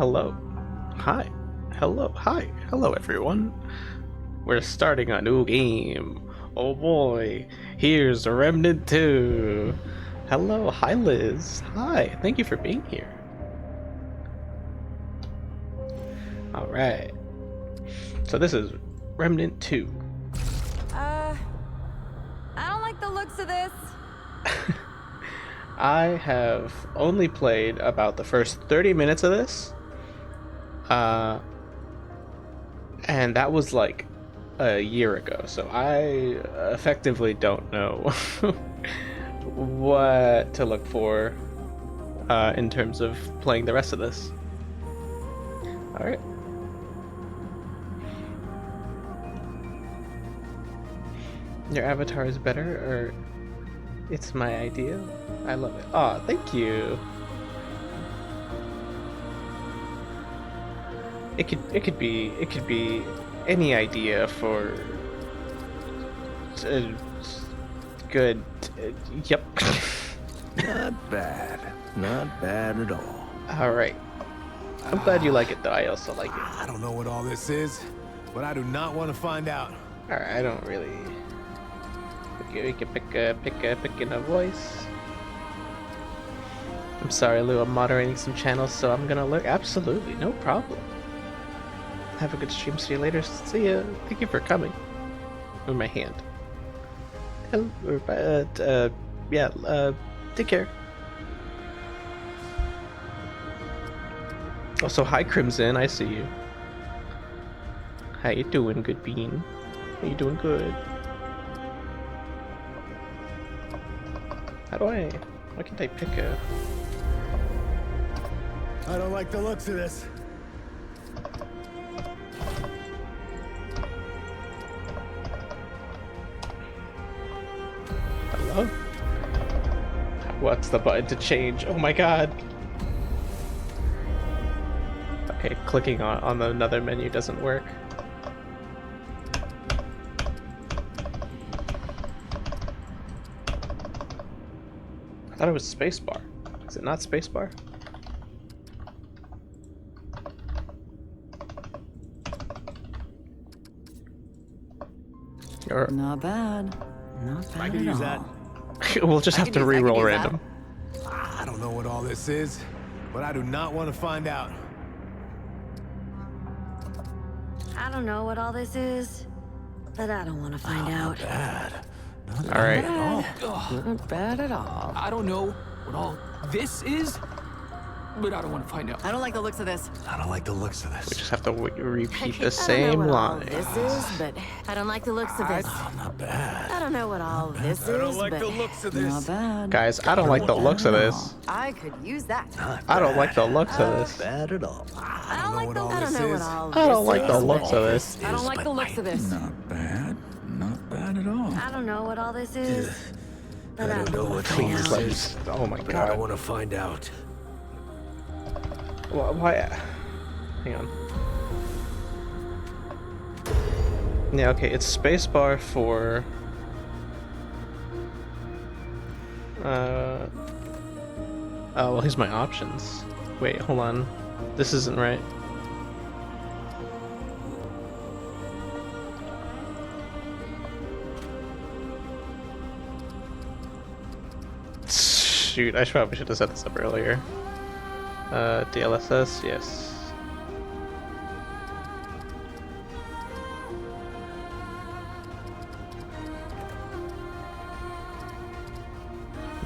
Hello. Hi. Hello. Hi. Hello, everyone. We're starting a new game. Oh boy. Here's Remnant 2. Hello. Hi, Liz. Hi. Thank you for being here. Alright. So this is Remnant 2. I don't like the looks of this. I have only played about the first 30 minutes of this. And that was like a year ago, so I effectively don't know what to look for in terms of playing the rest of this. Alright. Your avatar is better, or it's my idea? I love it. Aw, thank you. It could be any idea for good. Yep. Not bad. Not bad at all. All right. I'm glad you like it, though. I also like it. I don't know what all this is, but I do not want to find out. All right. I don't really. We can pick in a voice. I'm sorry, Lou. I'm moderating some channels, so I'm gonna look. Absolutely, no problem. Have a good stream. See you later. See ya. Thank you for coming. With my hand. Hello. Yeah. Take care. Also, hi Crimson. I see you. How you doing, good bean? How you doing, good? Why can't I pick a? I don't like the looks of this. Hello? What's the button to change? Oh my god. Okay, clicking on another menu doesn't work. I thought it was spacebar. Is it not spacebar? Not bad. Not bad I could at use all. that. We'll just have to re-roll random. I don't know what all this is, but I do not want to find out. I don't know what all this is, but I don't want to find out. Bad. All right. Not bad at all. I don't know what all this is, but I don't want to find out. I don't like the looks of this. I don't like the looks of We this. just have to repeat the I don't know same what all line. this is, but I don't like the looks of this. Not bad. I don't know what all this is, I don't like but the looks of this. not bad. Guys, I don't like the looks of this. I could use that. I don't like the looks of this. Bad at all. I don't like what the. all I don't this know what is. all. I don't this like the is, looks but of this. I don't like the looks of this. Not bad. Not bad at all. I don't know what all this is, but I don't know don't what find Please out. let me. Oh my But I don't god. want to find out. Why? Hang on. Yeah, okay, it's spacebar for... Oh, well, here's my options. Wait, hold on. This isn't right. Shoot, I probably should have set this up earlier. DLSS, yes.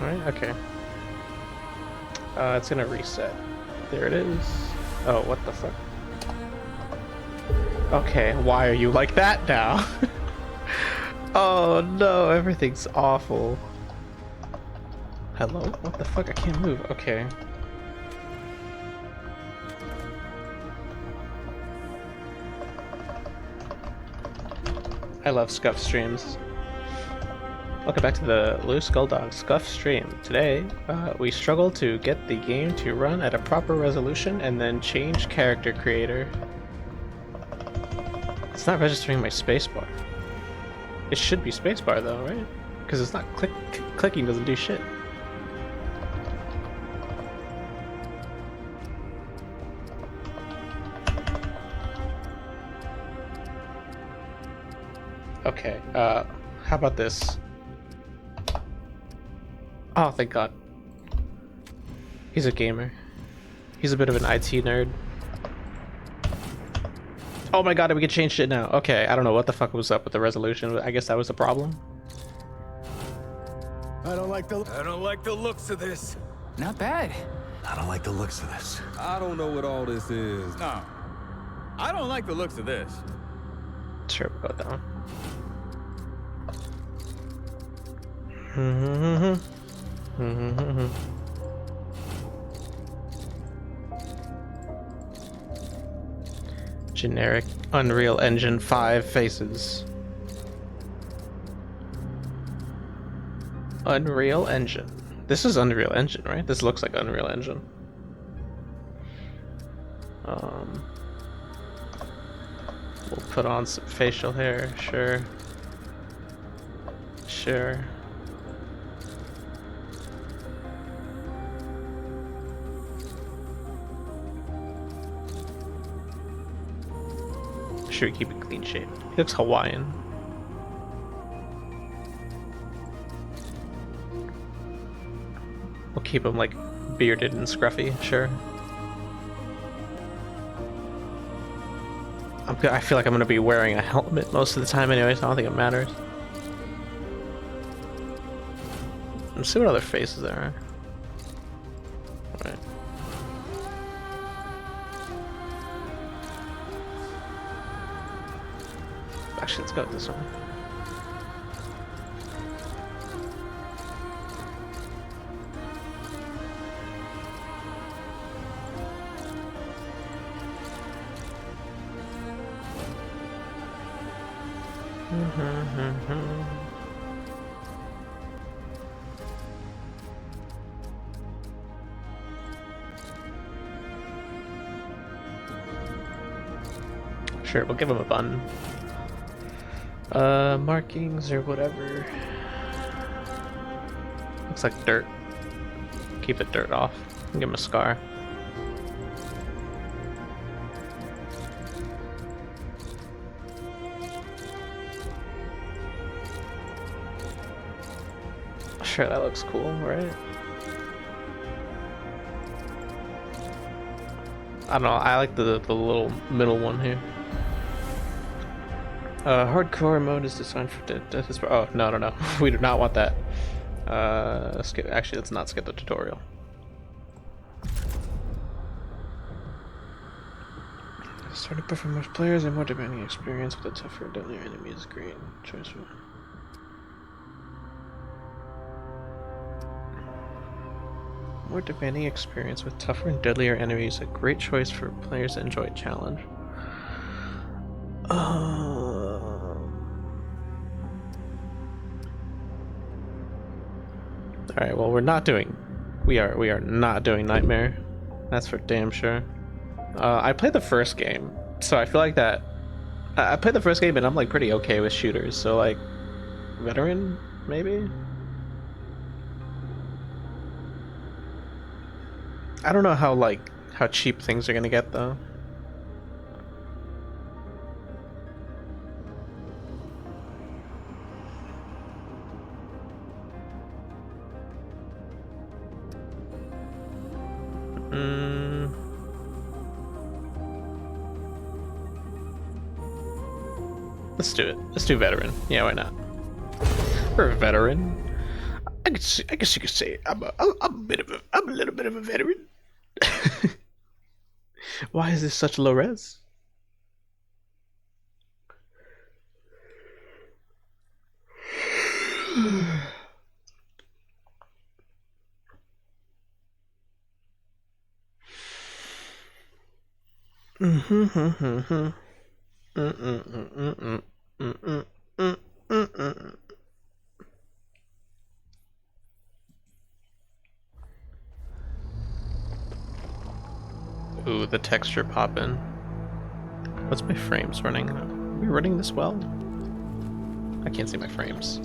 Alright, okay. It's gonna reset. There it is. Oh, what the fuck? Okay, why are you like that now? Oh no, everything's awful. Hello? What the fuck? I can't move. Okay. I love Scuff streams. Welcome back to the Loose Skull Dog Scuff stream. Today, we struggle to get the game to run at a proper resolution and then change character creator. It's not registering my spacebar. It should be spacebar though, right? Because it's not clicking doesn't do shit. Okay, how about this? Oh, thank God. He's a gamer. He's a bit of an IT nerd. Oh my God, we can change shit now. Okay, I don't know what the fuck was up with the resolution, but I guess that was the problem. I don't like the looks of this. Not bad. I don't like the looks of this. I don't know what all this is. No. I don't like the looks of this. Sure, we'll go down. Generic Unreal Engine 5 faces. Unreal Engine. This is Unreal Engine, right? This looks like Unreal Engine. We'll put on some facial hair, sure. Sure. Sure, keep it clean shaved. He looks Hawaiian. We'll keep him like bearded and scruffy, sure. I feel like I'm gonna be wearing a helmet most of the time anyway, so I don't think it matters. Let's see what other faces there are. Alright. Actually, let's go with this one. Sure, we'll give him a bun. Markings or whatever. Looks like dirt. Keep the dirt off. Give him a scar. Sure, that looks cool, right? I don't know, I like the little middle one here. Hardcore mode is designed for death. Oh, no. We do not want that. Actually, let's not skip the tutorial. Starting performance players and more demanding experience with a tougher, deadlier enemy is great choice. More demanding experience with tougher and deadlier enemies, a great choice for players that enjoy a challenge. Alright, well we are not doing Nightmare. That's for damn sure. I played the first game, so I feel like that I played the first game and I'm like pretty okay with shooters, so like veteran maybe? I don't know how cheap things are gonna get though. Let's do it. Let's do veteran. Yeah, why not? We're a veteran. I guess you could say I'm a little bit of a veteran. Why is this such low res? Ooh, the texture popping. What's my frames running? Are we running this well? I can't see my frames.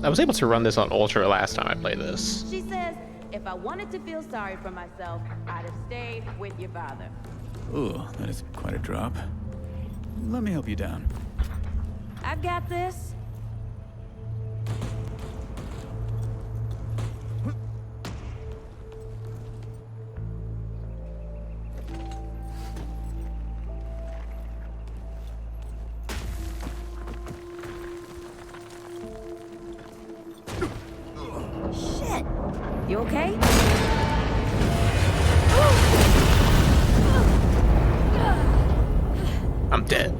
I was able to run this on Ultra last time I played this. She says, if I wanted to feel sorry for myself, I'd have stayed with your father. Ooh, that is quite a drop. Let me help you down. I've got this. Shit! You okay? I'm dead.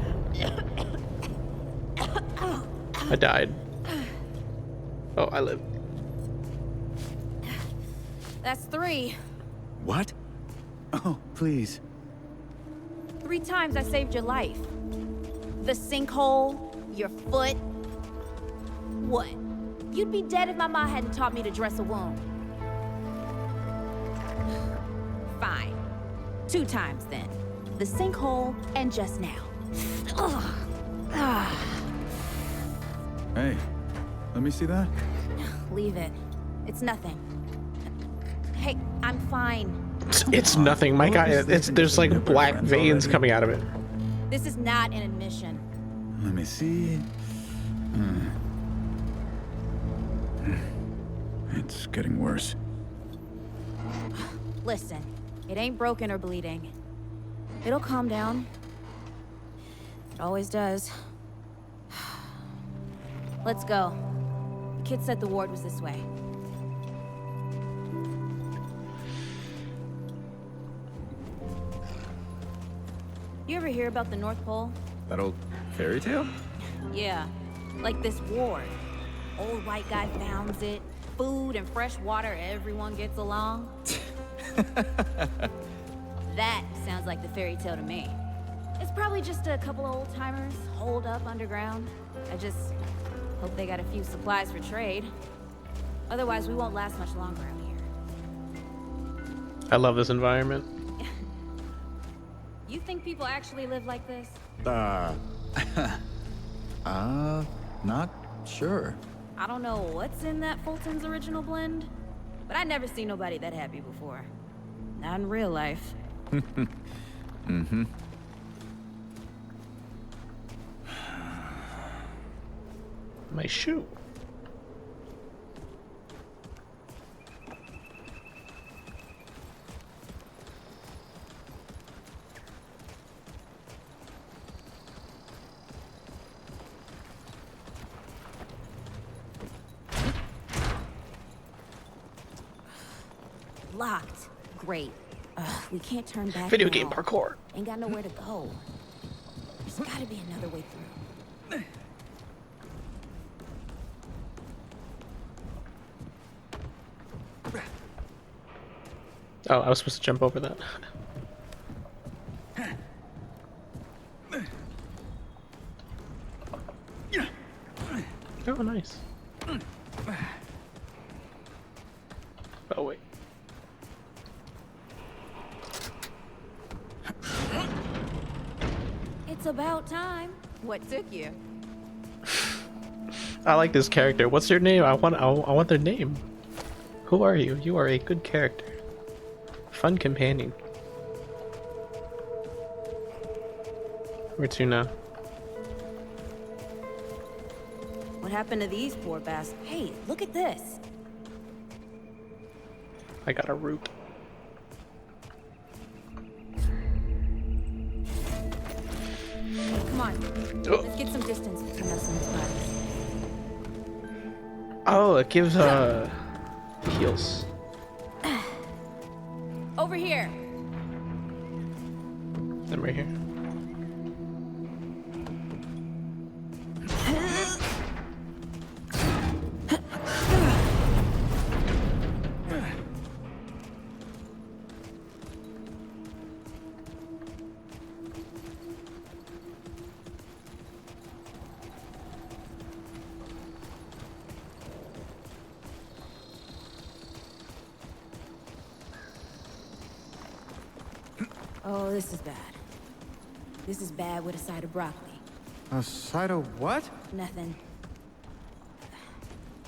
I died. Oh, I live. That's 3. What? Oh, please. 3 times I saved your life. The sinkhole, your foot. What? You'd be dead if my mom hadn't taught me to dress a wound. Fine. 2 times then. The sinkhole and just now. Ugh. Ah. Hey, let me see that. Leave it. It's nothing. Hey, I'm fine. It's nothing. My guy, there's like black veins already. coming out of it. This is not an admission. Let me see. It's getting worse. Listen, it ain't broken or bleeding. It'll calm down. It always does. Let's go. The kid said the ward was this way. You ever hear about the North Pole? That old fairy tale? Yeah, like this ward. Old white guy founds it. Food and fresh water, everyone gets along. That sounds like the fairy tale to me. It's probably just a couple of old timers holed up underground. I just hope they got a few supplies for trade. Otherwise, we won't last much longer out here. I love this environment. You think people actually live like this? Not sure. I don't know what's in that Fulton's original blend, but I never seen nobody that happy before. Not in real life. Mm-hmm. My shoe. Locked. Great. We can't turn back Video now. game parkour. Ain't got nowhere to go. There's gotta be another way through. Oh, I was supposed to jump over that. Oh, nice. Oh, wait. It's about time. What took you? I like this character. What's their name? I want their name. Who are you? You are a good character. Fun companion. Where to now? What happened to these poor bastards? Hey, look at this. I got a root. Come on. Oh. Let's get some distance between us and these bodies. Oh, it gives heals. Over here. I'm right here. Oh, this is bad. This is bad with a side of broccoli. A side of what? Nothing.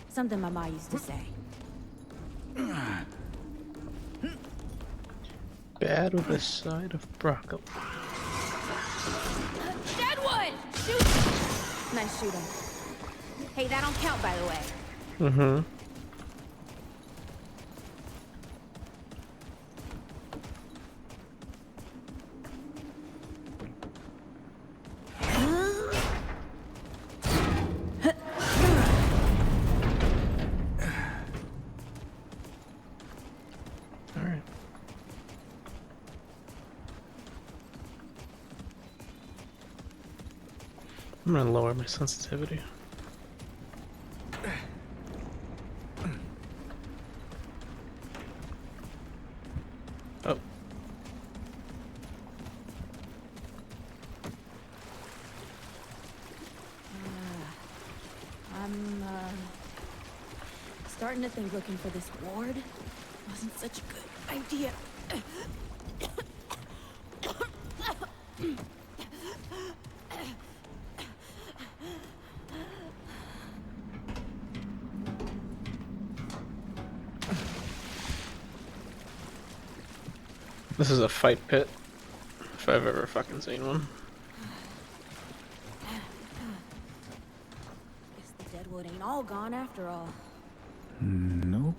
Something my ma used to say. Bad with a side of broccoli. Dead one! Shoot! Nice shooting. Hey, that don't count, by the way. Mm-hmm. All right. I'm gonna lower my sensitivity. Oh. I'm, starting to think looking for this ward wasn't such a good idea. This is a fight pit, if I've ever fucking seen one. Guess the deadwood ain't all gone after all. Nope.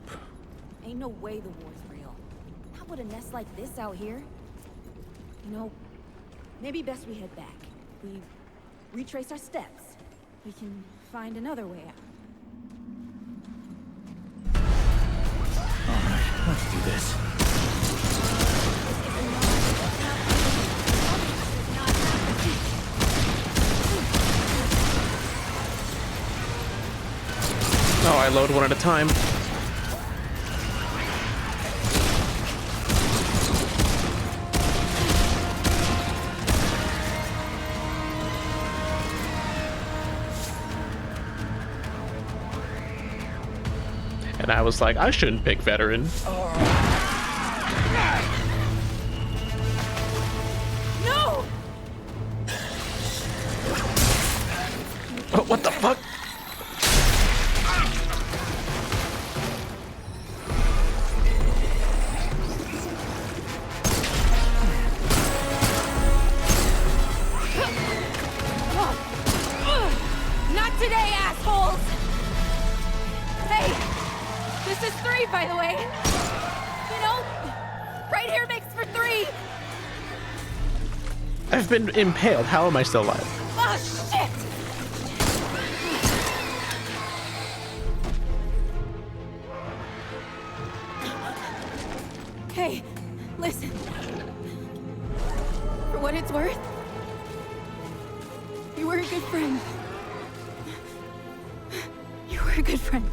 Ain't no way the war's real. Not with a nest like this out here. You know, maybe best we head back. We retrace our steps. We can find another way out. Alright, let's do this. Oh, I load one at a time. And I was like, I shouldn't pick veteran. No! Oh, what the fuck? Not today, assholes! Hey! This is 3, by the way! You know, right here makes for 3! I've been impaled. How am I still alive? Oh, shit! Hey, listen. For what it's worth, you were a good friend. You were a good friend.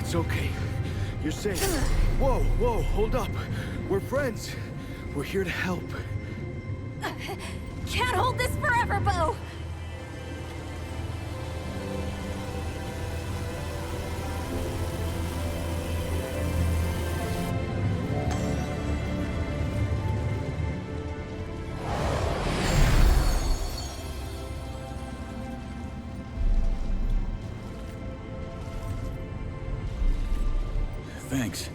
It's okay. You're safe. Whoa, whoa, hold up. We're friends. We're here to help. Can't hold this forever, Bo! Thanks.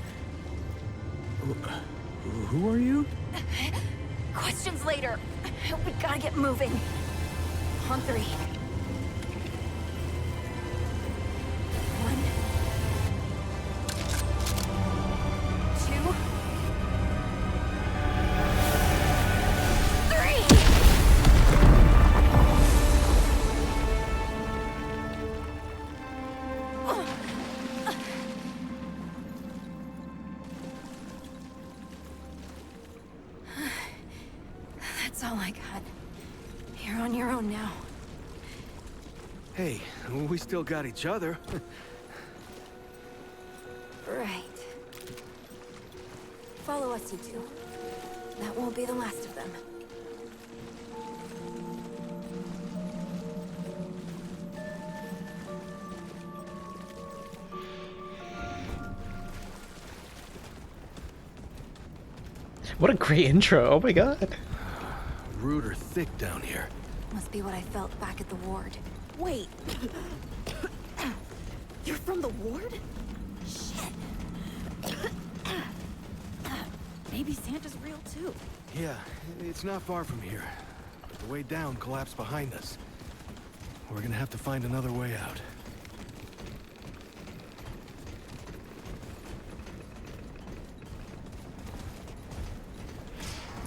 Who are you? Questions later. We gotta get moving. On 3. 1, 2, 3. That's all I got. You're on your own now. Hey, we still got each other. right. Follow us, you two. That won't be the last of them. What a great intro. Oh my god. Root are thick down here. Must be what I felt back at the ward. Wait. You're from the ward? Shit. Maybe Santa's real too. Yeah, it's not far from here. But the way down collapsed behind us. We're gonna have to find another way out.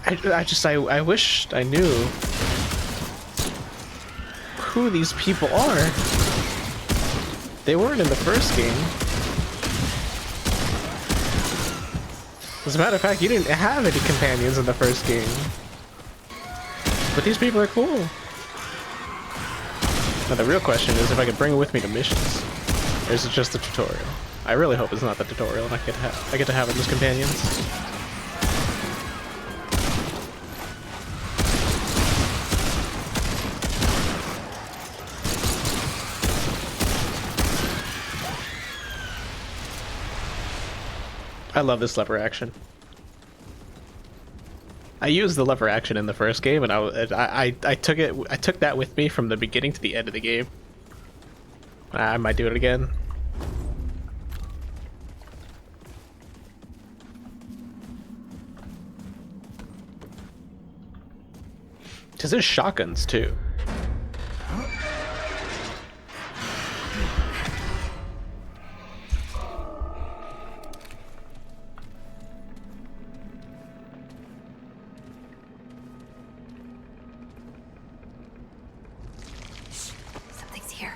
I wished I knew who these people are. They weren't in the first game. As a matter of fact, you didn't have any companions in the first game. But these people are cool. Now the real question is if I can bring it with me to missions. Or is it just the tutorial? I really hope it's not the tutorial and I get to have them as companions. I love this lever action. I used the lever action in the first game, and I took that with me from the beginning to the end of the game. I might do it again. Cause there's shotguns too. Something's here.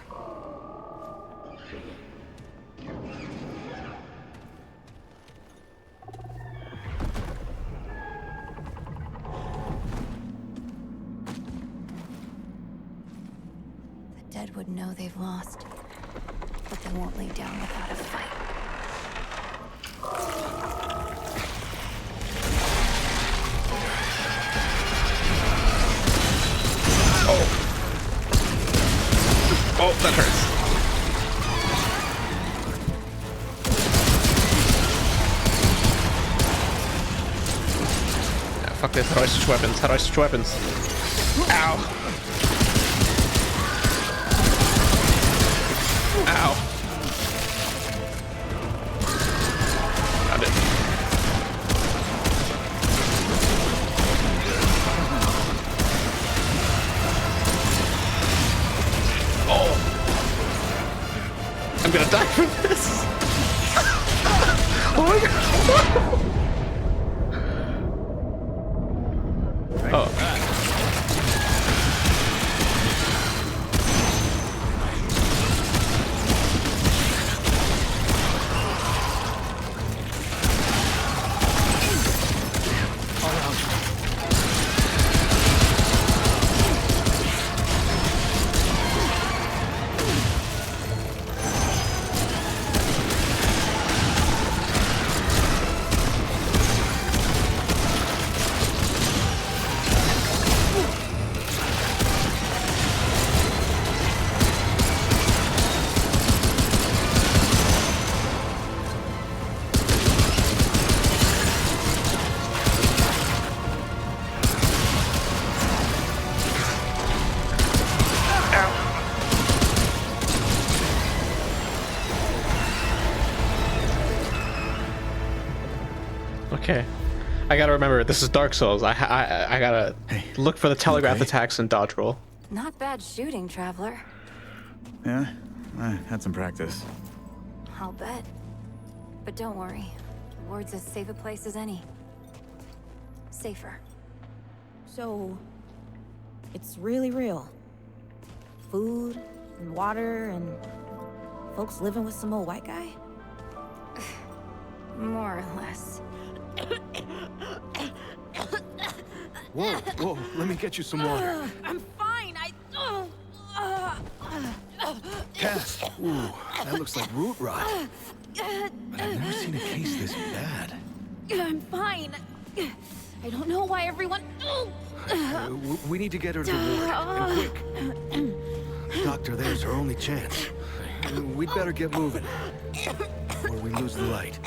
The dead would know they've lost, but they won't lay down without a fight. Oh, that hurts. Yeah, fuck this. How do I switch weapons? How do I switch weapons? Ow. Ow. Found it. I'm gonna die from this. Oh my god. Oh. Okay, I gotta remember this is Dark Souls. I gotta look for the telegraph attacks and dodge roll. Not bad shooting, traveler. Yeah, I had some practice. I'll bet. But don't worry. The ward's as safe a place as any. Safer. So, it's really real. Food and water and folks living with some old white guy? More or less. Whoa, whoa, let me get you some water. I'm fine. Cass, ooh, that looks like root rot. But I've never seen a case this bad. I'm fine. I don't know why everyone... We need to get her to the ward, and quick. Doctor, there's her only chance. We'd better get moving, or we lose the light.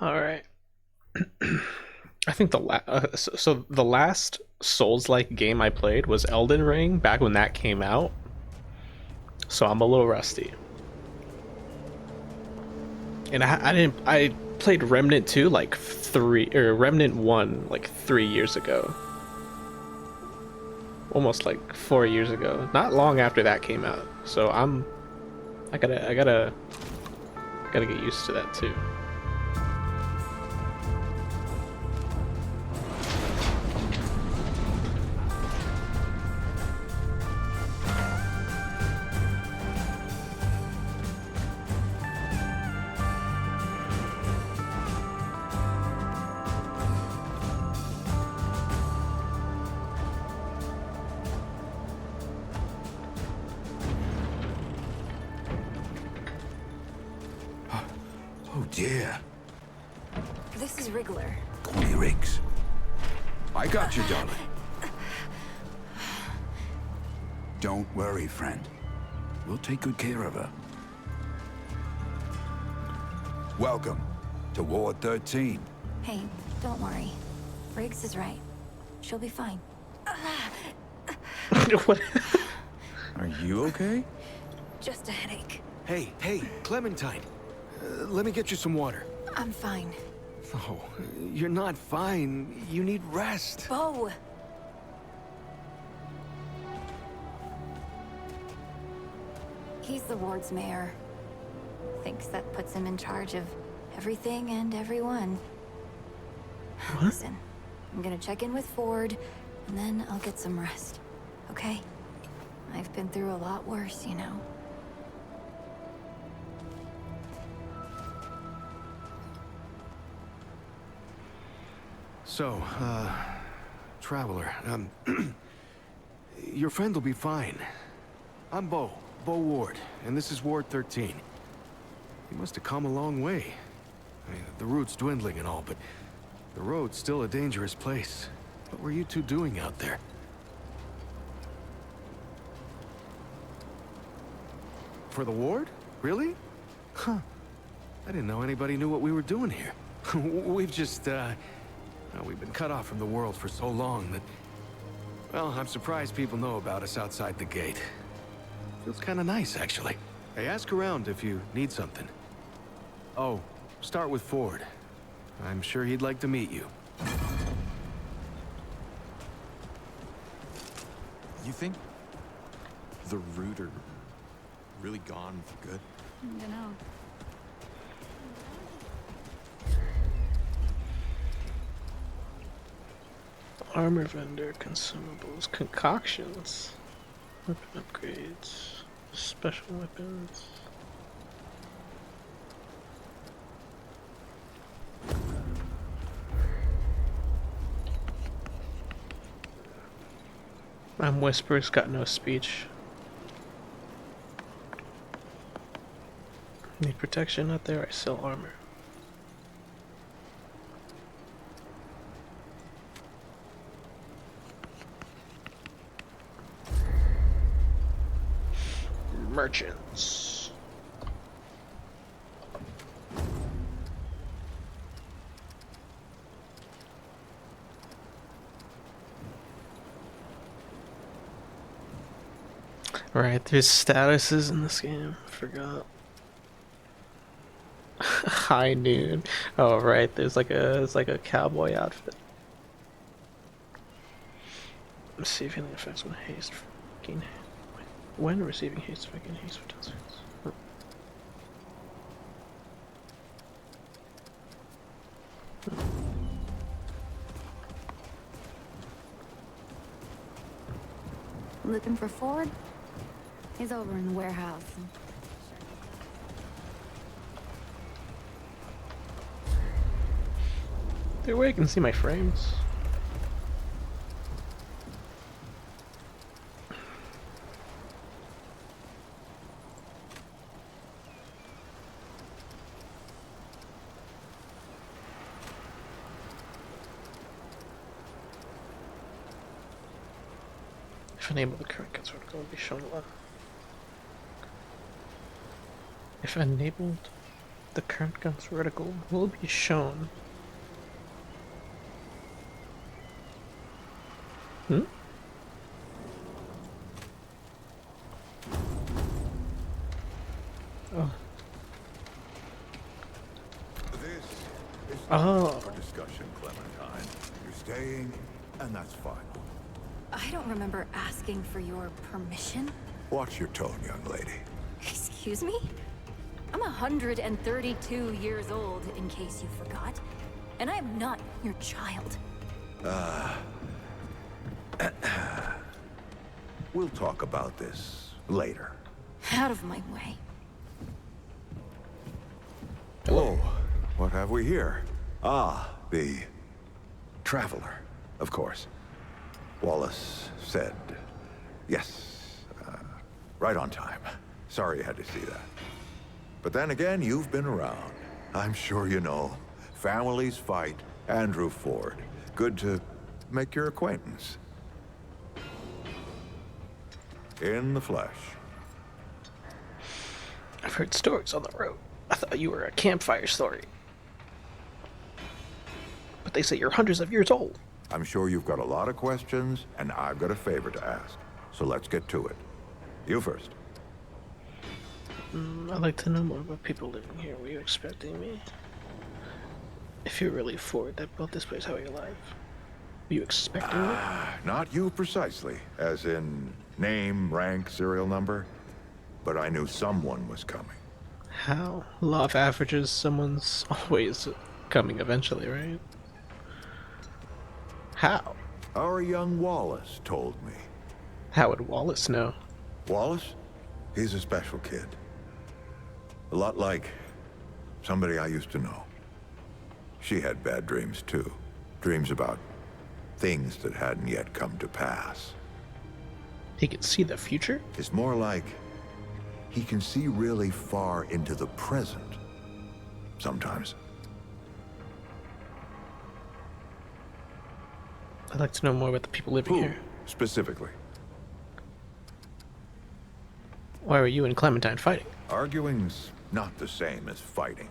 All right. I think so the last Souls-like game I played was Elden Ring back when that came out. So I'm a little rusty. And I played Remnant 2 like Remnant 1 like 3 years ago. Almost like 4 years ago. Not long after that came out. So I gotta get used to that too. Oh dear. This is Wriggler. Corny Riggs. I got you, darling. Don't worry, friend. We'll take good care of her. Welcome to Ward 13. Hey, don't worry. Riggs is right. She'll be fine. What? Are you okay? Just a headache. Hey, Clementine. Let me get you some water. I'm fine. Oh, you're not fine. You need rest. Bo! He's the ward's mayor. Thinks that puts him in charge of everything and everyone. Listen, I'm gonna check in with Ford, and then I'll get some rest. Okay? I've been through a lot worse, you know. So, Traveler, your friend will be fine. I'm Bo Ward, and this is Ward 13. You must have come a long way. I mean, the route's dwindling and all, but the road's still a dangerous place. What were you two doing out there? For the ward? Really? Huh. I didn't know anybody knew what we were doing here. We've just, we've been cut off from the world for so long that... Well, I'm surprised people know about us outside the gate. Feels kind of nice, actually. Hey, ask around if you need something. Oh, start with Ford. I'm sure he'd like to meet you. You think the root are really gone for good? I don't know. Armor vendor, consumables, concoctions, weapon upgrades, special weapons. I'm Whisper's got no speech. Need protection? Not there. I sell armor. Merchants. Right, there's statuses in this game. Forgot. High noon. Oh right, there's like a cowboy outfit. Receiving the effects when haste fucking when receiving haste fucking haste for 10 seconds. Looking for Ford? He's over in the warehouse. There way I can see my frames. If enabled, the current guns vertical will be shown below. If enabled, the current guns vertical will be shown. Hmm? Oh. This is Oh. for discussion, Clementine. You're staying, and that's fine. I don't remember asking for your permission. Watch your tone, young lady. Excuse me? I'm 132 years old, in case you forgot. And I am not your child. We'll talk about this later. Out of my way. Hello. What have we here? Ah, the traveler, of course. Wallace said, yes, right on time. Sorry you had to see that. But then again, you've been around. I'm sure you know. Families fight. Andrew Ford. Good to make your acquaintance. In the flesh. I've heard stories on the road. I thought you were a campfire story. But they say you're hundreds of years old. I'm sure you've got a lot of questions, and I've got a favor to ask. So let's get to it. You first. I'd like to know more about people living here. Were you expecting me? If you're really Ford that built this place all your life, were you expecting me? Not you precisely, as in name, rank, serial number. But I knew someone was coming. How? Law of averages, someone's always coming eventually, right? How? Our young Wallace told me. How would Wallace know? Wallace? He's a special kid. A lot like somebody I used to know. She had bad dreams too. Dreams about things that hadn't yet come to pass. He can see the future? It's more like he can see really far into the present. Sometimes. I'd like to know more about the people living Who, here. specifically? Why were you and Clementine fighting? Arguing's not the same as fighting.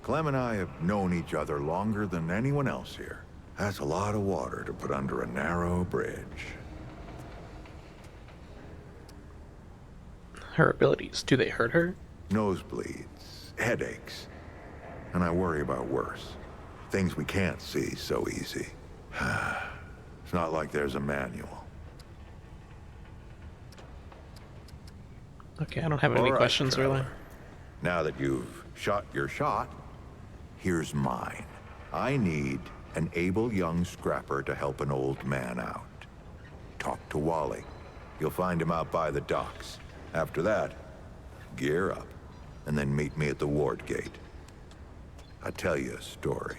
Clem and I have known each other longer than anyone else here. That's a lot of water to put under a narrow bridge. Her abilities, do they hurt her? Nosebleeds, headaches, and I worry about worse. Things we can't see so easy. It's not like there's a manual. Okay, I don't have any All right, questions really. traveler. Now that you've shot your shot, here's mine. I need an able young scrapper to help an old man out. Talk to Wally. You'll find him out by the docks. After that, gear up, and then meet me at the ward gate. I'll tell you a story.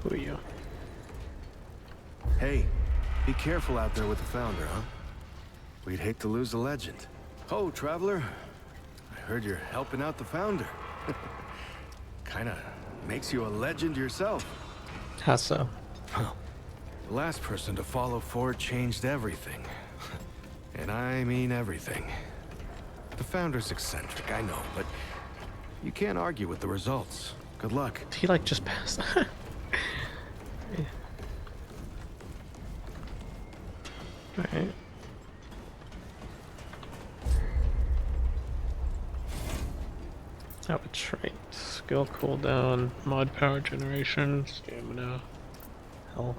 Who are you? Hey, be careful out there with the Founder, huh? We'd hate to lose a legend. Oh, Traveler, I heard you're helping out the Founder. Kinda makes you a legend yourself. How so? The last person to follow Ford changed everything. And I mean everything. The Founder's eccentric, I know, but you can't argue with the results. Good luck. He like just passed. Alright. Have a trait. Skill cooldown, mod power generation, stamina, health.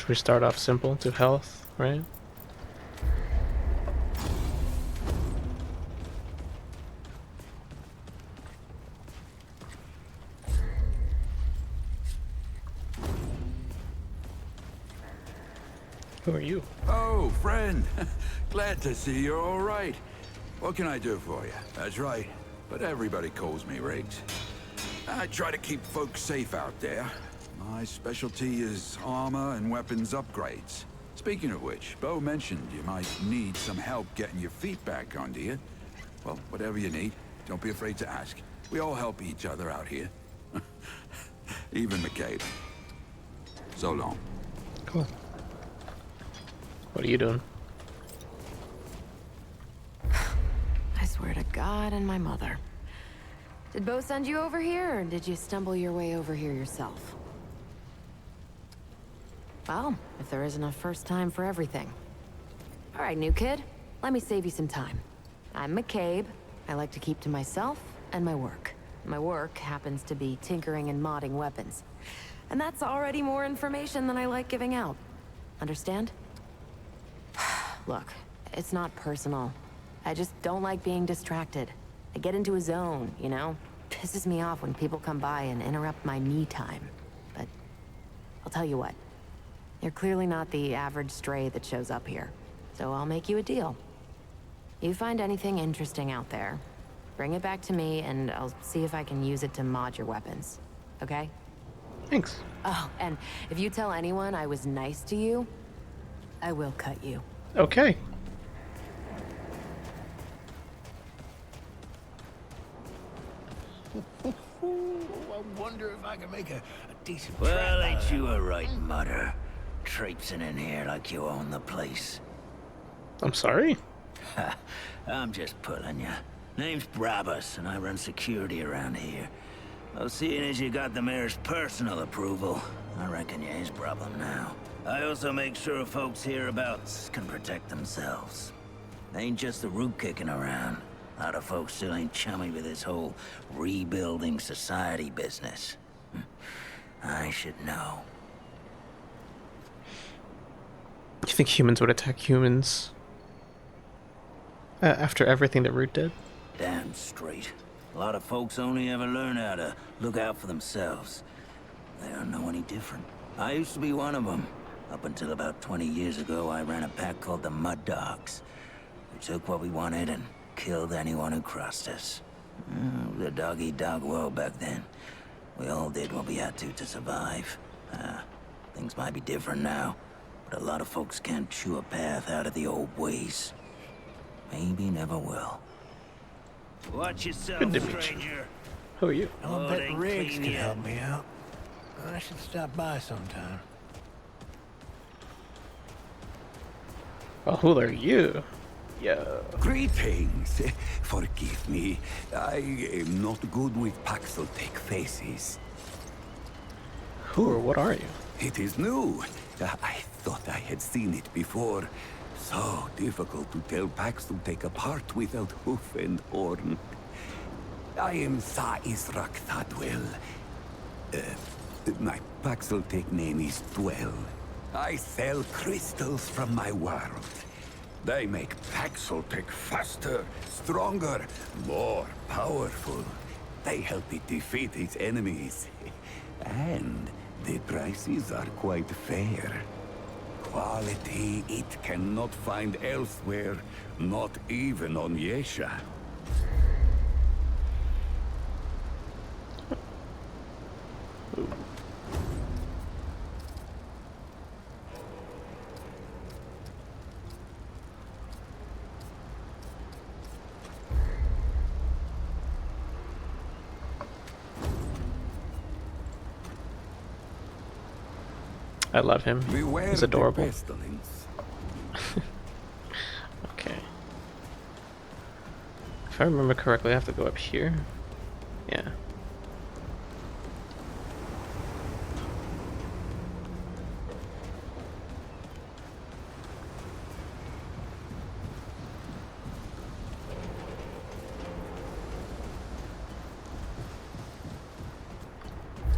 We start off simple to health, right? Who are you? Oh, friend. Glad to see you're all right. What can I do for you? That's right. But everybody calls me Riggs. I try to keep folks safe out there. My specialty is armor and weapons upgrades. Speaking of which, Bo mentioned you might need some help getting your feet back under you. Well, whatever you need, don't be afraid to ask. We all help each other out here. Even McCabe. So long. Cool. What are you doing? I swear to God and my mother. Did Bo send you over here, or did you stumble your way over here yourself? Well, if there isn't a first time for everything. All right, new kid. Let me save you some time. I'm McCabe. I like to keep to myself and my work. My work happens to be tinkering and modding weapons. And that's already more information than I like giving out. Understand? Look, it's not personal. I just don't like being distracted. I get into a zone, you know? Pisses me off when people come by and interrupt my me time. But I'll tell you what. You're clearly not the average stray that shows up here. So I'll make you a deal. You find anything interesting out there, bring it back to me and I'll see if I can use it to mod your weapons. Okay? Thanks. Oh, and if you tell anyone I was nice to you, I will cut you. Okay. I wonder if I can make a decent Well, ain't you a right mutter? Traipsing in here like you own the place. I'm sorry? Ha, I'm just pulling ya. Name's Brabus, and I run security around here. Well, seeing as you got the mayor's personal approval, I reckon you his problem now. I also make sure folks hereabouts can protect themselves. Ain't just the root kicking around. A lot of folks still ain't chummy with this whole rebuilding society business. I should know. You think humans would attack humans after everything that Root did? Damn straight. A lot of folks only ever learn how to look out for themselves. They don't know any different. I used to be one of them. Up until about 20 years ago, I ran a pack called the Mud Dogs. We took what we wanted and killed anyone who crossed us. It was a dog-eat-dog world back then. We all did what we had to survive. Things might be different now, but a lot of folks can't chew a path out of the old ways. Maybe never will. Watch yourself, Good to meet you. stranger. Who are you? I'll bet Riggs can help me out. I should stop by sometime. Oh, who are you? Yo. Greetings. Forgive me. I am not good with Paxel-Tech faces. Who or what are you? It is new. I thought I had seen it before. So difficult to tell Paxel-Tech apart without hoof and horn. I am Sa Israk Thadwell. My Paxel-Tech name is Dwell. I sell crystals from my world. They make Paxel-Tech faster, stronger, more powerful. They help it defeat its enemies. And the prices are quite fair. Quality it cannot find elsewhere, not even on Yesha. I love him. Beware He's adorable. the pestilence. Okay. If I remember correctly, I have to go up here. Yeah.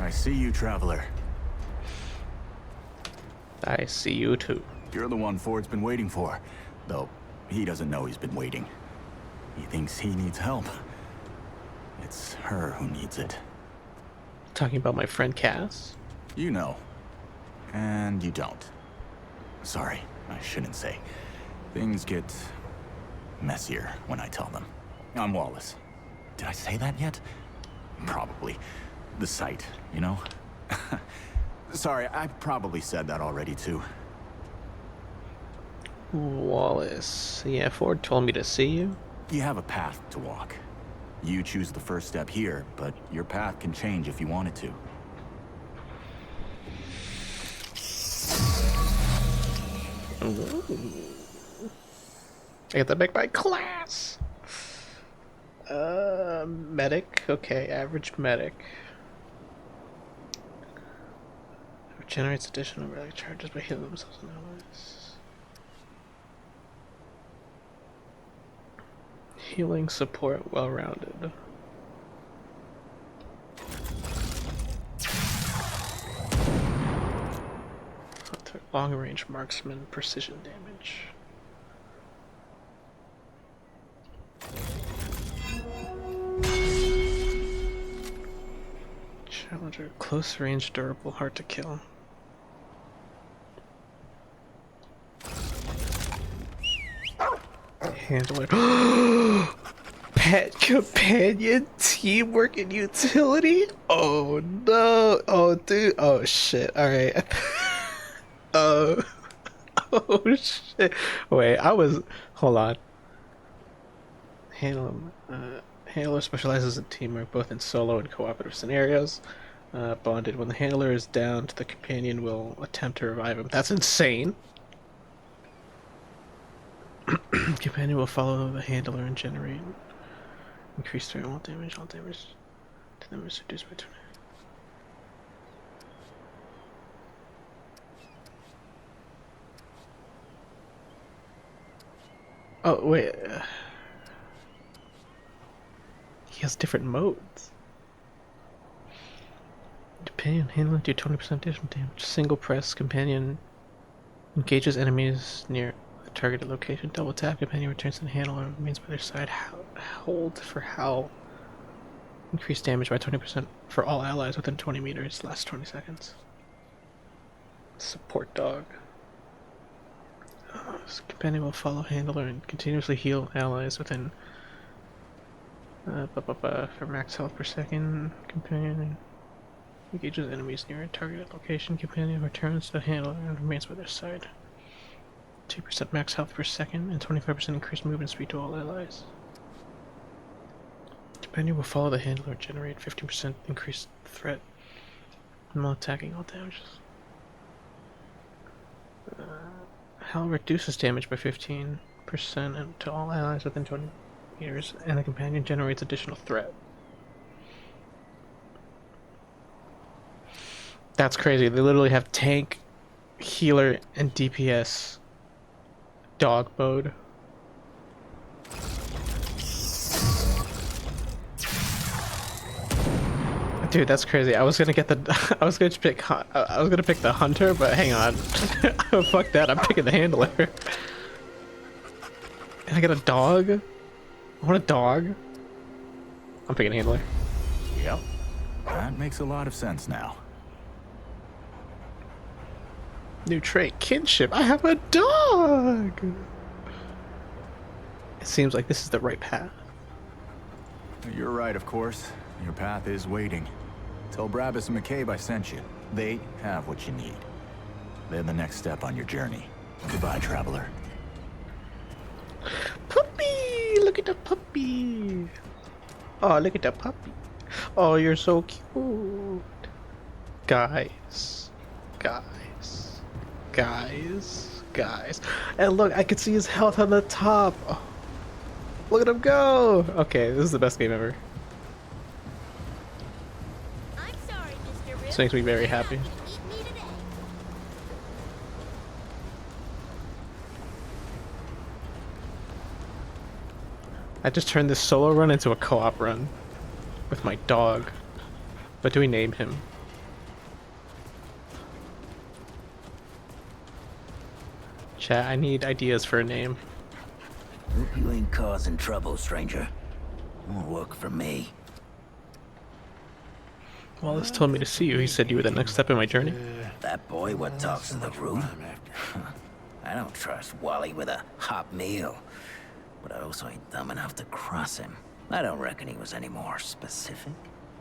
I see you, traveler. I see you too. You're the one Ford's been waiting for. Though, he doesn't know he's been waiting. He thinks he needs help. It's her who needs it. Talking about my friend Cass? You know. And you don't. Sorry, I shouldn't say. Things get messier when I tell them. I'm Wallace. Did I say that yet? Probably. The site, you know? Sorry, I probably said that already too. Wallace. Yeah, Ford told me to see you. You have a path to walk. You choose the first step here, but your path can change if you wanted to. Ooh. I get to make my class. Medic. Okay, average medic. Generates additional relic charges by healing themselves and allies. Healing support, well-rounded. Long-range marksman, precision damage. Challenger, close range, durable, hard to kill. Handler. Pet companion, teamwork, and utility? Oh no. Oh dude. Oh shit. Alright. Oh shit. Wait, hold on. Handler specializes in teamwork both in solo and cooperative scenarios. Bonded. When the handler is down, the companion will attempt to revive him. That's insane. Companion will follow the handler and generate increased threat wall damage. All damage to them is reduced by 20. Oh wait, he has different modes. Companion handler do 20% additional damage. Single press companion engages enemies near a targeted location. Double tap companion returns to the handler and remains by their side. Hold for howl. Increased damage by 20% for all allies within 20 meters. Last 20 seconds. Support dog. This companion will follow handler and continuously heal allies within for max health per second. Companion engages enemies near a targeted location. Companion returns to the handler and remains by their side. 2% max health per second and 25% increased movement speed to all allies. Companion will follow the handler and generate 15% increased threat while attacking all damages. Hell reduces damage by 15% to all allies within 20 meters, and the companion generates additional threat. That's crazy. They literally have tank, healer, and DPS dog mode. Dude, that's crazy. I was gonna get the I was gonna pick the hunter, but hang on. Fuck that. I'm picking the handler. And I get a dog? I want a dog. I'm picking handler. Yep. That makes a lot of sense now. New trait, kinship. I have a dog. It seems like this is the right path. You're right, of course. Your path is waiting. Tell Brabus and McCabe I sent you. They have what you need. They're the next step on your journey. Goodbye, traveler. Puppy! Look at the puppy. Oh, look at the puppy. Oh, you're so cute. Guys. And look, I can see his health on the top. Oh, look at him go. Okay, this is the best game ever. This makes me very happy. I just turned this solo run into a co-op run with my dog. What do we name him? Chat, I need ideas for a name. Hope you ain't causing trouble, stranger. More work for me. Wallace told me to see you. He said you were the next step in my journey. That boy what talks to the root? I don't trust Wally with a hot meal. But I also ain't dumb enough to cross him. I don't reckon he was any more specific.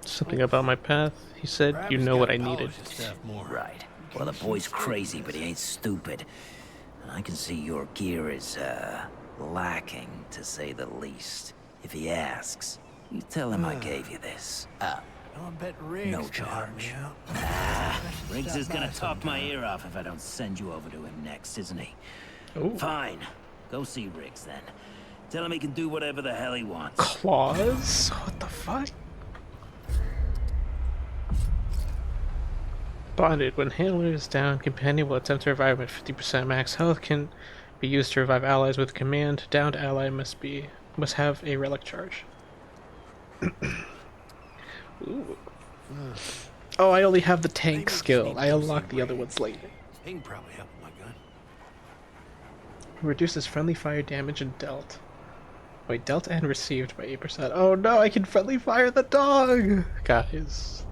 Something about my path. He said you know what I needed. Right. Well, the boy's crazy, but he ain't stupid. And I can see your gear is, lacking, to say the least. If he asks, you tell him I gave you this. No charge. Riggs is gonna talk my ear off if I don't send you over to him next, isn't he? Ooh. Fine. Go see Riggs then. Tell him he can do whatever the hell he wants. Claws? What the fuck? Bonded. When handler is down, companion will attempt to revive at 50% max health. Can be used to revive allies with command. Downed ally must have a relic charge. Ooh. Oh, I only have the tank skill. I unlocked the other ones later. He can probably help with my gun. Reduces friendly fire damage and dealt. Wait, dealt and received by 8%. Oh no, I can friendly fire the dog! Guys.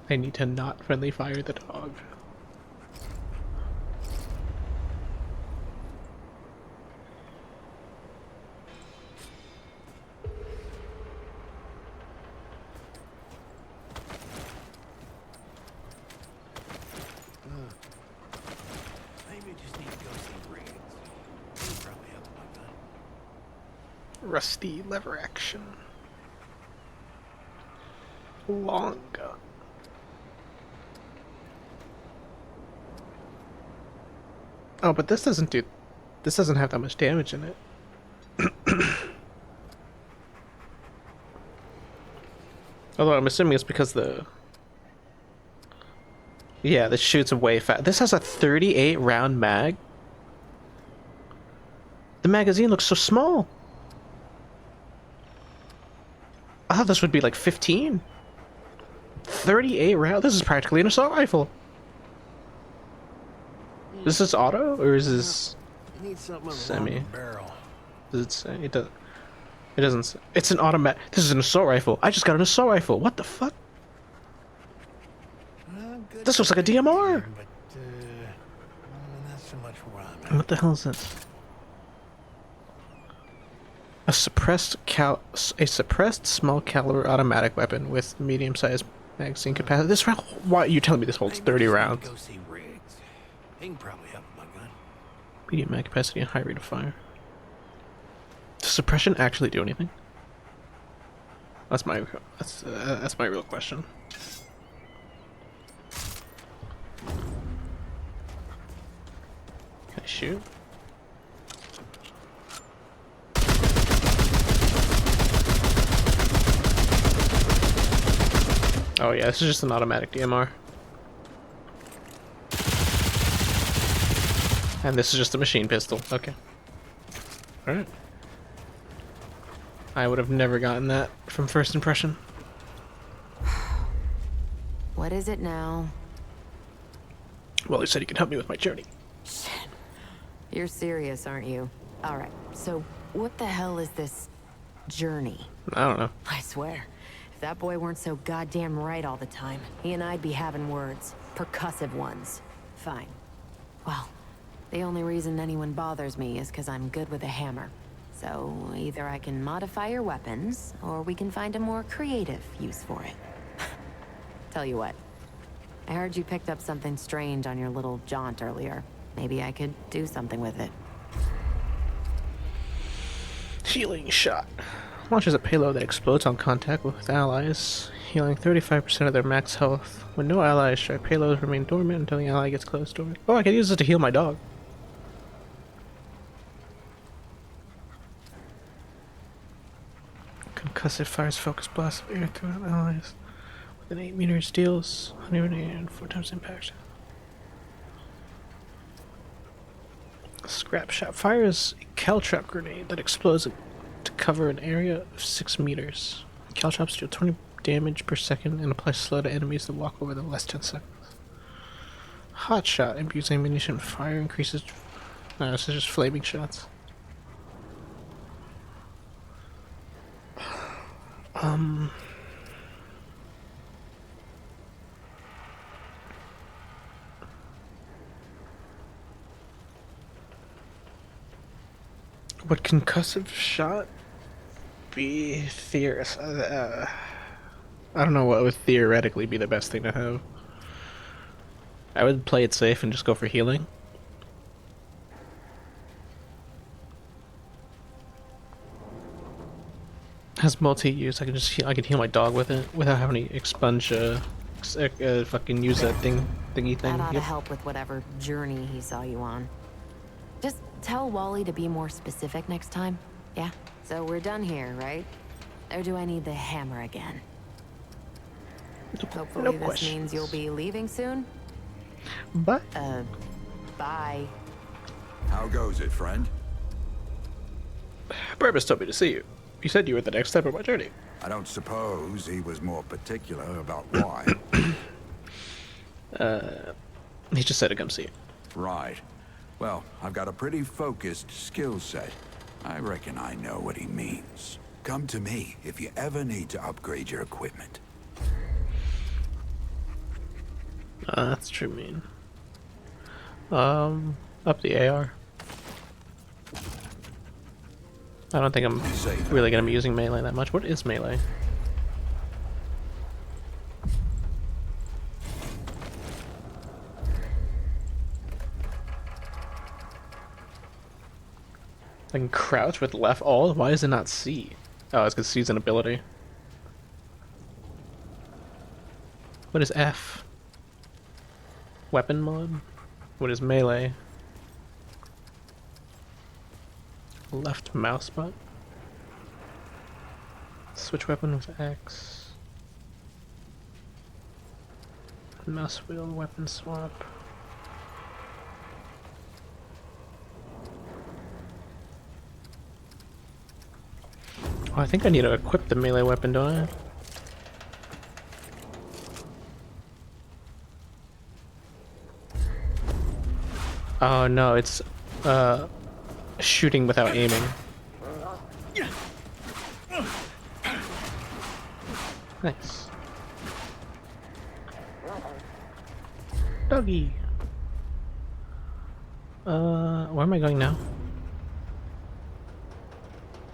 I need to not friendly fire the dog. Rusty lever action. Long gun. Oh, but this doesn't have that much damage in it. Although I'm assuming it's because yeah, this shoots way fast. This has a 38 round mag. The magazine looks so small. I thought this would be like 15. 38 rounds? This is practically an assault rifle. Is this auto or is this semi? Does it say? It doesn't say. It's an automatic. This is an assault rifle. I just got an assault rifle. What the fuck? This looks like a DMR. What the hell is this? A suppressed small caliber automatic weapon with medium-sized magazine capacity. This round, why you telling me this holds 30 rounds? He can probably help with my gun. Medium mag capacity and high rate of fire. Does suppression actually do anything? That's my real question. Can I shoot? Oh yeah, this is just an automatic DMR. And this is just a machine pistol. Okay. Alright. I would have never gotten that from first impression. What is it now? Well, he said he could help me with my journey. Shit. You're serious, aren't you? Alright, so what the hell is this journey? I don't know. I swear. If that boy weren't so goddamn right all the time, he and I'd be having words. Percussive ones. Fine. Well, the only reason anyone bothers me is because I'm good with a hammer. So either I can modify your weapons, or we can find a more creative use for it. Tell you what. I heard you picked up something strange on your little jaunt earlier. Maybe I could do something with it. Healing shot. Launches a payload that explodes on contact with allies, healing 35% of their max health. When no allies strike, payloads remain dormant until the ally gets close to it. Oh, I can use it to heal my dog. Concussive fires focus blast of air throughout allies. Within 8 meters, deals 104 times impact. Scrap shot fires a caltrap grenade that explodes to cover an area of 6 meters. Caltraps deal 20 damage per second and apply slow to enemies that walk over them less 10 seconds. Hot shot. Imbues ammunition. Fire increases. No, this is just flaming shots. Would concussive shot be theorist? I don't know what would theoretically be the best thing to have. I would play it safe and just go for healing. Has multi-use. I can just heal. I can heal my dog with it without having to expunge. Fucking use that thingy thing. That ought to Yep. help with whatever journey he saw you on. Just tell Wally to be more specific next time. Yeah? So we're done here, right? Or do I need the hammer again? Hopefully this means you'll be leaving soon? Bye. Bye. How goes it, friend? Purpose told me to see you. You said you were the next step of my journey. I don't suppose he was more particular about why. He just said to come see you. Right. Well, I've got a pretty focused skill set. I reckon I know what he means. Come to me if you ever need to upgrade your equipment. That's true, mean. Up the AR. I don't think I'm really gonna be using melee that much. What is melee? I can crouch with left alt? Why is it not C? Oh, it's because C's an ability. What is F? Weapon mod? What is melee? Left mouse button. Switch weapon with X. Mouse wheel weapon swap. Oh, I think I need to equip the melee weapon, don't I? Oh no, it's shooting without aiming. Nice. Doggy. Where am I going now?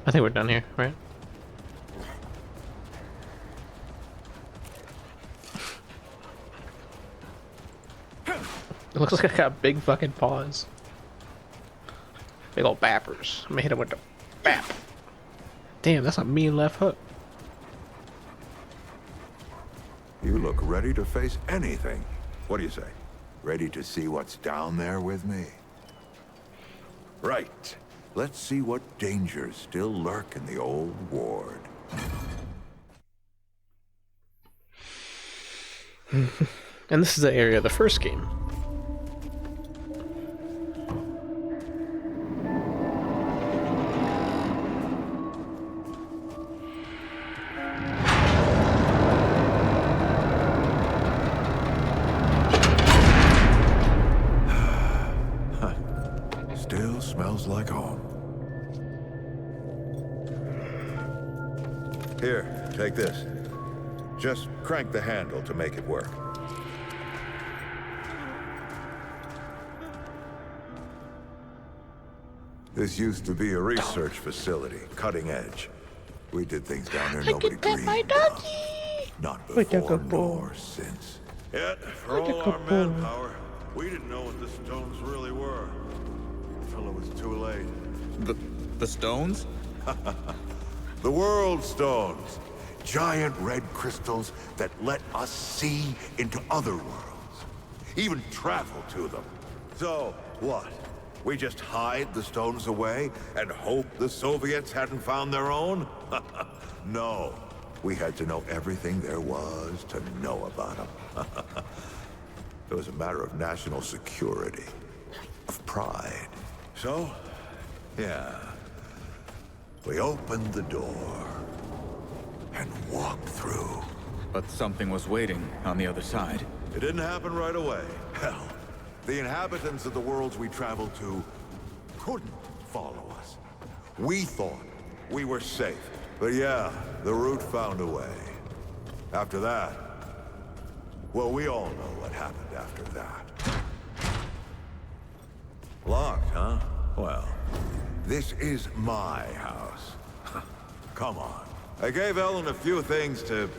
I think we're done here, right? It looks like I got big fucking paws. Big old bappers. I'm gonna hit him with the bap. Damn, that's a mean left hook. You look ready to face anything. What do you say? Ready to see what's down there with me? Right. Let's see what dangers still lurk in the old ward. And this is the area of the first game. Still smells like home. Here, take this. Just crank the handle to make it work. This used to be a research facility, cutting edge. We did things down there nobody dreamed of. Not before nor since. Yet, for all our manpower, we didn't know what the stones really were. Until it was too late. The stones? The world stones. Giant red crystals that let us see into other worlds. Even travel to them. So, what? We just hide the stones away and hope the Soviets hadn't found their own? No. We had to know everything there was to know about them. It was a matter of national security. Of pride. So, yeah. We opened the door and walked through. But something was waiting on the other side. It didn't happen right away. Hell, The inhabitants of the worlds we traveled to couldn't follow us. We thought we were safe. But yeah, the root found a way. After that, well, we all know what happened after that. Locked, huh? Well, this is my house. Come on. I gave Ellen a few things to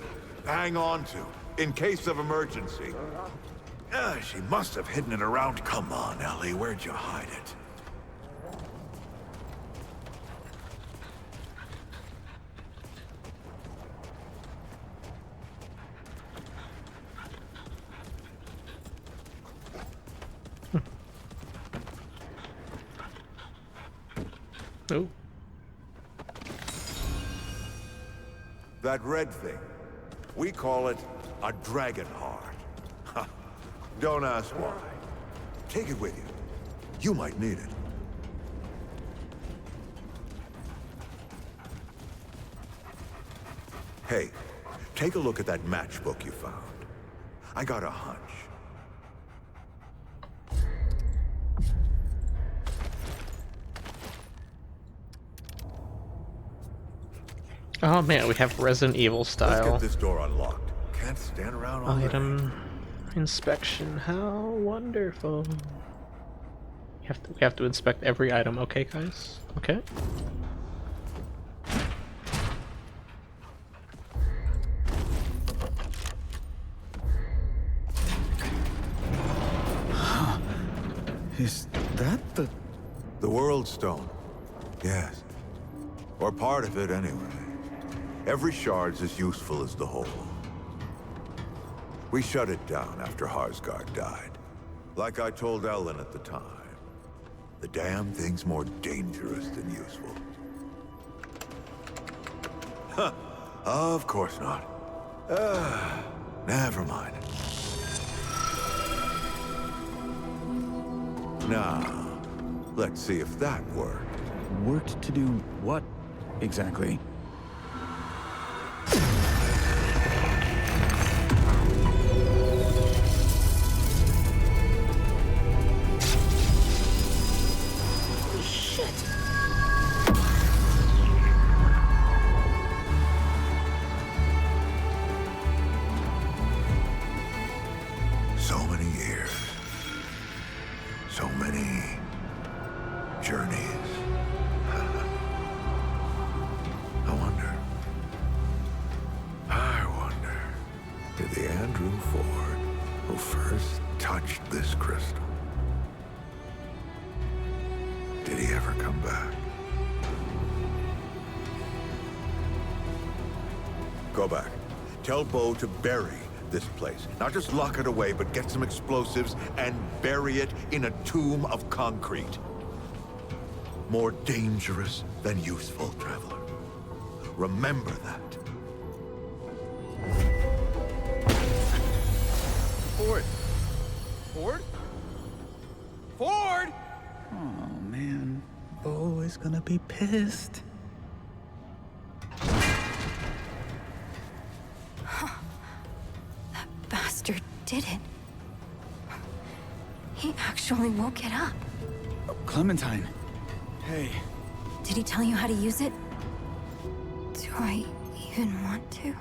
hang on to, in case of emergency. She must have hidden it around. Come on, Ellie, where'd you hide it? Oh. That red thing. We call it a dragon heart. Don't ask why. Take it with you. You might need it. Hey, take a look at that matchbook you found. I got a hunch. Oh man, we have Resident Evil style. Let's get this door unlocked. Can't stand around all day. Item inspection. How wonderful. We have to inspect every item. Okay, guys. Okay. Is that the World Stone? Yes. Or part of it, anyway. Every shard's as useful as the whole. We shut it down after Harsgard died. Like I told Ellen at the time. The damn thing's more dangerous than useful. Huh. Of course not. Never mind. Now, let's see if that worked. Worked to do what, exactly? So many years. So many journeys. I wonder, did the Andrew Ford who first touched this crystal, did he ever come back? Go back. Tell Bo to bury this place. Not just lock it away, but get some explosives and bury it in a tomb of concrete. More dangerous than useful, traveler. Remember that. Ford! Ford? Ford! Oh man, Bo is gonna be pissed. That bastard did it. He actually woke it up. Clementine, hey. Did he tell you how to use it? Do I even want to?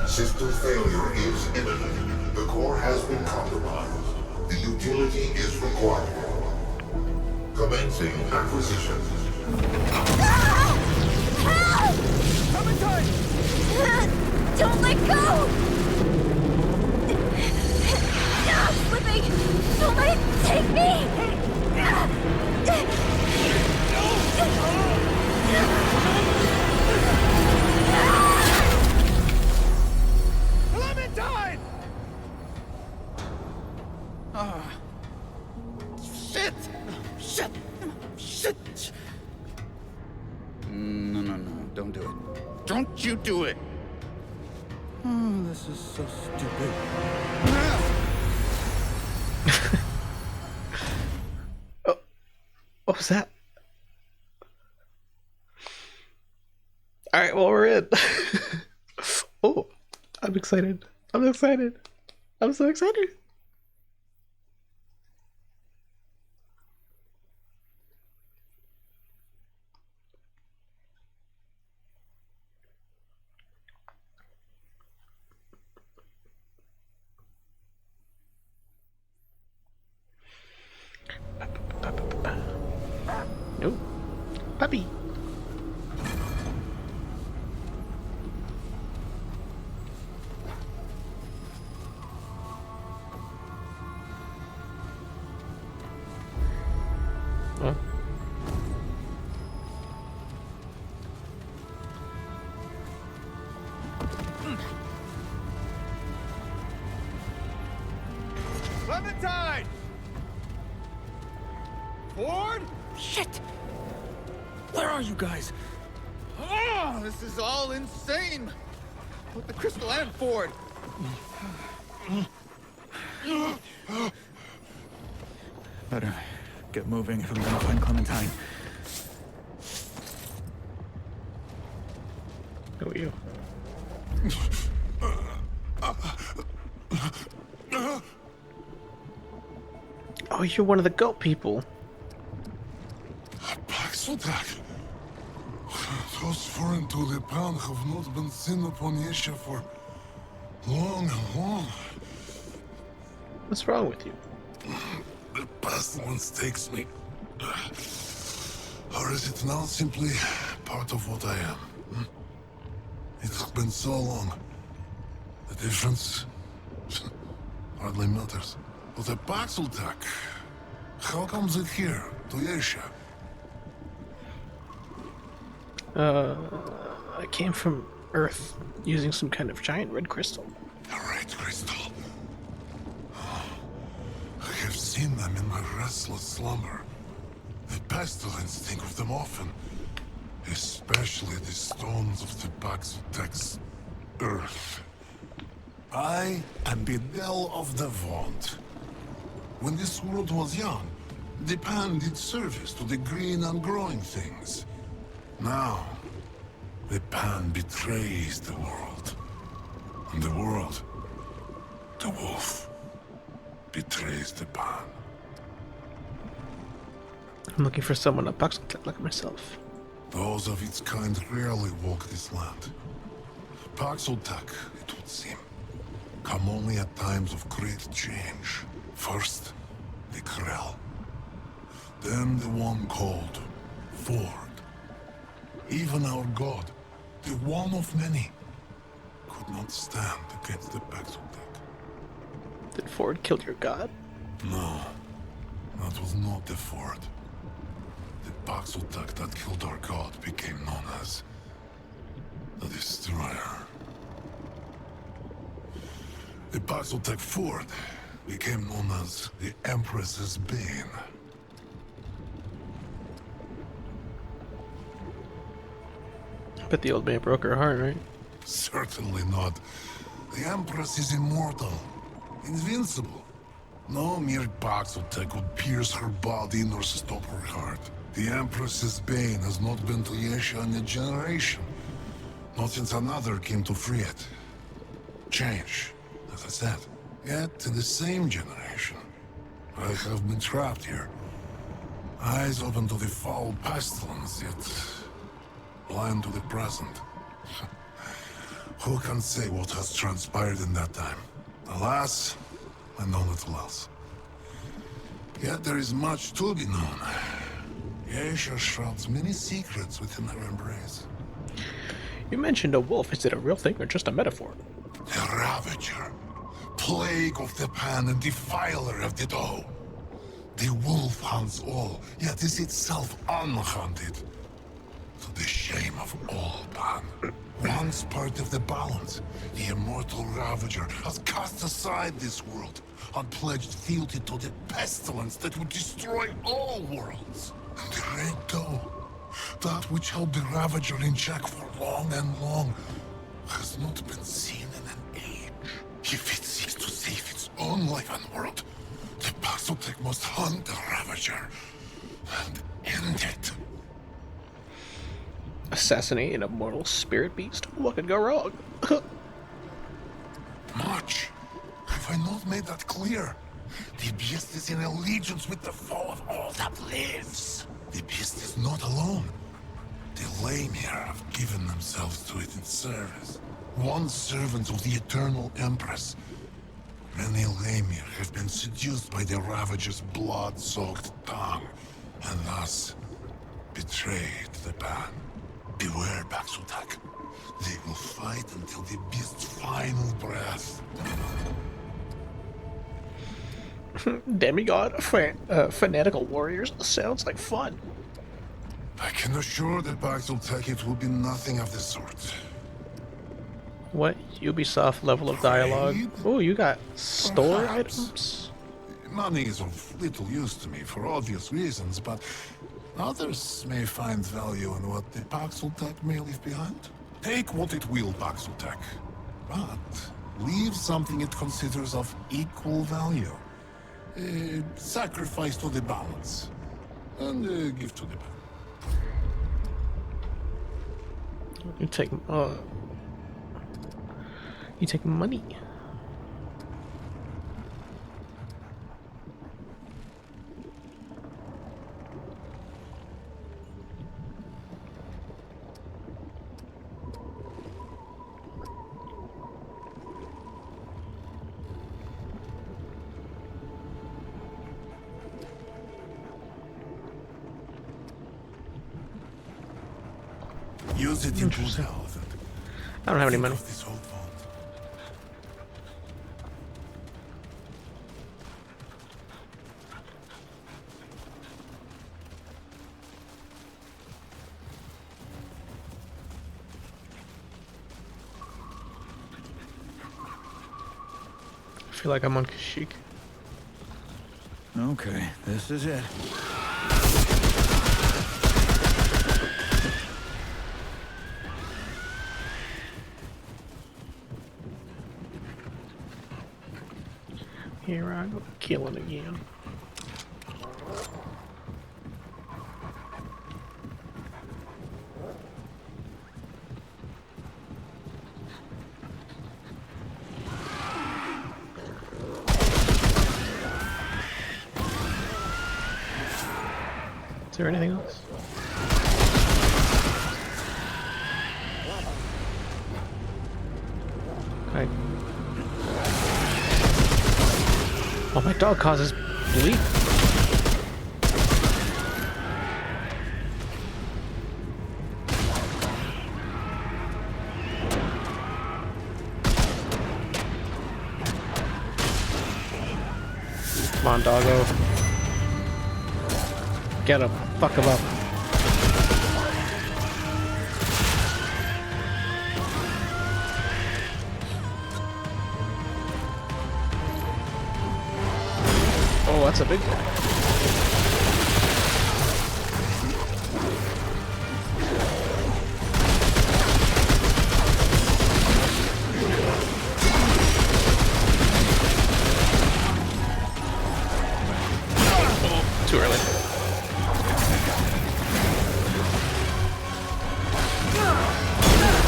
System failure is imminent. The core has been compromised. The utility is required. Commencing acquisition. Help! Clementine! Don't let go! I'm slipping! Somebody take me! Clementine! Shit! Shit! Shit! No, don't do it. Don't you do it! Oh, this is so stupid. What was that? Alright, well, we're in. Oh, I'm excited. I'm excited. I'm so excited. Clementine! Ford? Shit! Where are you guys? Oh, this is all insane! With the crystal and Ford! Better get moving if I'm gonna find Clementine. Who are you? Oh, you're one of the goat people. Paxodak. Those foreign to the pound have not been seen upon Yesha for long and long. What's wrong with you? The past one takes me. Or is it now simply part of what I am? It has been so long. The difference hardly matters. But the Paxodak, how comes it here, to Yesha? I came from Earth using some kind of giant red crystal. A red crystal. I have seen them in my restless slumber. The pestilence think of them often. Especially the stones of the Paxodak's Earth. I am the Bell of the Vaunt. When this world was young, the pan did service to the green and growing things. Now, the pan betrays the world. And the world, the wolf, betrays the pan. I'm looking for someone a Paxodak like myself. Those of its kind rarely walk this land. Paxodak, it would seem, come only at times of great change. First, the Krell. Then the one called Ford. Even our god, the one of many, could not stand against the Paxodak. Did Ford kill your god? No, that was not the Ford. The Paxodak that killed our god became known as the Destroyer. The Paxodak Ford became known as the Empress's Bane. Bet the old man broke her heart, right? Certainly not. The Empress is immortal, invincible. No mere Paxotek would pierce her body nor stop her heart. The Empress's bane has not been to Yesha in a generation. Not since another came to free it. Change, as I said. Yet in the same generation, I have been trapped here. Eyes open to the foul pestilence, yet blind to the present. Who can say what has transpired in that time? Alas, I know little else. Yet there is much to be known. Yesha shrouds many secrets within her embrace. You mentioned a wolf. Is it a real thing or just a metaphor? A Ravager. Plague of the pan and defiler of the dough. The wolf hunts all, yet is itself unhunted. To the shame of all pan. Once part of the balance, the immortal Ravager has cast aside this world and pledged fealty to the pestilence that would destroy all worlds. And the red dough, that which held the Ravager in check for long and long, has not been seen in an age. If it seeks to save its own life and world, the Paxotek must hunt the Ravager and end it. Assassinate an immortal spirit beast? What could go wrong? Much. Have I not made that clear? The beast is in allegiance with the foe of all that lives. The beast is not alone. The Lamir have given themselves to it in service. Once servants of the Eternal Empress, many Lamir have been seduced by the Ravager's blood-soaked tongue, and thus betrayed the ban. Beware, Paxotak. They will fight until the beast's final breath. Demigod fanatical warriors sounds like fun. I can assure the Paxotek it will be nothing of the sort. What Ubisoft level of dialogue? Oh, you got store items? Money is of little use to me for obvious reasons, but others may find value in what the Paxeltech may leave behind. Take what it will, Paxeltech, but leave something it considers of equal value. Sacrifice to the balance, and give to the balance. You take money. Use it into health. I don't have any money. I feel like I'm on Kashyyyk. Okay, this is it. Here I go, killing again. Is there anything else? Okay. Oh, my dog causes bleed. Come on, doggo. Get him. Fuck him up. Oh, that's a big guy. Oh, too early.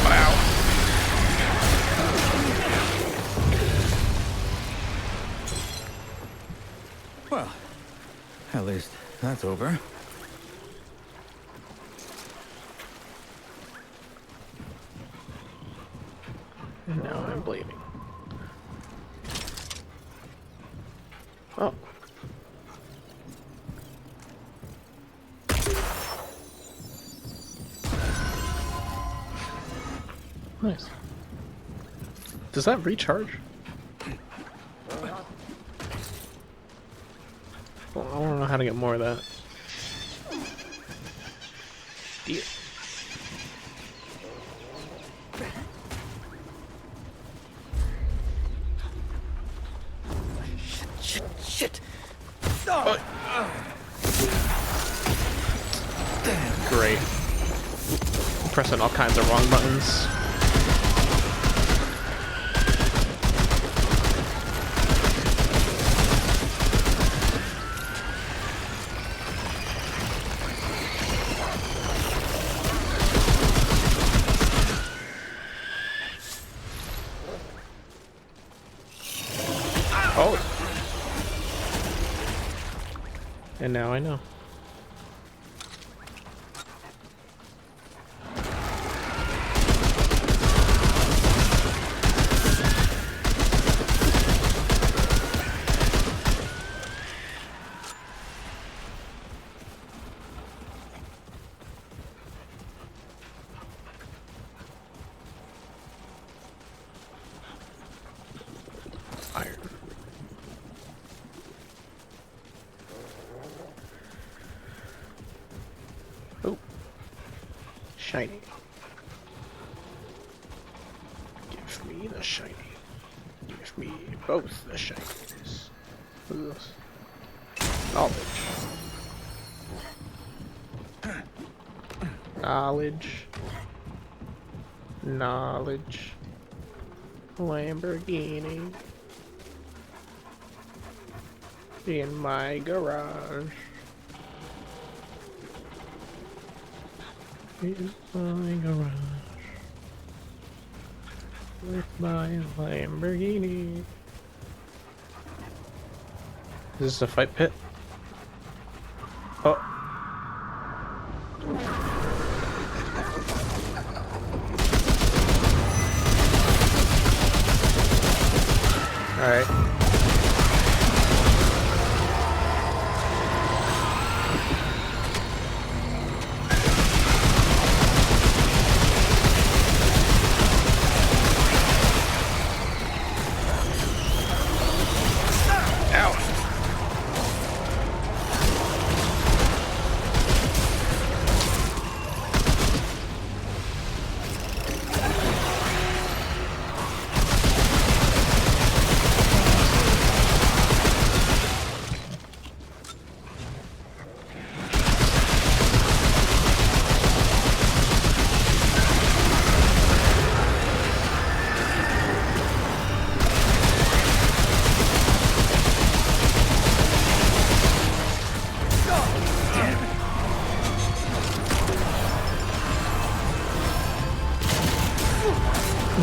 Wow. Well, at least that's over. And now I'm bleeding. Oh. Nice. Does that recharge? Well, I want to know how to get more of that. Dear. Shit. Oh. Great. I'm pressing all kinds of wrong buttons. Oh. And now I know. Iron. Oh. Shiny. Give me the shiny. Give me both the shinies. What is this? Knowledge. Knowledge. Knowledge. Lamborghini. In my garage. In my garage. With my Lamborghini. Is this a fight pit? Oh. Alright.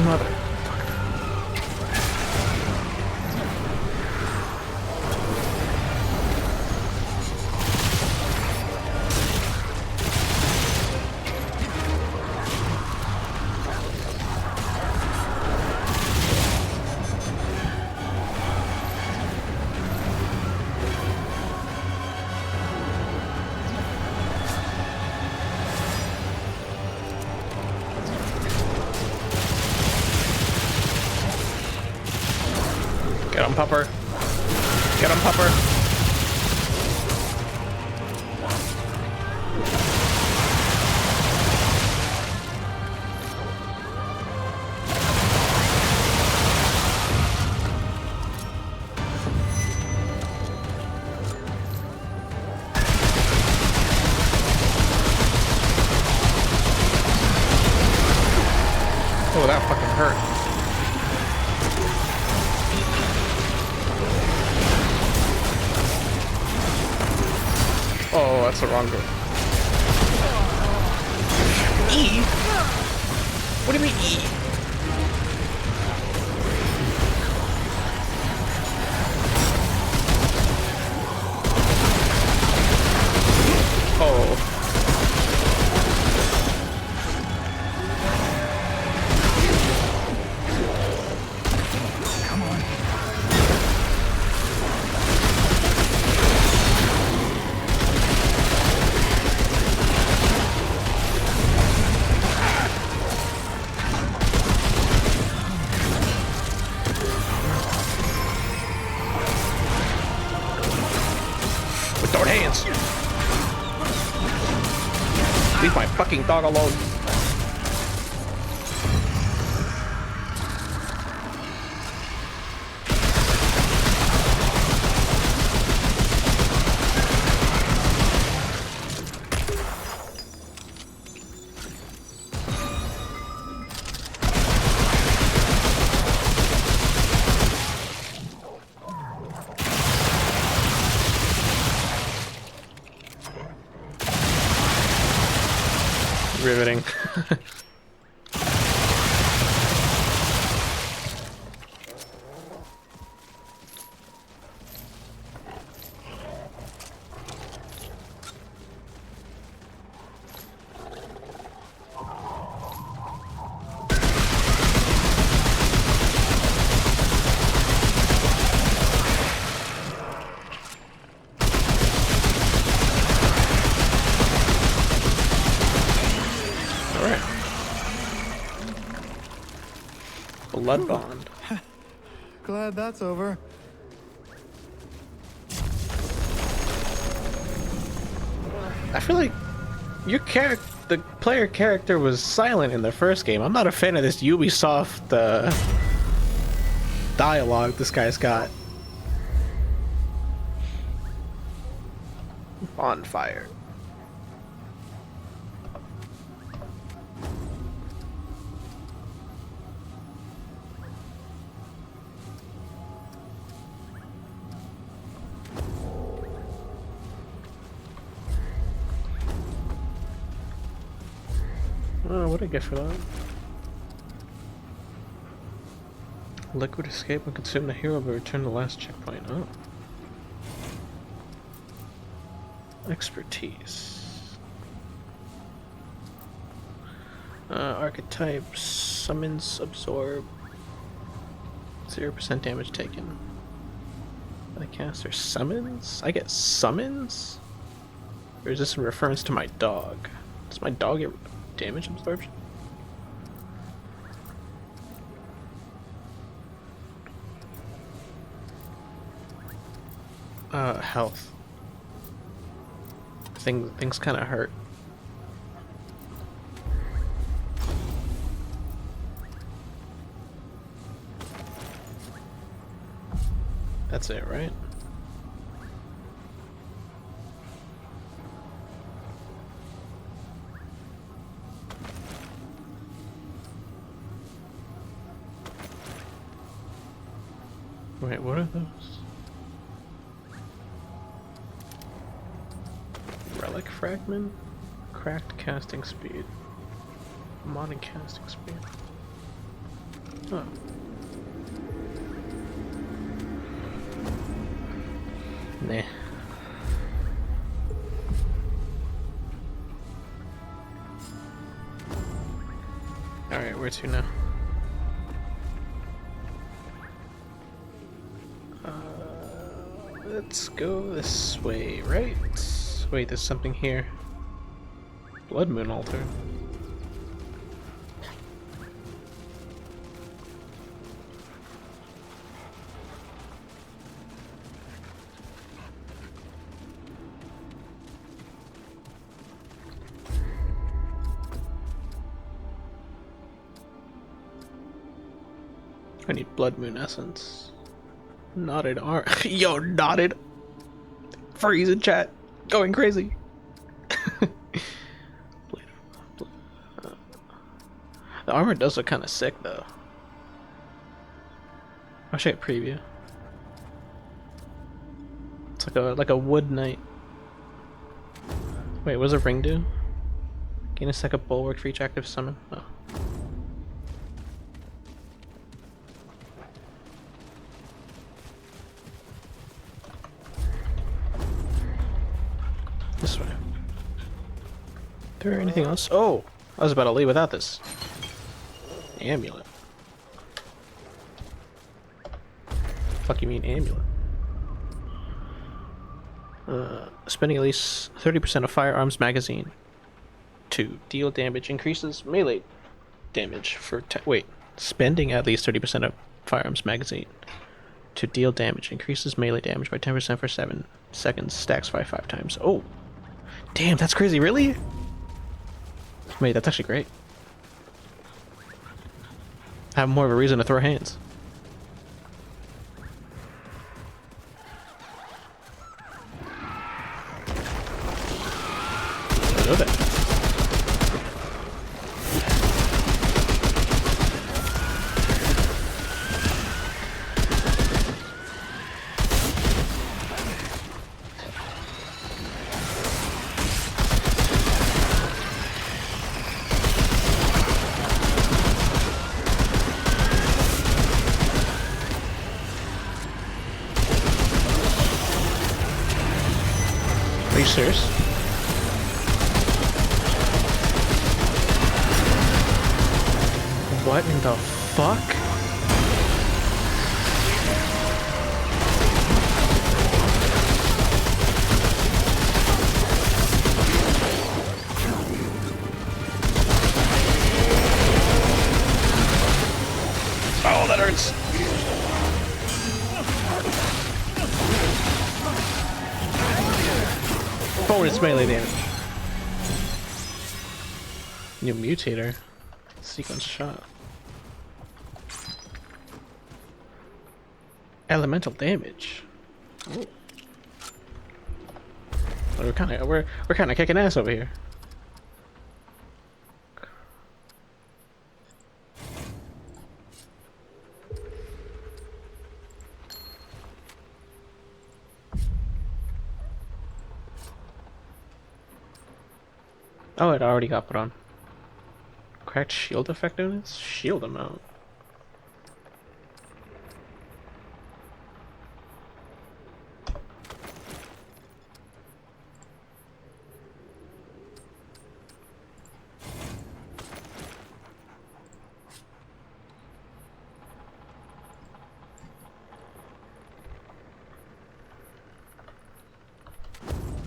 Mother. Get him, Pupper. Get him, Pupper. Oh, that fucking hurt. Oh, that's the wrong door. E? What do you mean E? Oh. Hands. Leave my fucking dog alone. Riveting. Blood bond. Glad that's over. I feel like the player character was silent in the first game. I'm not a fan of this Ubisoft dialogue this guy's got. Bonfire. Oh, what did I get for that? Liquid escape when consume the hero but return to the last checkpoint. Oh. Expertise. Archetypes. Summons absorb. 0% damage taken. The caster summons? I get summons? Or is this in reference to my dog? Does my dog get damage absorption? Health. Things kind of hurt. That's it, right? Wait, what are those? Relic fragment? Cracked casting speed. Modded casting speed. Oh. Nah. Alright, where to now? Let's go this way, right? Wait, there's something here. Blood Moon Altar. I need Blood Moon Essence. Knotted arm. Yo, knotted. Freeze in chat. Going crazy. The armor does look kind of sick though. I'll show you a preview. It's like a wood knight. Wait, what does a ring do? Gain a second bulwark for each active summon. Oh. This way. Is there anything else? Oh! I was about to leave without this. Amulet. Fuck you mean amulet? Spending at least 30% of firearms magazine to deal damage increases melee damage for wait. Spending at least 30% of firearms magazine to deal damage increases melee damage by 10% for 7 seconds, stacks by 5 times. Oh! Damn, that's crazy, really? Wait, that's actually great. I have more of a reason to throw hands. I know that. Are you serious? What in the fuck? Oh, that hurts. Bonus melee damage. New mutator. Sequence shot. Elemental damage. Ooh. We're kind of kicking ass over here. Oh, it already got put on. Cracked shield effectiveness? Shield amount.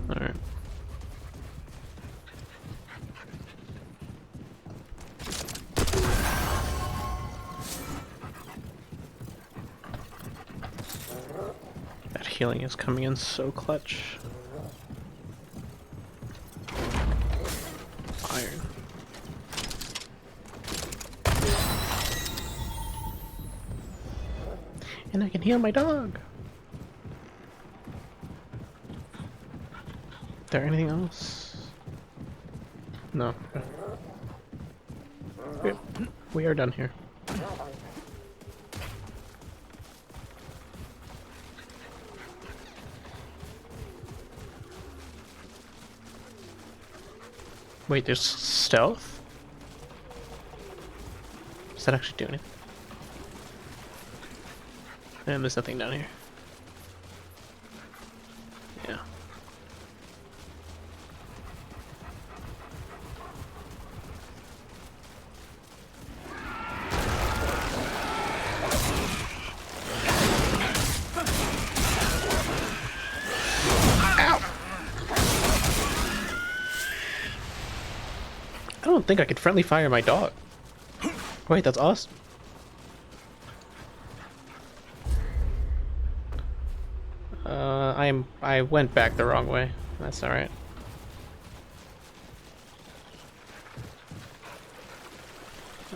Alright. That healing is coming in so clutch. Iron. And I can heal my dog. Is there anything else? No. We are done here. Wait, there's stealth? Does that actually do anything? And there's nothing down here. Yeah. I don't think I could friendly fire my dog. Wait, that's awesome. I went back the wrong way. That's alright.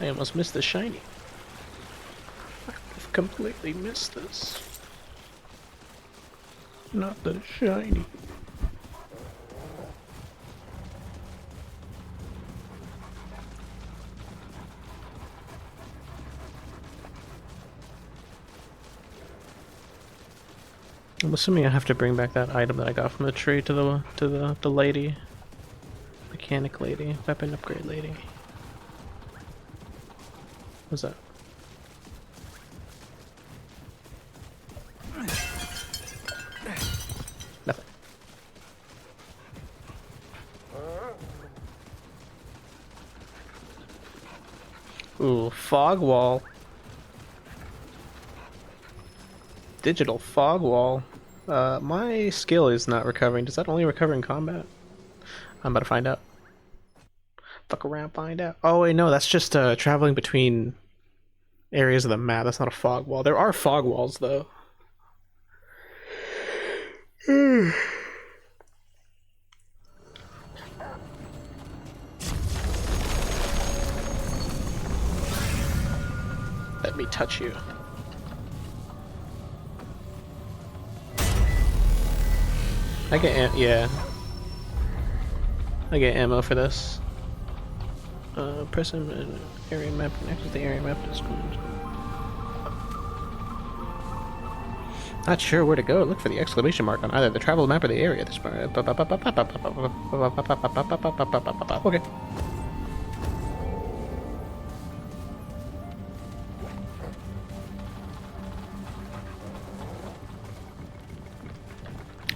I almost missed the shiny. I've completely missed this. Not the shiny. I'm assuming I have to bring back that item that I got from the tree to the lady. Mechanic lady. Weapon upgrade lady. What's that? Nothing. Ooh, fog wall. Digital fog wall. My skill is not recovering. Does that only recover in combat? I'm about to find out. Fuck around, find out. Oh wait, no, that's just traveling between areas of the map. That's not a fog wall. There are fog walls though. Let me touch you. I get yeah. I get ammo for this. Press an area map and exit the area map. Not sure where to go. Look for the exclamation mark on either the travel map or the area. This okay.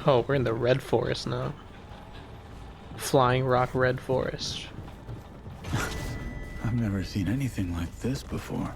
Oh, we're in the red forest now. Flying rock red forest. I've never seen anything like this before.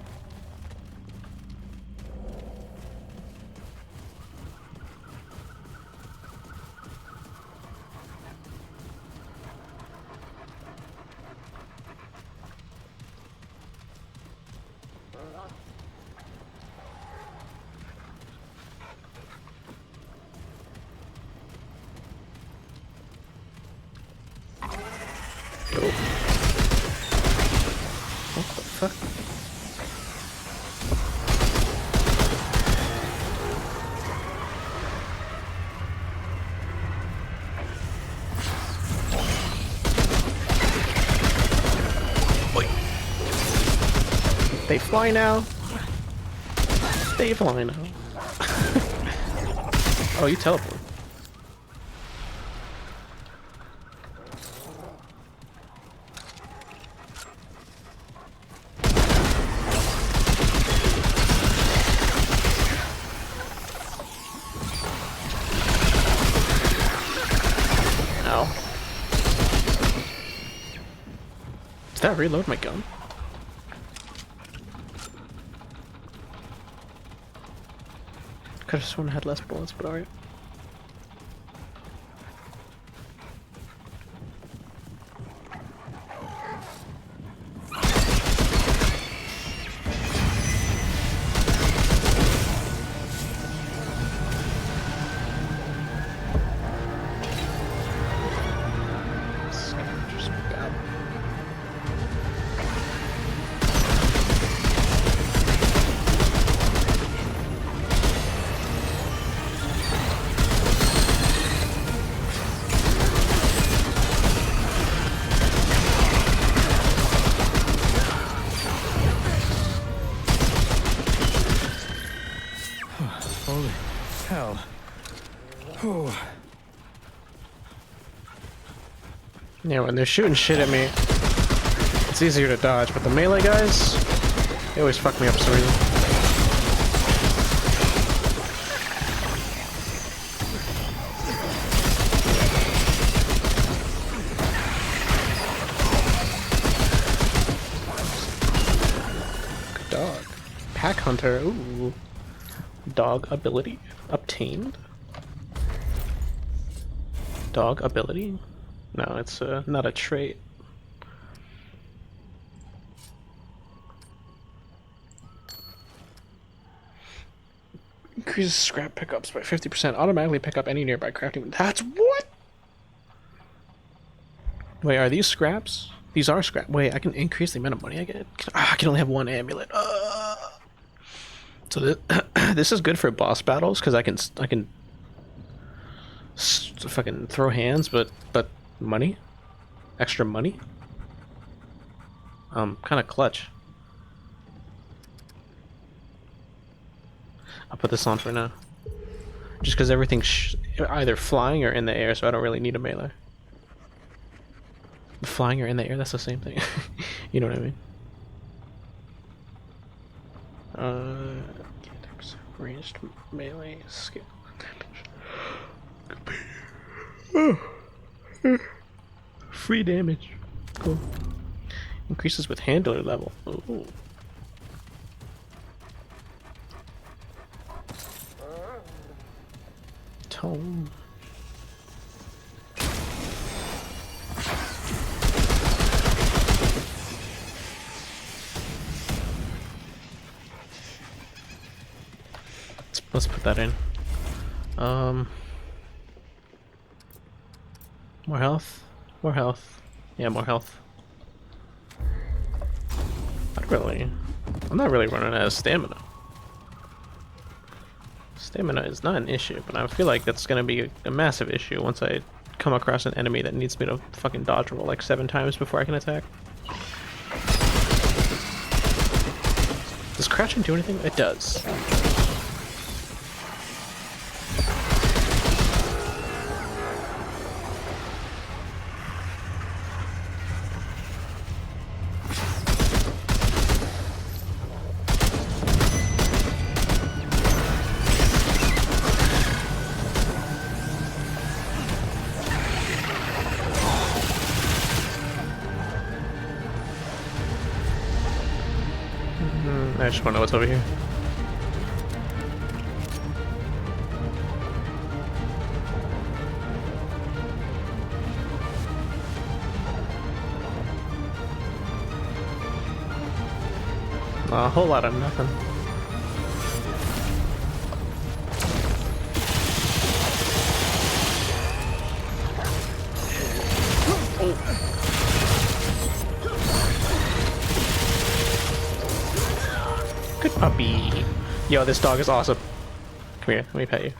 What the fuck? Stay fly now. Stay fly now. Oh, you teleport. Ow. Did that reload my gun? Could have sworn I had less bullets, but alright. Holy hell. Oh. Yeah, when they're shooting shit at me, it's easier to dodge, but the melee guys, they always fuck me up for some reason. Good dog. Pack Hunter, ooh. Dog ability obtained. Dog ability? No, it's not a trait. Increases scrap pickups by 50%. Automatically pick up any nearby crafting. That's what? Wait, are these scraps? These are scrap. Wait, I can increase the amount of money I get. I can only have one amulet. So this is good for boss battles because I can fucking throw hands, but money, extra money. Kind of clutch. I'll put this on for now, just because everything's either flying or in the air, so I don't really need a melee. Flying or in the air, that's the same thing. You know what I mean? Ranged melee skill. Free damage. Cool. Increases with handler level. Ooh. Tone. Let's put that in. More health. More health. Yeah, more health. I'm not really running out of stamina. Stamina is not an issue, but I feel like that's gonna be a massive issue once I come across an enemy that needs me to fucking dodge roll like 7 times before I can attack. Does crouching do anything? It does. I just want to know what's over here. A whole lot of nothing. Good puppy. Yo, this dog is awesome. Come here, let me pet you.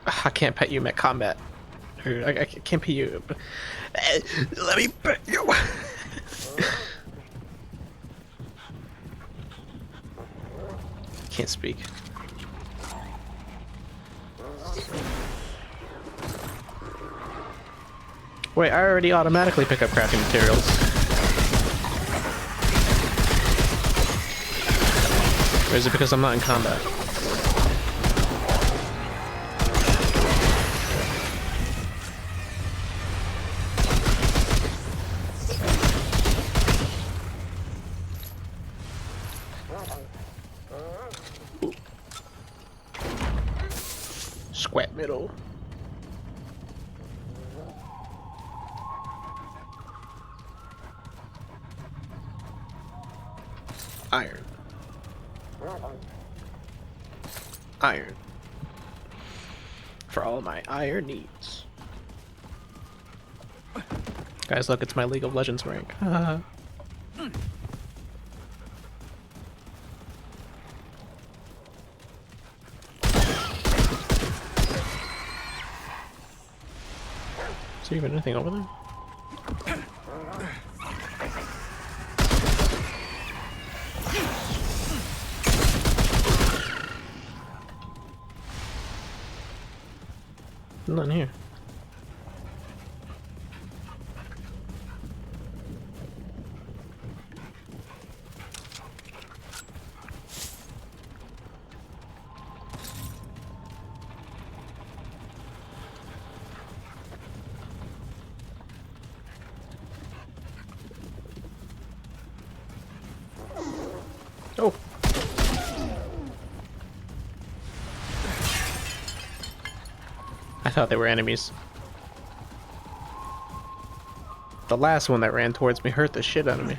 I can't pet you at combat. I can't pet you. Let me pet you. can't speak. Wait, I already automatically pick up crafting materials. Or is it because I'm not in combat? Ooh. Squat middle. Iron. Iron. For all my iron needs. Guys, look, it's my League of Legends rank. Is there even anything over there? None here. Oh. I thought they were enemies. The last one that ran towards me hurt the shit out of me.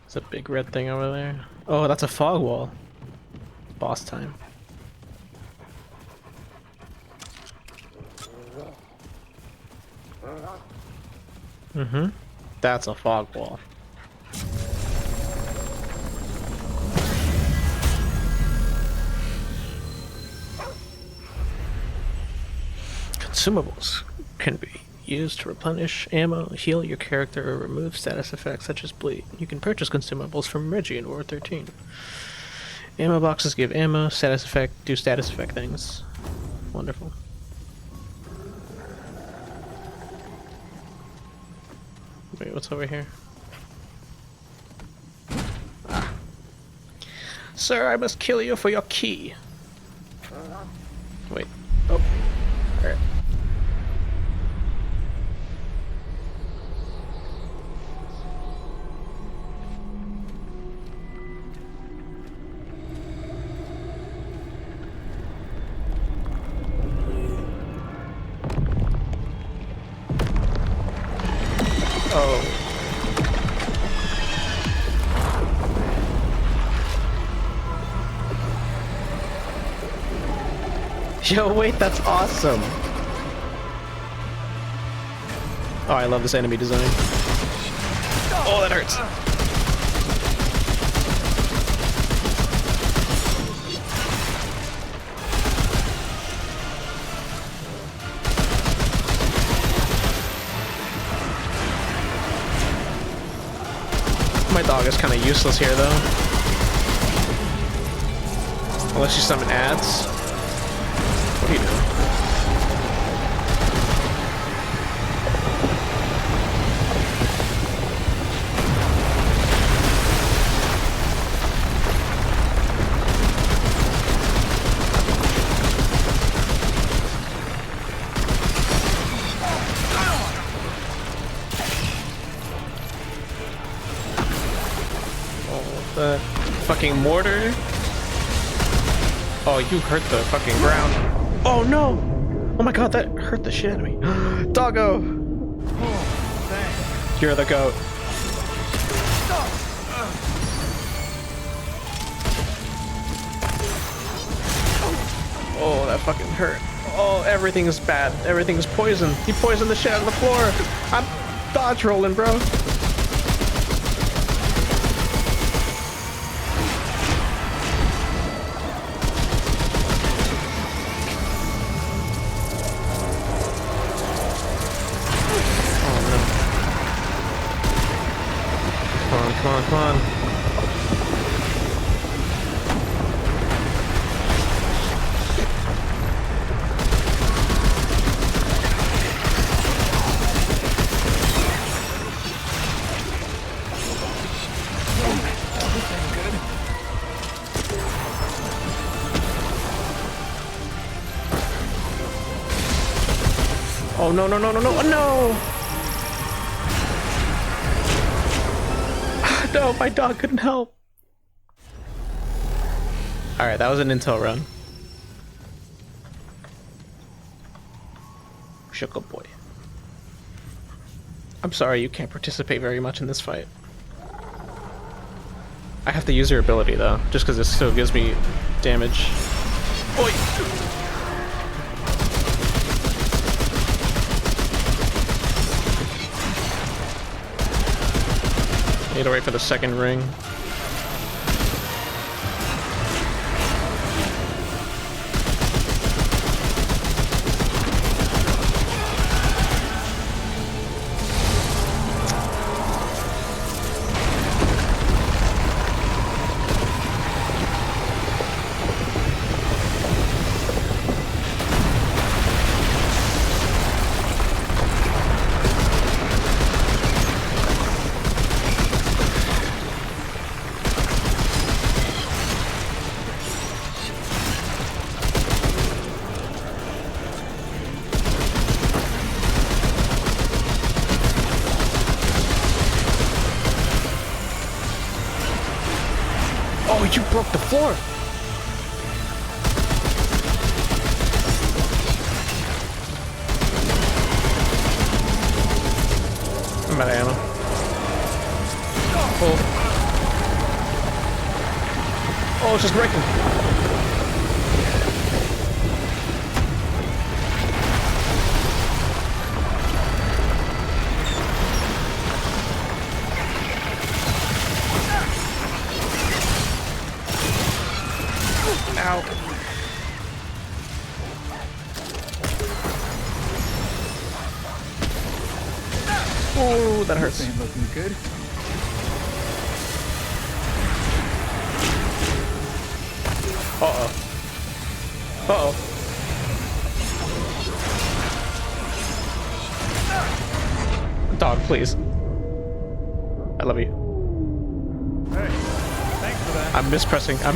It's a big red thing over there. Oh, that's a fog wall. Boss time. Mm-hmm. That's a fog wall. Consumables can be used to replenish ammo, heal your character, or remove status effects such as bleed. You can purchase consumables from Reggie in War 13. Ammo boxes give ammo, status effect, do status effect things. Wonderful. Wait, what's over here? Ah. Sir, I must kill you for your key. Wait. Oh. Alright. Oh. Yo, wait, that's awesome. Oh, I love this enemy design. Oh, that hurts. My dog is kind of useless here, though. Unless you summon ads. What are you doing? The fucking mortar. Oh, you hurt the fucking ground. Oh no! Oh my god, that hurt the shit out of me. Doggo! Oh, thanks. You're the goat. Oh, that fucking hurt. Oh, everything is bad. Everything is poison. He poisoned the shit out of the floor. I'm dodge rolling, bro. Come on, come on. Oh no no no no no no! No, my dog couldn't help. All right, that was an intel run. Sugar boy. I'm sorry, you can't participate very much in this fight. I have to use your ability though, just because it still gives me damage. Oi! Need to wait for the second ring. Oh, you broke the floor! I'm out of ammo. Oh. Oh, it's just breaking. Ow. Oh, that hurts. This ain't looking good. Uh-oh. Uh-oh. Dog, please. I love you. Hey, thanks for that. I'm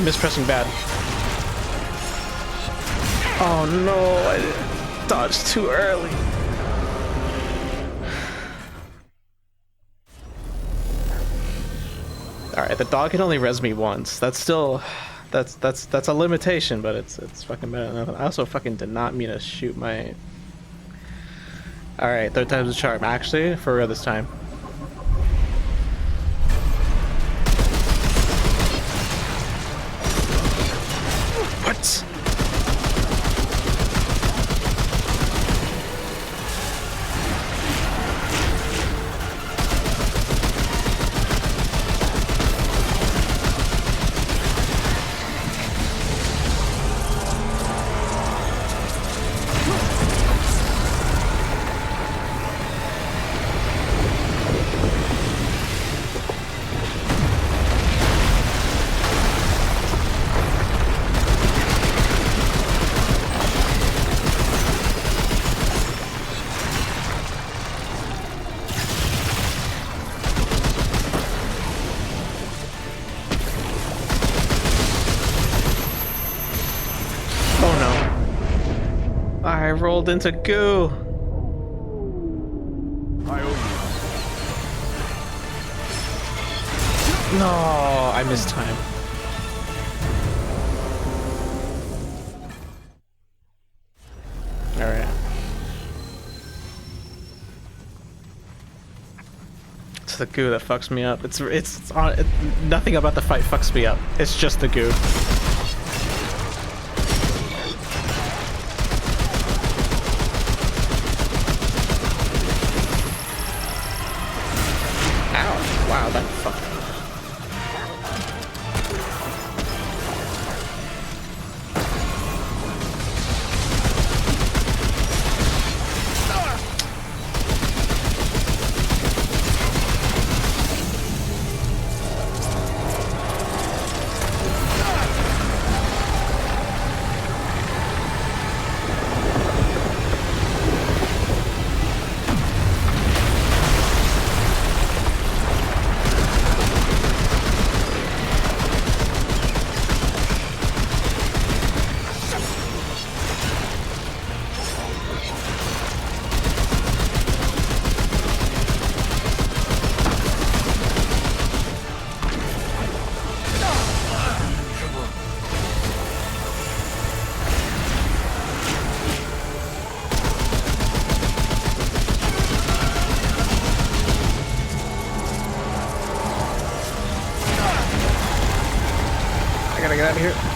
mispressing bad. Oh no, I dodged too early. Alright, the dog can only res me once. That's still that's a limitation, but it's fucking better than nothing. I also fucking did not mean to shoot my. Alright, third time's the charm. Actually, for real this time. What? I rolled into goo. I owe you. No, I missed time. All right. It's the goo that fucks me up. Nothing about the fight fucks me up. It's just the goo. Wow, that fucked up. gotta get out of here.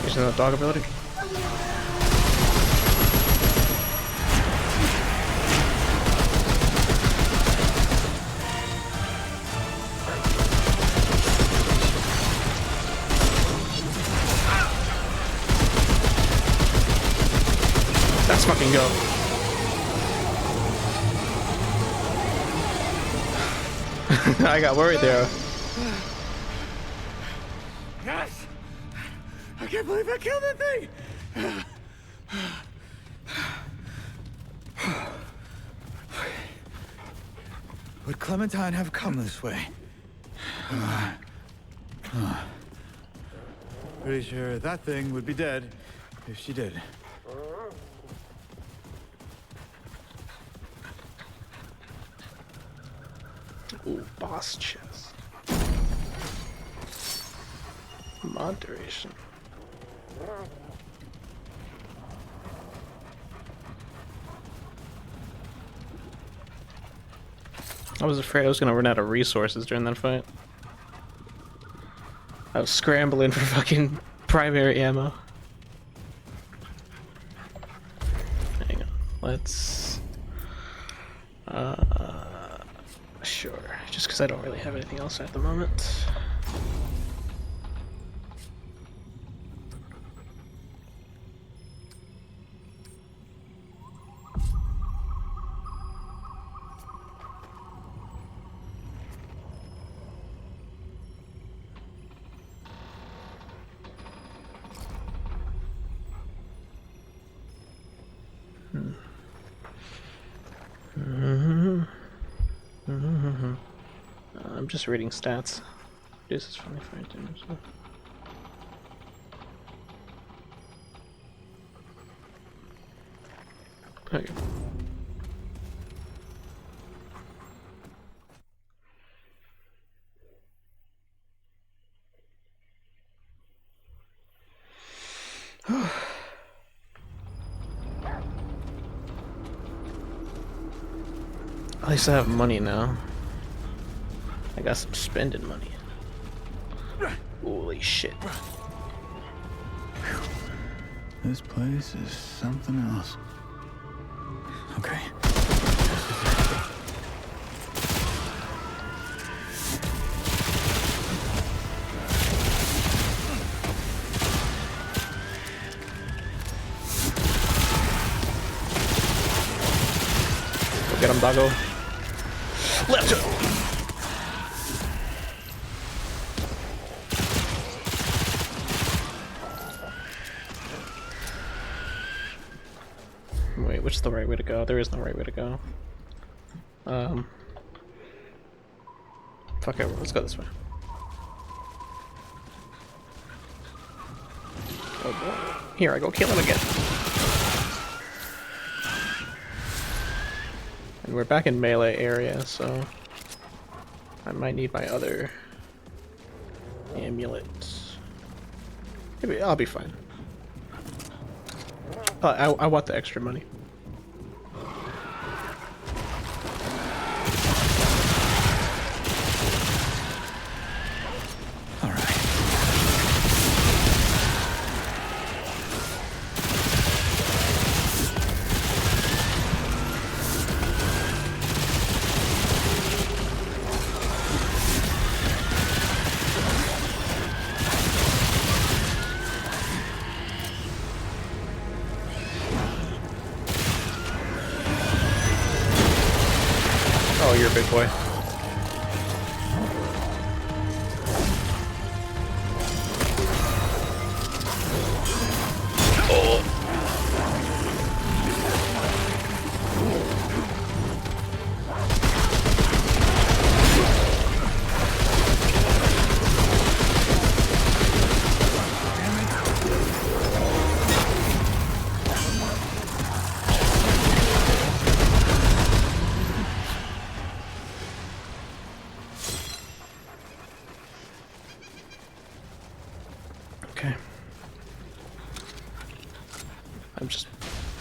Using that dog ability. Let's fucking go. I got worried there. Yes! I can't believe I killed that thing! Would Clementine have come this way? Pretty sure that thing would be dead if she did. Ooh, boss chest. Moderation. I was afraid I was gonna run out of resources during that fight. I was scrambling for fucking primary ammo. Hang on, let's... Sure, just because I don't really have anything else at the moment. I'm just reading stats. This is funny for damage. Okay. At least I have money now. I got some spending money. Holy shit. This place is something else. Okay. Go get him, doggo. Left hook. Wait, which is the right way to go? There is no right way to go. Fuck it, let's go this way. Oh boy. Here, I go kill him again. And we're back in melee area, so I might need my other amulet. Maybe I'll be fine. I want the extra money. Oh, you're a big boy. Oh. Okay.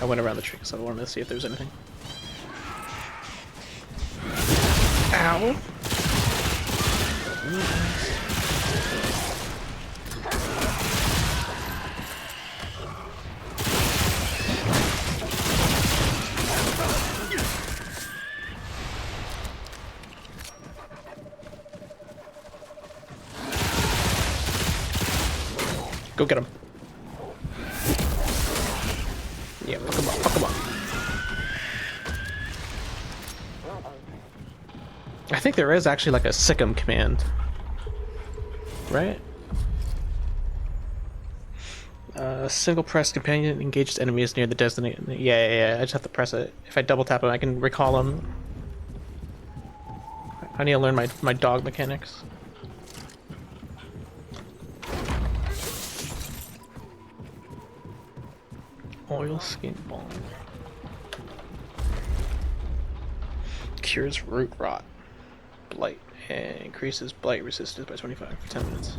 I went around the tree because I wanted to see if there's anything. Ow! Go get him. Yeah, fuck him up, fuck him up. I think there is actually like a sick 'em command. Right? Single press companion engages enemies near the designated. Yeah. I just have to press it. If I double tap him, I can recall him. I need to learn my dog mechanics. Oil skin balm. Cures root rot. Blight. And increases blight resistance by 25 for 10 minutes.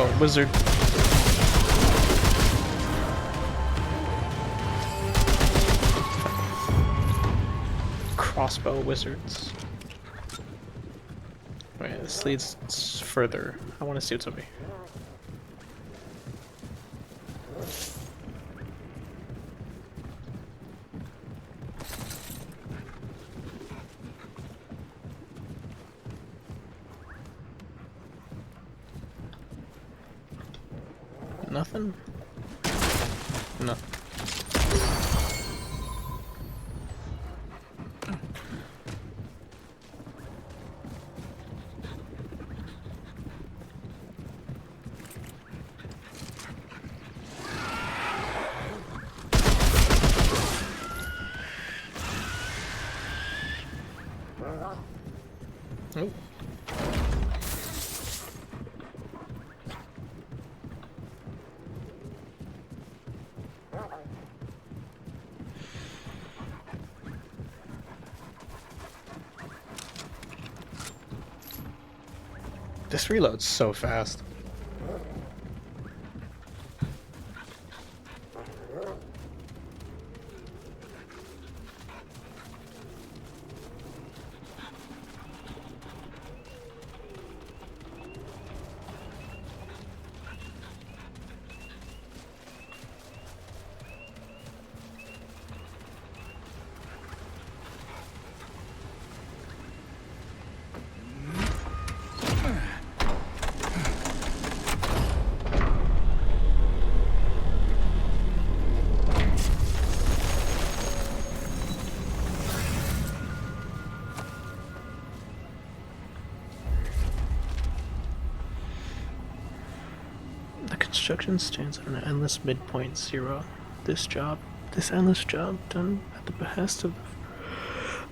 Oh, wizard. Crossbow wizards. Wait, this leads further. I want to see what's over here. Nothing? Nothing. Oh. This reloads so fast. Construction stands at an endless midpoint 0. This endless job, done at the behest of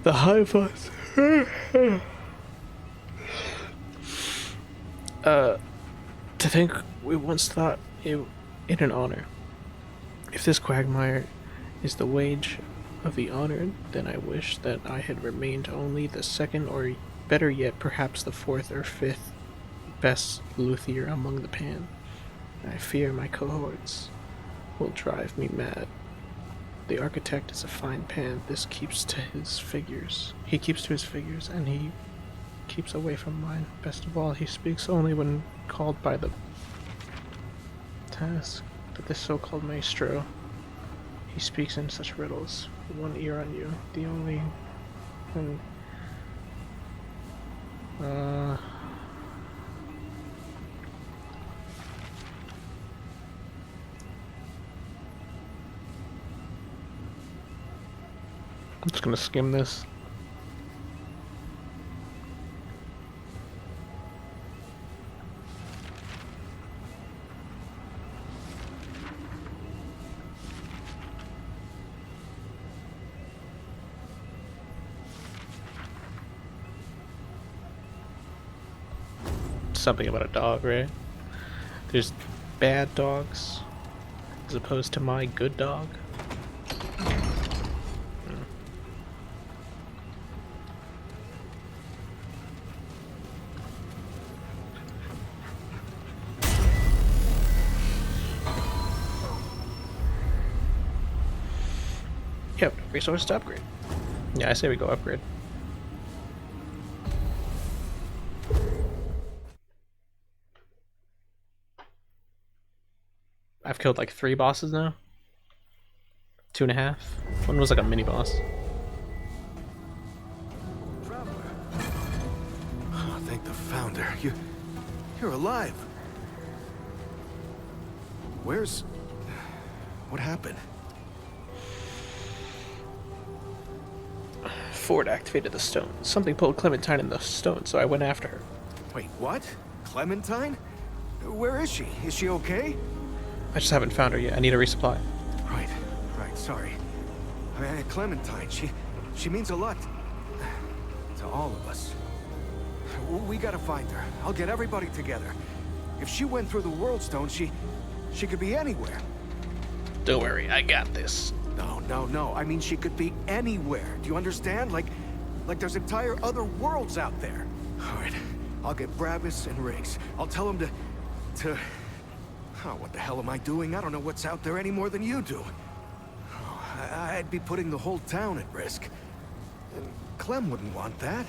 the Hive Us. To think we once thought it an honor. If this quagmire is the wage of the honored, then I wish that I had remained only the second, or better yet, perhaps the fourth or fifth best luthier among the pan. I fear my cohorts will drive me mad. The architect is a fine pan. This keeps to his figures. He keeps to his figures, and he keeps away from mine. Best of all, he speaks only when called by the task. But this so-called maestro, he speaks in such riddles. One ear on you. The only thing. I'm just gonna skim this. Something about a dog, right? There's bad dogs as opposed to my good dog. Yep, resource to upgrade. Yeah, I say we go upgrade. I've killed like 3 bosses now. 2.5. One was like a mini boss. Oh, thank the founder. You're alive. What happened? Ford activated the stone. Something pulled Clementine in the stone, so I went after her. Wait, what? Clementine? Where is she? Is she okay? I just haven't found her yet. I need a resupply. Right, sorry. Clementine, she means a lot to all of us. We gotta find her. I'll get everybody together. If she went through the World Stone, she could be anywhere. Don't worry, I got this. No. I mean, she could be anywhere. Do you understand? Like there's entire other worlds out there. All right, I'll get Brabus and Riggs. I'll tell them to... Oh, what the hell am I doing? I don't know what's out there any more than you do. Oh, I'd be putting the whole town at risk. And Clem wouldn't want that.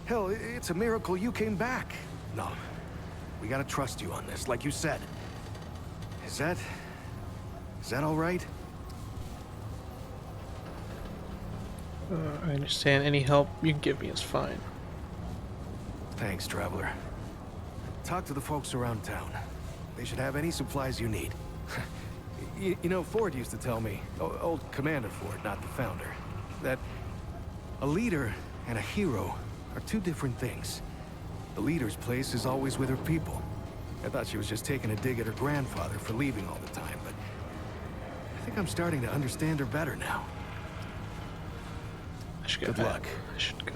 Hell, it's a miracle you came back. No, we gotta trust you on this, like you said. Is that all right? I understand. Any help you can give me is fine. Thanks, Traveler. Talk to the folks around town. They should have any supplies you need. You know, Ford used to tell me, old Commander Ford, not the founder, that a leader and a hero are 2 different things. The leader's place is always with her people. I thought she was just taking a dig at her grandfather for leaving all the time, but I think I'm starting to understand her better now. I should go. Good luck. I should go.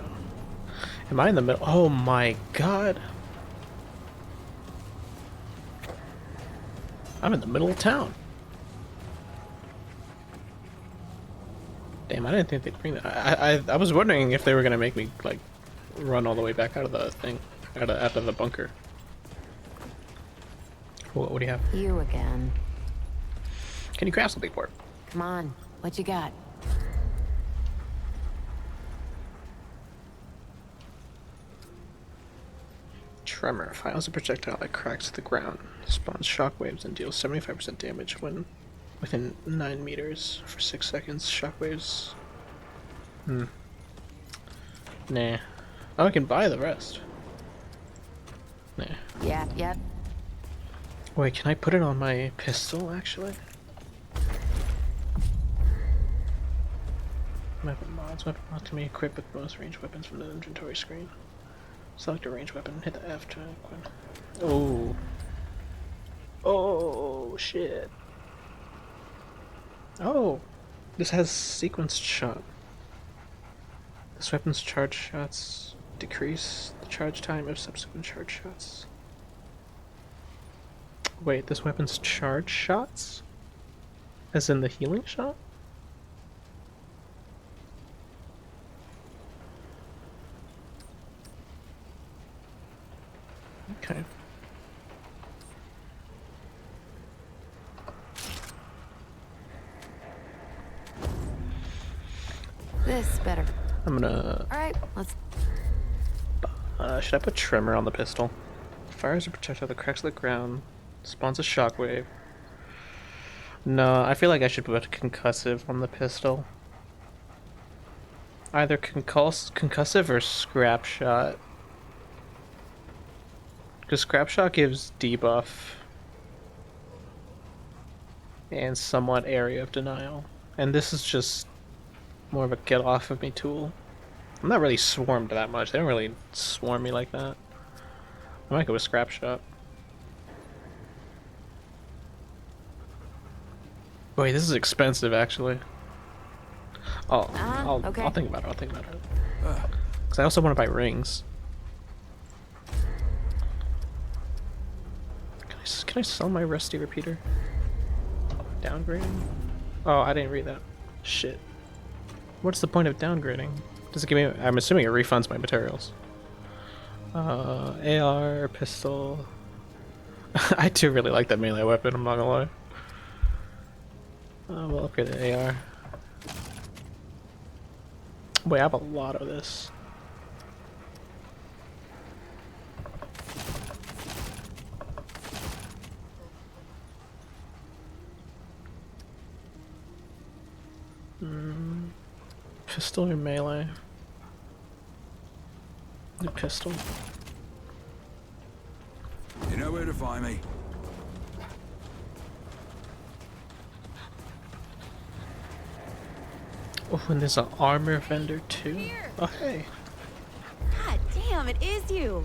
Am I in the middle? Oh my god. I'm in the middle of town. Damn, I didn't think they'd bring that. I was wondering if they were gonna make me like run all the way back out of the thing, out of the bunker. What do you have? You again. Can you craft something for it? Come on, what you got? Tremor fires a projectile that cracks the ground, spawns shockwaves, and deals 75% damage when within 9 meters for 6 seconds. Shockwaves. Nah. Oh, I can buy the rest. Nah. Yeah, yep. Wait, can I put it on my pistol, actually? Weapon mods. Weapon mods can be equipped with most ranged weapons from the inventory screen. Select a ranged weapon, hit the F to equip. Oh. Oh, shit. Oh. This has sequenced shot. This weapon's charge shots decrease the charge time of subsequent charge shots. Wait, this weapon's charge shots? As in the healing shot? Okay. This better. I'm gonna... Alright, let's... should I put Tremor on the pistol? Fires a projectile that cracks the ground, spawns a shockwave. No, I feel like I should put Concussive on the pistol. Either Concussive or Scrap Shot. Because Scrap Shot gives debuff and somewhat Area of Denial. And this is just more of a get off of me tool. I'm not really swarmed that much. They don't really swarm me like that. I might go with Scrap Shot. Wait, this is expensive actually. Oh, okay. I'll think about it. I'll think about it. Because I also want to buy rings. Can I sell my Rusty Repeater? Downgrading? Oh, I didn't read that. Shit. What's the point of downgrading? Does it give me... I'm assuming it refunds my materials. AR, pistol... I do really like that melee weapon, I'm not gonna lie. We'll upgrade the AR. Wait, I have a lot of this. Pistol or melee? New pistol. You know where to find me. Oh, and there's an armor vendor too. Oh, hey. God damn, it is you.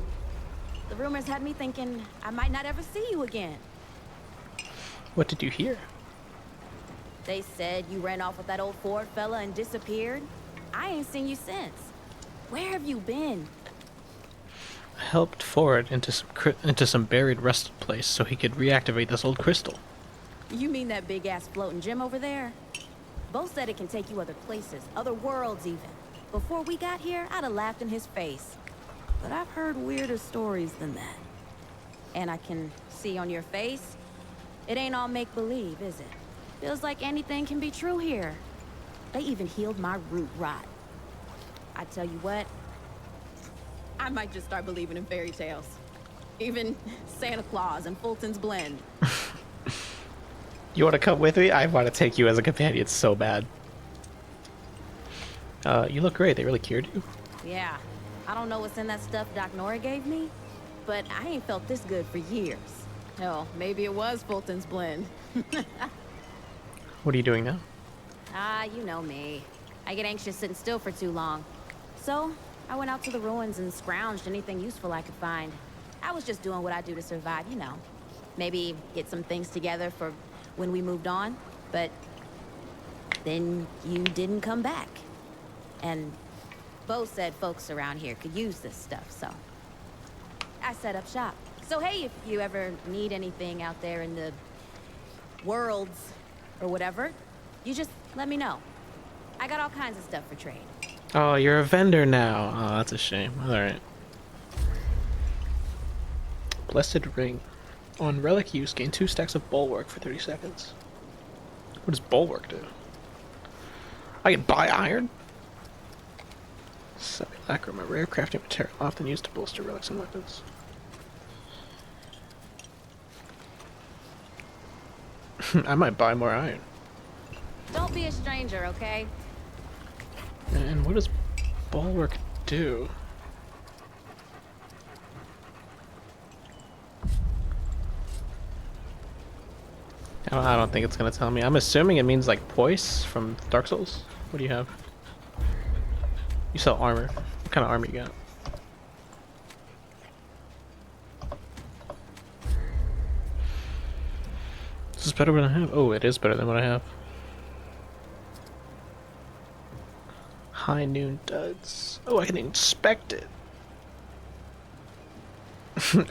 The rumors had me thinking I might not ever see you again. What did you hear? They said you ran off with that old Ford fella and disappeared. I ain't seen you since. Where have you been? I helped Ford into some buried rusted place so he could reactivate this old crystal. You mean that big-ass floating gym over there? Bo said it can take you other places, other worlds even. Before we got here, I'd have laughed in his face. But I've heard weirder stories than that. And I can see on your face, it ain't all make-believe, is it? Feels like anything can be true here. They even healed my root rot. I tell you what, I might just start believing in fairy tales. Even Santa Claus and Fulton's Blend. You want to come with me? I want to take you as a companion so bad. You look great. They really cured you. Yeah, I don't know what's in that stuff Doc Nora gave me, but I ain't felt this good for years. Hell, maybe it was Fulton's Blend. What are you doing now? You know me. I get anxious sitting still for too long. So, I went out to the ruins and scrounged anything useful I could find. I was just doing what I do to survive, you know. Maybe get some things together for when we moved on, but then you didn't come back. And Bo said folks around here could use this stuff, so I set up shop. So hey, if you ever need anything out there in the worlds or whatever, you just let me know. I got all kinds of stuff for trade. Oh, you're a vendor now. Oh, that's a shame. Alright. Blessed Ring. On relic use, gain 2 stacks of bulwark for 30 seconds. What does bulwark do? I can buy iron? Simulacrum, a rare crafting material often used to bolster relics and weapons. I might buy more iron. Don't be a stranger, okay? And what does bulwark do? I don't think it's gonna tell me. I'm assuming it means like poise from Dark Souls. What do you have? You sell armor. What kind of armor you got? This is better than I have. Oh, it is better than what I have. High noon duds. Oh, I can inspect it.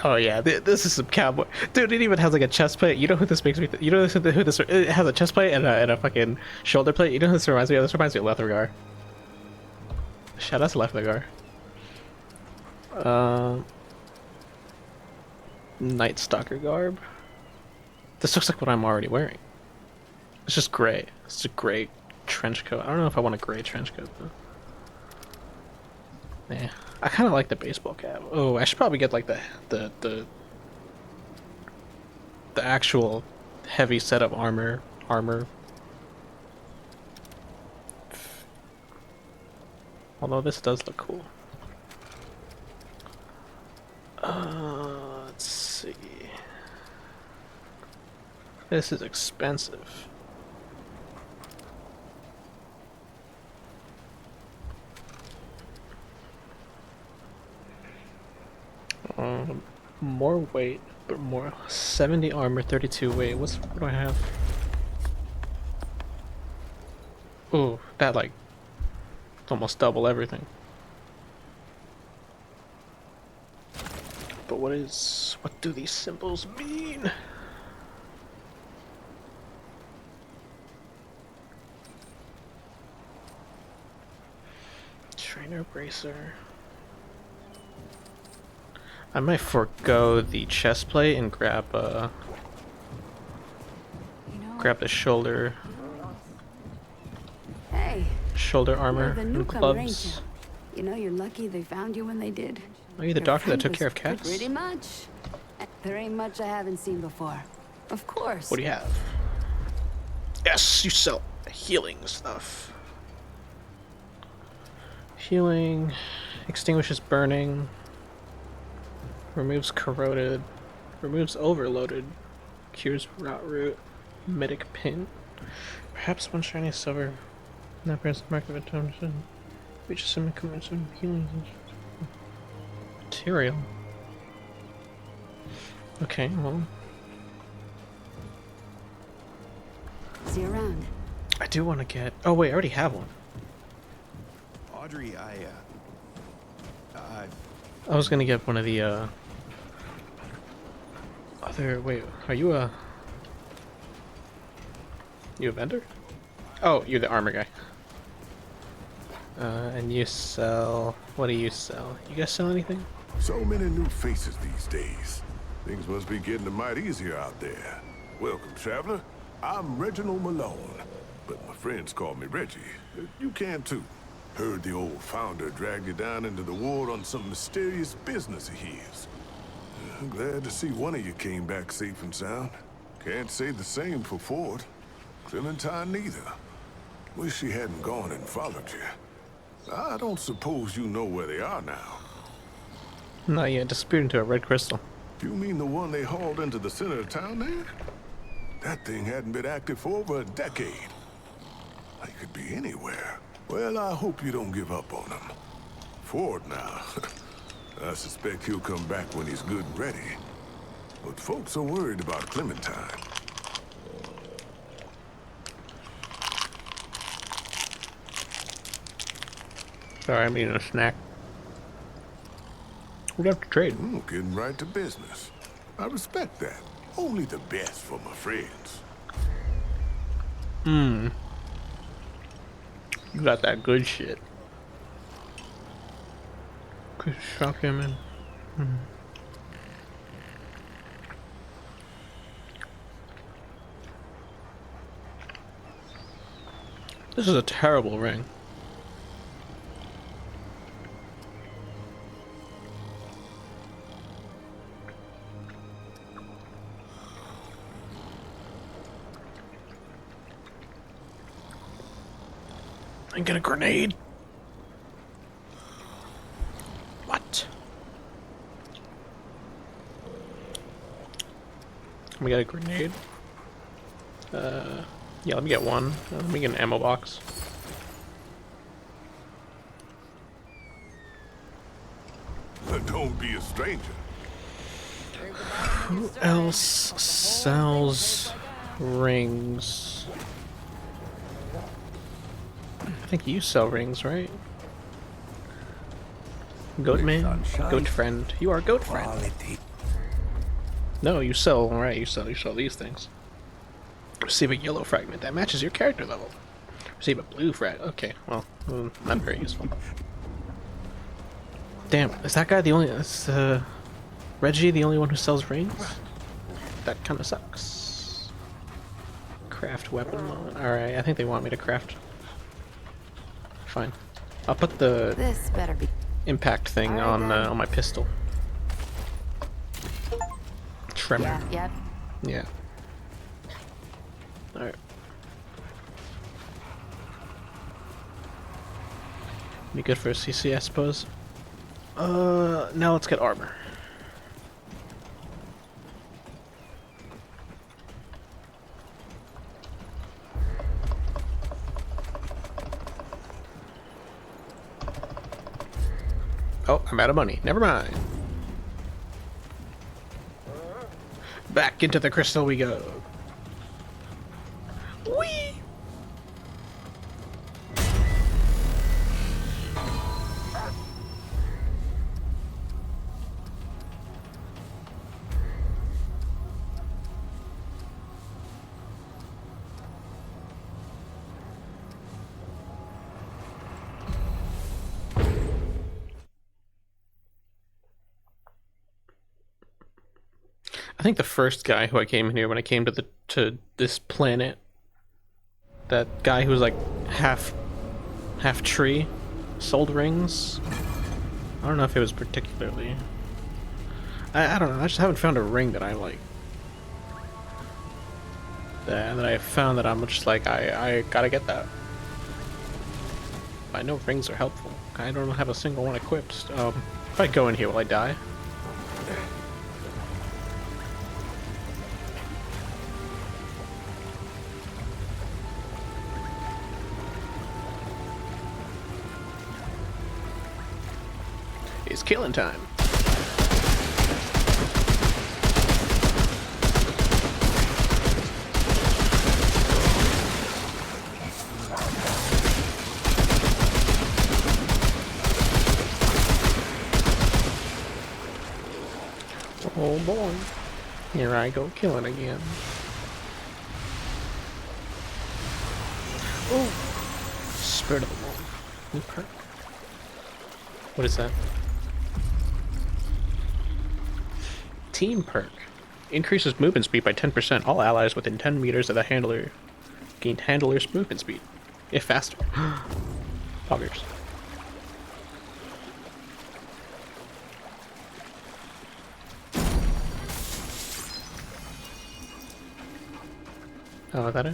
Oh yeah, this is some cowboy. Dude, it even has like a chest plate. You know who this makes me? You know who this? It has a chest plate and a fucking shoulder plate. You know who this reminds me of? This reminds me of Lethragar. Shout out to Lethragar. Night Stalker garb. This looks like what I'm already wearing. It's just gray. It's a gray trench coat. I don't know if I want a gray trench coat though. Yeah, I kind of like the baseball cap. Oh, I should probably get like the actual heavy setup armor. Although this does look cool. Let's see. This is expensive. More weight, but more 70 armor, 32 weight. What do I have? Ooh, that like almost double everything. But what do these symbols mean? Trainer bracer. I might forego the chest plate and grab grab the shoulder shoulder armor and gloves. You know, you're lucky they found you when they did. Are you the doctor that took care of cats? Pretty much. There ain't much I haven't seen before. Of course. What do you have? Yes, you sell healing stuff. Healing, extinguishes burning, removes corroded, removes overloaded, cures rot root, medic pin. Perhaps one shiny silver. Not press the mark of a tone. Reaches some increments of healing material. Okay, well. See you around. I do want to get. Oh wait, I already have one. Audrey, I was gonna get one of the other. Wait, are you a vendor? Oh, you're the armor guy. And you sell. What do you sell? You guys sell anything? So many new faces these days. Things must be getting a mite easier out there. Welcome, traveler. I'm Reginald Malone, but my friends call me Reggie. You can too. Heard the old founder dragged you down into the ward on some mysterious business of his. I'm glad to see one of you came back safe and sound. Can't say the same for Ford. Clementine neither. Wish she hadn't gone and followed you. I don't suppose you know where they are now. Not yet. Disappeared into a red crystal. You mean the one they hauled into the center of town there? That thing hadn't been active for over a decade. They could be anywhere. Well, I hope you don't give up on him. Ford now. I suspect he'll come back when he's good and ready. But folks are worried about Clementine. Sorry, I'm eating a snack. We'd have to trade. Getting right to business. I respect that. Only the best for my friends. You got that good shit. Good shock him in. This is a terrible ring. I get a grenade. What? Let me get a grenade. Yeah, let me get one. Let me get an ammo box. Don't be a stranger. Who else sells rings? I think you sell rings, right? Goat man? Goat friend. You are goat friend. No, you sell, right, you sell these things. Receive a yellow fragment that matches your character level. Receive a blue frag. Okay, well, not very useful. Damn, is that guy the only... Reggie, the only one who sells rings? That kind of sucks. Craft weapon mod. Alright, I think they want me to craft. Fine. I'll put the This better be impact thing on my pistol. Tremor. Yep. Yeah. Alright. Be good for a CC, I suppose. Now let's get armor. Oh, I'm out of money. Never mind. Back into the crystal we go. Whee! I think the first guy who I came in here when I came to this planet, that guy who was like half tree, sold rings. I don't know if it was particularly. I don't know. I just haven't found a ring that I like. That I found that I'm just like I gotta get that. I know rings are helpful. I don't have a single one equipped. If I go in here, will I die? It's killing time. Oh boy. Here I go killing again. Oh! Spirit of the Lord. New perk. What is that? Team perk. Increases movement speed by 10%. All allies within 10 meters of the handler gain handler's movement speed. If faster. Poggers. Oh, is that it?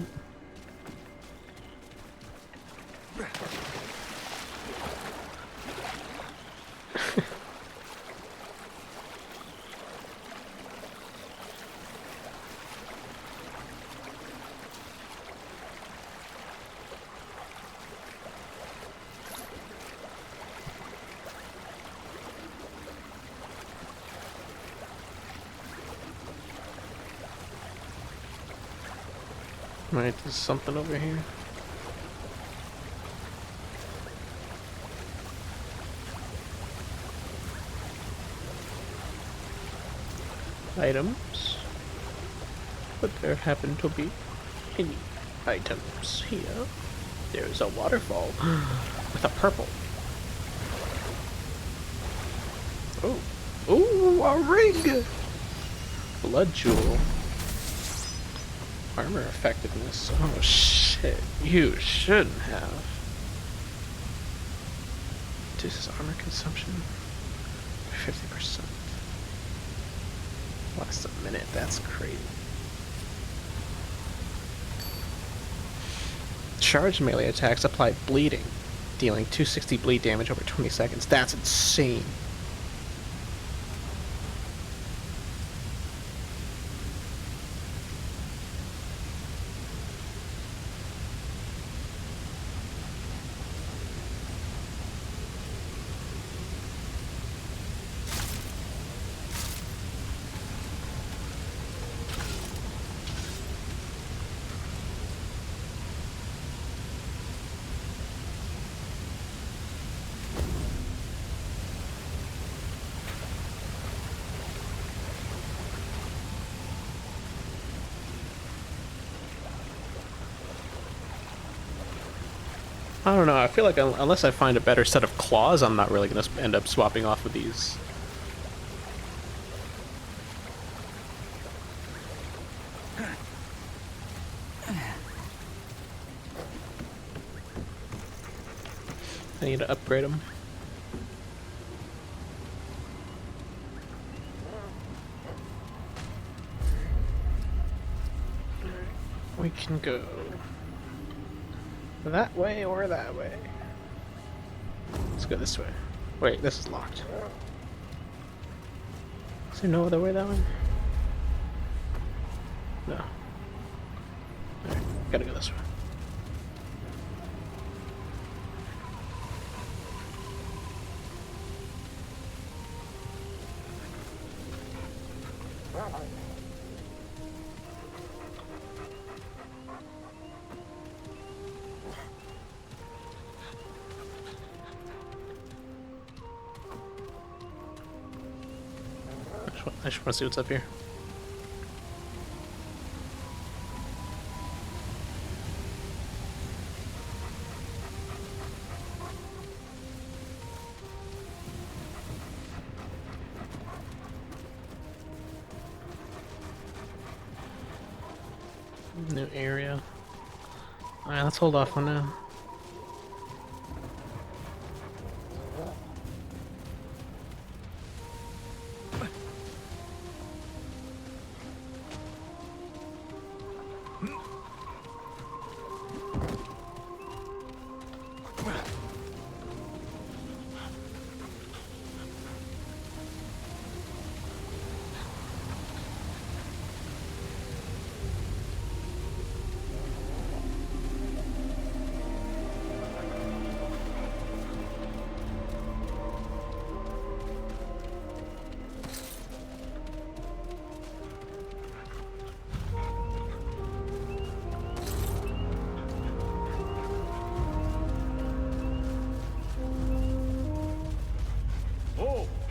Right, there's something over here. Items. But there happen to be any items here. There's a waterfall with a purple. Oh. Ooh, a ring! Blood jewel. Armor effectiveness. Oh shit. You shouldn't have. Reduces armor consumption 50%. Lasts a minute. That's crazy. Charged melee attacks apply bleeding, dealing 260 bleed damage over 20 seconds. That's insane. I don't know, I feel like unless I find a better set of claws, I'm not really going to end up swapping off with these. I need to upgrade them. We can go that way or that way. Let's go this way. Wait, this is locked. Is there no other way that way? No. Alright, gotta go this way. I just want to see what's up here. New area. Alright, let's hold off on now.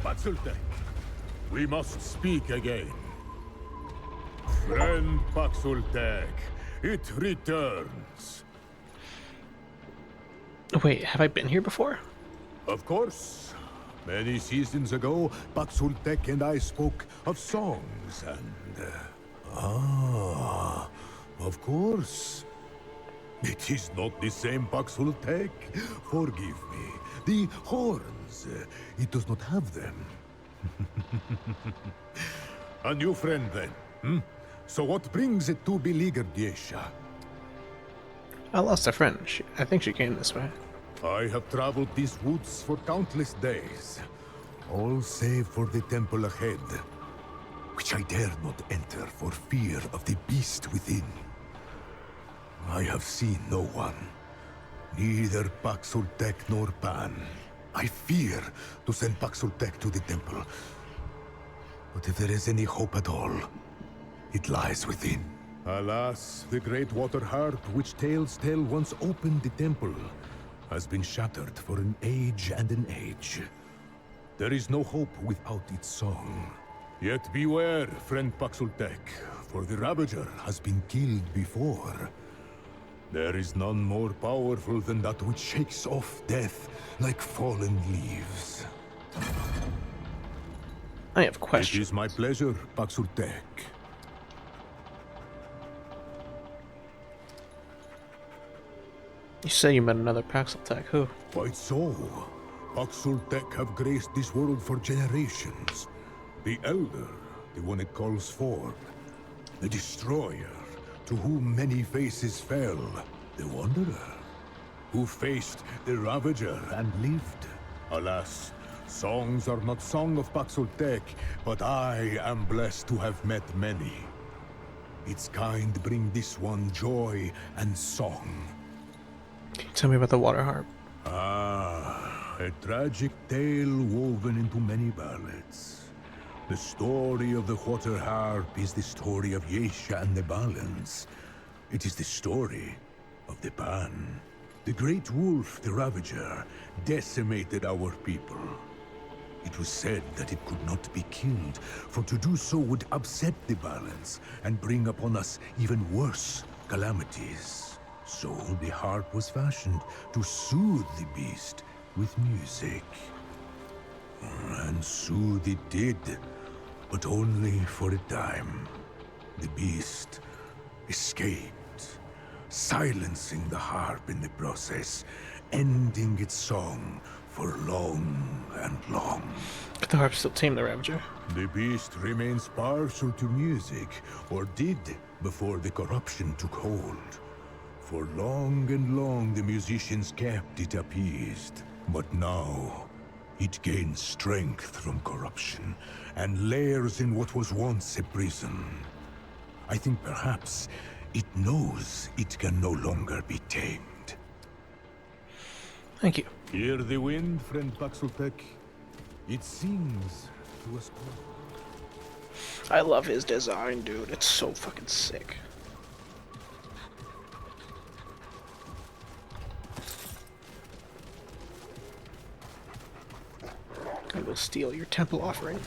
Paxultek, we must speak again. Friend Paxultek, it returns. Wait, have I been here before? Of course. Many seasons ago, Paxultek and I spoke of songs and... of course. It is not the same Paxultek. Forgive me. The horns, it does not have them. A new friend then, hmm? So what brings it to beleaguered Yesha? I lost a friend. I think she came this way. I have traveled these woods for countless days. All save for the temple ahead, which I dare not enter for fear of the beast within. I have seen no one. Neither Paxultek nor Pan. I fear to send Paxultek to the temple. But if there is any hope at all, it lies within. Alas, the great water heart which tales tell once opened the temple has been shattered for an age and an age. There is no hope without its song. Yet beware, friend Paxultek, for the Ravager has been killed before. There is none more powerful than that which shakes off death like fallen leaves. I have questions. It is my pleasure, Paxultek. You say you met another Paxultek. Who? Quite so. Paxultek have graced this world for generations. The Elder, the one it calls forth. The Destroyer, to whom many faces fell. The Wanderer, who faced the Ravager and lived. Alas, songs are not sung of Paxultek, but I am blessed to have met many. Its kind bring this one joy and song. Can you tell me about the water harp? Ah, a tragic tale woven into many ballads. The story of the water harp is the story of Yesha and the Balance. It is the story of the Pan. The great wolf, the Ravager, decimated our people. It was said that it could not be killed, for to do so would upset the balance and bring upon us even worse calamities. So the harp was fashioned to soothe the beast with music. And soothe it did, but only for a time. The beast escaped, silencing the harp in the process, ending its song for long and long. Could the harp still tame the Ravager? The beast remains partial to music, or did before the corruption took hold. For long and long the musicians kept it appeased, but now it gains strength from corruption and lairs in what was once a prison. I think perhaps it knows it can no longer be tamed. Thank you. Hear the wind, friend Paxeltek? It sings to us all. I love his design, dude. It's so fucking sick. I will steal your temple offering.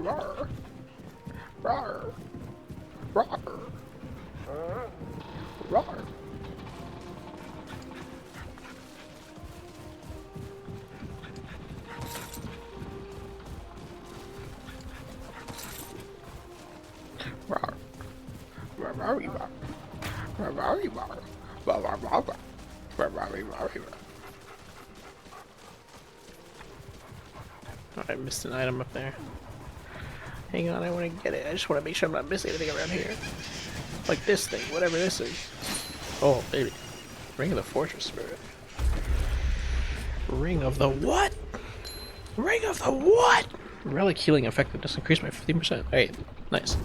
Rawr. Rawr. Rawr. Rawr. Rawr. I missed an item up there. Hang on, I want to get it. I just want to make sure I'm not missing anything around here. Like this thing, whatever this is. Oh, baby. Ring of the Fortress Spirit. Ring of the what? Ring of the what? Relic healing effectiveness increased by 15%. Hey, nice.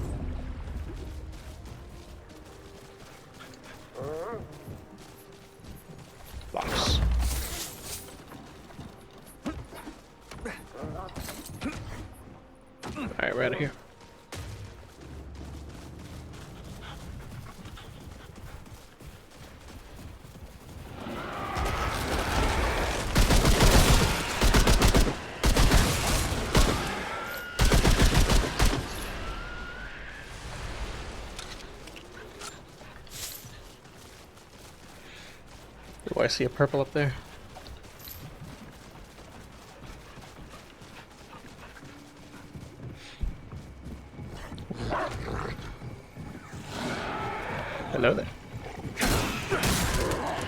Box. Alright, we're out of here. Do I see a purple up there? Hello there.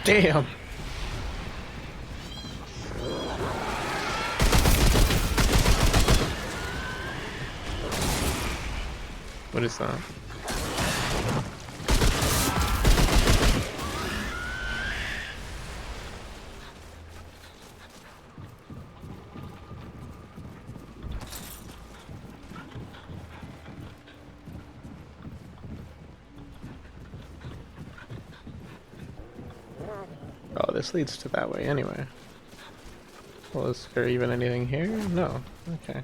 Damn! What is that? Oh, this leads to that way anyway. Well, is there even anything here? No. Okay.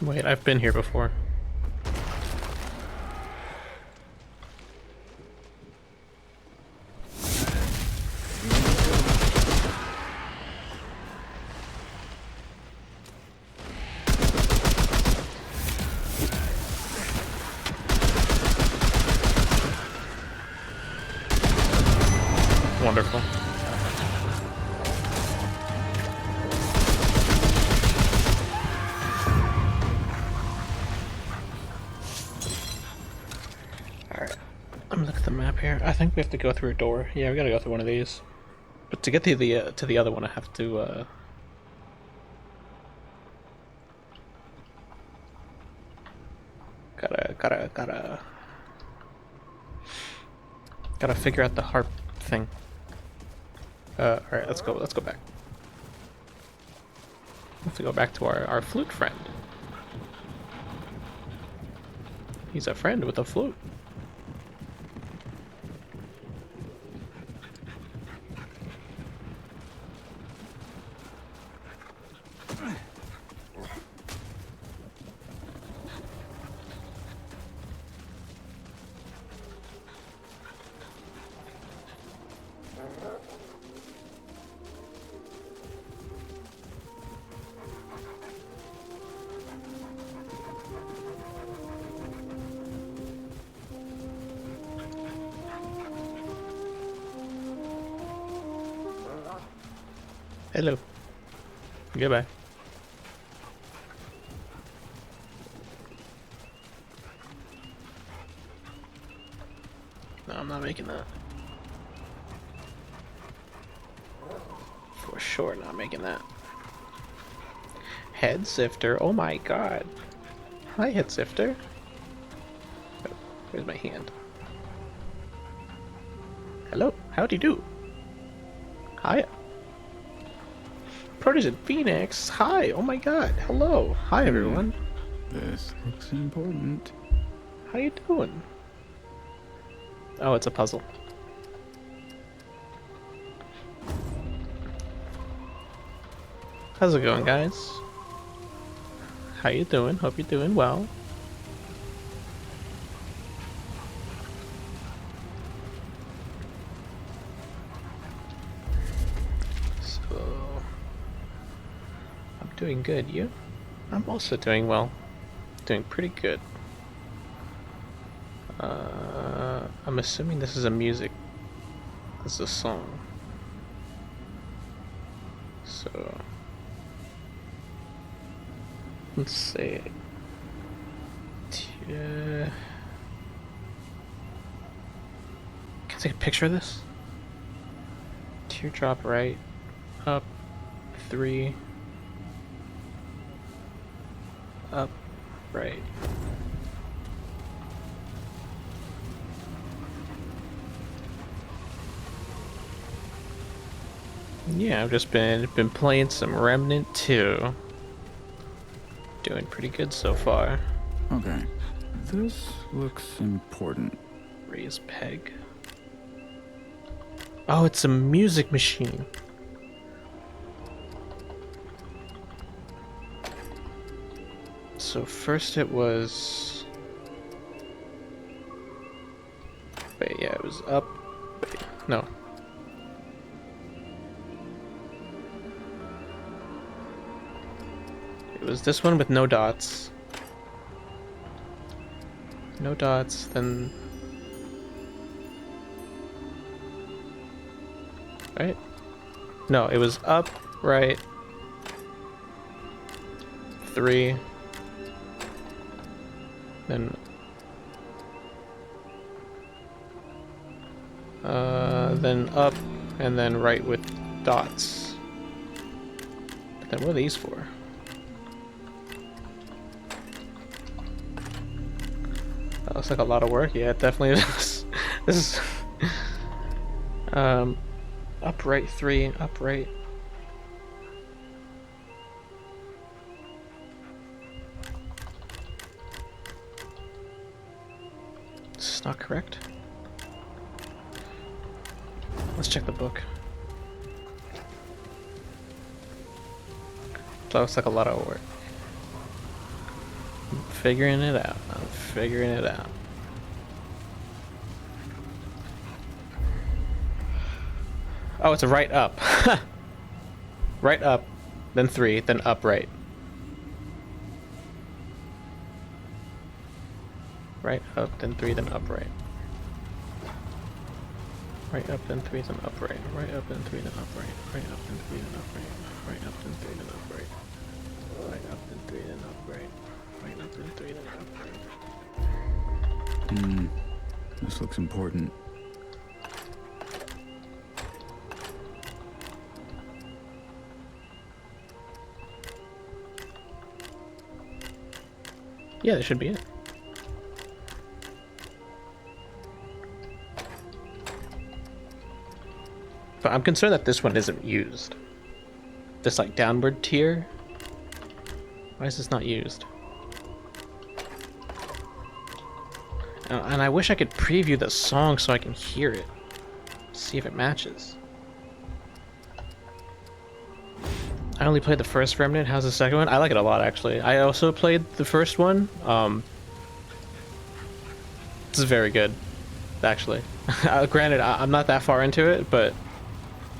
Wait, I've been here before. Wonderful. Alright. Let me look at the map here. I think we have to go through a door. Yeah, we gotta go through one of these. But to get to the other one, I have to gotta figure out the harp thing. Alright, let's go back. Have to go back to our flute friend. He's a friend with a flute. Hello. Goodbye. No, I'm not making that. For sure not making that. Head sifter, oh my god. Hi, head sifter. Oh, where's my hand? Hello, howdy do. Hiya. Protégé Phoenix, hi, oh my god, hello. Hi everyone. This looks important. How you doing? Oh, it's a puzzle. How's it going, guys? How you doing? Hope you're doing well. Doing good, you? I'm also doing well. Doing pretty good. I'm assuming this is a music. This is a song. So let's see. Can I take a picture of this? Teardrop right, up, 3. Up, right. Yeah, I've just been playing some Remnant 2. Doing pretty good so far. Okay, this looks important. Raise peg. Oh, it's a music machine. So first it was... Wait, yeah, it was up... Wait, no. It was this one with no dots. No dots, then... Right? No, it was up, right... 3... then up, and then right with dots. But then what are these for? That looks like a lot of work. Yeah, it definitely is. This is upright 3, upright. This is not correct. Let's check the book. That looks like a lot of work. I'm figuring it out. I'm figuring it out. Oh, it's a right up. Right up, then 3, then up right. Right up, then 3, then up right. Right up, then 3, then up right. Right up, then 3, then up right. Right up, then 3, then up right. Right up, then 3, then up right. Right up, then 3, then up right. Right up, then 3, then up right. This looks important. Yeah, that should be it. But I'm concerned that this one isn't used. This like downward tier. Why is this not used? And I wish I could preview the song so I can hear it. See if it matches. I only played the first Remnant. How's the second one? I like it a lot, actually. I also played the first one. This is very good, actually. Granted, I'm not that far into it, but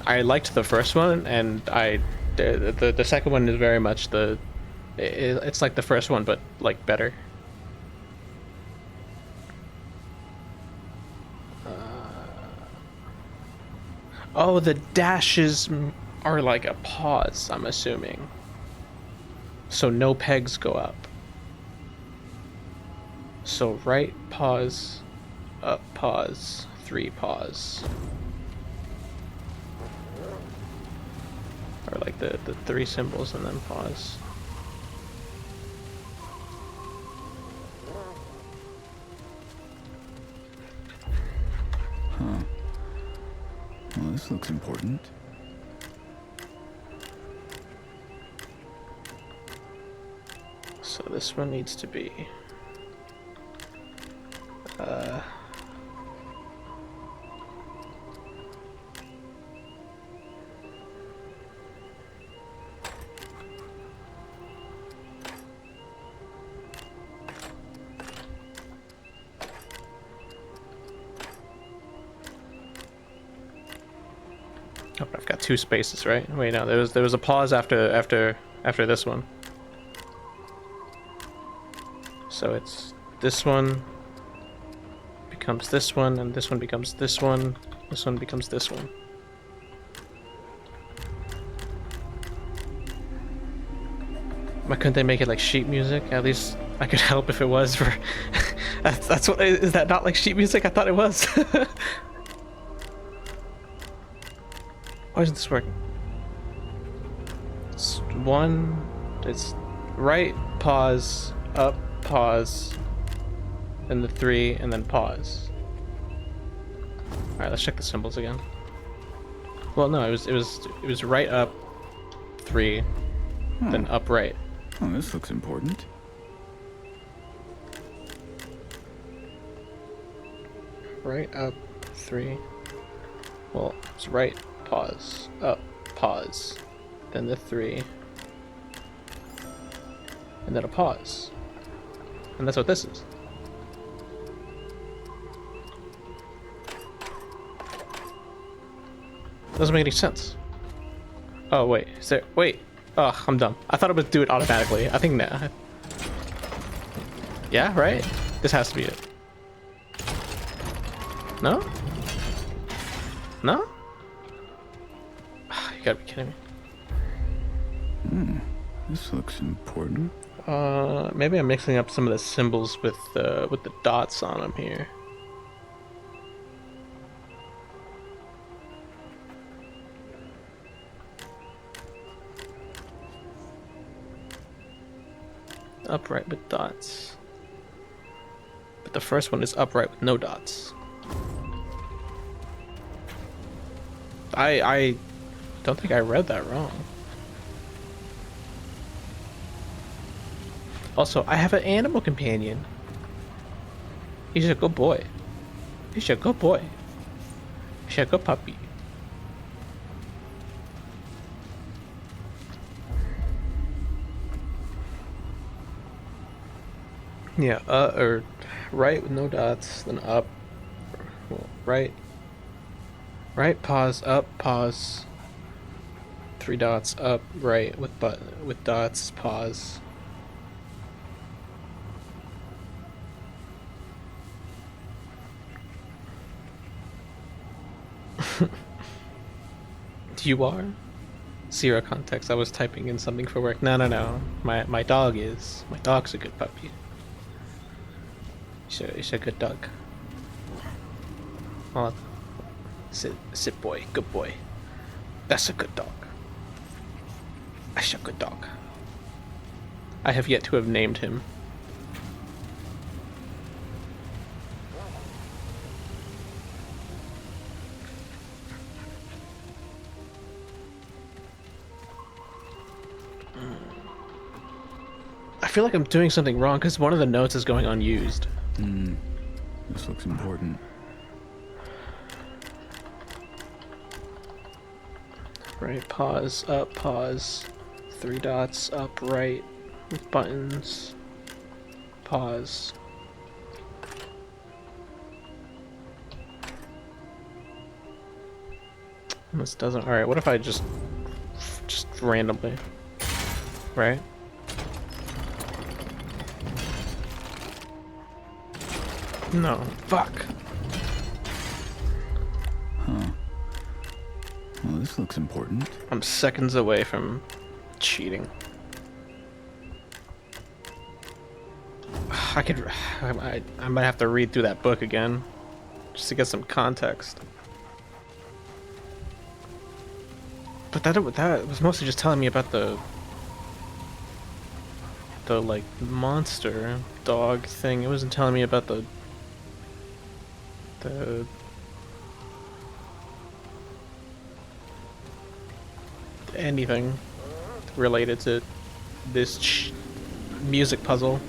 I liked the first one, and the second one is very much it's like the first one, but like better. Oh, the dashes are like a pause, I'm assuming. So no pegs go up. So right pause, up pause, 3 pause. Or like the 3 symbols and then pause. Huh. Well, this looks important. So this one needs to be oh, I've got 2 spaces, right? Wait, no, there was a pause after this one. So it's this one becomes this one, and this one becomes this one becomes this one. Why couldn't they make it like sheet music? At least I could help if it was for that's what, is that not like sheet music? I thought it was. Why isn't this working? It's right pause, up pause, then the 3, and then pause. Alright, let's check the symbols again. Well, no, it was right up 3, then up right. Oh, this looks important. Right up 3. Well, it's right pause, up pause, then the 3, and then a pause. And that's what this is. Doesn't make any sense. Oh wait, is there? Wait. Oh, I'm dumb. I thought it would do it automatically. I think no. Yeah, right? This has to be it. No? No? You gotta be kidding me. This looks important. Maybe I'm mixing up some of the symbols with the dots on them here. Upright with dots. But the first one is upright with no dots. I don't think I read that wrong. Also, I have an animal companion. He's a good boy. He's a good boy. He's a good puppy. Yeah, or right with no dots, then up. Well, right, pause, up, pause. 3 dots, up, right with dots, pause. You are? 0 context. I was typing in something for work. No. My dog is. My dog's a good puppy. He's a good dog. Oh, sit boy, good boy. That's a good dog. That's a good dog. I have yet to have named him. feel like I'm doing something wrong because one of the notes is going unused. This looks important. Right, pause, up, pause. 3 dots, up, right, with buttons. Pause. This doesn't. Alright, what if I just randomly. Right? No, fuck. Huh. Well, this looks important. I'm seconds away from cheating. I might have to read through that book again just to get some context. But that was mostly just telling me about the like monster dog thing. It wasn't telling me about the anything related to this music puzzle.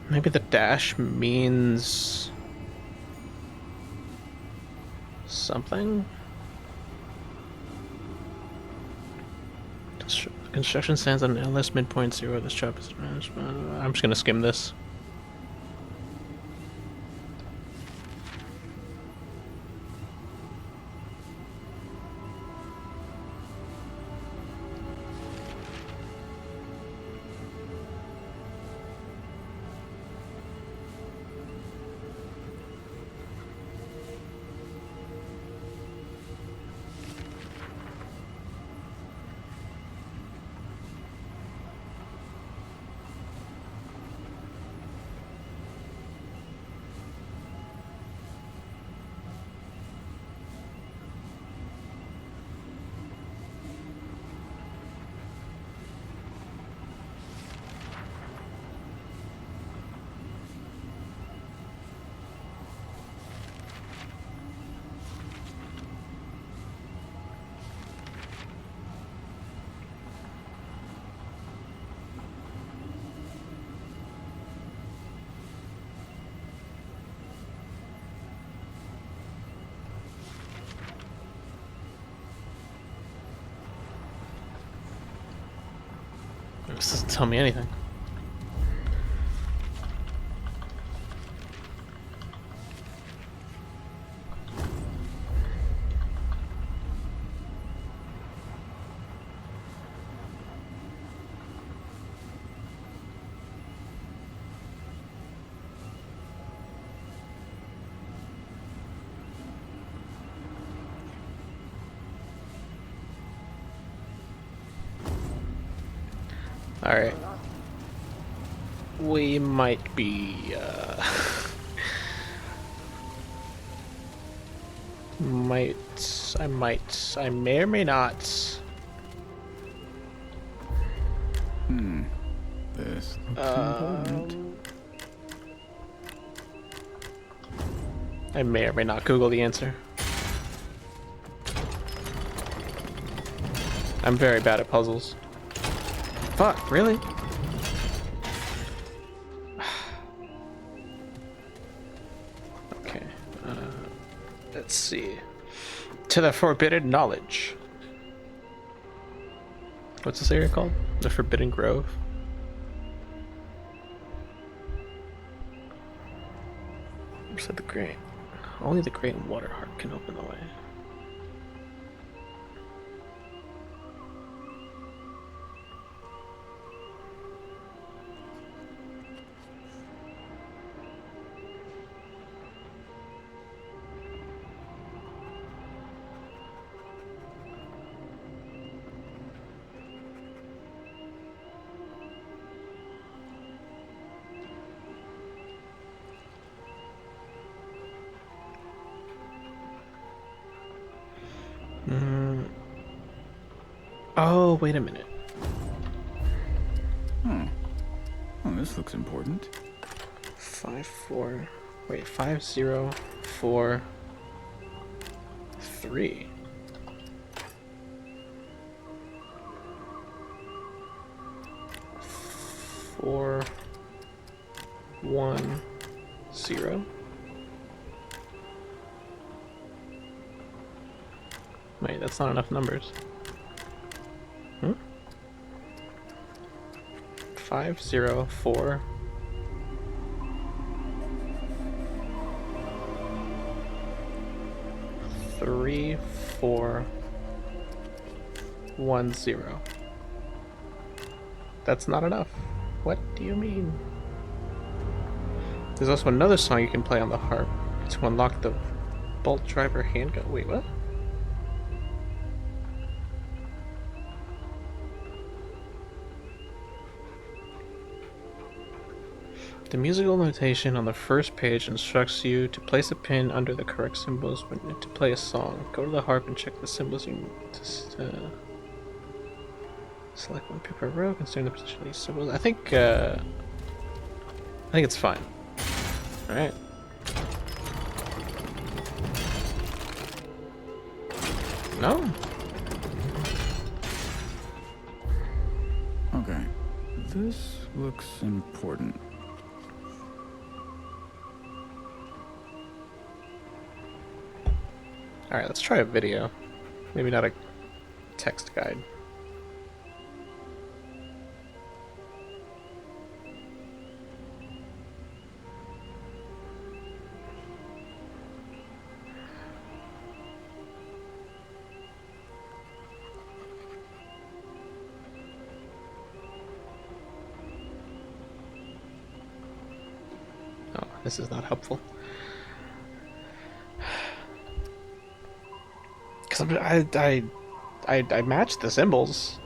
Maybe the dash means something? Construction stands on an endless midpoint 0. This job is... I'm just gonna skim this. This doesn't tell me anything. Alright. We might be, I may or may not. This looks important. I may or may not Google the answer. I'm very bad at puzzles. Fuck, really? Okay, let's see. To the Forbidden Knowledge. What's this area called? The Forbidden Grove? Said the great. Only the great water heart can open the way. Oh, wait a minute. this looks important. 5-4. Wait, 5-0-4-3. 4-1-0. Wait, that's not enough numbers. 5-0-4. 3-4-1-0. That's not enough. What do you mean? There's also another song you can play on the harp to unlock the bolt driver handgun. Wait, what? The musical notation on the first page instructs you to place a pin under the correct symbols when to play a song. Go to the harp and check the symbols you need to select one paper row, considering the position of these symbols. I think it's fine. Alright. No? Okay. This looks important. Alright, let's try a video. Maybe not a text guide. Oh, this is not helpful. Because I matched the symbols.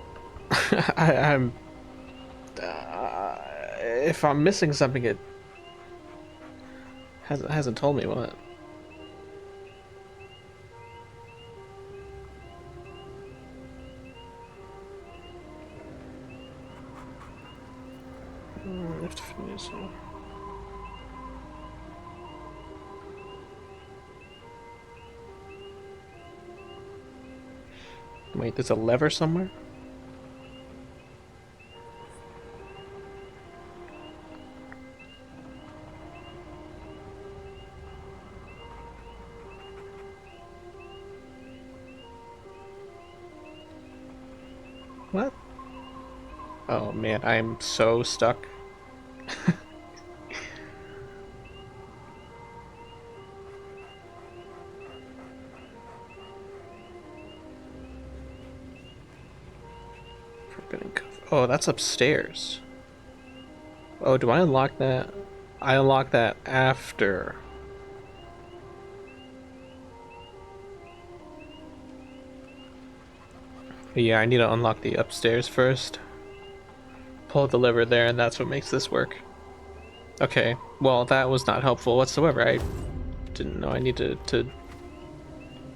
I'm if I'm missing something, it hasn't told me what. I have to finish. Wait, there's a lever somewhere? What? Oh man, I'm so stuck. Oh, that's upstairs. Oh, do I unlock that? I unlock that after. Yeah, I need to unlock the upstairs first. Pull the lever there, and that's what makes this work. Okay, well, that was not helpful whatsoever. I didn't know I needed to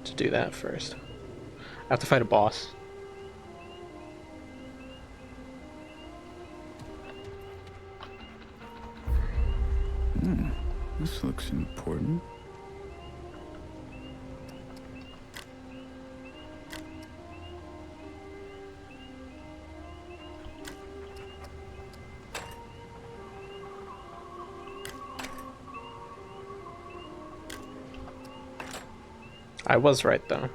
do that first. I have to fight a boss. This looks important. I was right, though.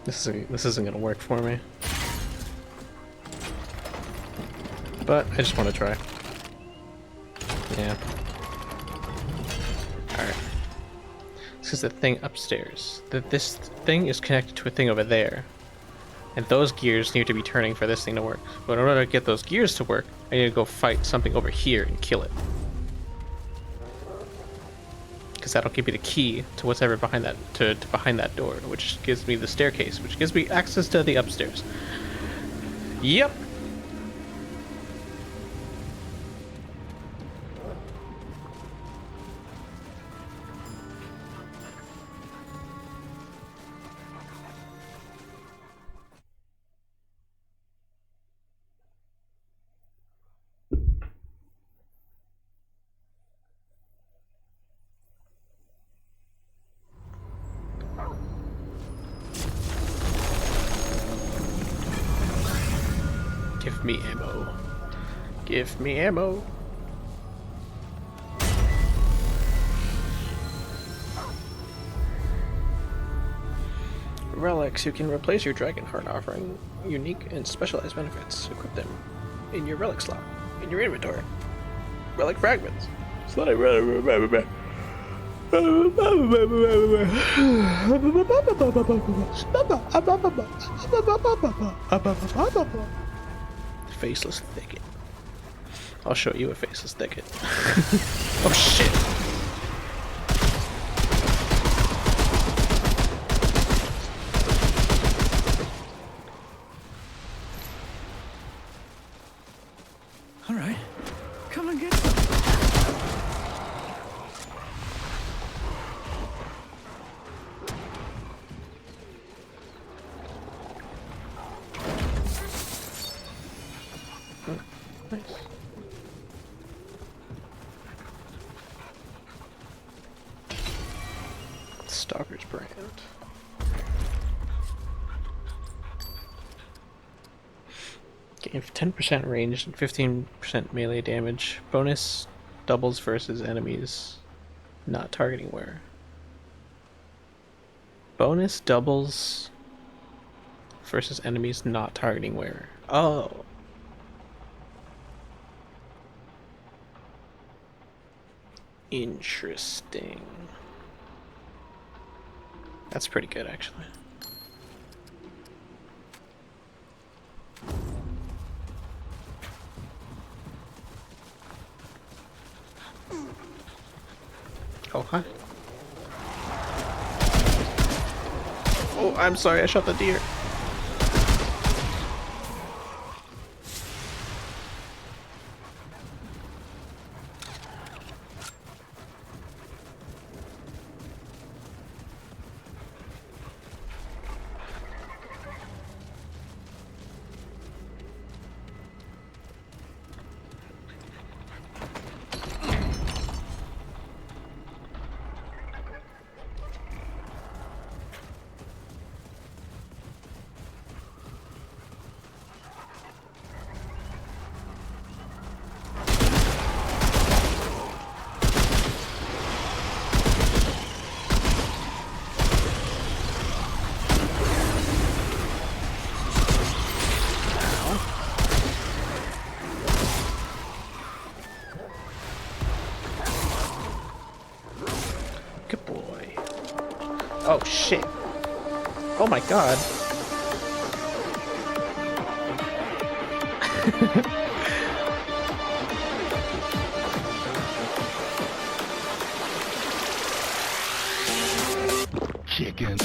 This isn't gonna work for me. But I just want to try. Yeah. Alright. This is the thing upstairs. This thing is connected to a thing over there. And those gears need to be turning for this thing to work. But in order to get those gears to work, I need to go fight something over here and kill it. Because that'll give me the key to whatever behind that to behind that door, which gives me the staircase, which gives me access to the upstairs. Yep. Give me ammo. Relics. You can replace your dragon heart, offering unique and specialized benefits. Equip them in your relic slot in your inventory. Relic fragments. Faceless thicket. I'll show you a faceless thicket. Oh shit. All right, come and get some. Nice. Stalker's brand. Gain 10% range and 15% melee damage. Bonus doubles versus enemies not targeting wear. Bonus doubles versus enemies not targeting wear. Oh. Interesting. That's pretty good, actually. Oh, hi. Oh, I'm sorry, I shot the deer. Good boy. Oh shit. Oh my god. Chicken.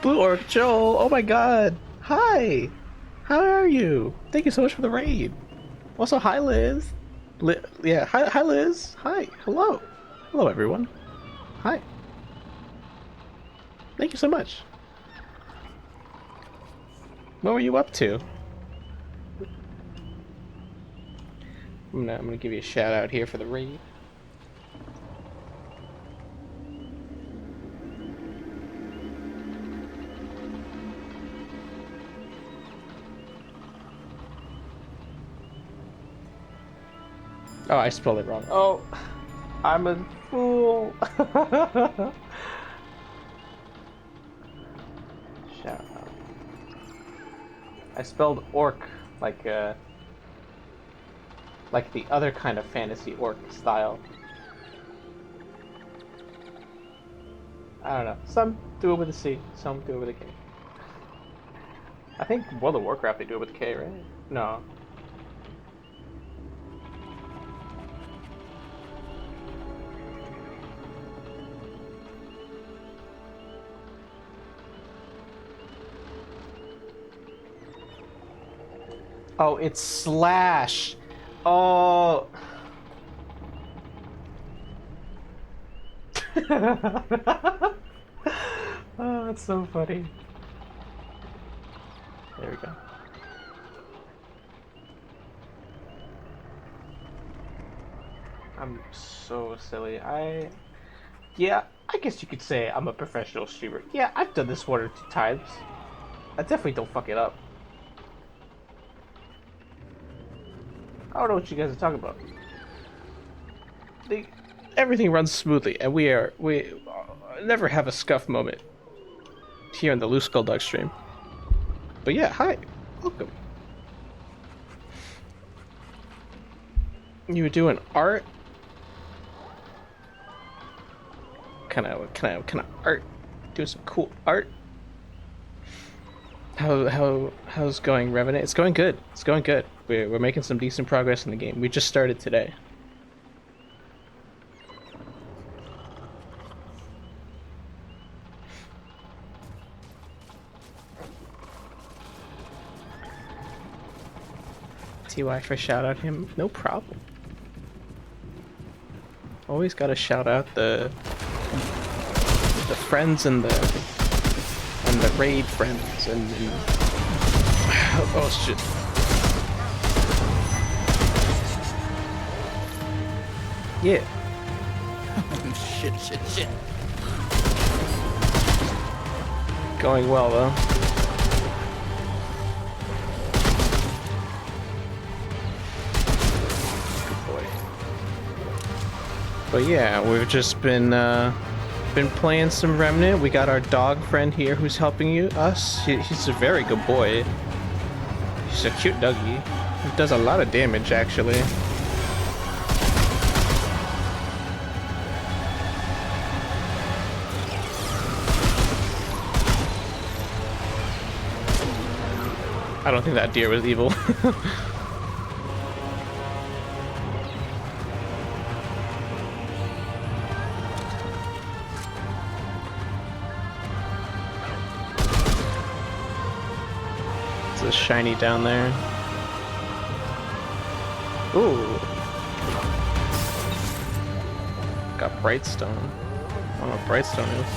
Blue Orc Joel, oh my god. Hi. How are you? Thank you so much for the raid. Also, hi Liz. Yeah, hi Liz. Hi. Hello. Hello everyone. Hi. Thank you so much. What were you up to? I'm gonna give you a shout out here for the raid. Oh, I spelled it wrong. Oh, I'm a fool. Shout out. I spelled orc like the other kind of fantasy orc style. I don't know. Some do it with a C, some do it with a K. I think World of Warcraft they do it with a K, right? No. Oh, it's slash. Oh. Oh, that's so funny. There we go. I'm so silly. Yeah, I guess you could say I'm a professional streamer. Yeah, I've done this 1 or 2 times. I definitely don't fuck it up. I don't know what you guys are talking about. Everything runs smoothly, and we never have a scuff moment here in the Loose Skull Dog stream. But yeah, hi, welcome. You were doing art? Kind of art? Doing some cool art? How's going, Revenant? It's going good. It's going good. We're making some decent progress in the game. We just started today. TY for shout out him. No problem. Always gotta shout out the friends and the raid friends and oh shit. Yeah. Shit. Going well though. But yeah, we've just been playing some Remnant. We got our dog friend here who's helping us. He's a very good boy. He's a cute doggy. He does a lot of damage, actually. I don't think that deer was evil. It's shiny down there. Ooh. Got Brightstone. I don't know what Brightstone is.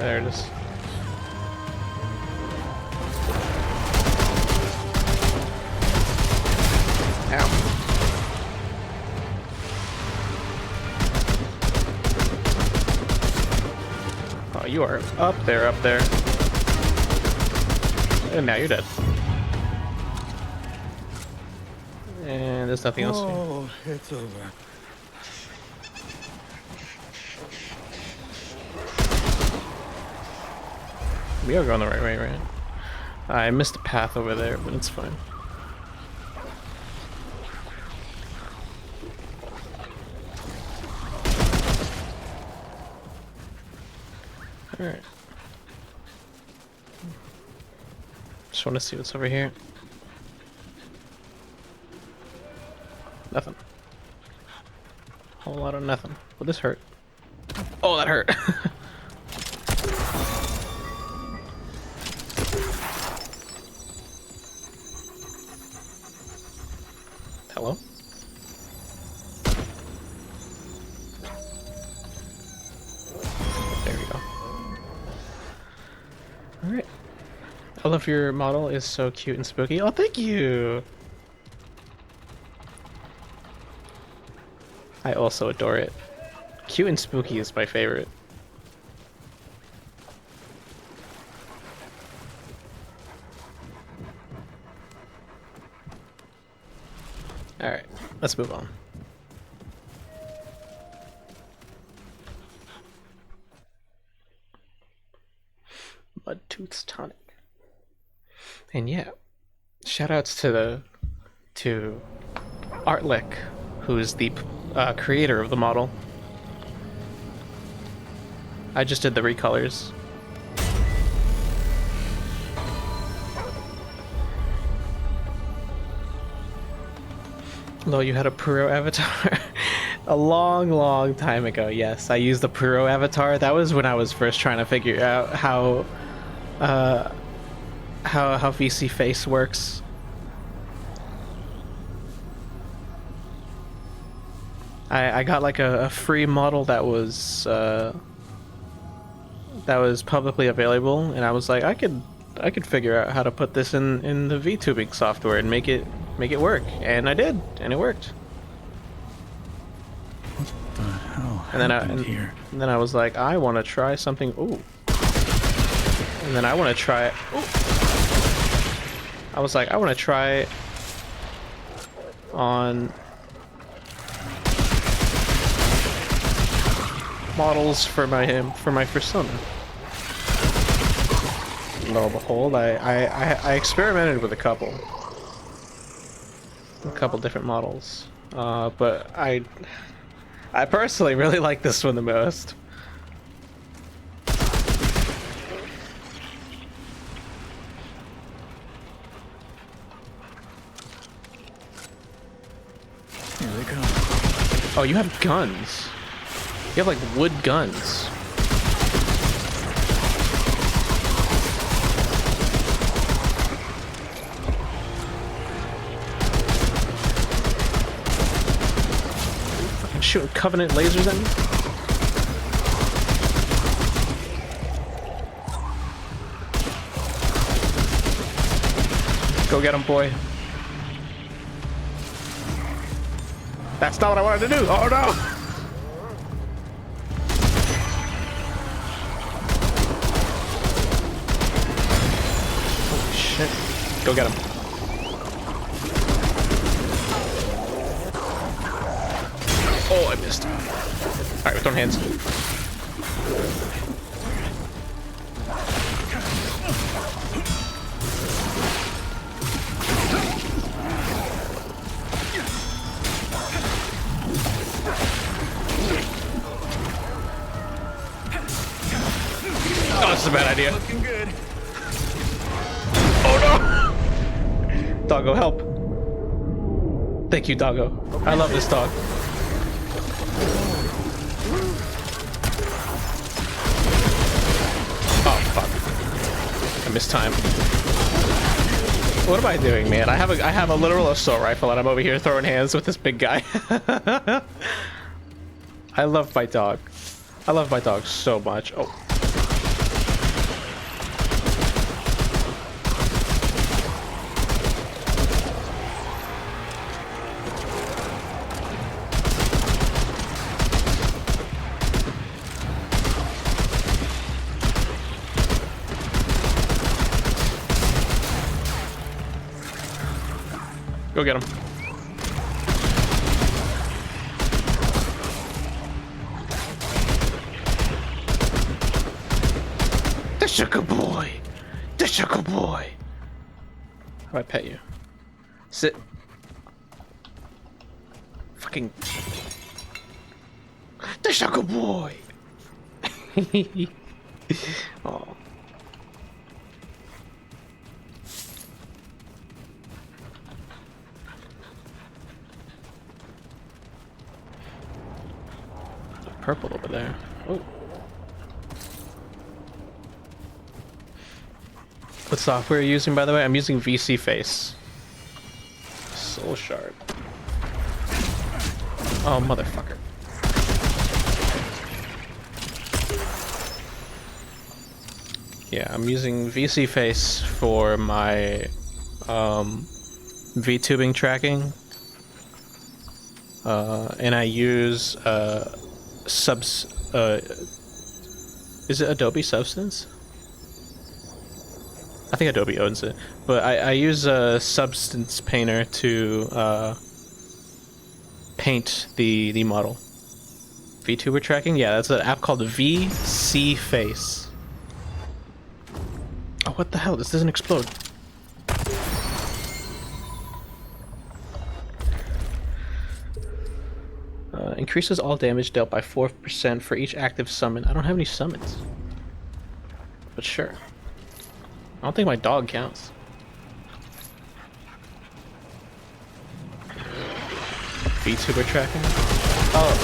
There it is. Ow. Oh, you are up there. And now you're dead. And there's nothing else here. Oh, it's over. We are going the right way, right? I missed a path over there, but it's fine. Alright. Just want to see what's over here. Nothing. Whole lot of nothing. Will this hurt? Oh, that hurt. Hello? There we go. Alright. I love your model. Is so cute and spooky. Oh, thank you! I also adore it. Cute and spooky is my favorite. Alright, let's move on. Mudtooth's tonic. And yeah, shoutouts to Artlick, who is the creator of the model. I just did the recolors. Lo, you had a Puro avatar? A long time ago, yes. I used the Puro avatar. That was when I was first trying to figure out how VC face works. I got like a free model that was publicly available, and I was like, I could figure out how to put this in the VTubing software and make it work, and I did, and it worked. What the hell And then I was like, I want to try something. Ooh. And then I want to try. Ooh. I was like, I want to try on models for my persona. Lo and behold, I experimented with a couple different models, but I personally really like this one the most. Here they come. Oh, you have guns. You have like wood guns. Fucking shooting Covenant lasers at me. Go get him, boy. That's not what I wanted to do. Oh no! Holy shit. Go get him. Oh, I missed. Alright, we're throwing hands. Oh, this is a bad idea. Looking good. Oh no! Doggo, help. Thank you, Doggo. I love this dog. Oh, fuck. I missed time. What am I doing, man? I have a literal assault rifle and I'm over here throwing hands with this big guy. I love my dog. I love my dog so much. Oh. Go get him. The sugar boy! The sugar boy! How do I pet you? Sit. Fucking. The sugar boy! Oh. Purple over there. Oh. What software are you using, by the way? I'm using VC Face. Soul Shard. Oh, motherfucker. Yeah, I'm using VC Face for my VTubing tracking. And I use is it Adobe Substance? I think Adobe owns it, but I use a Substance Painter to paint the model. VTuber tracking? Yeah, that's an app called VC Face. Oh, what the hell? This doesn't explode. Increases all damage dealt by 4% for each active summon. I don't have any summons. But sure. I don't think my dog counts. VTuber tracking? Oh.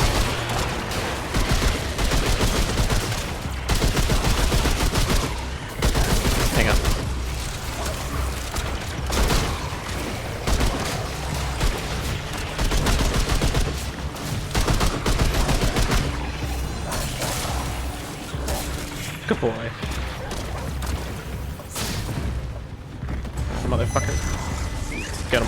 Hang on. Good boy. Motherfucker. Get him.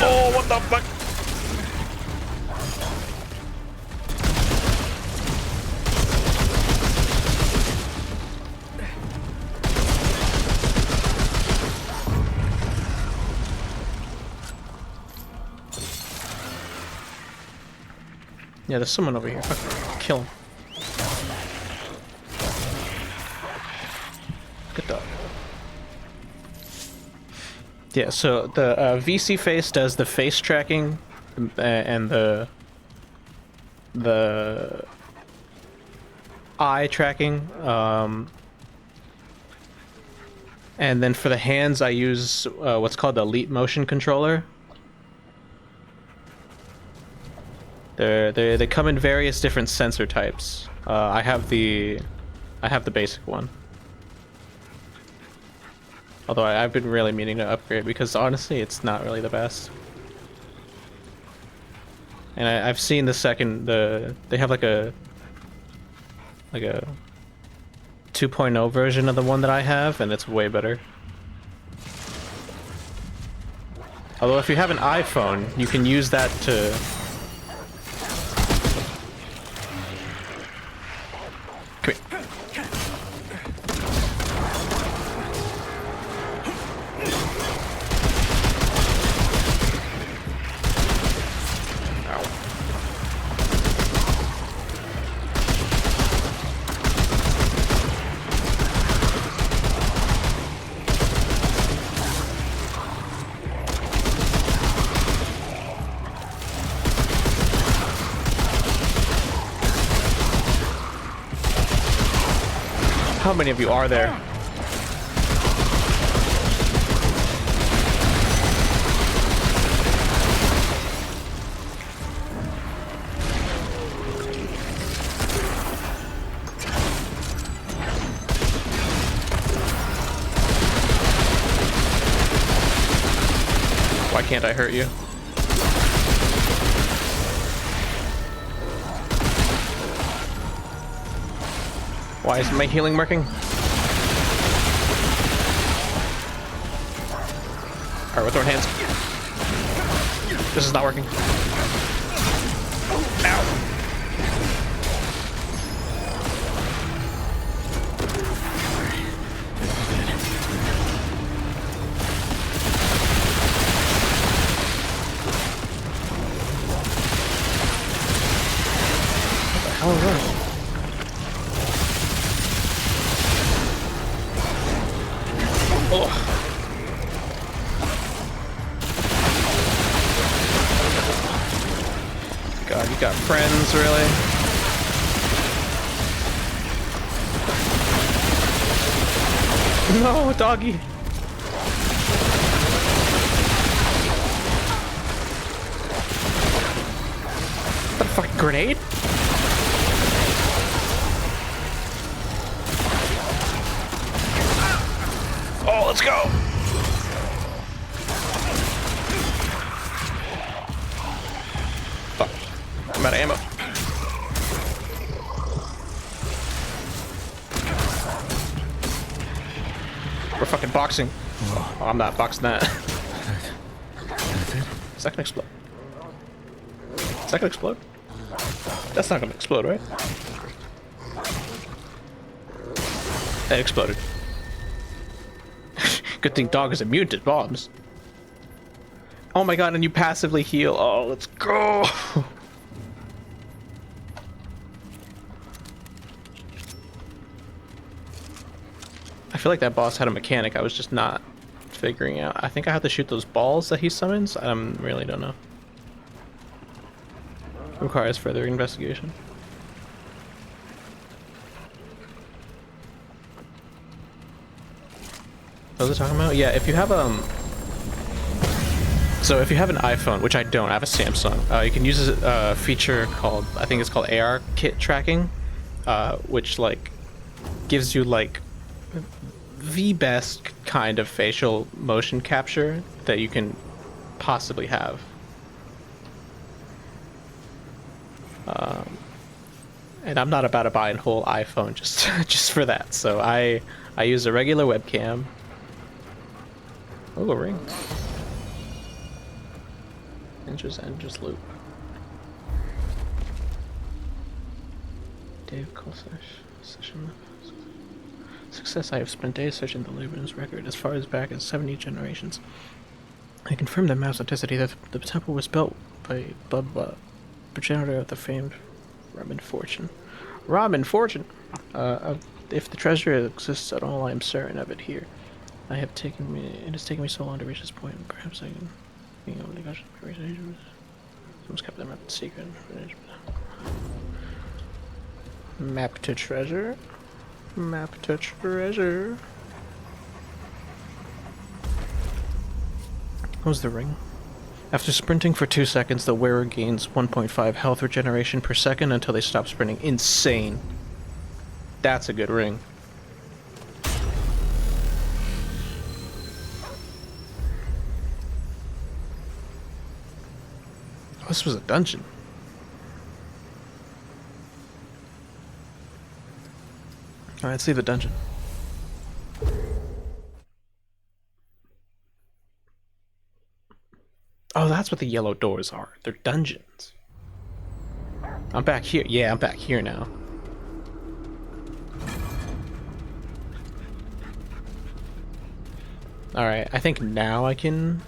Oh, what the fuck? Yeah, there's someone over here. Fuck. Kill him. Good dog. Yeah, so the VC face does the face tracking and the eye tracking. And then for the hands, I use what's called the Elite Motion Controller. They come in various different sensor types. I have the basic one. Although I've been really meaning to upgrade because honestly, it's not really the best. And I've seen the second they have like a 2.0 version of the one that I have, and it's way better. Although if you have an iPhone, you can use that to. Come here. How many of you are there? Why can't I hurt you? Why isn't my healing working? Alright, with our hands. This is not working. Ow! What the hell is that? Oh. God, you got friends, really? No, doggy. What a fucking grenade? Oh, let's go! Fuck. I'm out of ammo. We're fucking boxing. Oh, I'm not boxing that. Is that gonna explode? Is that gonna explode? That's not gonna explode, right? That exploded. Good thing dog is immune to bombs. Oh my god, and you passively heal. Oh, let's go. I feel like that boss had a mechanic I was just not figuring out. I think I have to shoot those balls that he summons. I really don't know. Requires further investigation. What was I talking about? Yeah, if you have so if you have an iPhone, which I don't, I have a Samsung, you can use a feature called, I think it's called AR kit tracking, which like gives you like the best kind of facial motion capture that you can possibly have. And I'm not about to buy a whole iPhone just just for that. So I use a regular webcam. Oh, a ring. Inches loop. Dave Colsash session. Success. I have spent days searching the Lebanon's record as far as back as 70 generations. I confirmed the map's authenticity that the temple was built by Bubba, progenitor of the famed Remnant fortune. Robin Fortune! If the treasure exists at all, I am certain of it here. It has taken me so long to reach this point. Perhaps I can... Someone's kept the map secret. Map to treasure. Map to treasure. What was the ring? After sprinting for 2 seconds, the wearer gains 1.5 health regeneration per second until they stop sprinting. Insane. That's a good ring. Oh, this was a dungeon. Alright, let's see the dungeon. Oh, that's what the yellow doors are. They're dungeons. I'm back here. Yeah, I'm back here now. Alright, I think now I can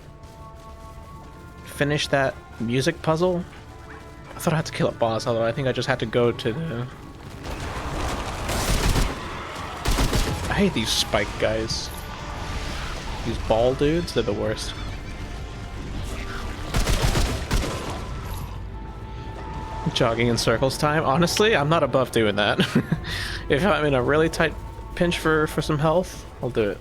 finish that music puzzle. I thought I had to kill a boss, although I think I just had to go to the... I hate these spike guys. These ball dudes, they're the worst. Jogging in circles time. Honestly, I'm not above doing that. If I'm in a really tight pinch for some health, I'll do it.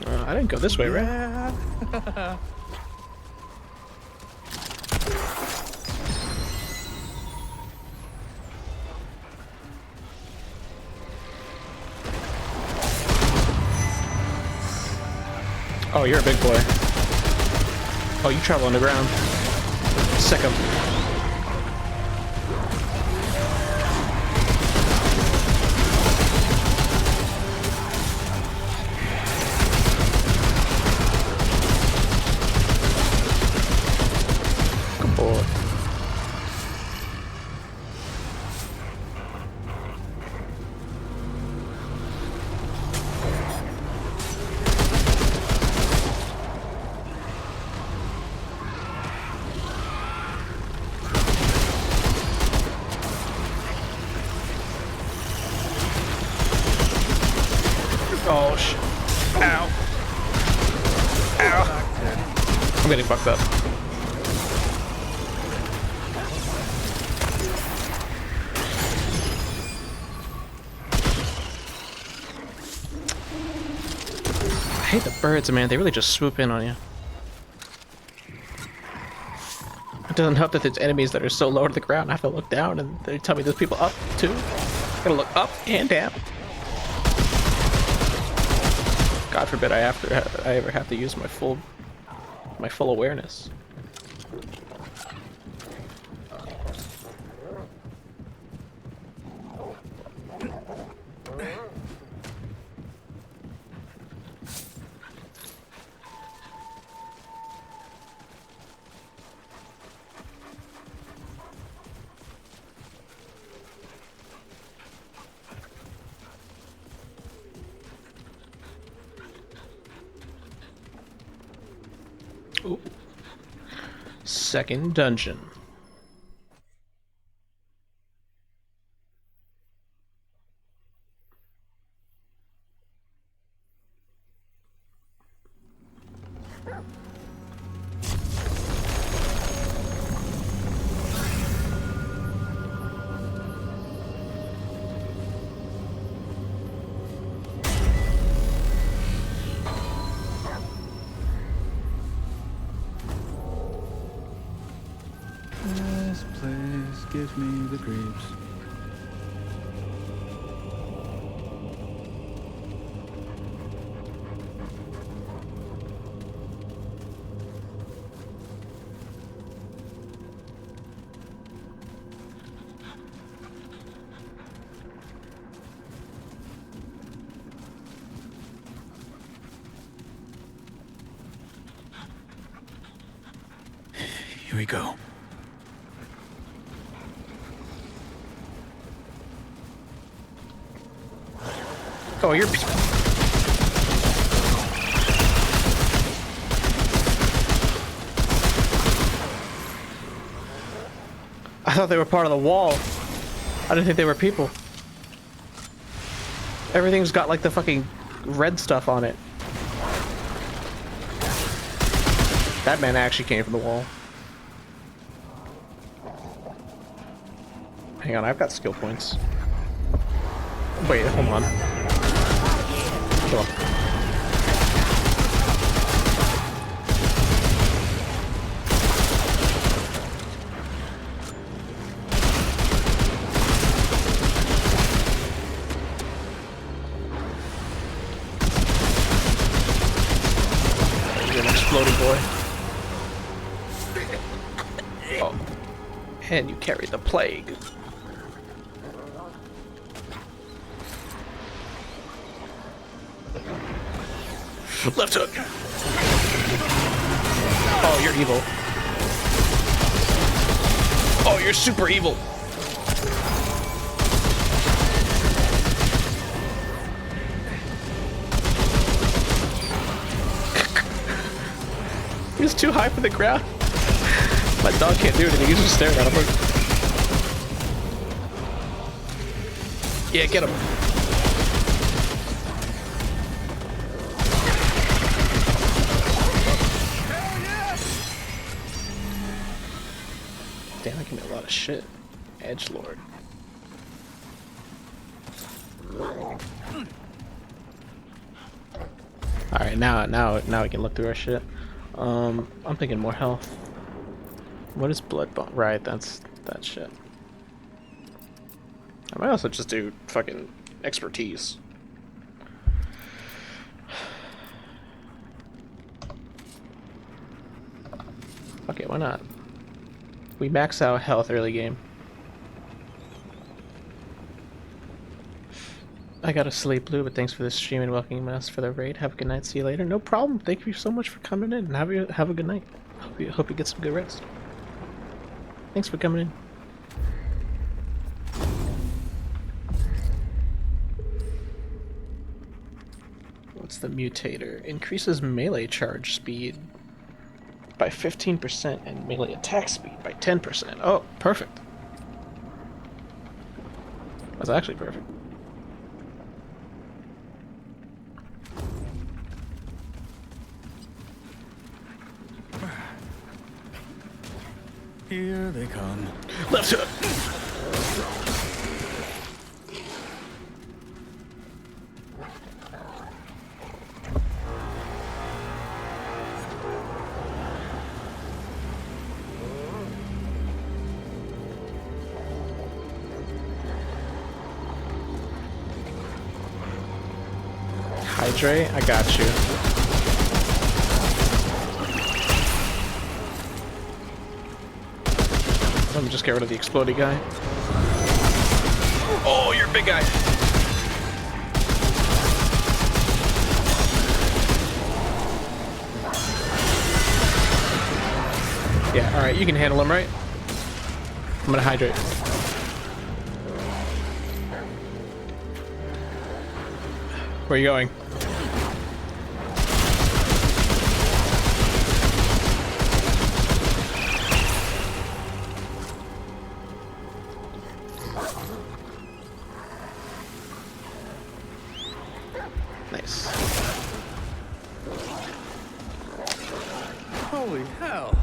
I didn't go this way, right? Oh, you're a big boy. Oh, you travel underground. Sick him. Oh, shit. Ow. Ow. I'm getting fucked up. I hate the birds, man. They really just swoop in on you. It doesn't help that there's enemies that are so low to the ground. I have to look down and they tell me there's people up too. I gotta look up and down. God forbid I ever have to use my full awareness. Ooh. Second dungeon. gives me the creeps. Here we go. Oh, you're... I thought they were part of the wall. I didn't think they were people. Everything's got like the fucking red stuff on it. That man actually came from the wall. Hang on, I've got skill points. Wait, hold on. Kill him. You're an exploding boy. Oh. And you carry the plague. Left hook. Oh, you're evil. Oh, you're super evil. He's too high for the ground. My dog can't do anything. He's just staring at him. Yeah, get him. Damn, that give me a lot of shit. Edgelord. Alright, now we can look through our shit. I'm thinking more health. What is blood bond? Right, that's that shit. I might also just do fucking expertise. Okay, why not? We max out health early game. I gotta sleep, Blue, but thanks for the stream and welcoming us for the raid. Have a good night. See you later. No problem. Thank you so much for coming in. And have a good night. Hope you get some good rest. Thanks for coming in. What's the mutator? Increases melee charge speed by 15% and melee attack speed by 10%. Oh, perfect. That's actually perfect. Here they come. Left hook. Hydrate, I got you. Let me just get rid of the exploding guy. Oh, you're a big guy. Yeah, alright, you can handle him, right? I'm gonna hydrate. Where are you going? Nice. Holy hell.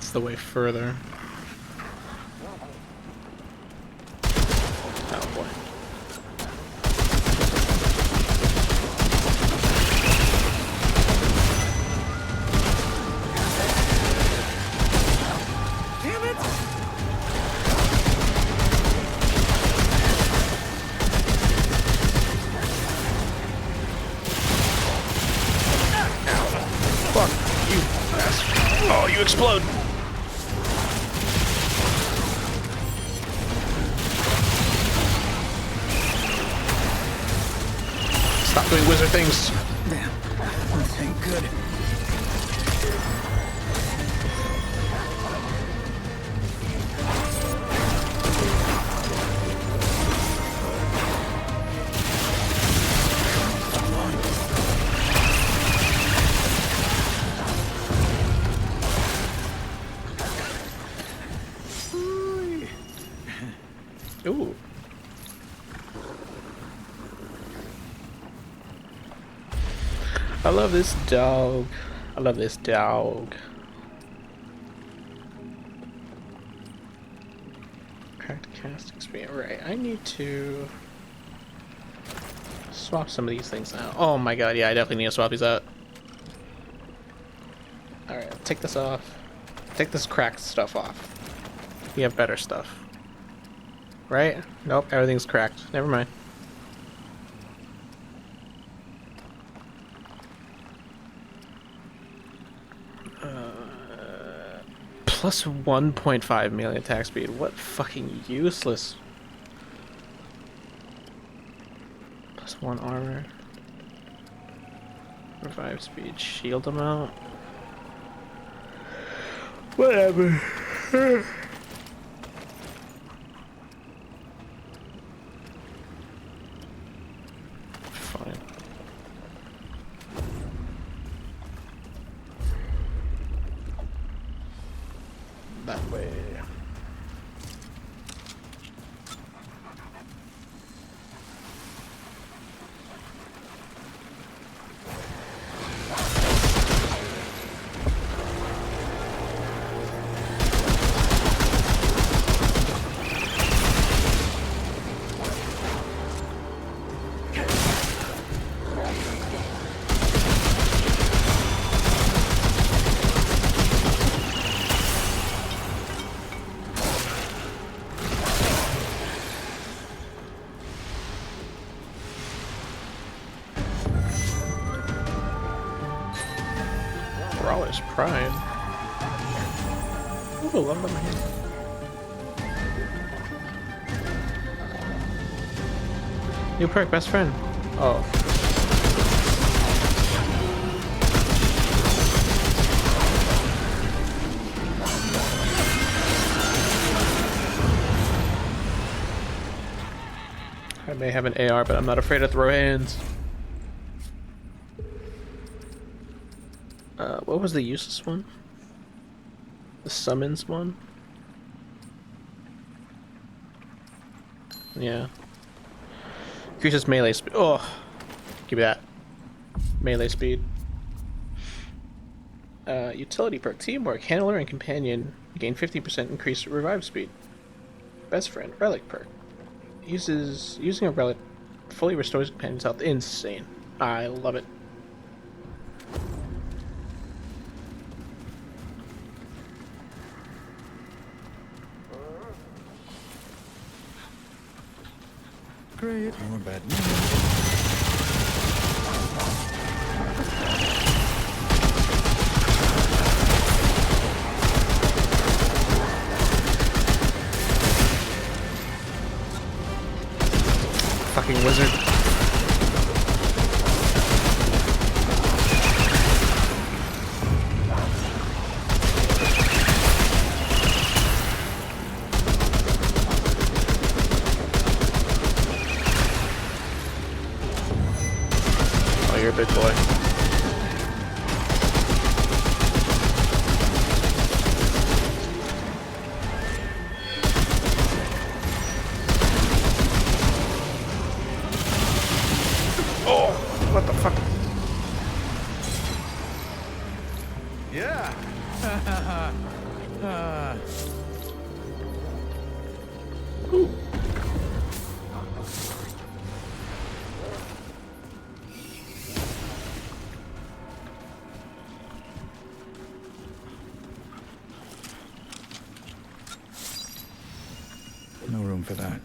It's the way further. Oh boy. Damn it! Fuck you, bastard. Oh, you explode. Stop doing wizard things. Damn, this ain't good. Ooh. I love this dog. I love this dog. Cracked casting speed. Right, I need to swap some of these things out. Oh my god, yeah, I definitely need to swap these out. Alright, take this off. Take this cracked stuff off. We have better stuff. Right? Nope, everything's cracked. Never mind. Plus 1.5 melee attack speed. What fucking useless. Plus 1 armor. Revive speed. Shield amount. Whatever. Fine. That way. Brawler's Pride. Ooh, love them here. New perk, best friend. Oh. I may have an AR, but I'm not afraid to throw hands. What was the useless one? The summons one? Yeah. Increases melee speed. Oh! Give me that. Melee speed. Utility perk. Teamwork. Handler and companion gain 50% increased revive speed. Best friend. Relic perk. Using a relic fully restores companion's health. Insane. I love it. Great. More bad news. Fucking wizard. Oh, you're a big boy. Oh, what the fuck? Yeah. room for that.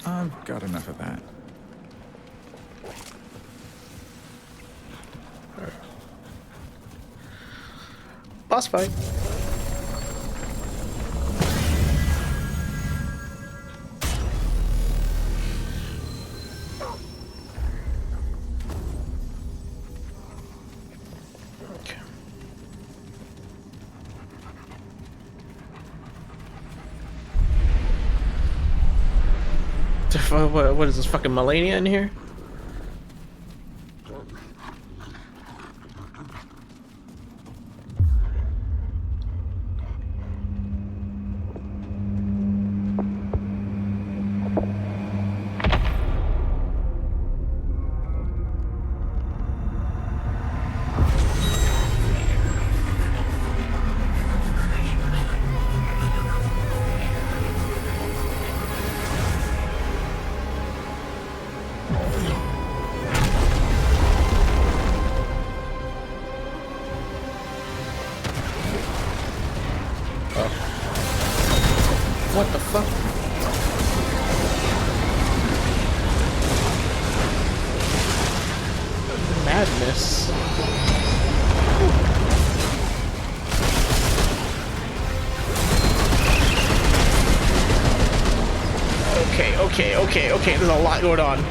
I've got enough of that. Boss fight. Okay. What is this fucking Melania in here? What the fuck? Madness. Okay. There's a lot going on.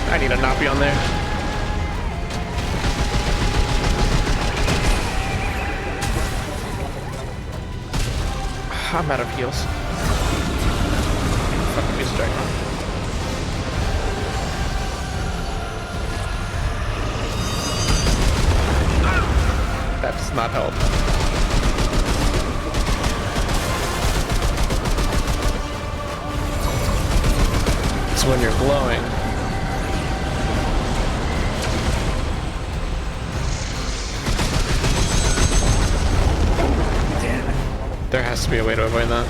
I need to not be on there. I'm out of heals. Fucking be striking. That does not help. It's when you're glowing. There has to be a way to avoid that.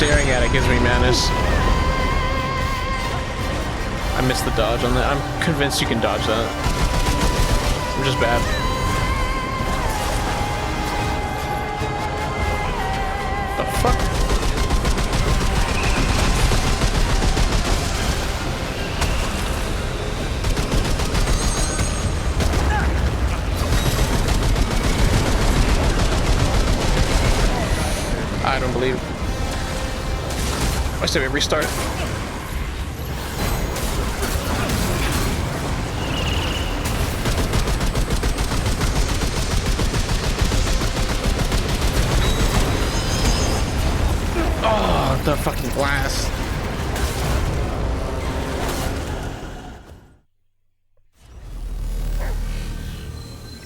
Staring at it gives me madness. I missed the dodge on that. I'm convinced you can dodge that. I'm just bad. The fuck? I don't believe it. I say we restart. Oh, the fucking glass.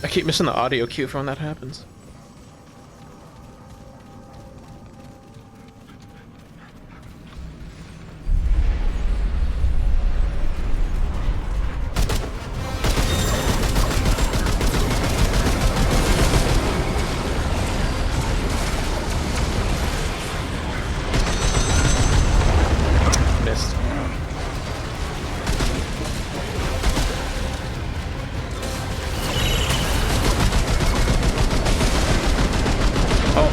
I keep missing the audio cue for when that happens.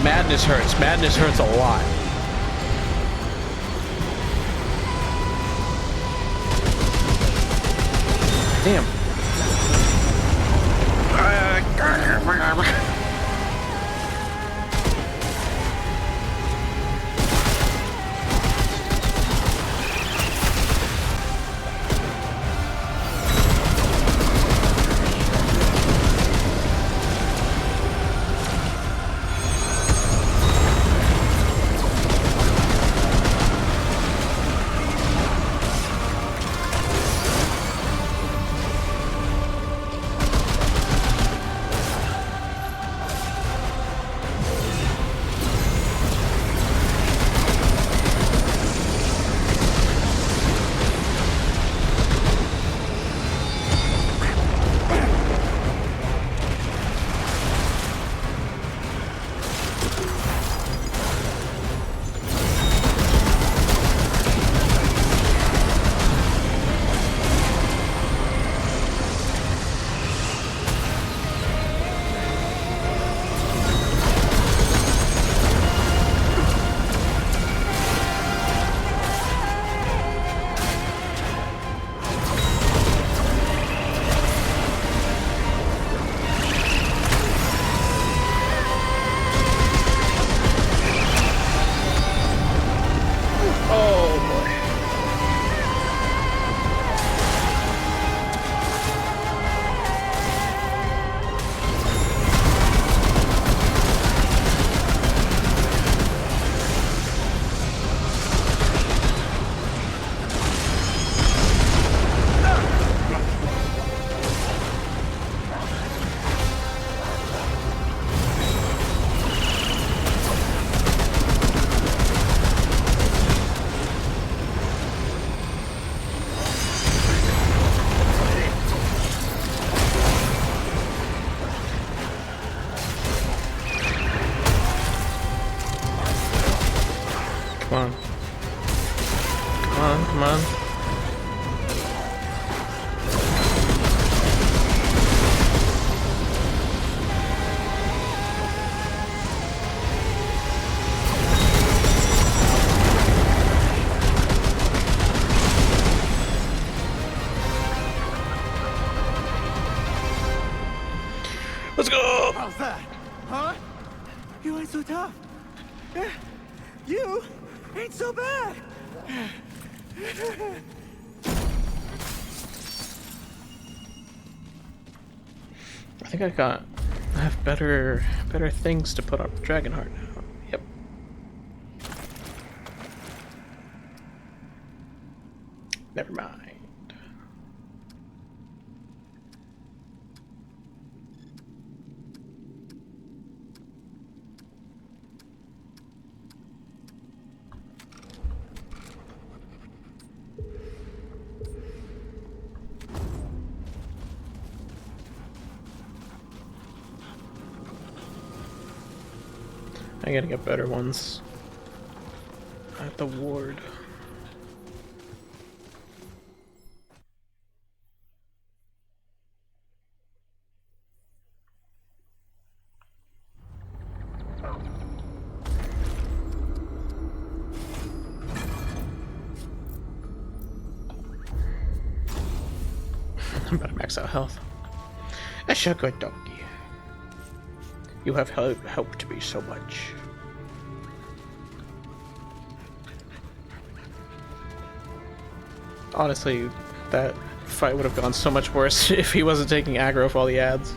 Madness hurts. Madness hurts a lot. Damn. Let's go! How's that? Huh? You ain't so tough. You ain't so bad. I think I have better things to put on Dragonheart now. Yep. Never mind. I gotta get better ones at the ward. I'm about to max out health. A sugar donkey. You have helped me so much. Honestly, that fight would have gone so much worse if he wasn't taking aggro for all the ads.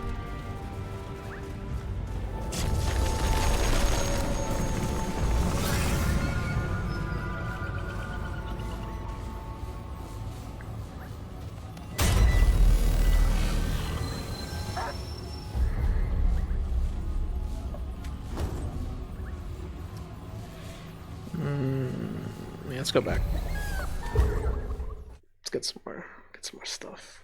Yeah, let's go back. Let's get some more stuff.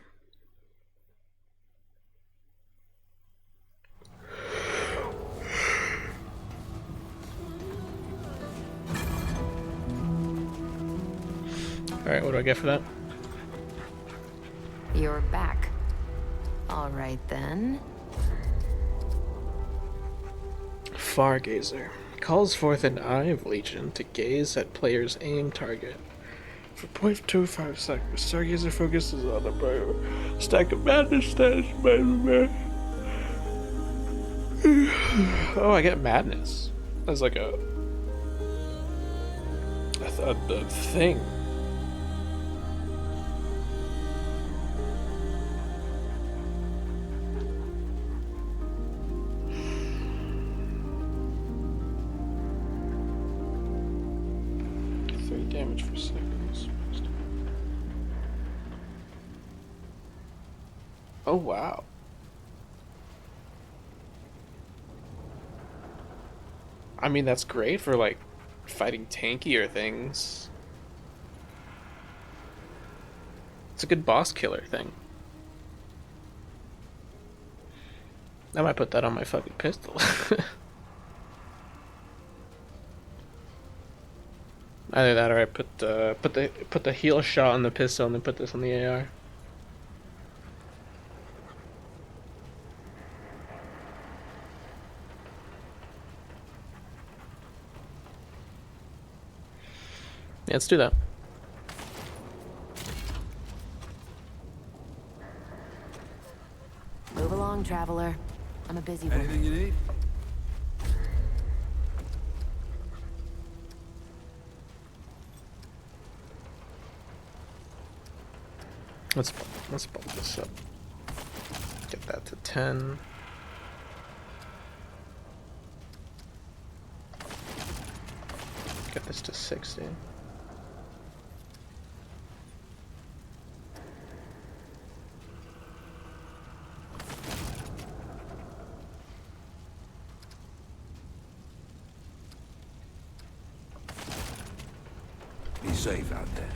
Alright, what do I get for that? You're back. All right then. Fargazer calls forth an eye of legion to gaze at player's aim target. For 0.25 seconds, Stargazer focuses on the stack of madness stats. Oh, I get madness as like a thing. Damage for seconds. Oh wow. I mean, that's great for like fighting tankier things. It's a good boss killer thing. I might put that on my fucking pistol. Either that, or I put the heal shot on the pistol and then put this on the AR. Yeah, let's do that. Move along, traveler. I'm a busy one. Anything you need? Let's bump this up. Get that to 10. Get this to 60. Be safe out there.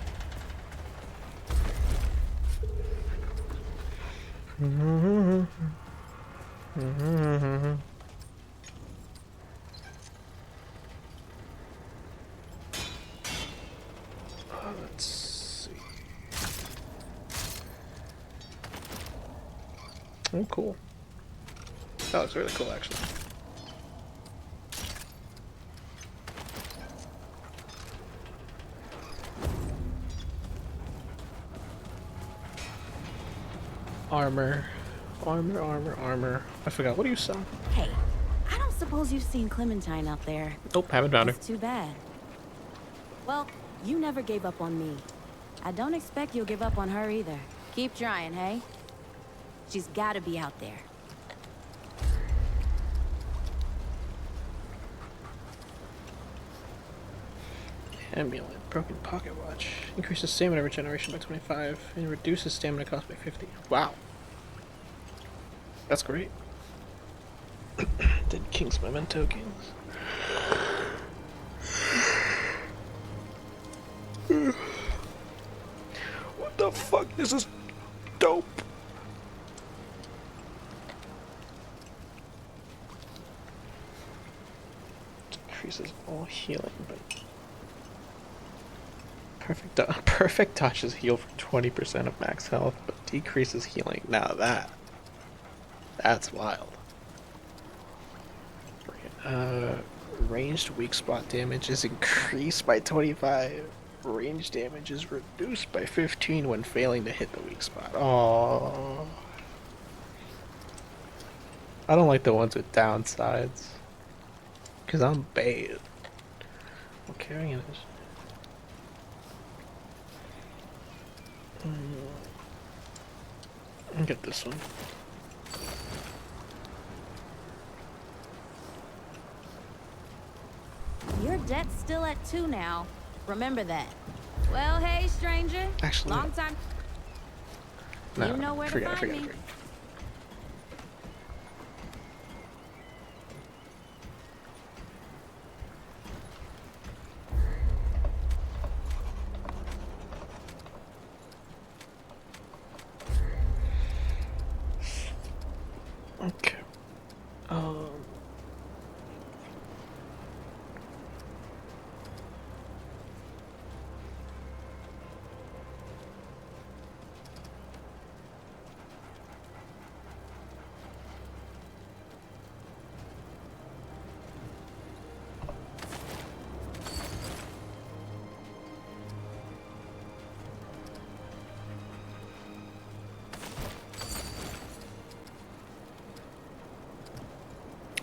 Let's see. Oh, cool. That looks really cool, actually. Armor. Armor, armor, armor. I forgot. What do you sell? Hey, I don't suppose you've seen Clementine out there. Nope, haven't found her. That's too bad. Well, you never gave up on me. I don't expect you'll give up on her either. Keep trying, hey? She's gotta be out there. Amulet, broken pocket watch. Increases stamina regeneration by 25 and reduces stamina cost by 50. Wow. That's great. Did King's Memento Kings. What the fuck? This is dope. Increases all healing, but perfect touches heal for 20% of max health, but decreases healing. Now that's wild. Ranged weak spot damage is increased by 25. Range damage is reduced by 15 when failing to hit the weak spot. Oh, I don't like the ones with downsides. Cause I'm bad. I'm carrying it. I'll get this one. Your debt's still at 2 now. Remember that. Well, hey, stranger. Actually, long time. No, You know where to find me. Okay.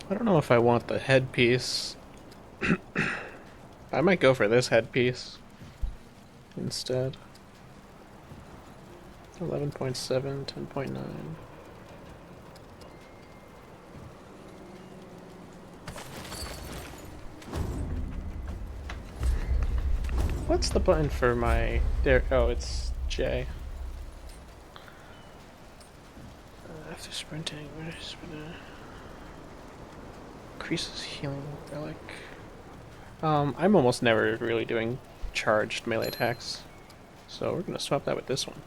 I don't know if I want the headpiece. I might go for this headpiece instead. 11.7, 10.9. What's the button for my... There, oh, it's J. After sprinting, where is sprinting? Increases healing relic. I'm almost never really doing charged melee attacks, so we're gonna swap that with this one.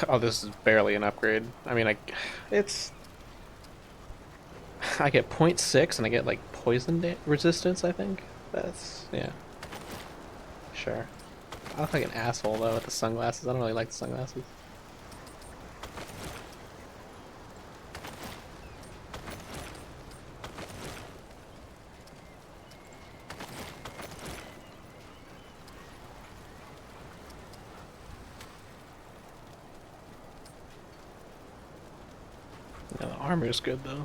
Oh, this is barely an upgrade. I mean, I get 0.6 and I get like poison resistance, I think. That's, yeah. Sure. I look like an asshole though with the sunglasses. I don't really like the sunglasses. Yeah, the armor is good though.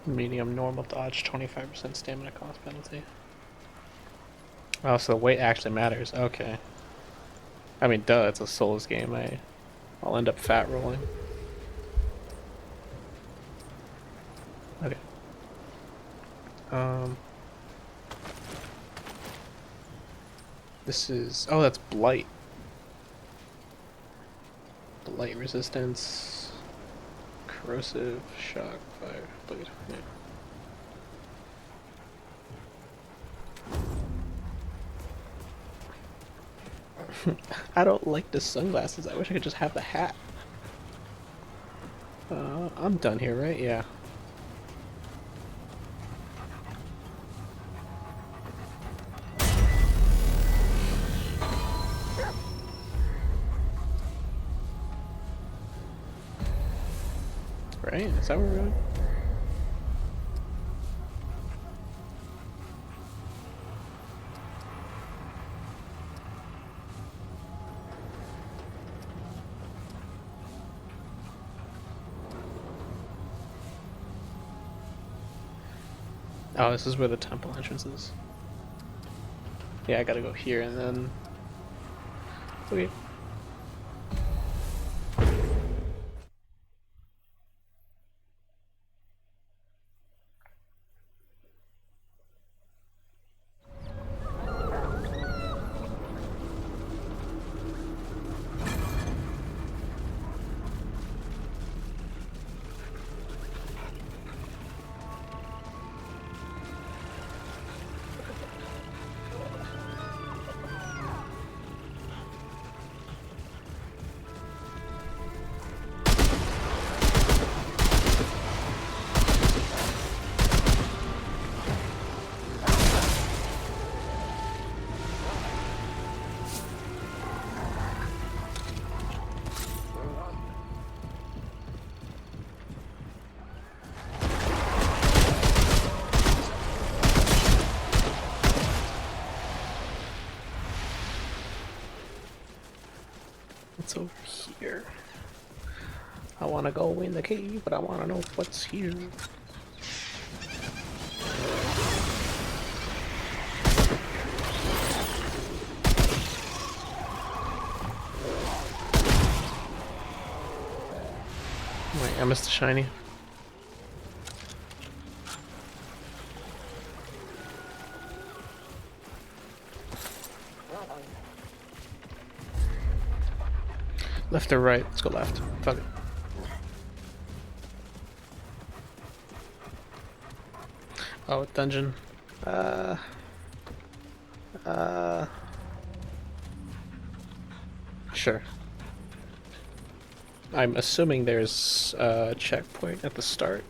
Medium normal dodge, 25% stamina cost penalty. Oh, so the weight actually matters. Okay. I mean, duh, it's a Souls game. I'll end up fat rolling. Okay. This is... Oh, that's Blight. Blight resistance. Corrosive, shock, fire, bleed. Yeah. I don't like the sunglasses. I wish I could just have the hat. I'm done here, right? Yeah. Right? Is that where we're going? Oh, this is where the temple entrance is. Yeah, I gotta go here and then... Okay. What's over here? I want to go in the cave, but I want to know what's here. Wait, I missed the shiny. Left or right? Let's go left. Fuck it. Oh, dungeon. Sure. I'm assuming there's a checkpoint at the start.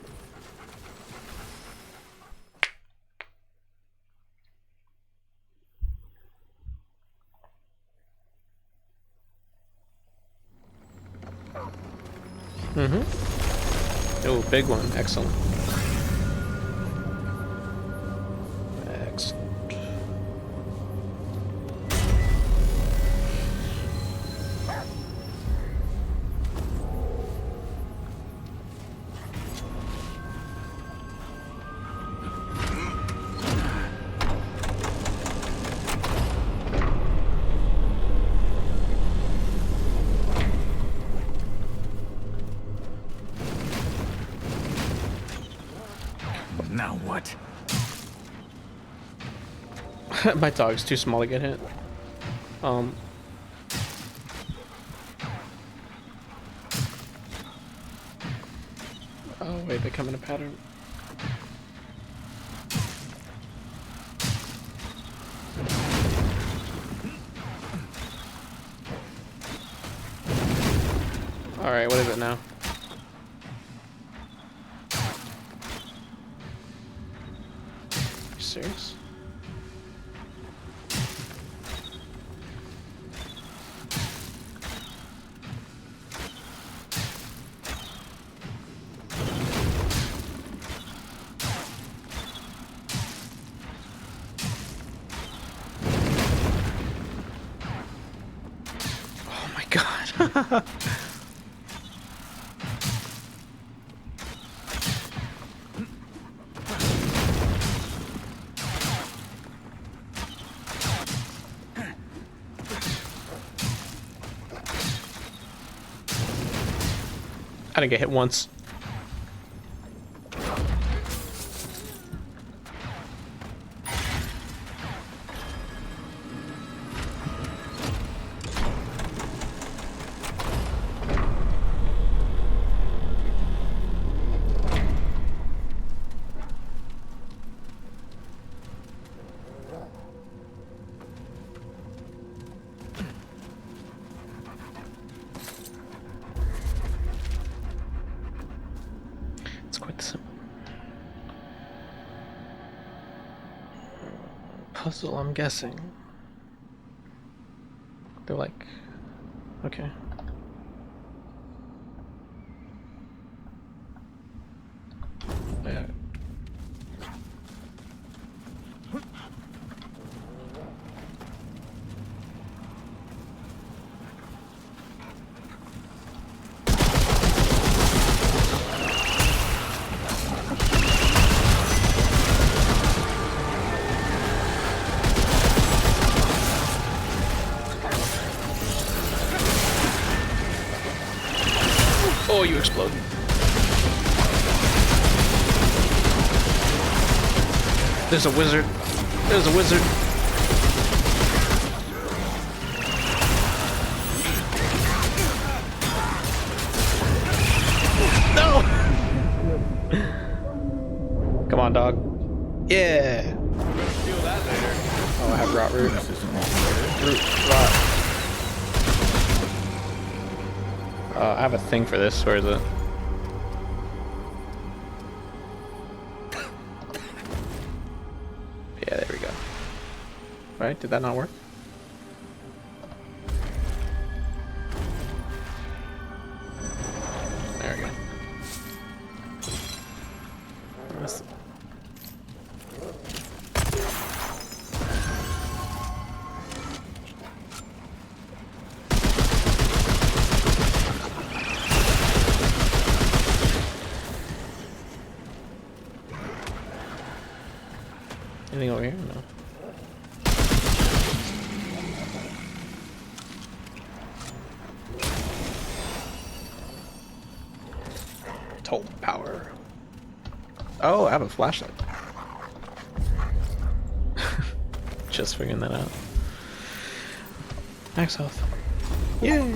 Mm-hmm. Oh, big one. Excellent. Excellent. Now what? My dog's too small to get hit. Oh wait, they come in a pattern. Alright, what is it now? Are you serious? Oh my god. I didn't get hit once. It's quite simple. Puzzle, I'm guessing. They're like... Okay. Yeah. Oh, you explode. There's a wizard. There's a wizard. No! Come on, dog. Yeah! We're gonna feel that later. Oh, I have rot root. Root, rot. I have a thing for this. Where is it? Yeah, there we go. Right? Did that not work? There we go. That's... Anything over here? No. Total power. Oh, I have a flashlight. Just figuring that out. Max health. Yay!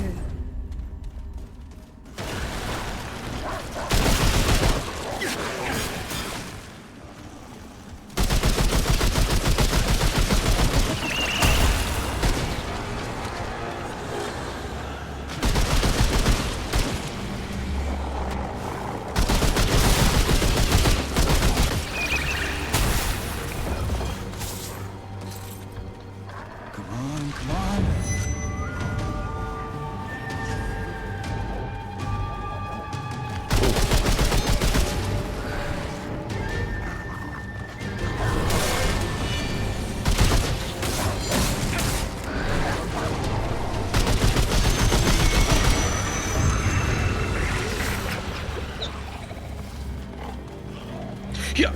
Yeah.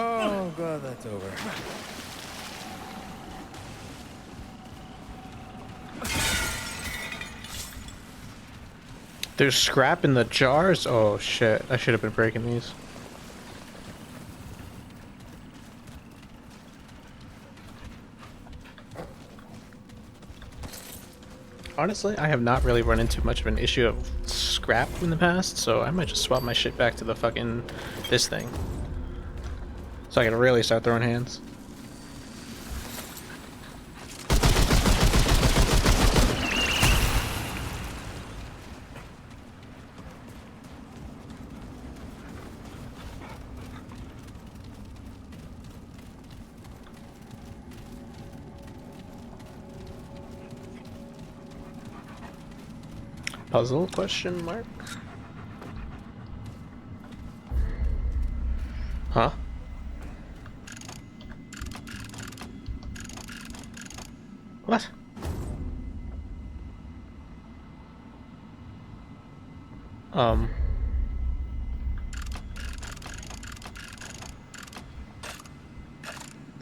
Oh, glad that's over. There's scrap in the jars? Oh shit, I should have been breaking these. Honestly, I have not really run into much of an issue of scrap in the past, so I might just swap my shit back to the fucking this thing. So I can really start throwing hands. Puzzle question mark? Huh? What?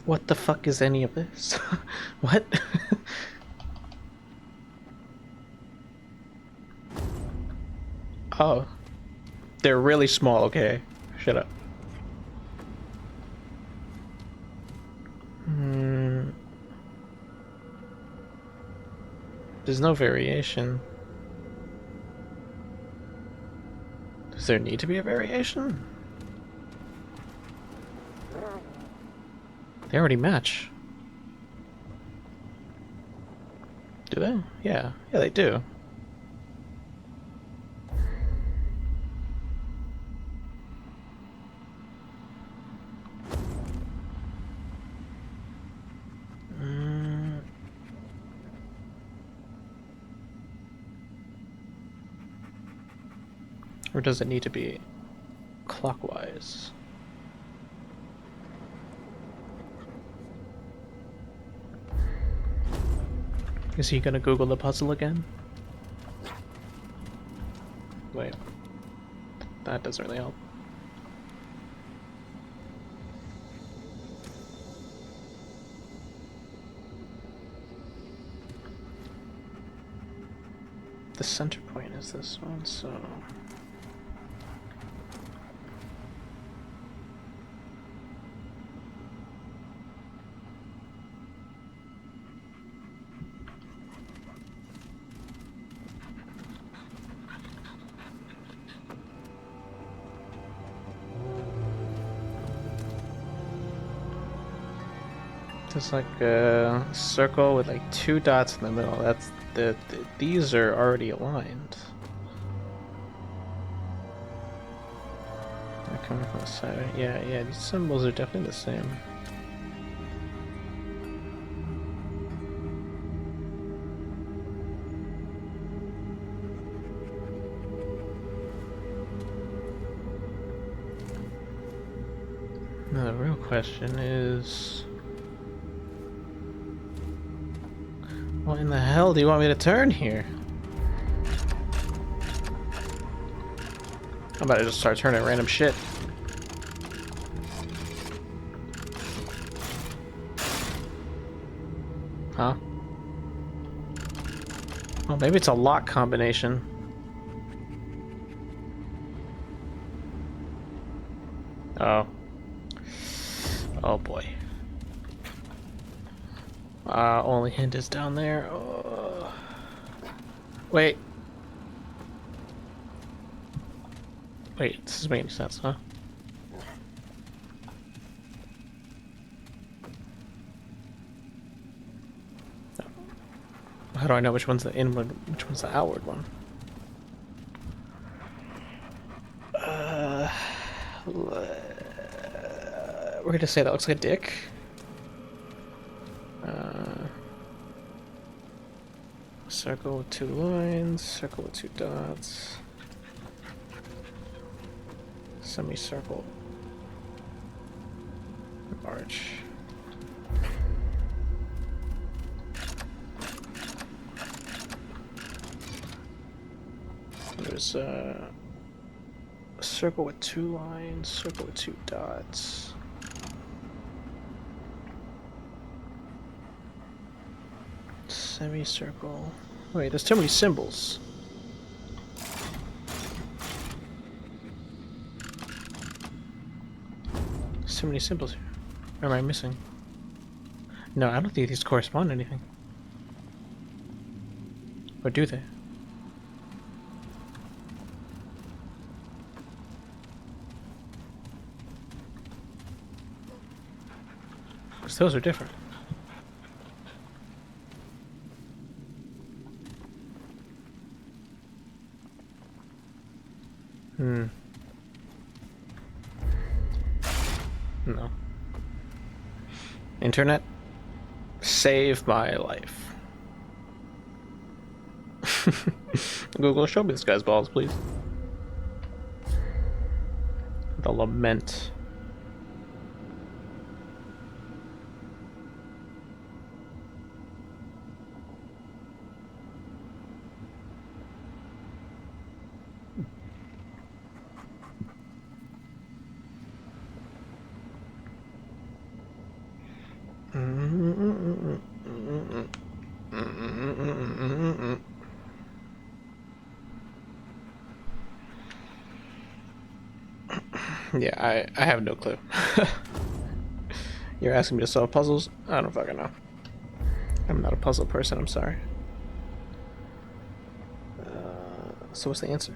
What the fuck is any of this? What? Oh. They're really small, okay? Shut up. There's no variation. Does there need to be a variation? They already match. Do they? Yeah. Yeah, they do. Or does it need to be clockwise? Is he gonna Google the puzzle again? Wait. That doesn't really help. The center point is this one, so... There's like a circle with like 2 dots in the middle. That's these are already aligned. They're coming from the side. Yeah, these symbols are definitely the same. Now the real question is, what in the hell do you want me to turn here? How about I just start turning random shit? Huh? Well, maybe it's a lock combination. Oh. Oh boy. Only hint is down there. Oh. Wait. Wait, this is making sense, huh? How do I know which one's the inward, which one's the outward one? We're gonna say that looks like a dick. Circle with 2 lines, circle with 2 dots, semicircle, arch. There's a circle with 2 lines, circle with 2 dots. Semicircle. Wait, there's too many symbols. There's too many symbols here. Or am I missing? No, I don't think these correspond to anything. Or do they? Because those are different. No. Internet, save my life. Google, show me this guy's balls, please. The lament. Yeah, I have no clue. You're asking me to solve puzzles? I don't fucking know. I'm not a puzzle person, I'm sorry. So what's the answer?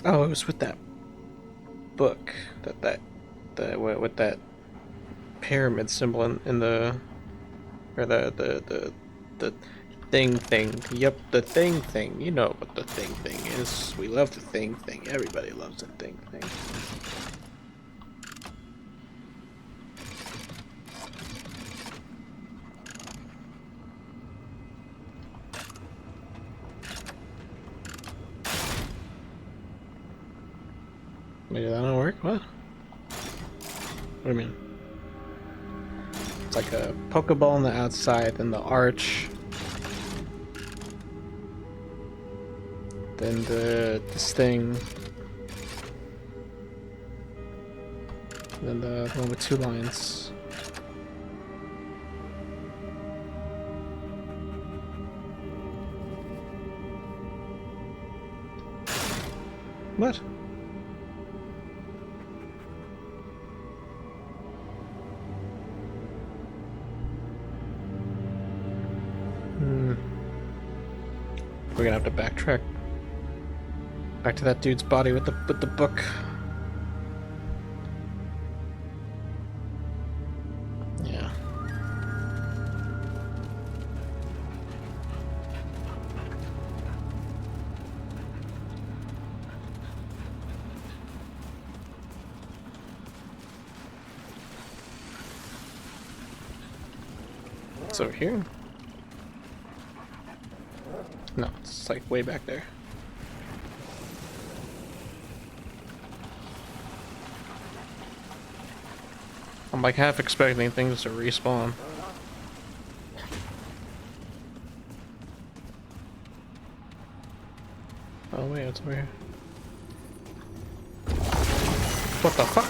Oh, it was with that book with that pyramid symbol in the or the thing. Yep, the thing. You know what the thing is. We love the thing. Everybody loves the thing. Wait, did that not work? What? What do you mean? It's like a Pokeball on the outside, then the arch, then this thing, then the one with 2 lines. What? We're gonna have to backtrack back to that dude's body with the book. Yeah. It's over here. No, it's like way back there. I'm like half expecting things to respawn. Oh wait, it's over here. What the fuck?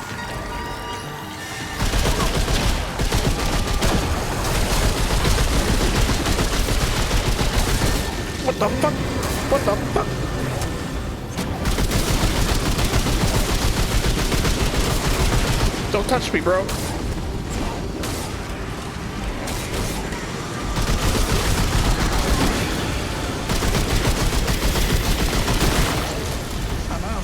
What the fuck? What the fuck? Don't touch me, bro. I'm out.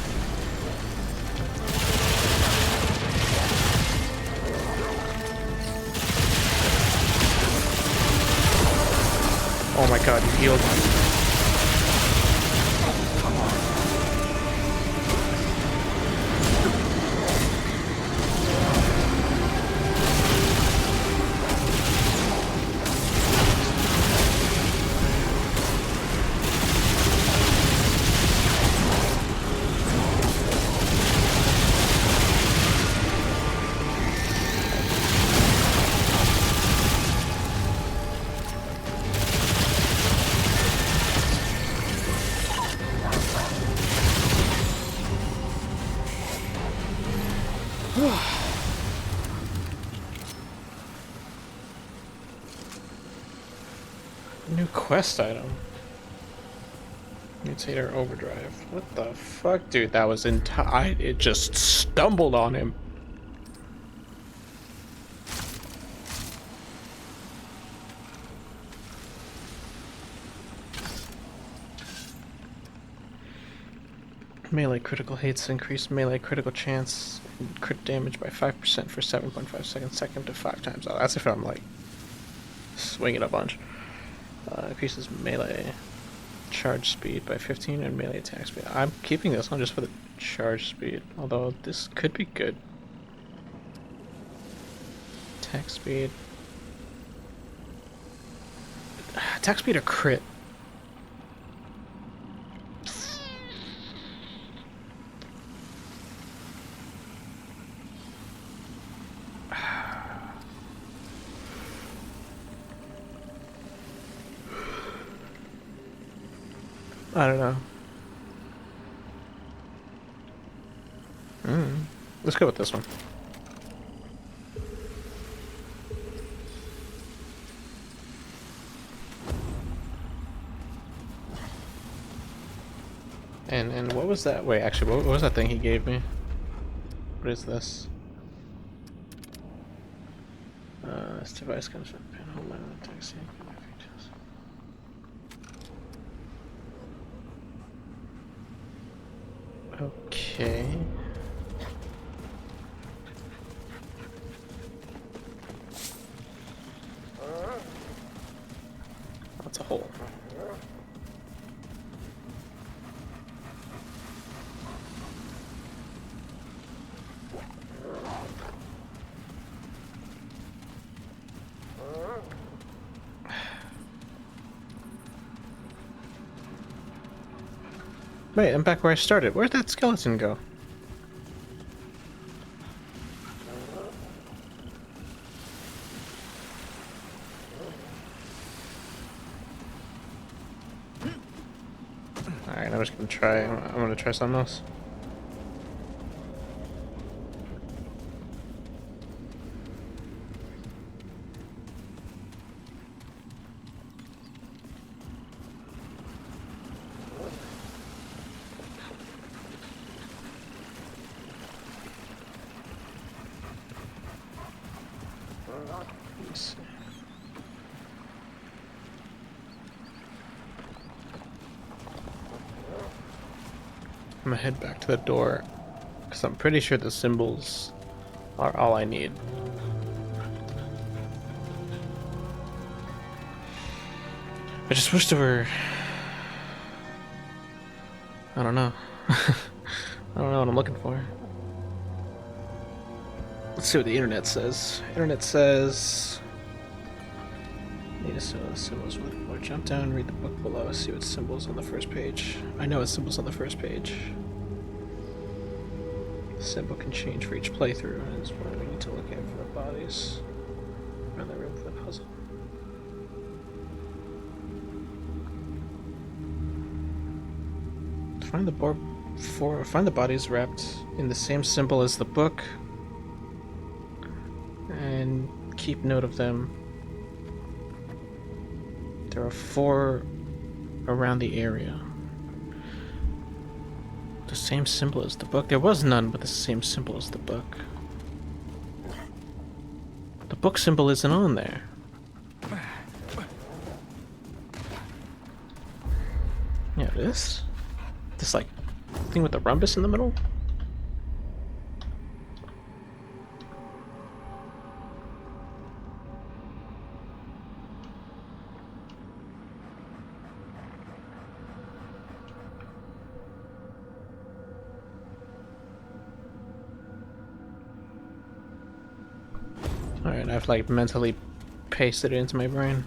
Oh my god, you healed. New quest item. Mutator overdrive. What the fuck, dude? That was it just stumbled on him. Melee critical hits increase melee critical chance and crit damage by 5% for 7.5 seconds, second to 5 times. Oh, that's if I'm like swinging a bunch. Increases melee charge speed by 15 and melee attack speed. I'm keeping this one just for the charge speed, although this could be good. Attack speed. Attack speed or crit? I don't know. Let's go with this one. And what was that? Wait, actually, what was that thing he gave me? What is this? This device comes from a pinhole mount on taxi. Okay. That's a hole. Wait, I'm back where I started. Where'd that skeleton go? Alright, I'm just gonna try. I'm gonna try something else. I'm gonna head back to the door because I'm pretty sure the symbols are all I need. I just wish there were... I don't know. I don't know what I'm looking for. Let's see what the internet says. Internet says... Need to see what the symbols would. Or jump down and read the book below. See what symbols on the first page. I know what symbols on the first page. The symbol can change for each playthrough, and it's why we need to look out for the bodies around the room for the puzzle. Find the bodies wrapped in the same symbol as the book, and keep note of them. There are 4 around the area. The same symbol as the book. There was none but the same symbol as the book. The book symbol isn't on there. Yeah, this like thing with the rhombus in the middle. Alright, I've like mentally pasted it into my brain.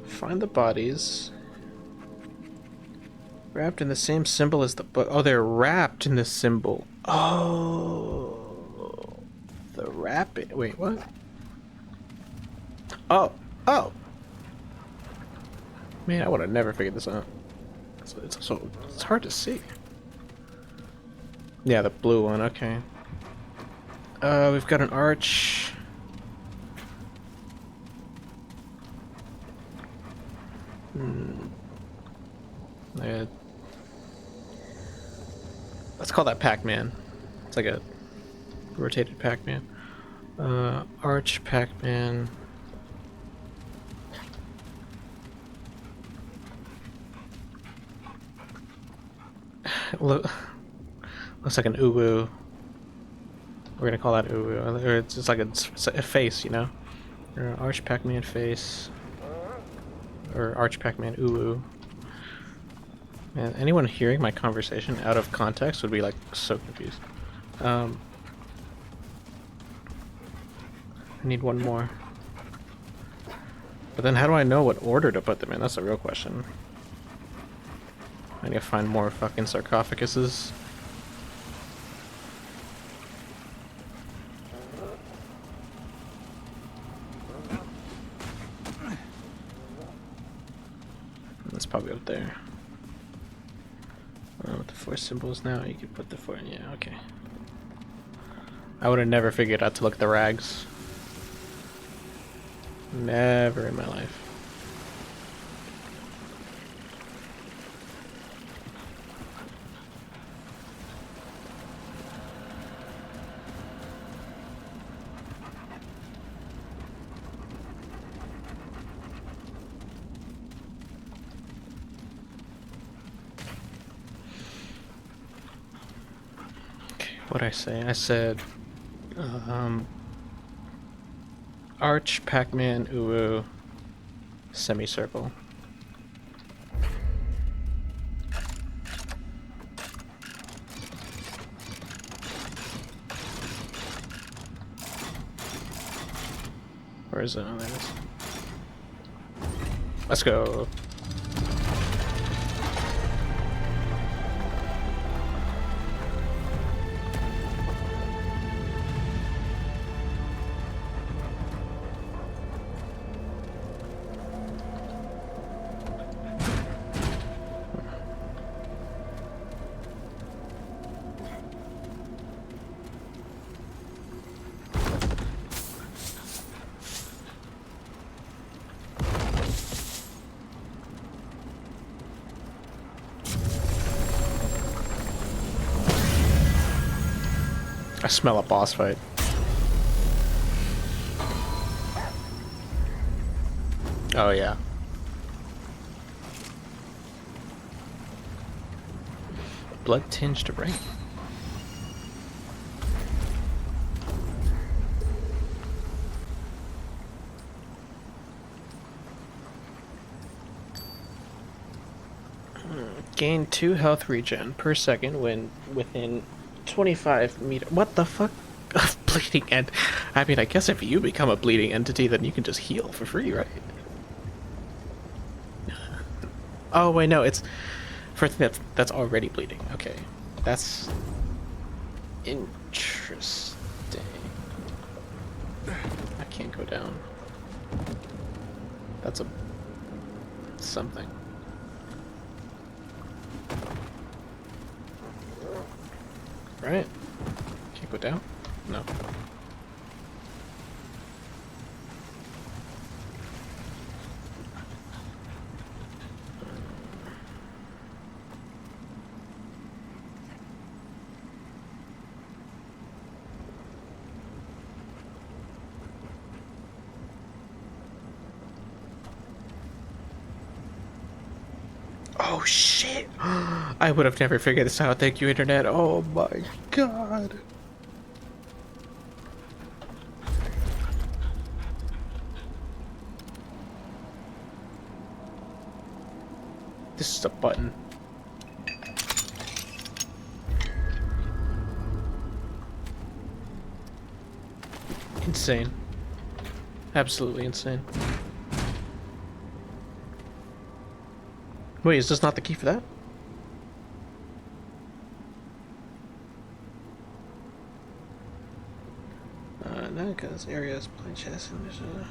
Find the bodies. Wrapped in the same symbol as the book. Oh, they're wrapped in the symbol. Oh. The wrapping. Wait, what? Oh. Oh! Man, I would have never figured this out. It's hard to see. Yeah, the blue one, okay. We've got an arch. Let's call that Pac-Man. It's like a rotated Pac-Man. Arch Pac-Man. Looks like an uwu. We're gonna call that uwu. Or it's just like a face, you know? Or Arch Pac-Man face. Or Arch Pac-Man uwu. Man, anyone hearing my conversation out of context would be like so confused. I need one more. But then how do I know what order to put them in? That's the real question. I need to find more fucking sarcophaguses. That's probably up there. With the 4 symbols now, you can put the 4 in. Yeah, okay. I would have never figured out to look at the rags. Never in my life. What'd I say? I said, Arch, Pac-Man, Uwu, semicircle. Where is it? Oh, there it is. Let's go. I smell a boss fight. Oh yeah. Blood tinged rain. Gain 2 health regen per second when within 25 meter. What the fuck? Bleeding end. I mean, I guess if you become a bleeding entity, then you can just heal for free, right? Oh wait, no, it's for that's already bleeding. Okay, that's interesting. I can't go down. That's a something. Right? Can't go down? No. Oh shit! I would have never figured this out. Thank you, internet. Oh my god. This is a button. Insane. Absolutely insane. Wait, is this not the key for that? No, because areas play chess and there's a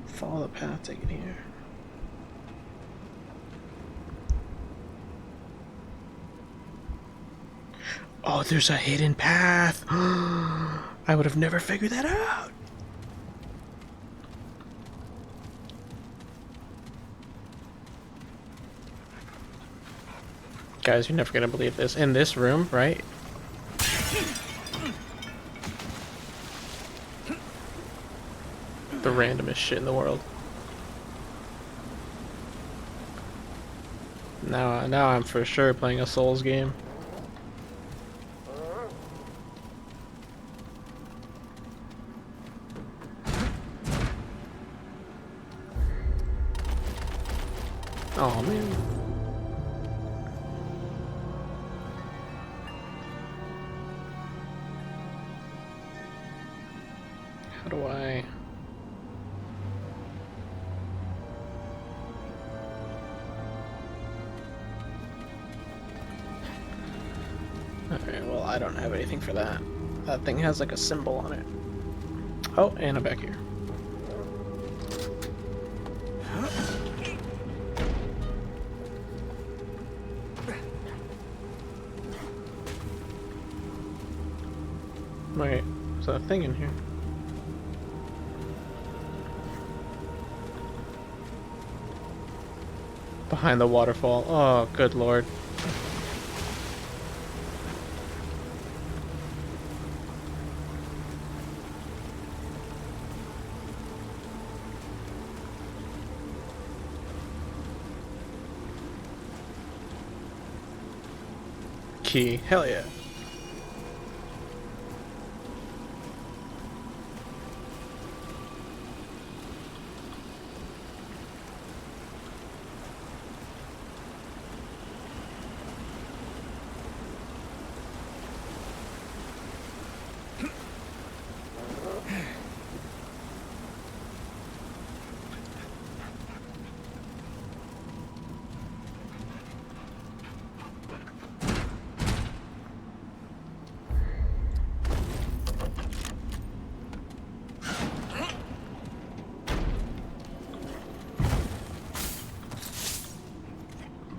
follow the path taken here. Oh, there's a hidden path. I would have never figured that out. Guys, you're never gonna believe this. In this room, right? The randomest shit in the world. Now I'm for sure playing a Souls game. Oh man. How do I... Okay, well I don't have anything for that. That thing has like a symbol on it. Oh, and I'm back here. Wait, there's a thing in here. Behind the waterfall. Oh, good lord. Key. Hell yeah.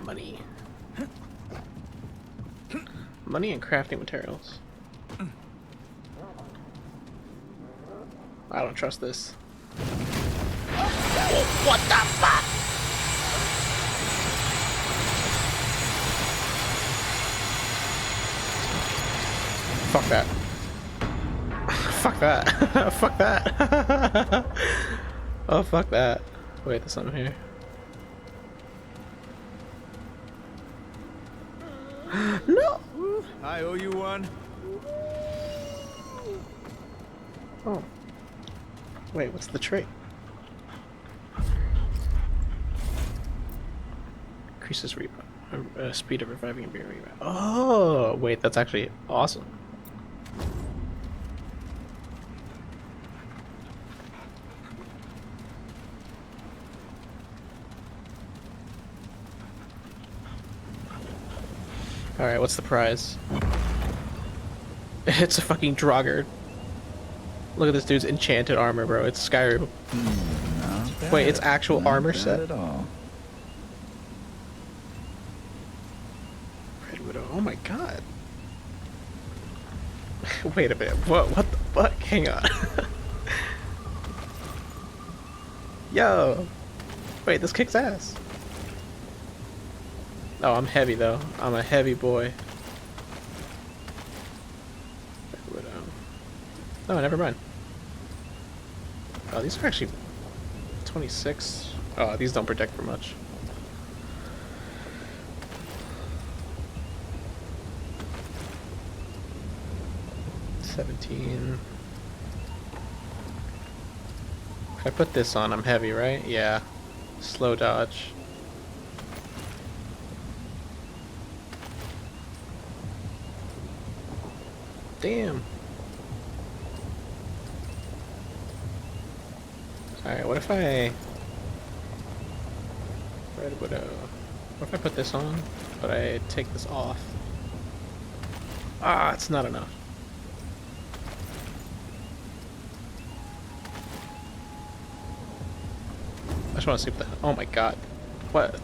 Money. Money and crafting materials. I don't trust this. Oh, what the fuck? Fuck that. Fuck that. Fuck that. Oh, fuck that. Wait, there's something here. No! I owe you one. Oh. Wait, what's the trait? Increases speed of reviving and being revived. Oh, wait, that's actually awesome. Alright, what's the prize? It's a fucking Draugr. Look at this dude's enchanted armor, bro. It's Skyrim. Wait, it's actual armor set? At all. Red Widow. Oh my god. Wait a minute. What the fuck? Hang on. Yo. Wait, this kicks ass. Oh, I'm heavy though. I'm a heavy boy. Red Widow. Oh, never mind. Oh, these are actually 26. Oh, these don't protect for much. $17. If I put this on, I'm heavy, right? Yeah. Slow dodge. Damn. Alright, what if I... Red Widow. What if I put this on, but I take this off? Ah, it's not enough. I just want to see what the... Oh my god. What?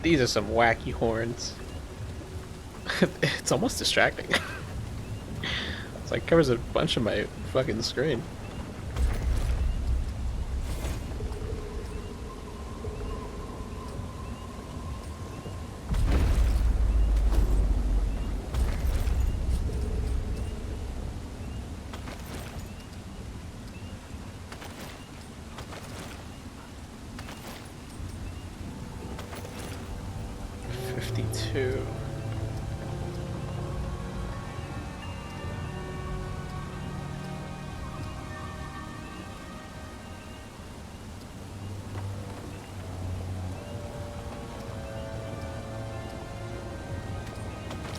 These are some wacky horns. It's almost distracting. It's like covers a bunch of my fucking screen.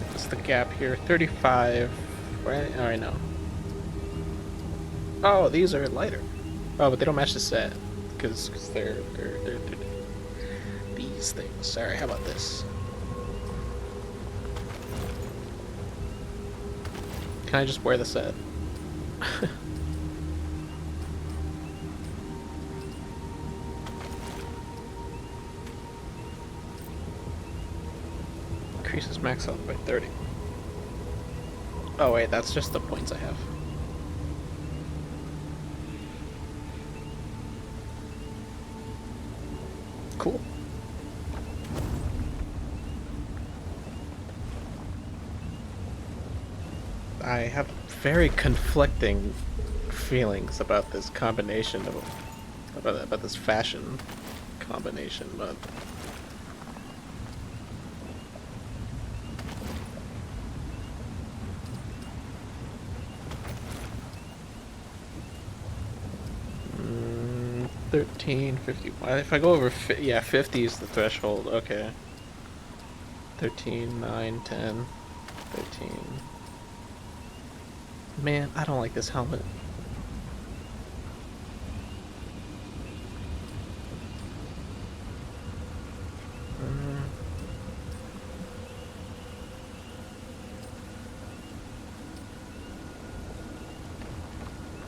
What's the gap here? 35, right? Oh, I know. Oh, these are lighter. Oh, but they don't match the set because they're these things. Sorry, how about this? Can I just wear the set? Increases max health by 30. Oh wait, that's just the points I have. Cool. I have very conflicting feelings about this combination of about this fashion combination, but 13, 50. If I go over, yeah, 50 is the threshold. Okay. 13, 9, 10, 13. Man, I don't like this helmet.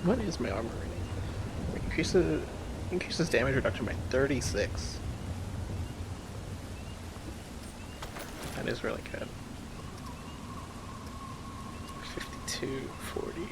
What is my armor rating? Increases damage reduction by 36. That is really good. 52, 40.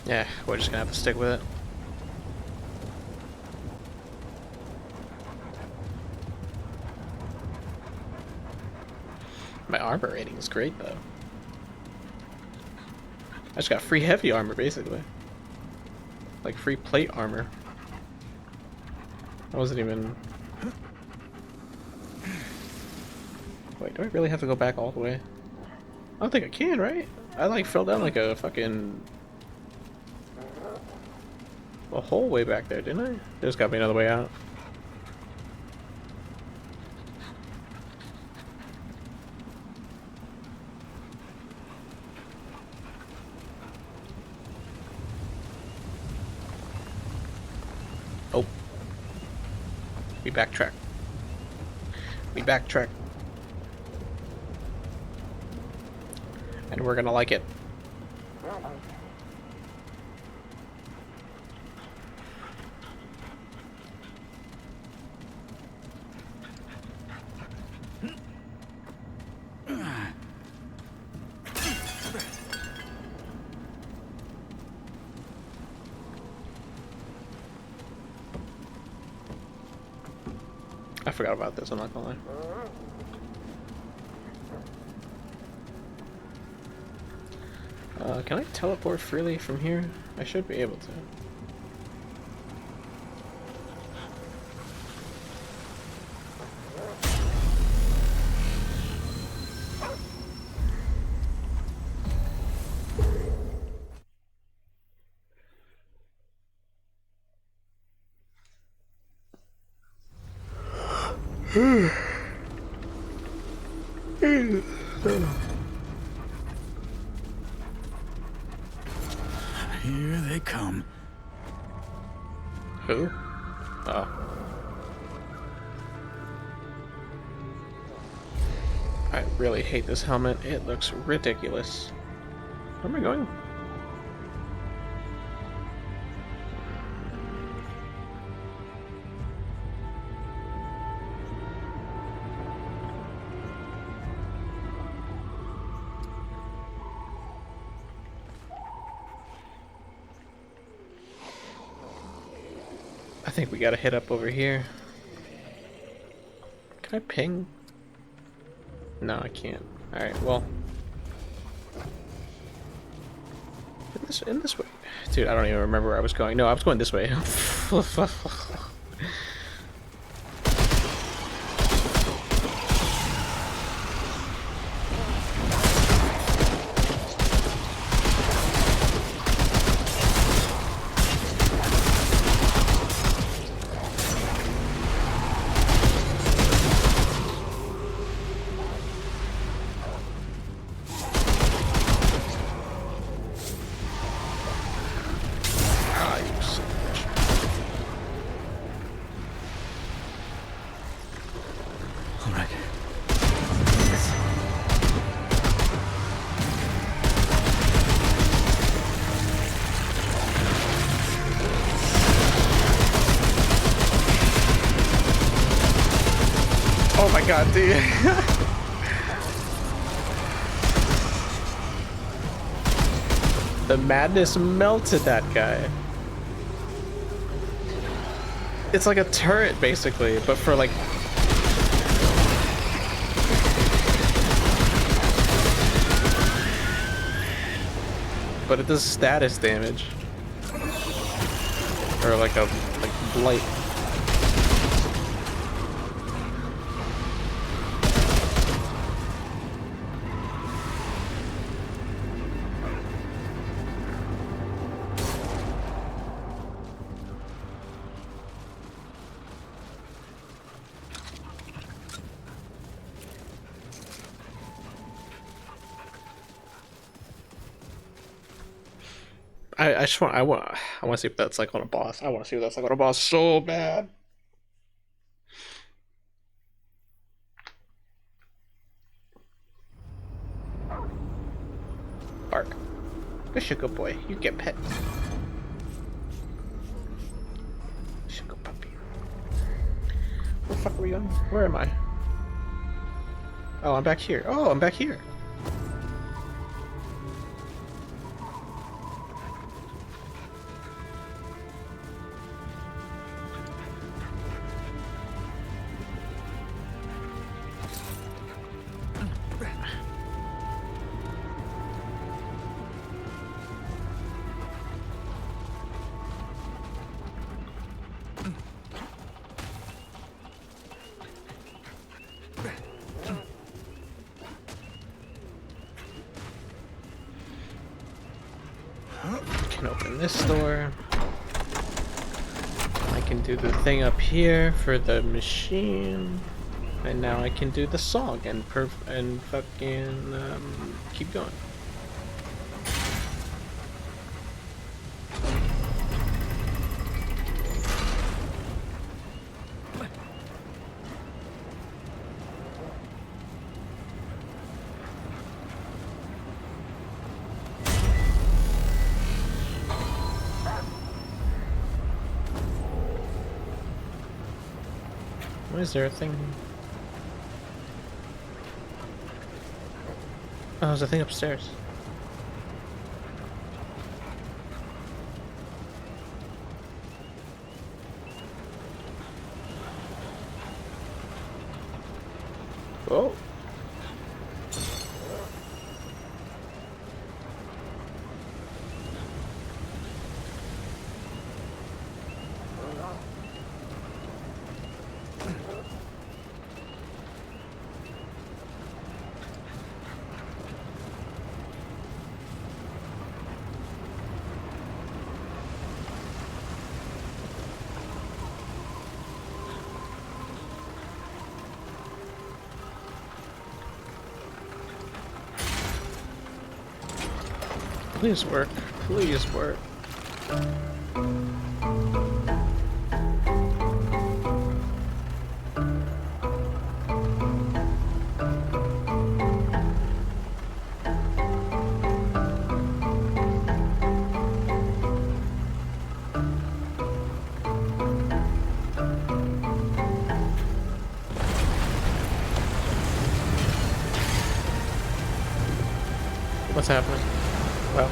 Yeah, we're just gonna have to stick with it. My armor rating is great though. I just got free heavy armor basically. Like free plate armor. I wasn't even... Wait, do I really have to go back all the way? I don't think I can, right? I like fell down like a fucking... a whole way back there, didn't I? There's gotta be another way out. Oh. We backtrack. We backtrack. And we're gonna like it. I forgot about this, I'm not gonna lie. Can I teleport freely from here? I should be able to. Here they come. Who? Oh. I really hate this helmet. It looks ridiculous. Where am I going? I think we gotta hit up over here. Can I ping? No, I can't. Alright, well. In this way. Dude, I don't even remember where I was going. No, I was going this way. Oh my god, dude. The madness melted that guy. It's like a turret, basically, but for like... But it does status damage. Or like a blight. I just want I want to see if that's like on a boss. I want to see if that's like on a boss so bad. Bark. Good sugar boy. You get pet. Sugar puppy. Where the fuck are we going? Where am I? Oh, I'm back here. Oh, I'm back here. Can open this door. I can do the thing up here for the machine, and now I can do the song and fucking keep going. Why is there a thing? Oh, there's a thing upstairs. Whoa. Please work. Please work. What's happening? Well.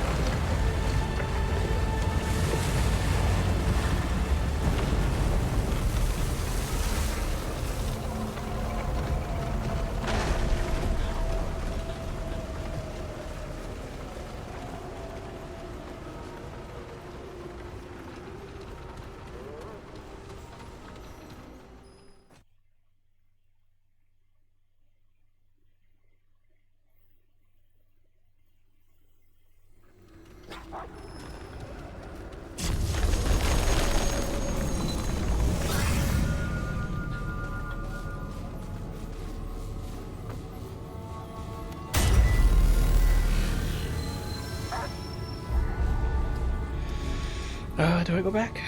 Do I go back?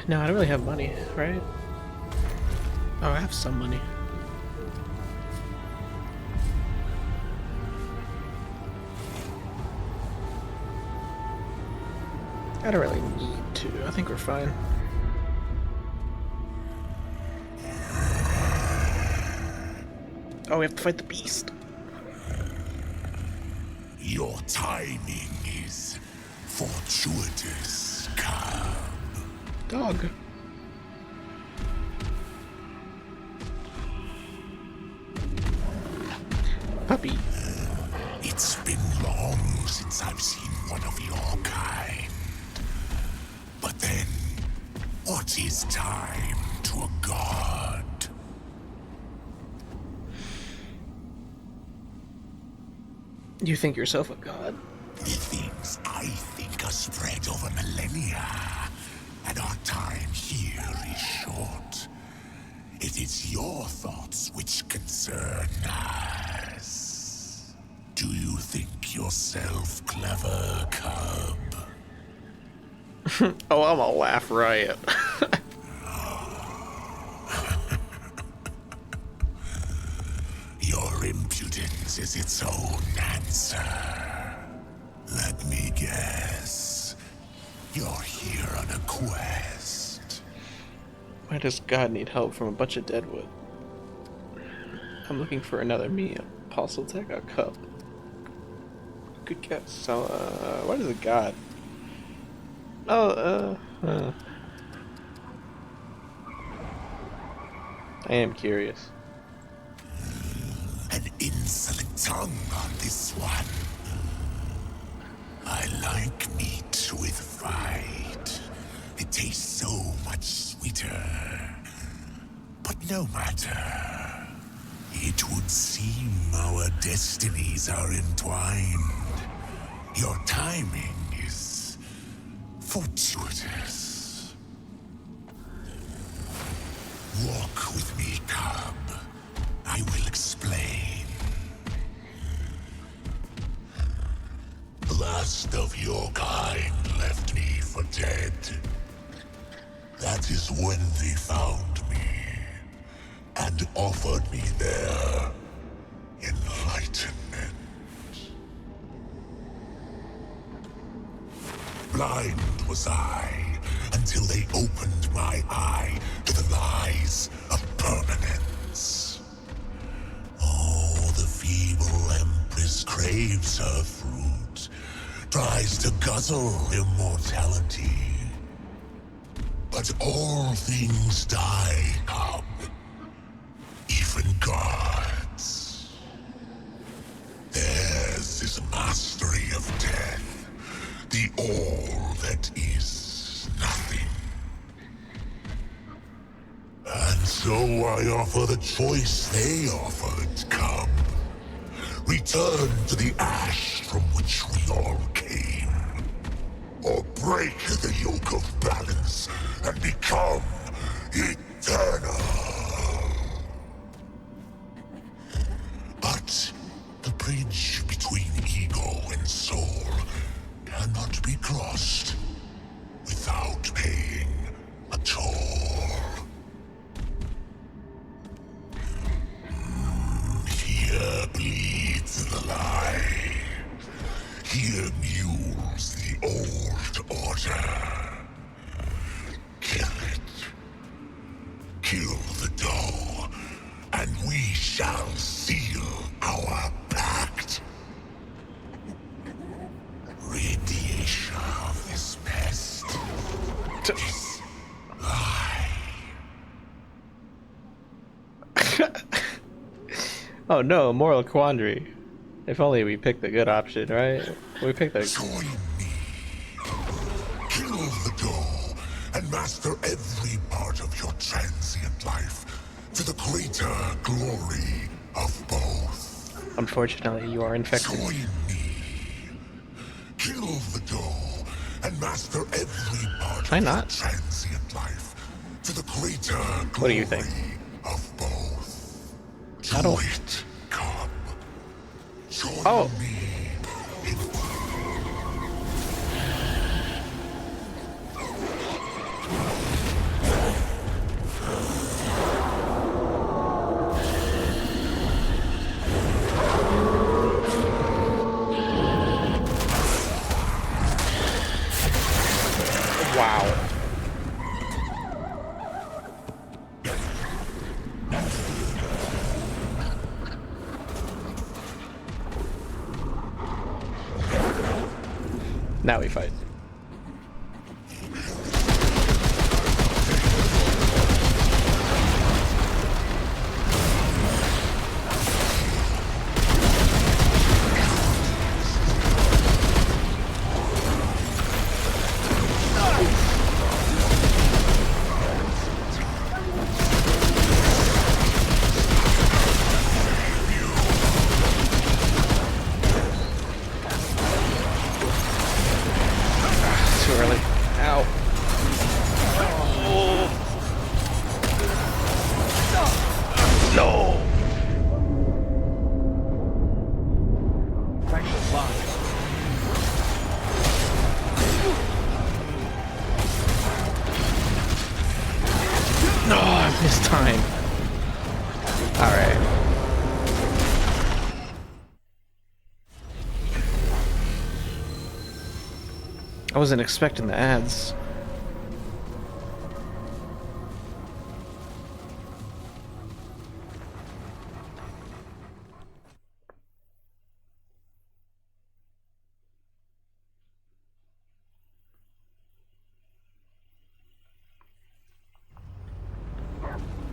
No, I don't really have money, right? Oh, I have some money. I don't really need to. I think we're fine. Oh, we have to fight the beast. Your timing is fortuitous, cub. Dog. Puppy. It's been long since I've seen one of your kind. But then, what is time to a god? You think yourself a god? The things I think are spread over millennia, and our time here is short. It is your thoughts which concern us. Do you think yourself clever, cub? Oh, I'm a laugh riot. Your impudence is its own answer. Let me guess. You're here on a quest. Why does God need help from a bunch of deadwood? I'm looking for another me, Apostle Tech, a cup. Good guess. So, what is a god? Oh, I am curious. An insolent tongue on this one. I like meat with fight. It tastes so much sweeter. But no matter. It would seem our destinies are entwined. Your timing is fortuitous. Walk with me, cub. I will explain. The last of your kind left me for dead. That is when they found me and offered me their enlightenment. Blind was I until they opened my eye to the lies of permanence. Oh, the feeble empress craves her fruit, tries to guzzle immortality. But all things die, cub. Even gods. Theirs is mastery of death, the all that is nothing. And so I offer the choice they offered, cub. Return to the ash from which we all came. Or break the yoke of balance and become eternal. But the bridge between ego and soul cannot be crossed without paying a toll. Here bleeds the lie. Here mules the old order. Kill it. Kill the dough, and we shall seal our pact. Radiation of this pest. This lie. Oh no, moral quandary. If only we picked the good option, right? We picked the... Join me. Kill the dough and master every part of your transient life to the greater glory of both. Unfortunately, you are infected. Join me. Kill the dough and master every part Why of not? your transient life to the greater glory What do you think? of both. I don't... Do it, come. Join Oh. me. Wow. Now we fight. Too early. Ow. Oh. No. No, I missed time. All right. I wasn't expecting the ads.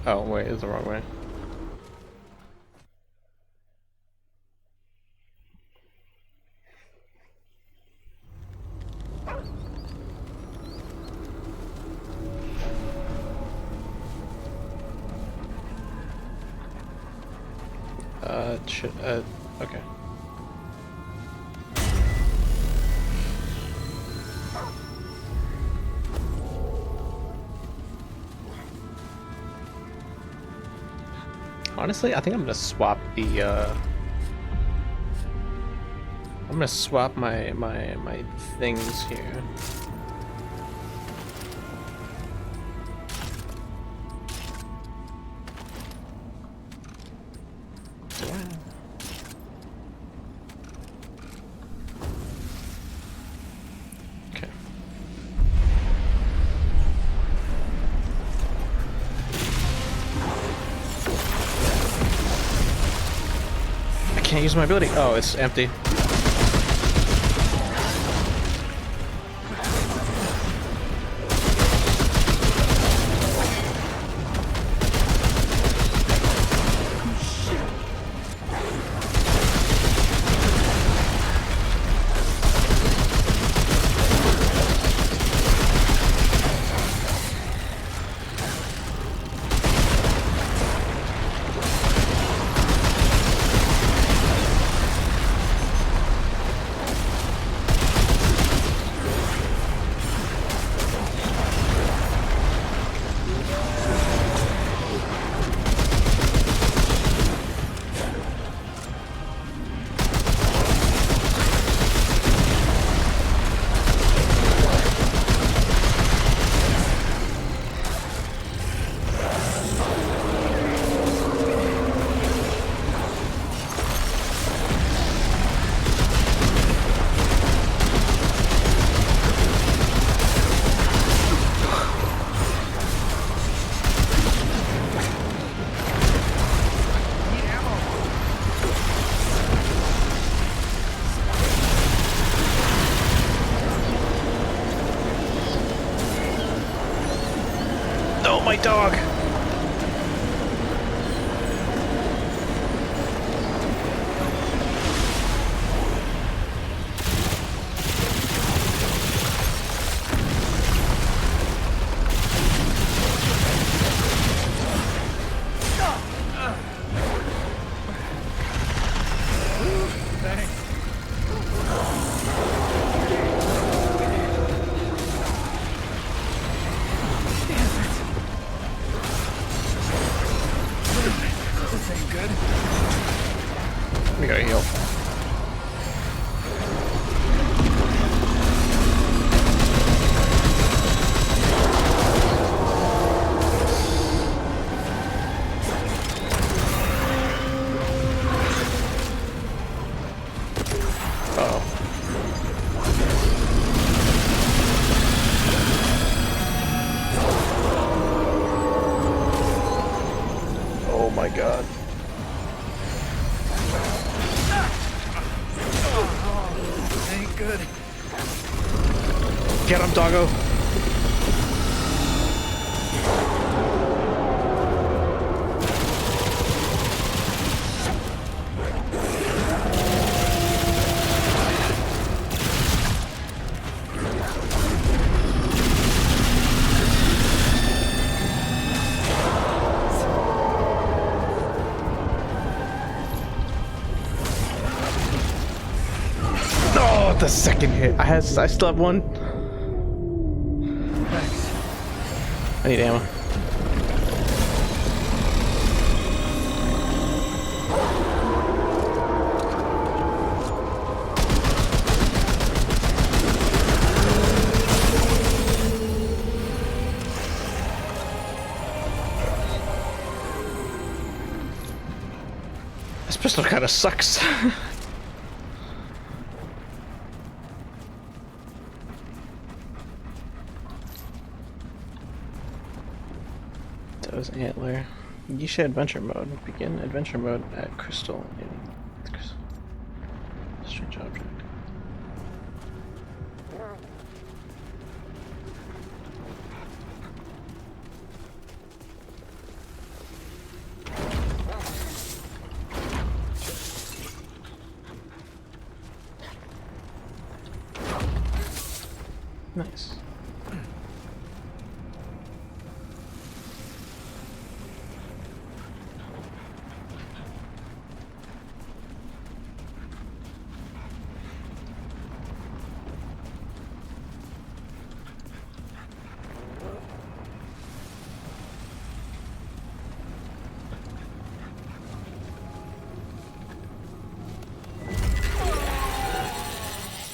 Oh, wait, it's the wrong way. Okay. Honestly, I think I'm gonna swap the, I'm gonna swap my things here. Okay. I can't use my ability. Oh, it's empty. No, my dog. We gotta heal. Oh my god. Ain't good. Get him, doggo! Oh, the second hit. I still have one. I need ammo. This pistol kind of sucks. Doe's antler. Yisha adventure mode. Begin adventure mode at crystal in strange object. Nice.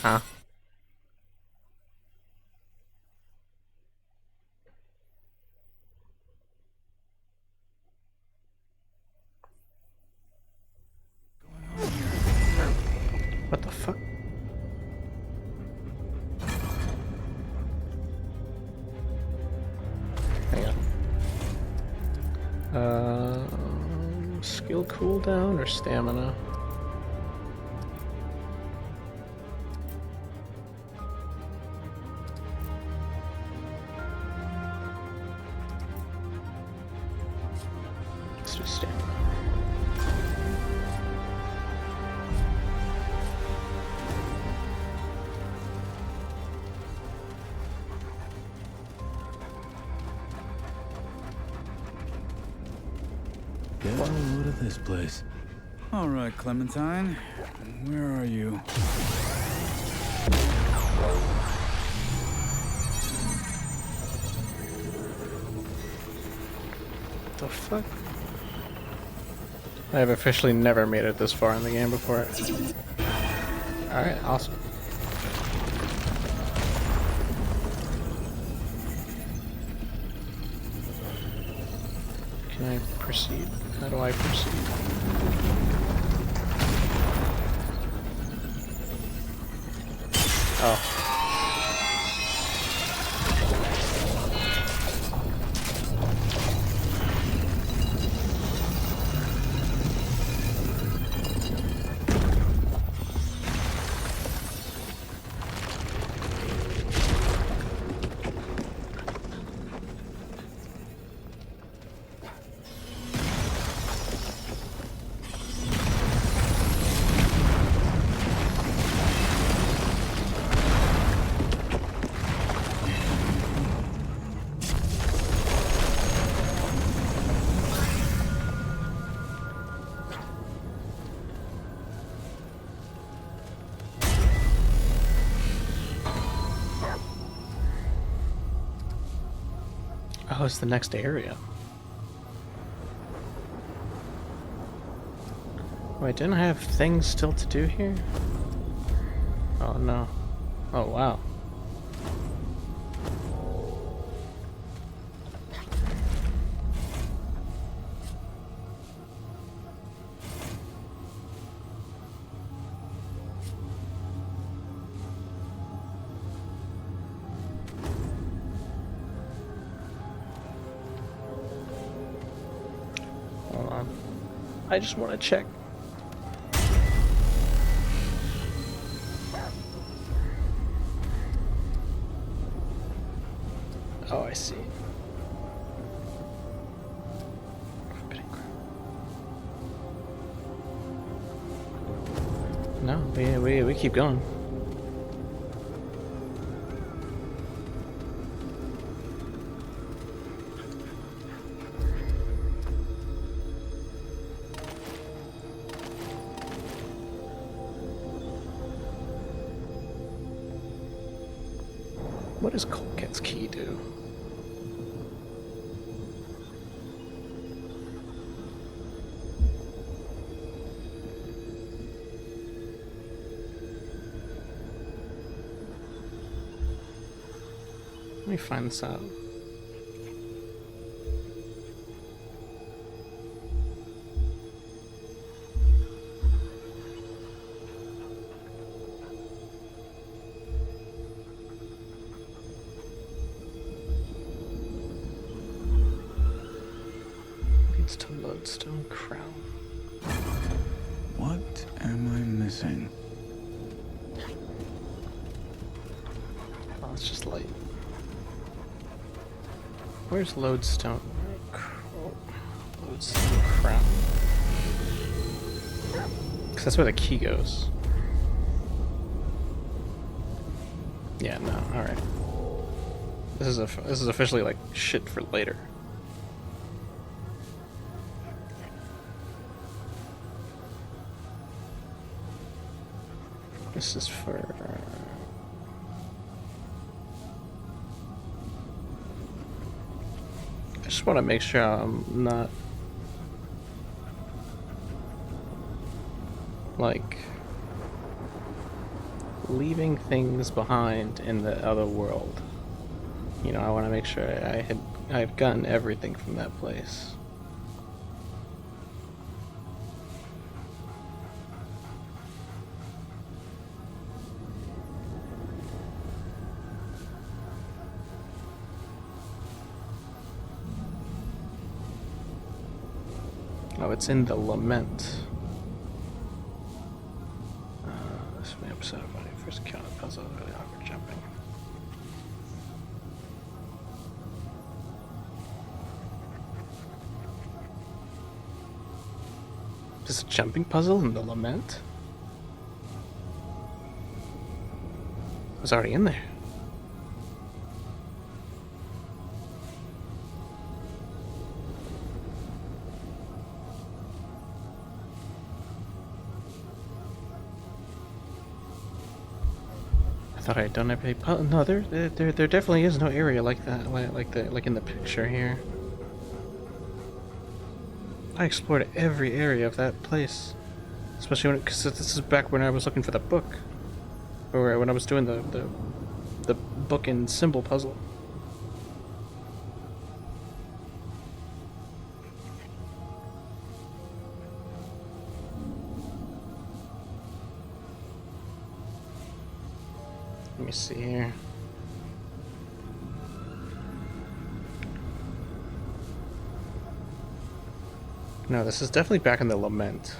Huh? What the fuck? Hang on. Skill cooldown or stamina? Let's do stamina. Get a load of this place. All right, Clementine. Where are you? The fuck? I have officially never made it this far in the game before. Alright, awesome. Can I proceed? How do I proceed? Oh. Oh, it's the next area. Wait, didn't I have things still to do here? Oh no. Oh wow. Hold on. I just want to check. No, we keep going. What does Colket's key do? Let me find this out. Leads to Lodestone Crown. What am I missing? Oh, it's just light. Where's Lodestone? Lodestone Crown. Because that's where the key goes. Yeah, no, alright. This is officially like shit for later. This is for... I just want to make sure I'm not... like... leaving things behind in the other world. You know, I want to make sure I've gotten everything from that place. Oh, it's in the Lament. This may upset when I first encountered puzzle, really awkward jumping. Is this a jumping puzzle in the Lament? It was already in there. I thought I had done every no, there definitely is no area like that, like in the picture here. I explored every area of that place, especially when, because this is back when I was looking for the book, or when I was doing the book and symbol puzzle. Let me see here. No, this is definitely back in the Lament.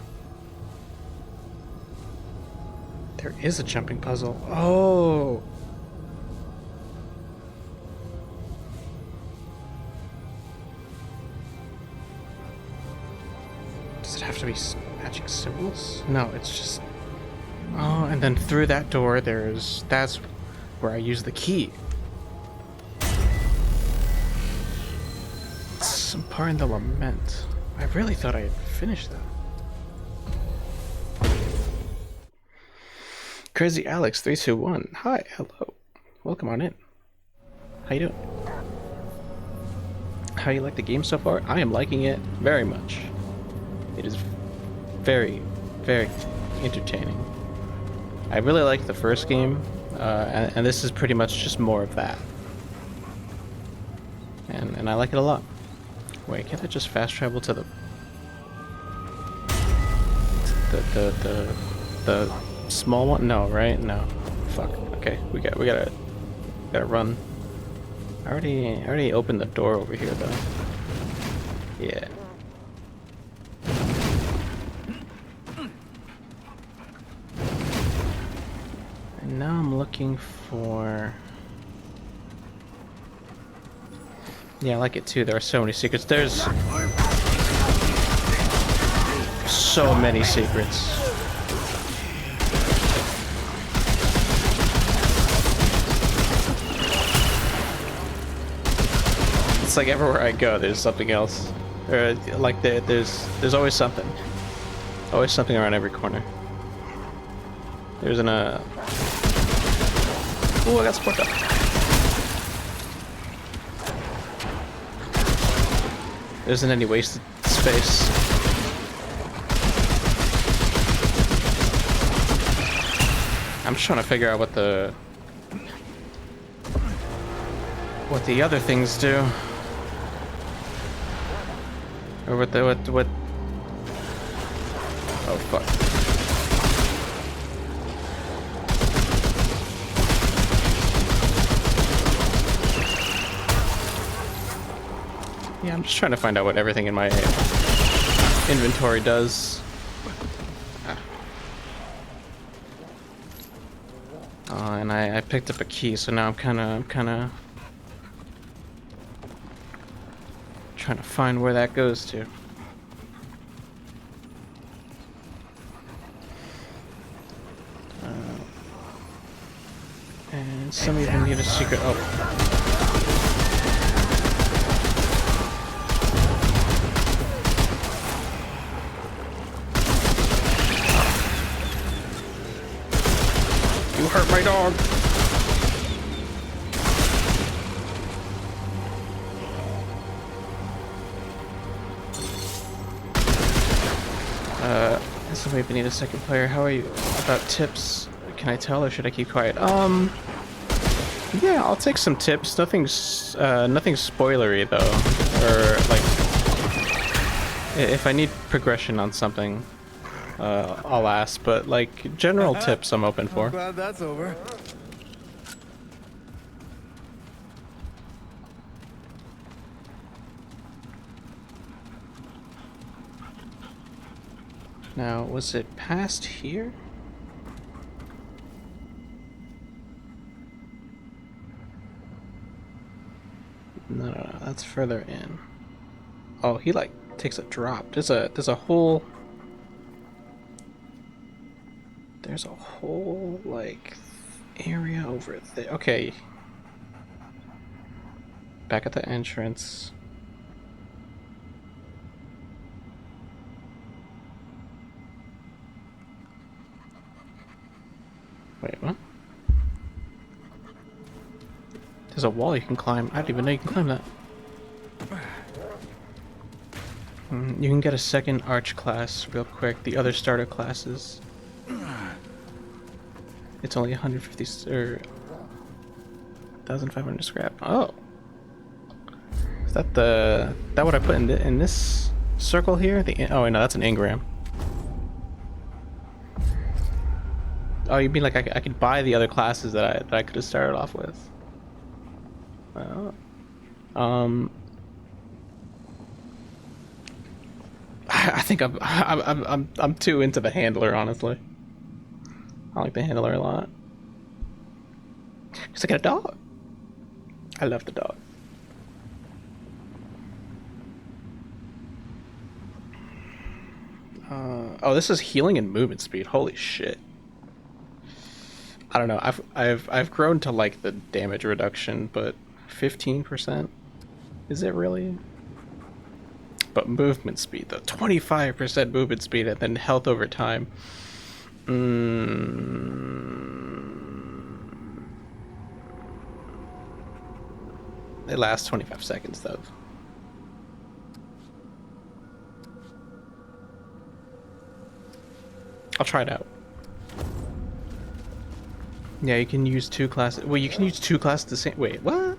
There is a jumping puzzle. Oh! Does it have to be magic symbols? No, it's just... Oh, and then through that door, that's where I use the key. Some part in the Lament. I really thought I had finished that. Crazy Alex 321. Hi, hello. Welcome on in. How you doing? How you like the game so far? I am liking it very much. It is very, very entertaining. I really liked the first game, and this is pretty much just more of that. And I like it a lot. Wait, can't I just fast travel to the small one? No, right? No. Fuck. Okay, we gotta run. I already opened the door over here though. Yeah. And now I'm looking for... Yeah, I like it too. There are so many secrets. There's so many secrets. It's like everywhere I go, there's something else. Or like there's always something. Always something around every corner. There's an oh, I got sport up. There isn't any wasted space. I'm just trying to figure out what the other things do, or what. Oh fuck! Yeah, I'm just trying to find out what everything in my inventory does. And I picked up a key, so now I'm kind of trying to find where that goes to. And some even need a secret. Oh. You hurt my dog. So maybe need a second player. How are you about tips? Can I tell or should I keep quiet? Yeah, I'll take some tips. Nothing's spoilery though. Or like, if I need progression on something, I'll ask. But like general tips, I'm open for. I'm glad that's over. Now, was it past here? No, that's further in. Oh, he like takes a drop. There's a whole like area over there. Okay. Back at the entrance. Wait, what? There's a wall you can climb. I didn't even know you can climb that. You can get a second arch class real quick. The other starter classes. It's only 150 or 1,500 scrap. Oh, is that what I put in this circle here? Oh wait, no, that's an engram. Oh, you mean like I could buy the other classes that I could have started off with? Well, I think I'm too into the handler, honestly. I like the handler a lot. Cause I got a dog. I love the dog. Oh, this is healing and movement speed. Holy shit. I don't know. I've grown to like the damage reduction, but 15%? Is it really? But movement speed, though. 25% movement speed and then health over time. It lasts 25 seconds, though. I'll try it out. Yeah, you can use two classes. Well, you can use two classes the same. Wait, what?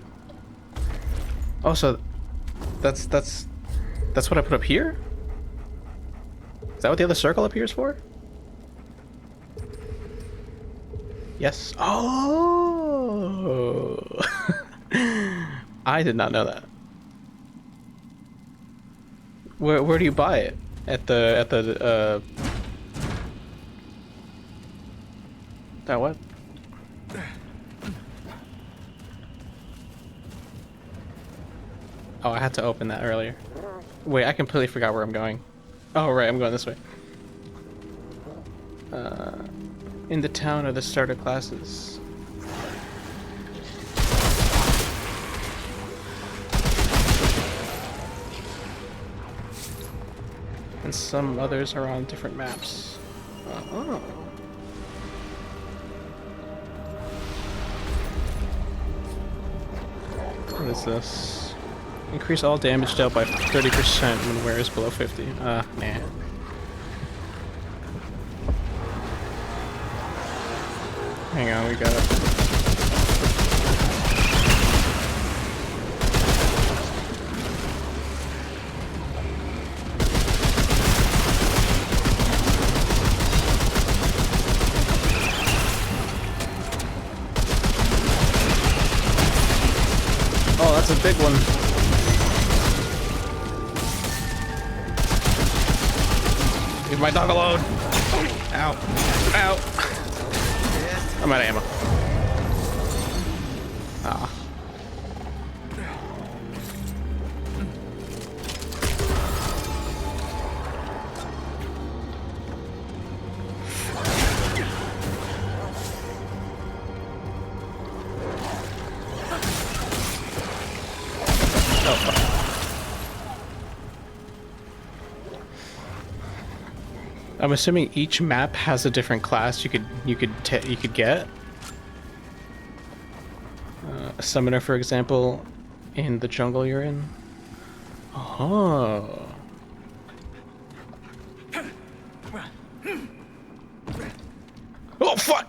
Oh, so that's what I put up here? Is that what the other circle up here is for? Yes. Oh. I did not know that. Where do you buy it? At the that what? Oh, I had to open that earlier. Wait, I completely forgot where I'm going. Oh, right, I'm going this way. In the town are the starter classes. and some others are on different maps. Oh. What is this? Increase all damage dealt by 30% when wear is below 50. Nah. Hang on, we got it. Oh, that's a big one. Leave my dog alone. Ow. Ow. I'm out of ammo. Ah. I'm assuming each map has a different class you could get. A summoner, for example, in the jungle you're in. Oh. Oh fuck!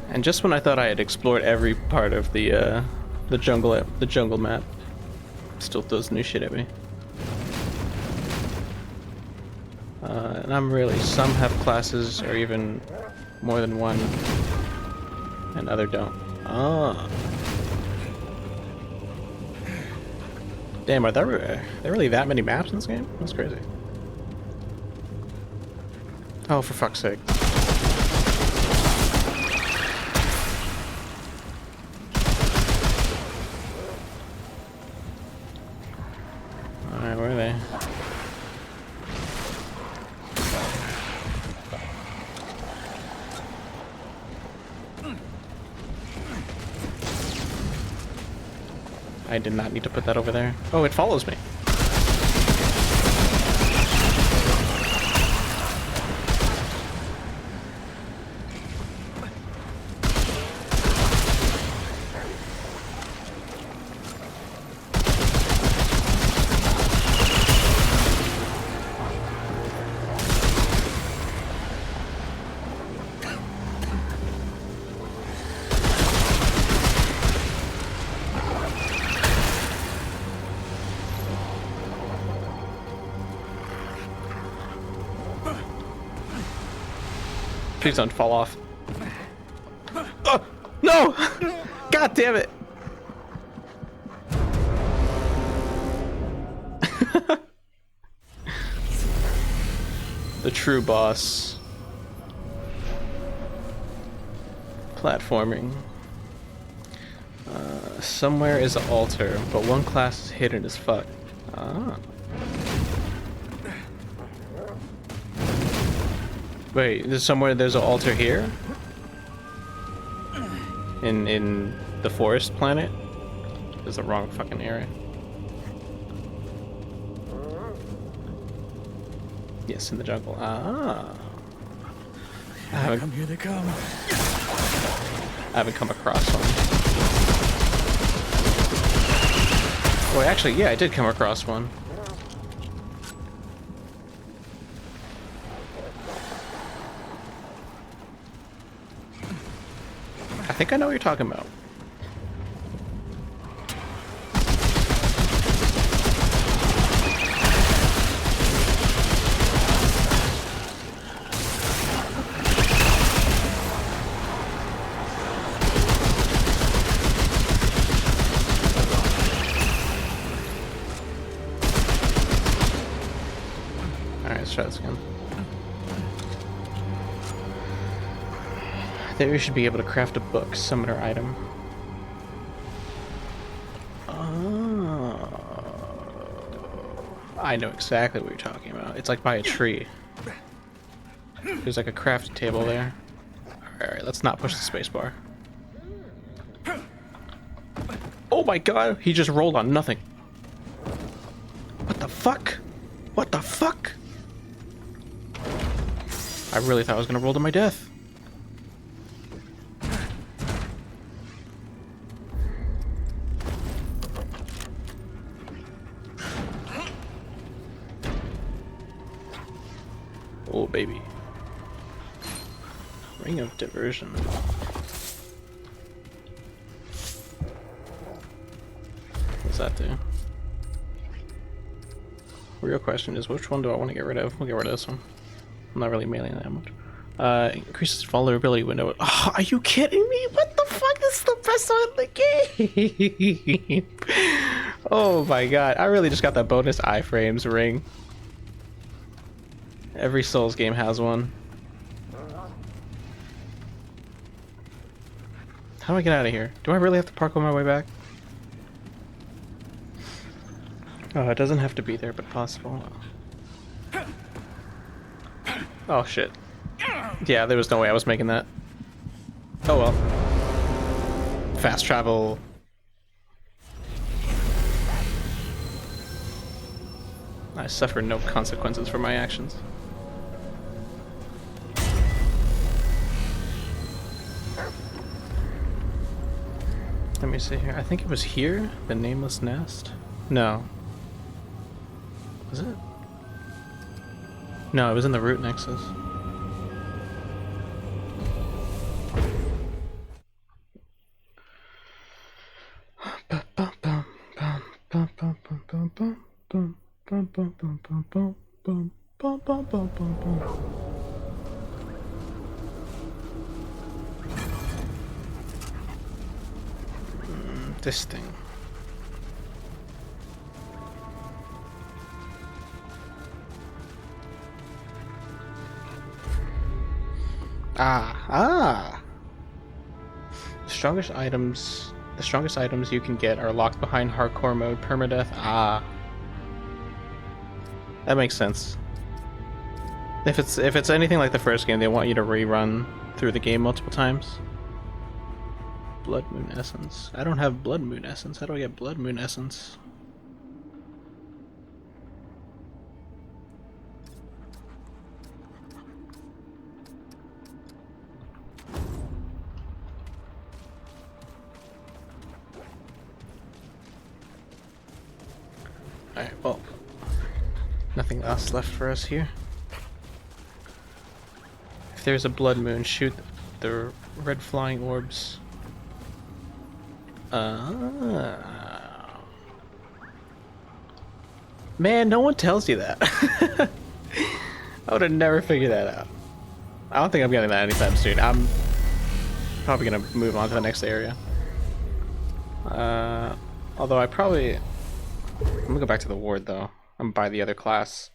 And just when I thought I had explored every part of the jungle map, still throws new shit at me. And I'm really, some have classes or even more than one, and other don't. Ah. Damn, are there really that many maps in this game? That's crazy. Oh, for fuck's sake. Alright, where are they? I did not need to put that over there. Oh, it follows me. Please don't fall off. Oh, no! God damn it! The true boss. Platforming. Somewhere is an altar, but one class is hidden as fuck. Ah. Wait, there's an altar here? In the forest planet? This is the wrong fucking area. Yes, in the jungle. Ah. Here they come. I haven't come across one. Oh, actually, yeah, I did come across one. I think I know what you're talking about. Alright, let's try this again. I think we should be able to craft a book, summoner item. Oh. I know exactly what you're talking about. It's like by a tree. There's like a crafting table there. Alright, let's not push the spacebar. Oh my god, he just rolled on nothing. What the fuck? What the fuck? I really thought I was gonna roll to my death. Oh baby. Ring of Diversion. What's that do? Real question is, which one do I want to get rid of? We'll get rid of this one. I'm not really mailing that much. Increases vulnerability window. Oh, are you kidding me? What the fuck is the best one in the game? Oh my god. I really just got that bonus iframes ring. Every Souls game has one. How do I get out of here? Do I really have to park on my way back? Oh, it doesn't have to be there, but possible. Oh shit. Yeah, there was no way I was making that. Oh well. Fast travel. I suffer no consequences for my actions. Let me see here. I think it was here, the Nameless Nest. No. Was it? No, it was in the Root Nexus. This thing. Ah. The strongest items you can get are locked behind hardcore mode permadeath. Ah. That makes sense. If it's anything like the first game, they want you to rerun through the game multiple times. Blood Moon Essence. I don't have Blood Moon Essence. How do I get Blood Moon Essence? Alright, well, nothing else left for us here. If there's a blood moon, shoot the red flying orbs. Man, no one tells you that. I would have never figured that out. I don't think I'm getting that anytime soon. I'm probably gonna move on to the next area. Although I'm gonna go back to the ward though. I'm gonna buy the other class.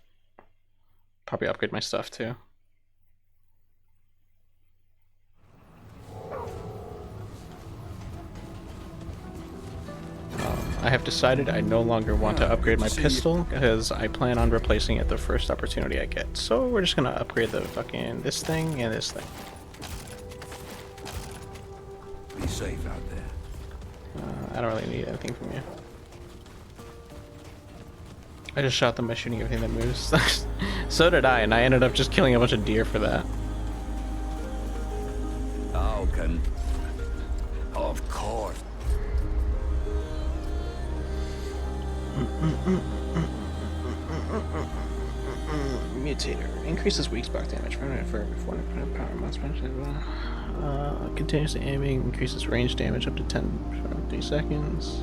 Probably upgrade my stuff too. I have decided I no longer want to upgrade my pistol because I plan on replacing it the first opportunity I get. So we're just gonna upgrade the fucking this thing and this thing. Be safe out there. I don't really need anything from you. I just shot them by shooting everything that moves. So did I, and I ended up just killing a bunch of deer for that. How can... Of course. Mutator increases weak spot damage for 400 power mouse continuously aiming increases range damage up to 10 for 50 seconds.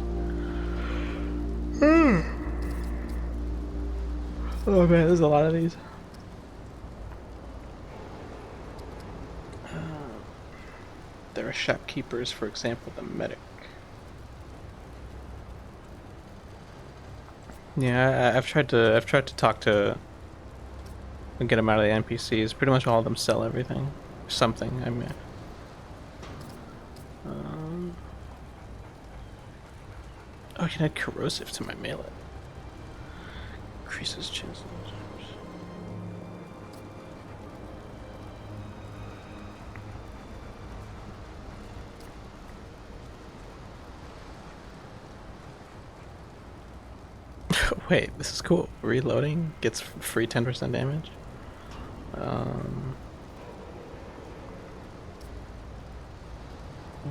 Oh man, there's a lot of these. There are shopkeepers, for example, the medic. Yeah, I've tried to talk to and get them out of the NPCs. Pretty much all of them sell everything, something. I mean, oh, I can add corrosive to my melee. Increases chances. Wait, this is cool. Reloading gets free 10% damage.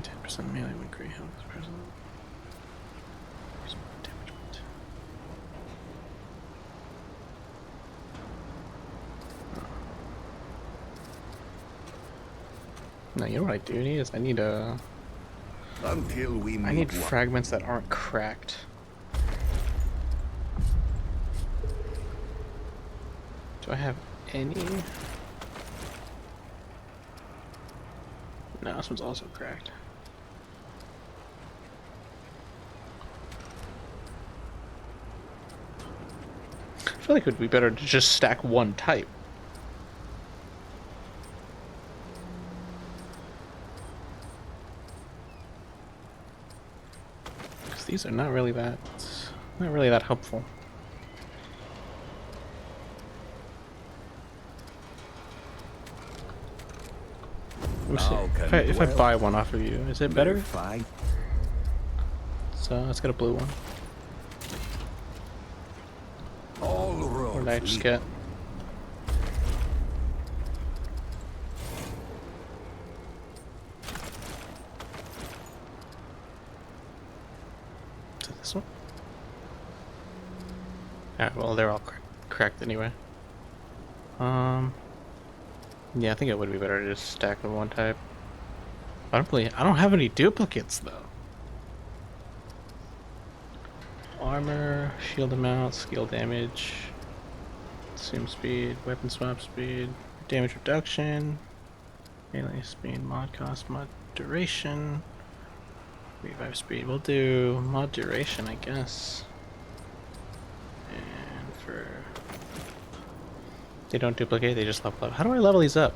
10% melee when great health is present. Damage. No, you know what I do need is I need I need fragments that aren't cracked. Do I have any? No, this one's also cracked. I feel like it would be better to just stack one type. Because these are not really that helpful. If I buy one off of you, is it better? So let's get a blue one. What did I just get? Is it this one? Alright, well they're all cracked anyway. Yeah, I think it would be better to just stack with one type. I don't have any duplicates though. Armor, shield amount, skill damage, consume speed, weapon swap speed, damage reduction, melee speed, mod cost, mod duration, revive speed. We'll do mod duration, I guess. And for they don't duplicate, they just level up. How do I level these up?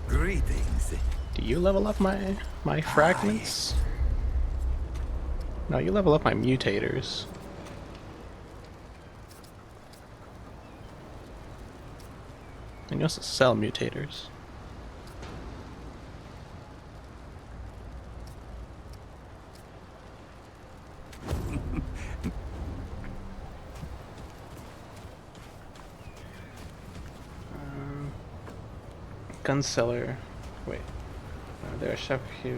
Greetings. Do you level up my fragments? No, you level up my mutators. And you also sell mutators. Gun seller. Wait. There are shop here,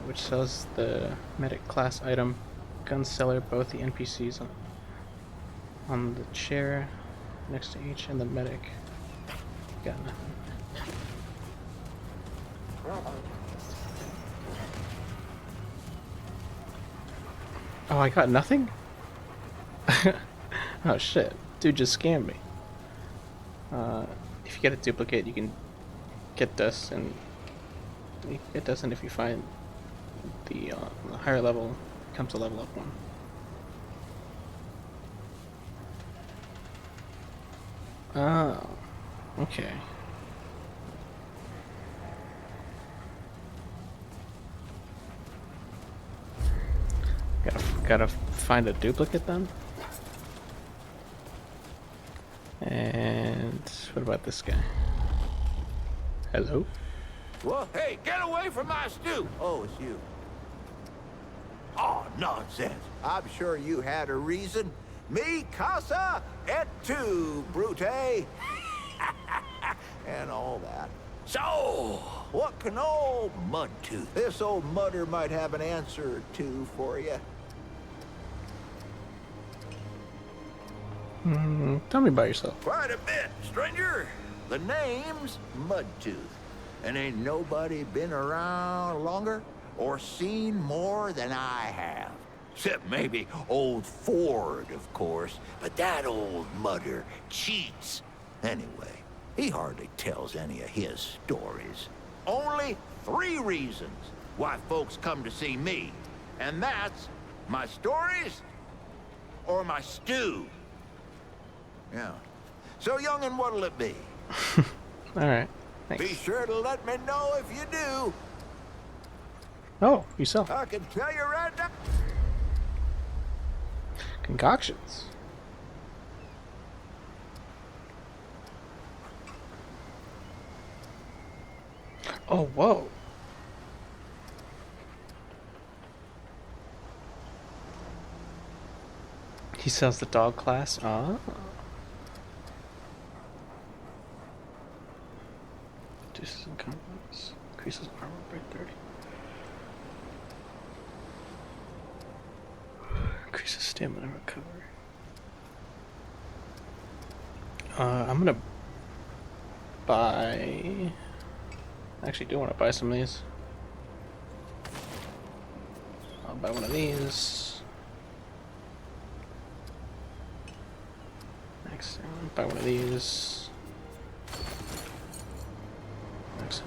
which sells the medic class item. Gun seller, both the NPCs on the chair next to each, and the medic. Got nothing. Oh, I got nothing? Oh shit. Dude just scammed me. If you get a duplicate, you can get dust, and you can get dust, and if you find the higher level, it comes to level up one. Oh, okay. Gotta find a duplicate then. And what about this guy? Hello? Well, hey, get away from my stew! Oh, it's you. Oh, nonsense. I'm sure you had a reason. Mi casa et tu, Brute. And all that. So, what can old Mudtooth? This old mudder might have an answer or two for you. Tell me about yourself. Quite a bit, stranger. The name's Mudtooth. And ain't nobody been around longer or seen more than I have. Except maybe old Ford, of course. But that old mudder cheats. Anyway, he hardly tells any of his stories. Only 3 reasons why folks come to see me. And that's my stories or my stew. Yeah. So, young'un, what'll it be? Alright. Thanks. Be sure to let me know if you do. Oh, you sell. I can tell you right now. Concoctions. Oh, whoa. He sells the dog class. Ah. Reduces incompetence. Increases armor by 30. Increases stamina recovery. I'm gonna buy. I actually do want to buy some of these. I'll buy one of these. Next, I'll buy one of these. Next,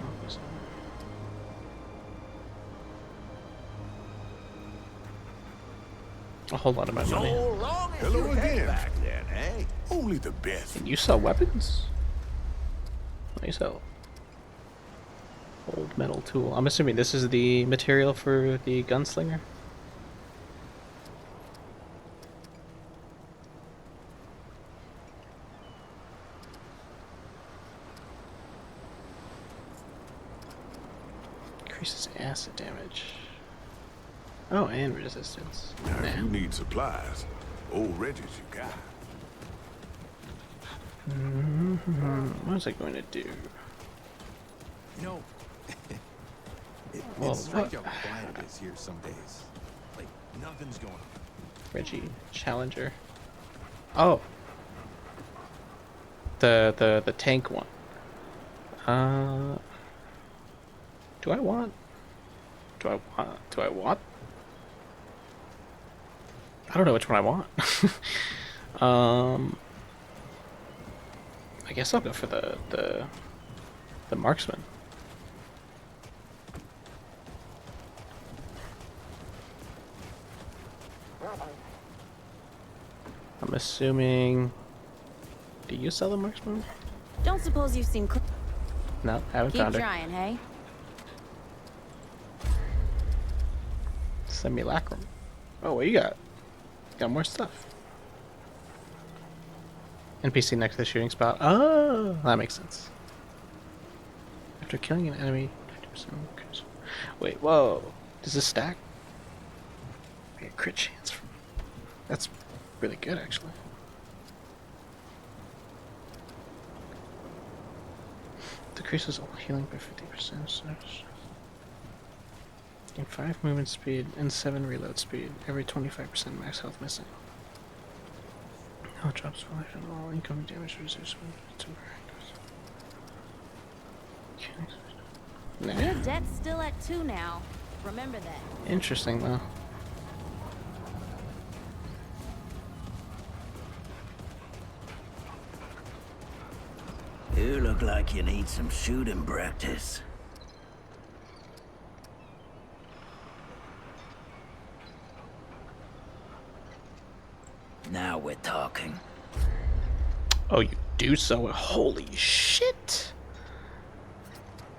a whole lot of my money. Hello again. Back then, eh? Only the best. And you sell weapons? What do you sell? Old metal tool. I'm assuming this is the material for the gunslinger? Increases acid damage. Oh, and resistance. Now, if you need supplies, old Reggie's your guy. What is I going to do? You know, Well, it's strange how quiet it is here some days. Like, nothing's going on. Reggie, Challenger. Oh. The tank one. Do I want? I don't know which one I want. I guess I'll go for the marksman. I'm assuming. Do you sell the marksman? Don't suppose you've seen. No, haven't Keep found her. trying, hey? Simulacrum. Oh, what you got? Got more stuff. NPC next to the shooting spot. Oh, that makes sense. After killing an enemy, 50% increase. Wait, whoa. Does this stack? I get crit chance from. That's really good, actually. Decreases all healing by 50%. So gain 5 movement speed and 7 reload speed. Every 25% max health missing. Health drops for life and all incoming damage reduced by 2. Your debt's still at 2 now. Remember that. Interesting, though. You look like you need some shooting practice. Now we're talking. Oh, you do so? Holy shit!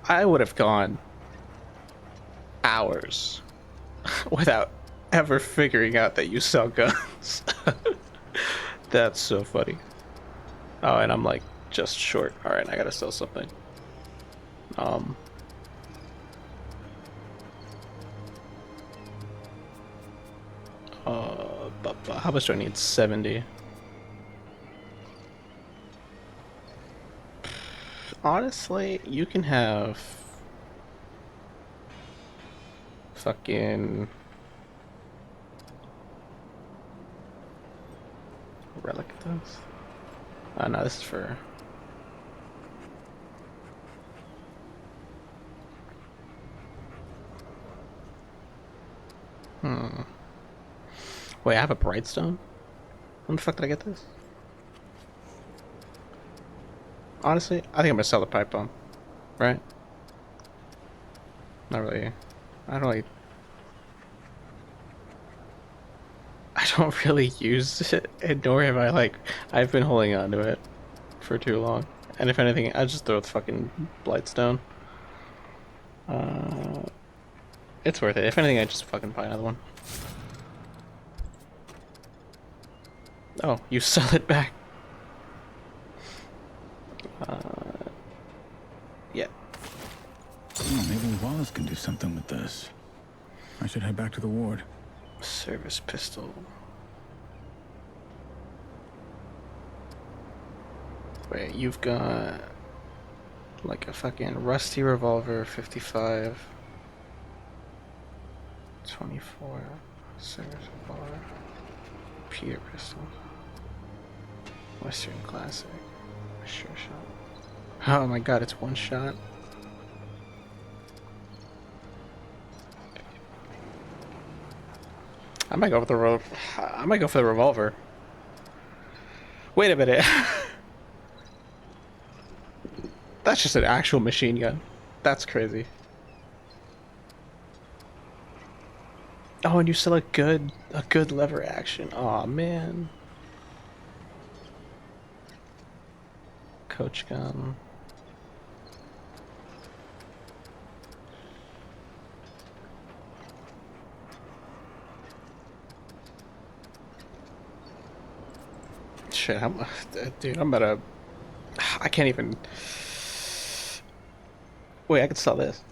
I would have gone hours without ever figuring out that you sell guns. That's so funny. Oh, and I'm like just short. All right, I gotta sell something. How much do I need? 70. Honestly, you can have fucking relic of those. No, this is for. Wait, I have a Brightstone? When the fuck did I get this? Honestly, I think I'm gonna sell the pipe bomb. Right? Not really. I don't really use it, and nor have I, I've been holding on to it for too long. And if anything, I just throw the fucking Blightstone. It's worth it. If anything, I just fucking buy another one. Oh, you sell it back. Yeah. Oh, maybe Wallace can do something with this. I should head back to the ward. Service pistol. Wait, you've got like a fucking rusty revolver, 55, 24, service bar, Peter pistol, Western classic, sure shot. Oh my god, it's one shot. I might go for the revolver. Wait a minute. That's just an actual machine gun. That's crazy. Oh, and you still a good lever action. Aw, man. Coach gun. Shit, dude, I'm about to... I can't even... Wait, I could sell this.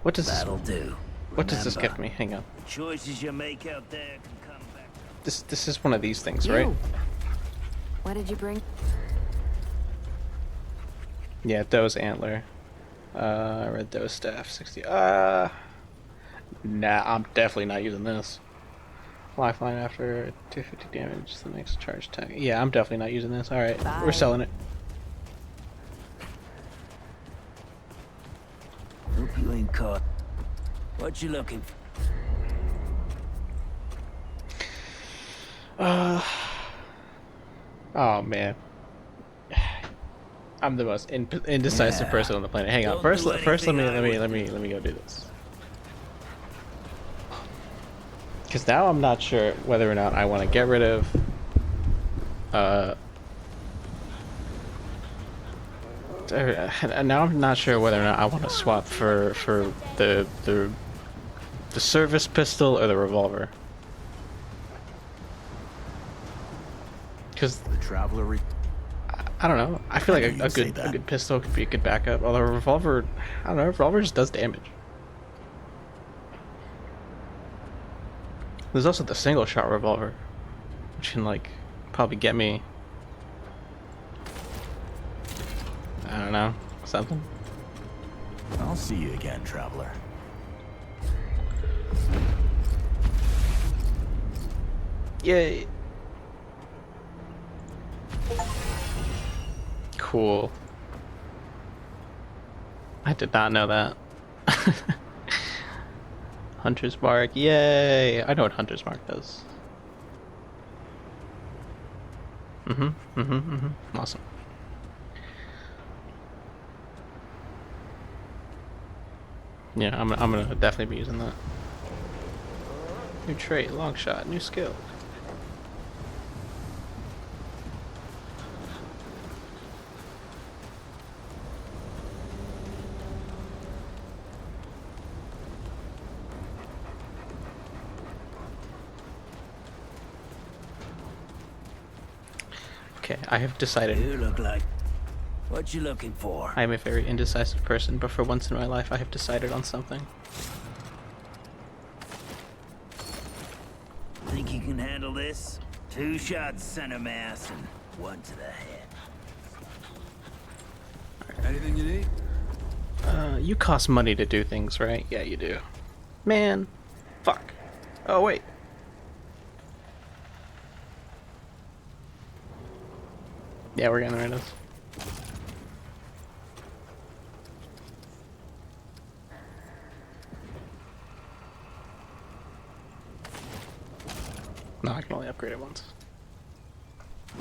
What does That'll do. What does this Remember, give me? Hang on. the choices you make out there can come back. This is one of these things, right? What did you bring? Yeah, Doe's antler. Red Doe staff, 60. Nah, I'm definitely not using this. Lifeline after 250 damage, the next charge attack. Yeah, I'm definitely not using this. Alright, we're selling it. Hope you ain't caught. What you looking for? Oh man. I'm the most indecisive person on the planet. Hang on. First let me go do this. Because now I'm not sure whether or not I want to get rid of and now I'm not sure whether or not I want to swap for the service pistol or the revolver. Because the traveler. I don't know. I feel like a good pistol could be a good backup. Although a revolver, I don't know. Revolver just does damage. There's also the single shot revolver, which can like probably get me. I don't know, something. I'll see you again, traveler. Yay. Cool. I did not know that. Hunter's Mark, yay! I know what Hunter's Mark does. Awesome. Yeah, I'm gonna definitely be using that. New trait, long shot, new skill. Okay, I have decided. You look like... What you looking for? I am a very indecisive person, but for once in my life I have decided on something. Think you can handle this? 2 shots center mass and 1 to the head. Anything you need? You cost money to do things, right? Yeah, you do. Man. Fuck. Oh, wait. Yeah, we're getting rid of this. No, I can only upgrade it once.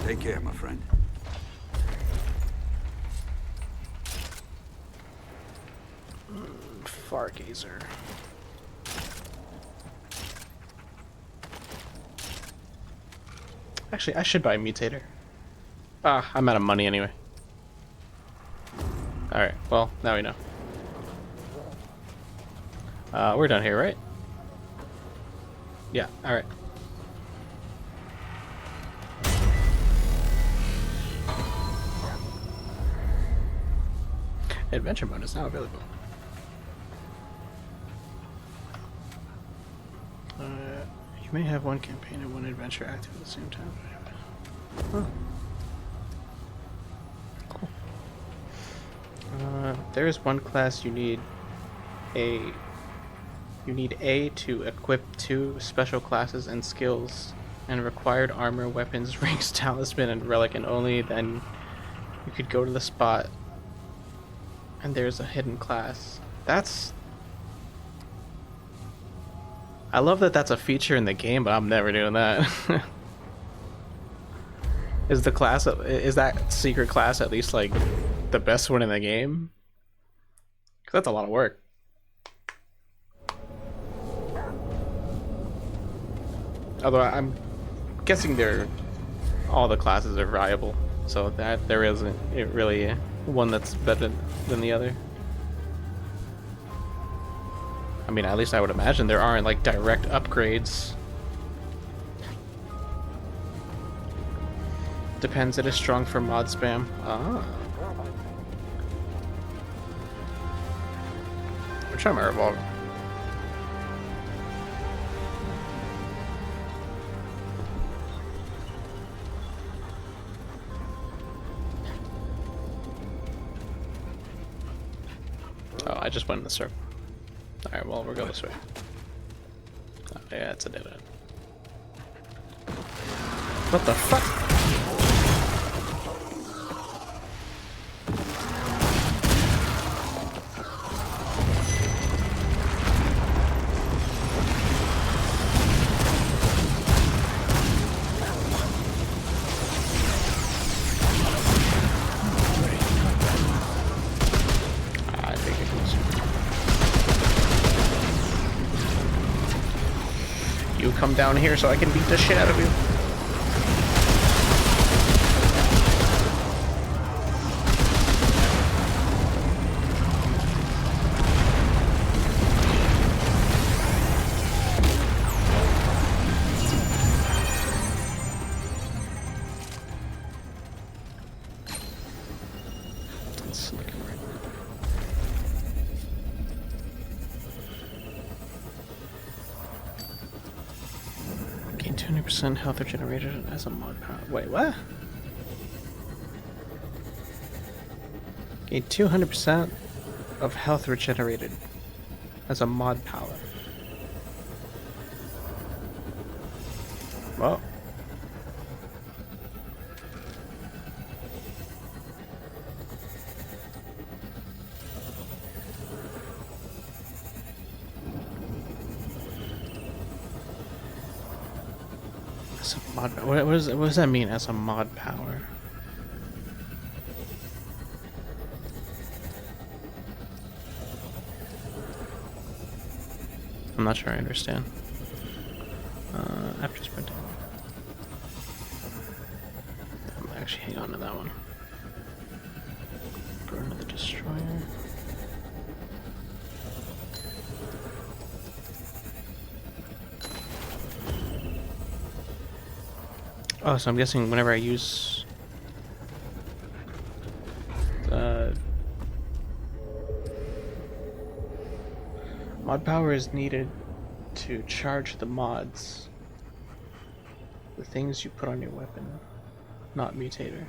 Take care, my friend. Fargazer. Actually, I should buy a mutator. Ah, I'm out of money anyway. Alright, well, now we know. We're done here, right? Yeah, alright. Adventure mode is now available. You may have one campaign and one adventure active at the same time. Huh. There is one class A you need A to equip 2 special classes and skills and required armor, weapons, rings, talisman, and relic, and only then you could go to the spot and there's a hidden class. I love that that's a feature in the game, but I'm never doing that. Is that secret class at least like the best one in the game? 'Cause that's a lot of work. Although I'm guessing all the classes are viable, so that there isn't really one that's better than the other. I mean, at least I would imagine there aren't like direct upgrades. Depends, it is strong for mod spam. Ah. I'm trying my revolver. Oh, I just went in the circle. Alright, well, we'll go this way. Oh, yeah, it's a dead end. What the fuck? You come down here so I can beat the shit out of you. Gain 20% health regenerated as a mod power. Wait, what? Gain 200% of health regenerated as a mod power. Whoa. As a mod, what does that mean as a mod power? I'm not sure I understand. After sprinting. I'm actually hang on to that one. Burn of the Destroyer. Oh, so I'm guessing whenever I use mod power is needed to charge the mods. The things you put on your weapon, not mutator.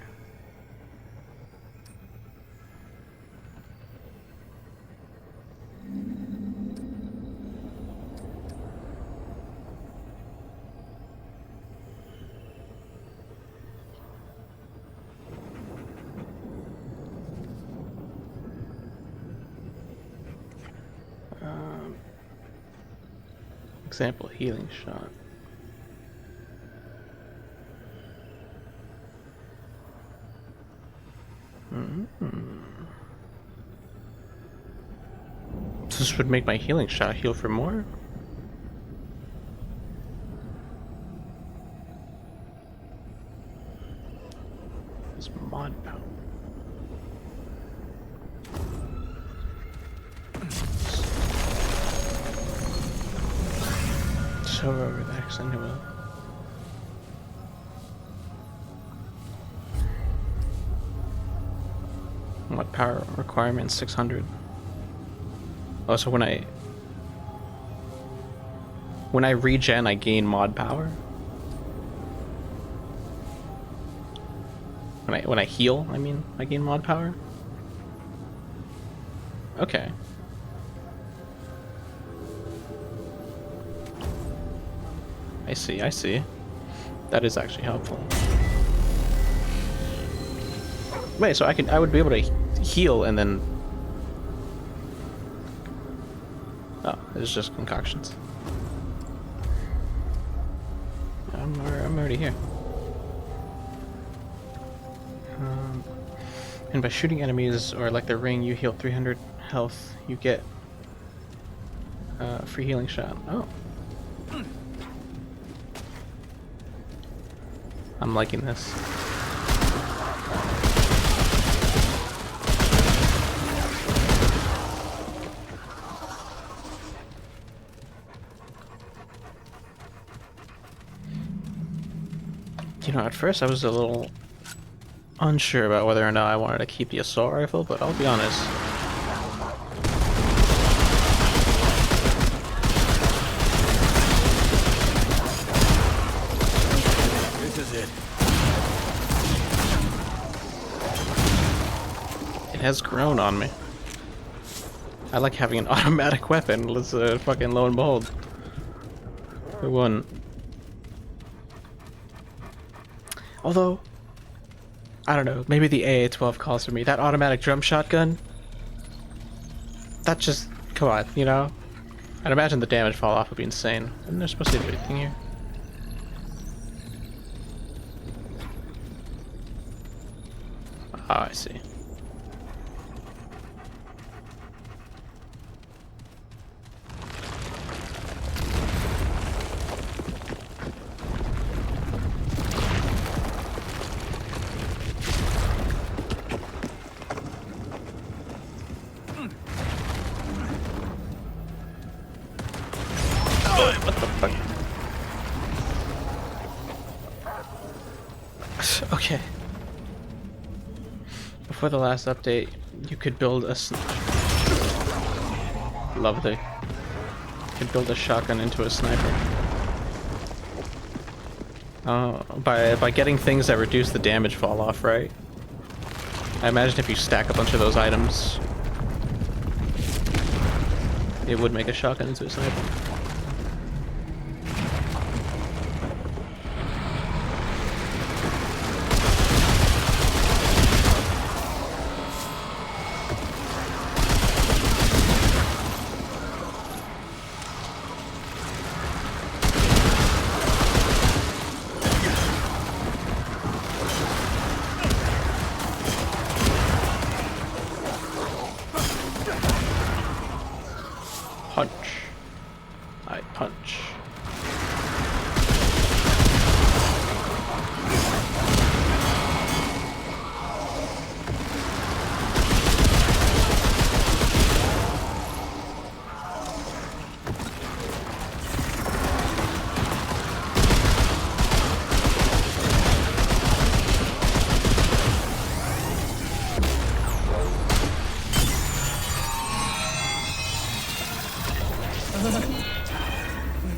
Example, healing shot. So this would make my healing shot heal for more? It's mod power. So relax anyway. What power requirement? 600. Oh, so when I regen, I gain mod power. When I heal, I mean, I gain mod power. Okay. I see, I see. That is actually helpful. Wait, so I would be able to heal and then... Oh, it's just concoctions. I'm already here. And by shooting enemies or like the ring, you heal 300 health. You get a free healing shot. Oh. I'm liking this. You know, at first I was a little unsure about whether or not I wanted to keep the assault rifle, but I'll be honest. This is it. It has grown on me. I like having an automatic weapon. Let's fucking lo and behold. Who wouldn't? Although, I don't know, maybe the AA-12 calls for me. That automatic drum shotgun, that just, come on, you know? I'd imagine the damage fall off would be insane. Isn't there supposed to be anything here? Oh, I see. What the fuck? Okay. Before the last update, you could build a lovely. You could build a shotgun into a sniper. By getting things that reduce the damage fall off, right? I imagine if you stack a bunch of those items, it would make a shotgun into a sniper. Punch. I punch.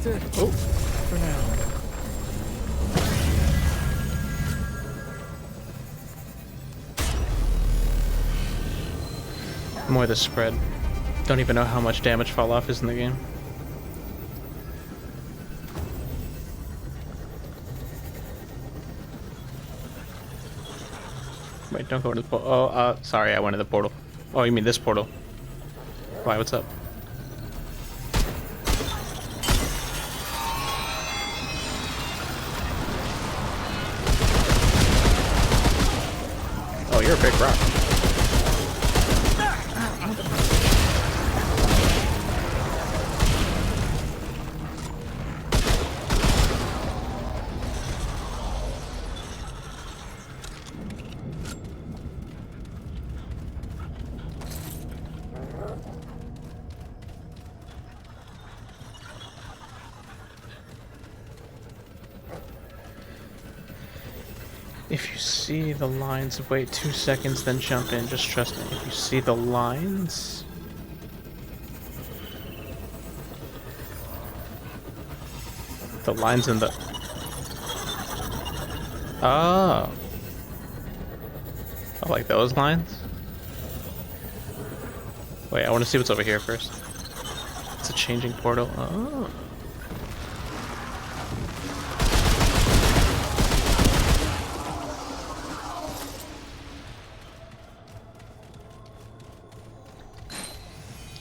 That's it. Oh. For now. More the spread. Don't even know how much damage fall off is in the game. Wait, don't go to the portal. Oh, sorry, I went to the portal. Oh, you mean this portal? Why, what's up? Oh, you're a big rock. If you see the lines, wait 2 seconds, then jump in. Just trust me. If you see the lines... The lines in the... Oh. Oh, like those lines? Wait, I want to see what's over here first. It's a changing portal. Oh.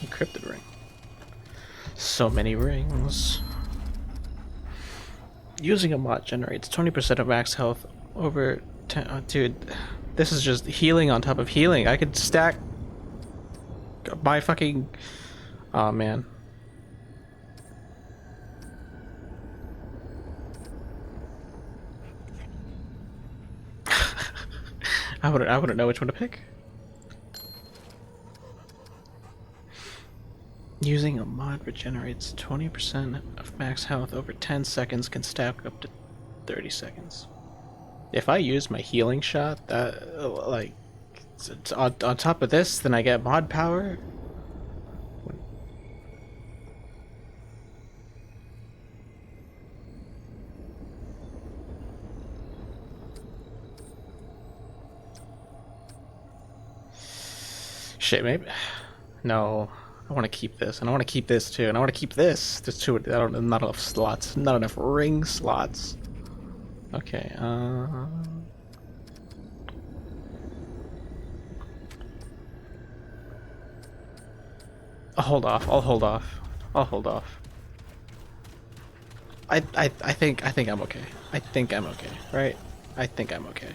Encrypted ring. So many rings. Using a mod generates 20% of max health over 10. Oh, dude, this is just healing on top of healing. I could stack my fucking. Oh man. I wouldn't know which one to pick. Using a mod regenerates 20% of max health over 10 seconds, can stack up to 30 seconds. If I use my healing shot, that like it's on top of this, then I get mod power. Shit, maybe. No, I want to keep this, and I want to keep this too, and I want to keep this. There's two. Not enough slots. Not enough ring slots. Okay. I'll hold off. I'll hold off. I'll hold off. I think I'm okay. I think I'm okay, right? I think I'm okay.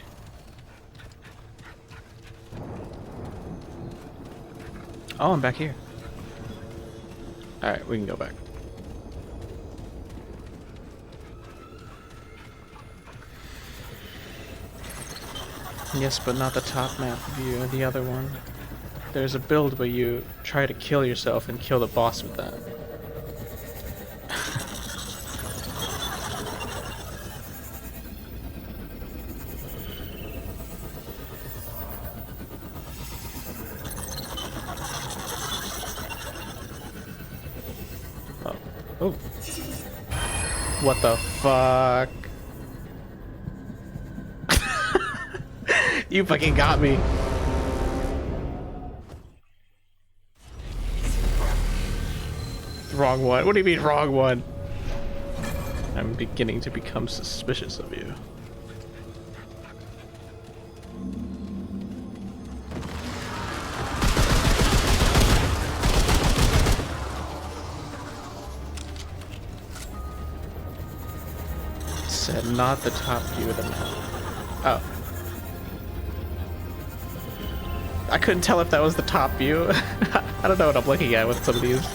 Oh, I'm back here. Alright, we can go back. Yes, but not the top map view, the other one. There's a build where you try to kill yourself and kill the boss with that. Oh. What the fuck? You fucking got me. Wrong one. What do you mean wrong one? I'm beginning to become suspicious of you. Said not the top view of the map. Oh. I couldn't tell if that was the top view. I don't know what I'm looking at with some of these.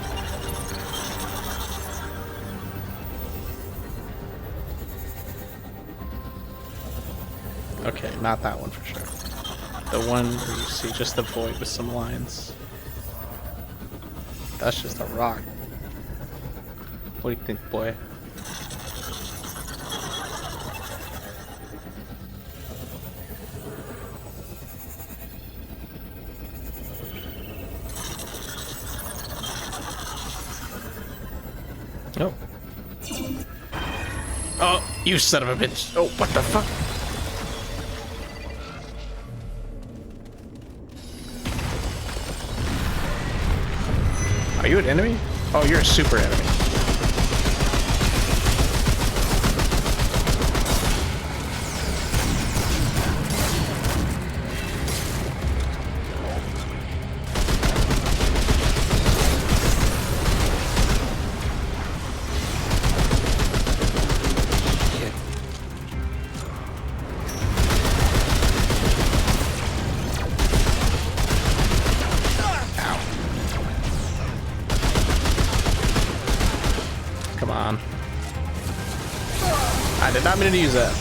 Okay, not that one for sure. The one where you see just the void with some lines. That's just a rock. What do you think, boy? Oh. Oh, you son of a bitch. Oh, what the fuck? Are you an enemy? Oh, you're a super enemy. Come on. I did not mean to use that.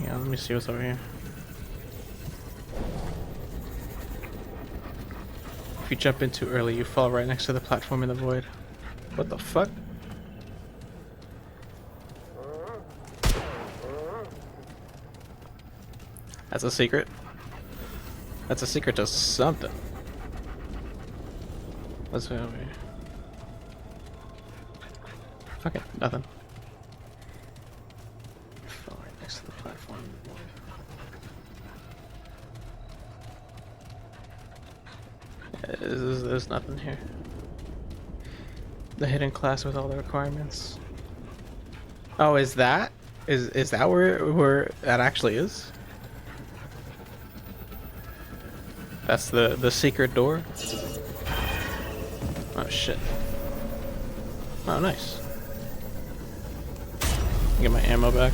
Yeah, let me see what's over here. If you jump in too early, you fall right next to the platform in the void. What the fuck? That's a secret. That's a secret to something. Let's go over here. Okay, nothing. Fall right next to the platform. There's nothing here. The hidden class with all the requirements. Oh, is that where that actually is? That's the secret door. Oh shit. Oh nice. Get my ammo back.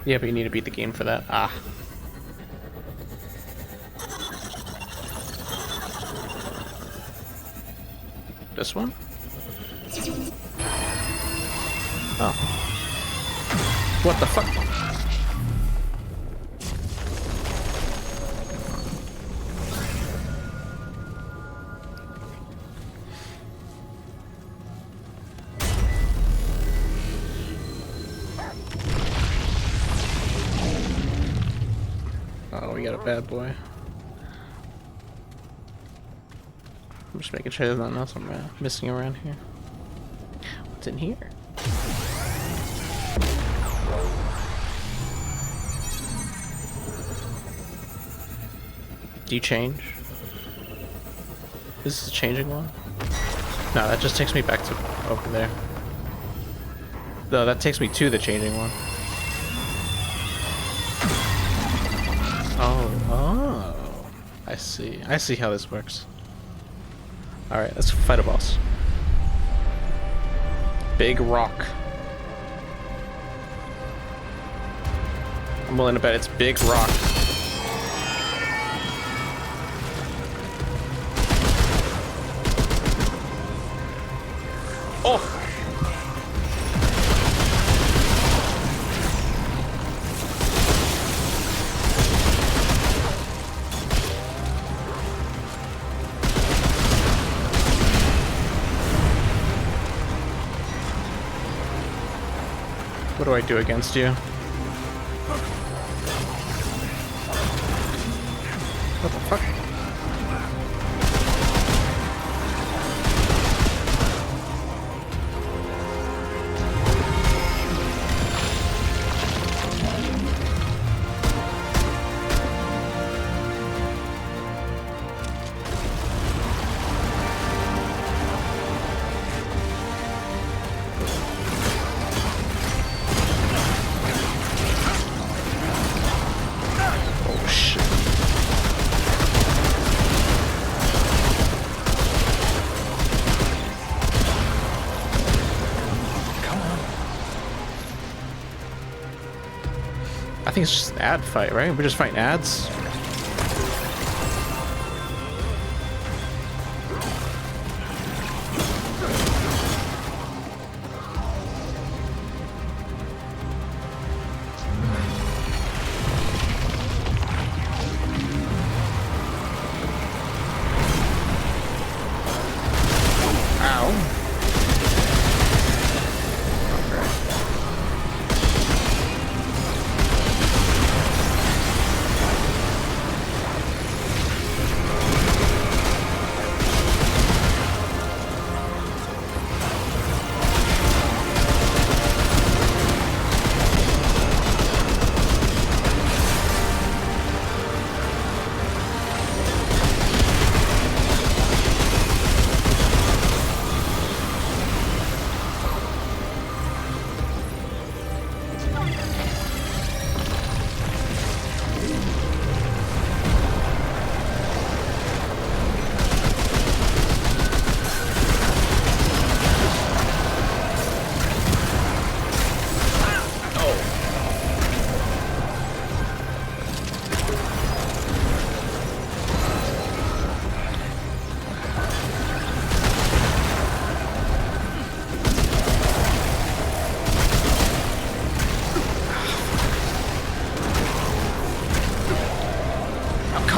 Yeah, but you need to beat the game for that. Ah. This one? Oh. What the fuck? Oh, we got a bad boy. I'm just making sure there's nothing else I'm missing around here. What's in here? Do you change? Is this a changing one? No, that just takes me back to over there. No, that takes me to the changing one. Oh, I see. I see how this works. Alright, let's fight a boss. Big rock. I'm willing to bet it's big rock. Oh! What do I do against you? What the fuck? I think it's just an ad fight, right? We're just fighting ads.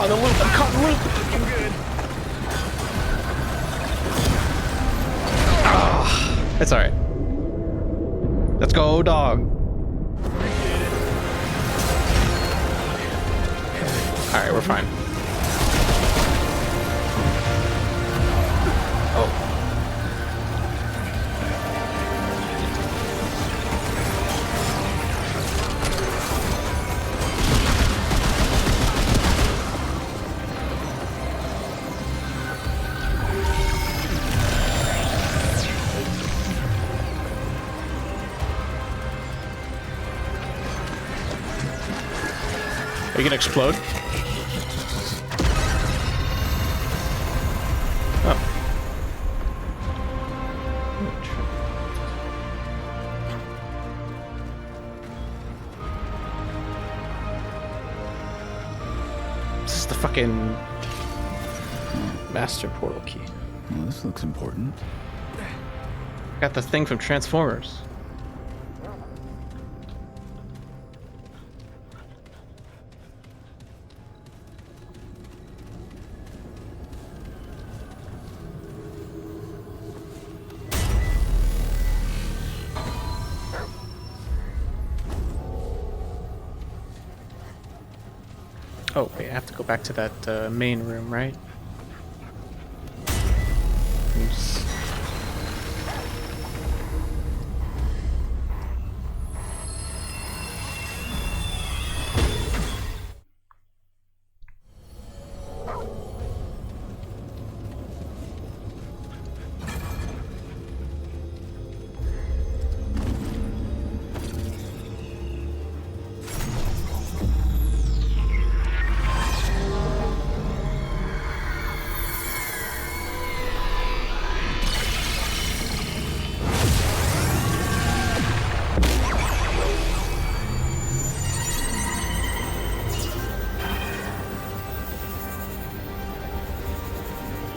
caught in the loop. I'm caught in the loop. Ah, it's alright. Let's go, dog. Alright, we're fine. Oh. Are you gonna explode? Oh. This is the fucking master portal key. Well, this looks important. Got the thing from Transformers. Oh, wait, I have to go back to that main room, right? Oops.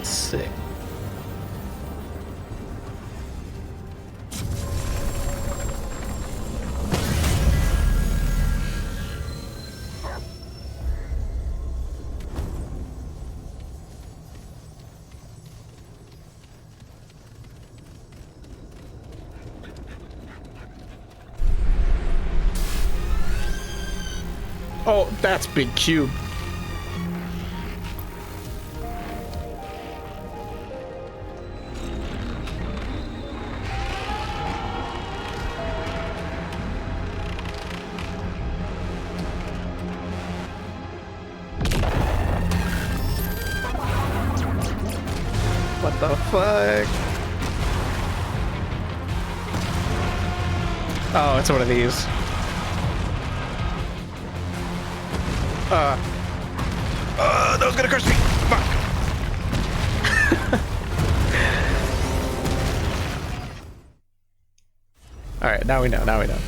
Sick. Oh, that's big cube. What the fuck? Oh, it's one of these. That was gonna curse me. Fuck. All right, now we know. Now we know.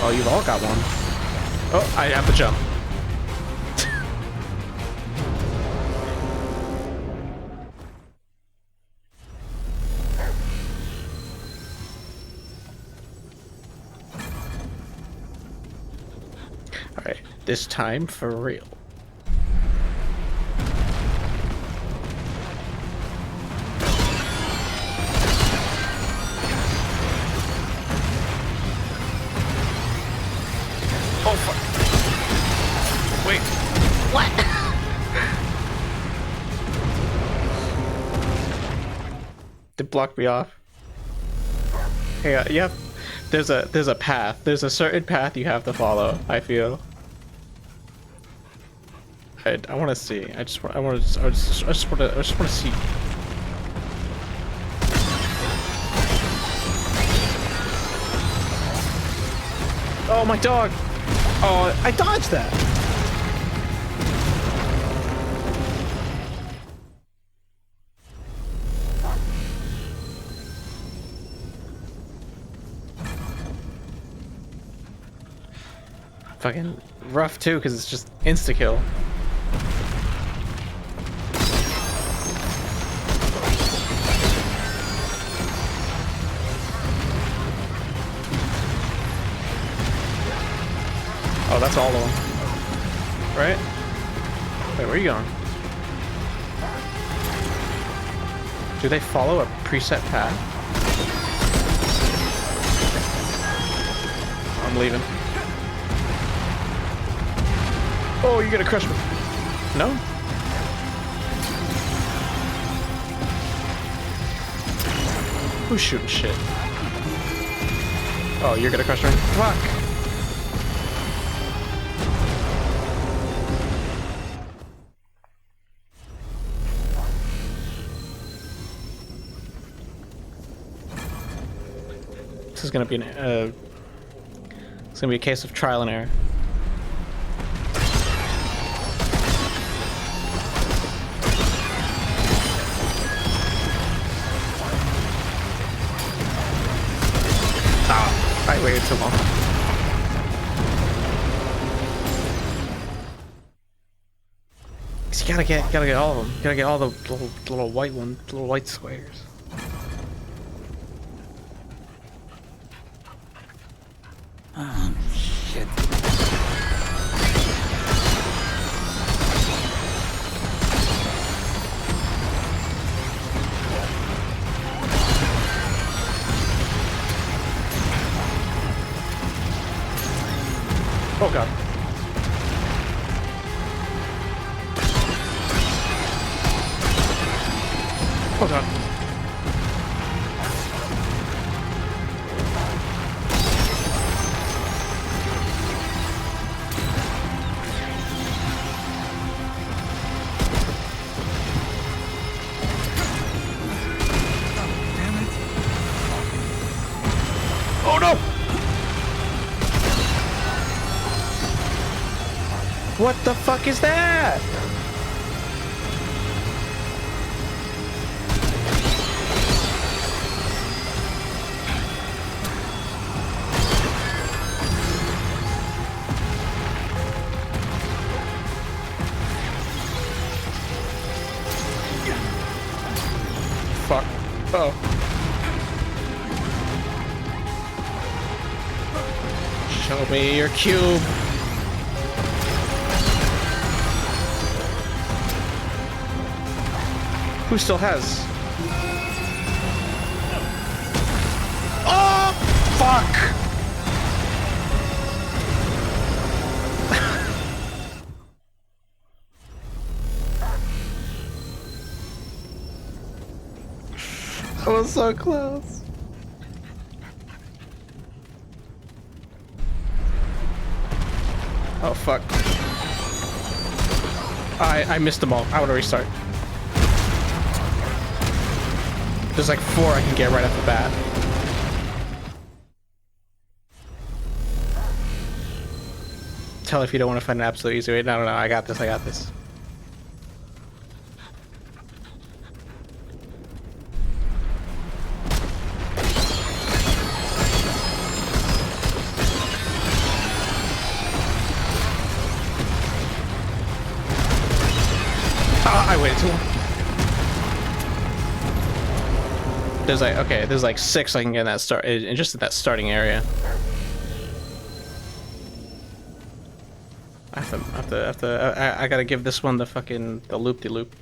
Oh, you've all got one. Oh, I have to jump. All right, this time for real. Oh fuck! Wait, what? It blocked me off. Hey, you have. There's a path. There's a certain path you have to follow. I feel. I want to see. I just want to see. Oh, my dog! Oh, I dodged that! Fucking rough too, because it's just insta-kill. Oh, that's all of them. Right? Wait, where are you going? Do they follow a preset path? I'm leaving. Oh, you're gonna crush me. No? Who's shooting shit? Oh, you're gonna crush me? Fuck! This is gonna be it's gonna be a case of trial and error. I waited too long. You gotta get all of them. You gotta get all the little white ones, little white squares. Oh, shit. Oh god. Oh god. Oh no! What the fuck is that? Fuck. Oh. Show me your cube. Who still has? Oh, fuck! I was so close. Oh fuck. I missed them all. I want to restart. There's like 4 I can get right off the bat. Tell if you don't want to find an absolute easy way. No, I got this, I got this. I waited too long. There's like, okay, there's like 6 I can get in that start, in just in that starting area. I gotta give this one the fucking, the loop-de-loop.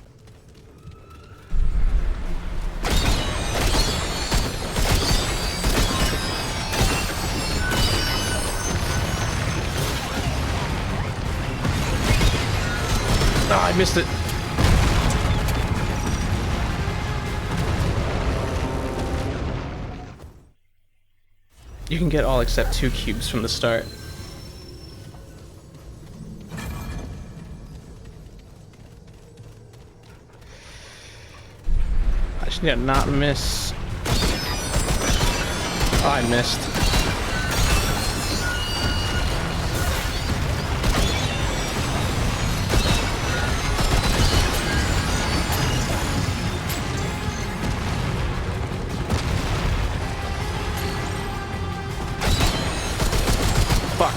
Ah, I missed it. You can get all except 2 cubes from the start. I just need to not miss. Oh, I missed. Fuck.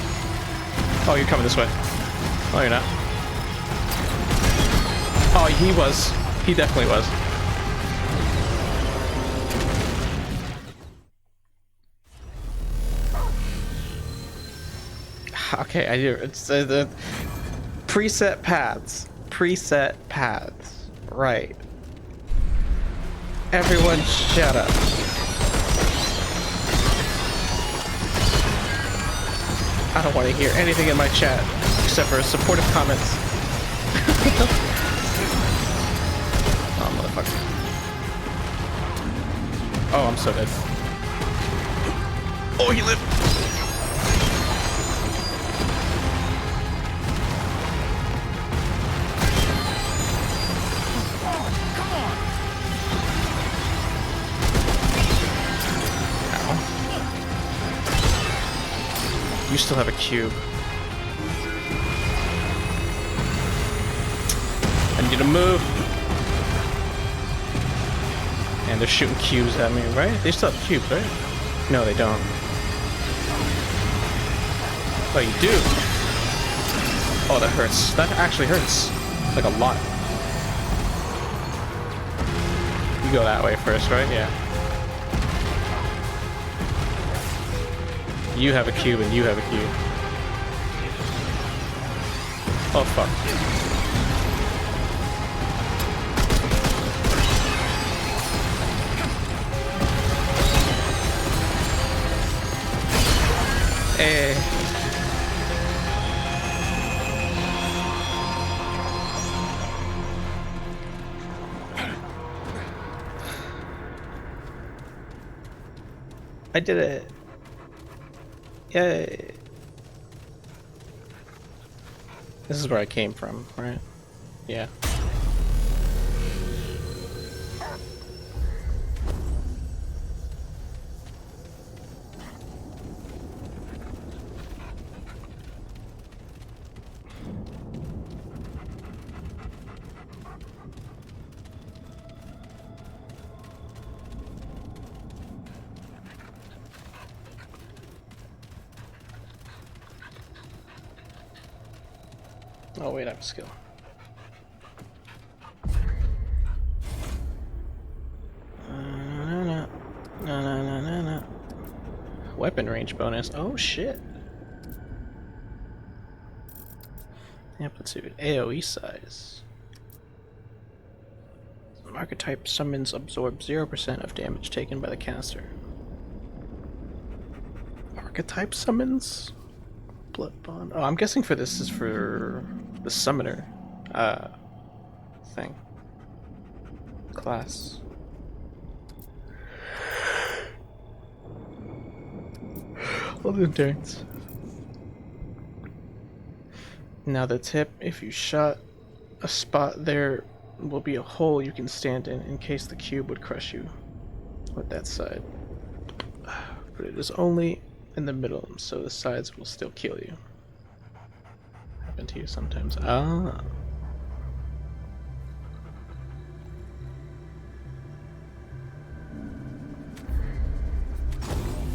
Oh, you're coming this way. Oh, you're not. Oh, he was. He definitely was. Okay, I do. It's the preset paths. Preset paths. Right. Everyone, shut up. I don't want to hear anything in my chat except for supportive comments. Oh, motherfucker. Oh, I'm so dead. Oh, he lived. You still have a cube. I need to move. And they're shooting cubes at me, right? They still have cubes, right? No, they don't. Oh, you do? Oh, that hurts. That actually hurts. Like a lot. You go that way first, right? Yeah. You have a cube and you have a cube. Oh, fuck. Hey. I did it. Yay. This is where I came from, right? Yeah. Oh wait, I have a skill. Weapon range bonus. Oh shit. Amplitude. AoE size. Archetype summons absorb 0% of damage taken by the caster. Archetype summons? Blood bond. Oh, I'm guessing for this is for the summoner thing. Class. Love the turns. Now the tip, if you shot a spot, there will be a hole you can stand in case the cube would crush you with that side. But it is only in the middle, so the sides will still kill you. Happen to you sometimes. Ah.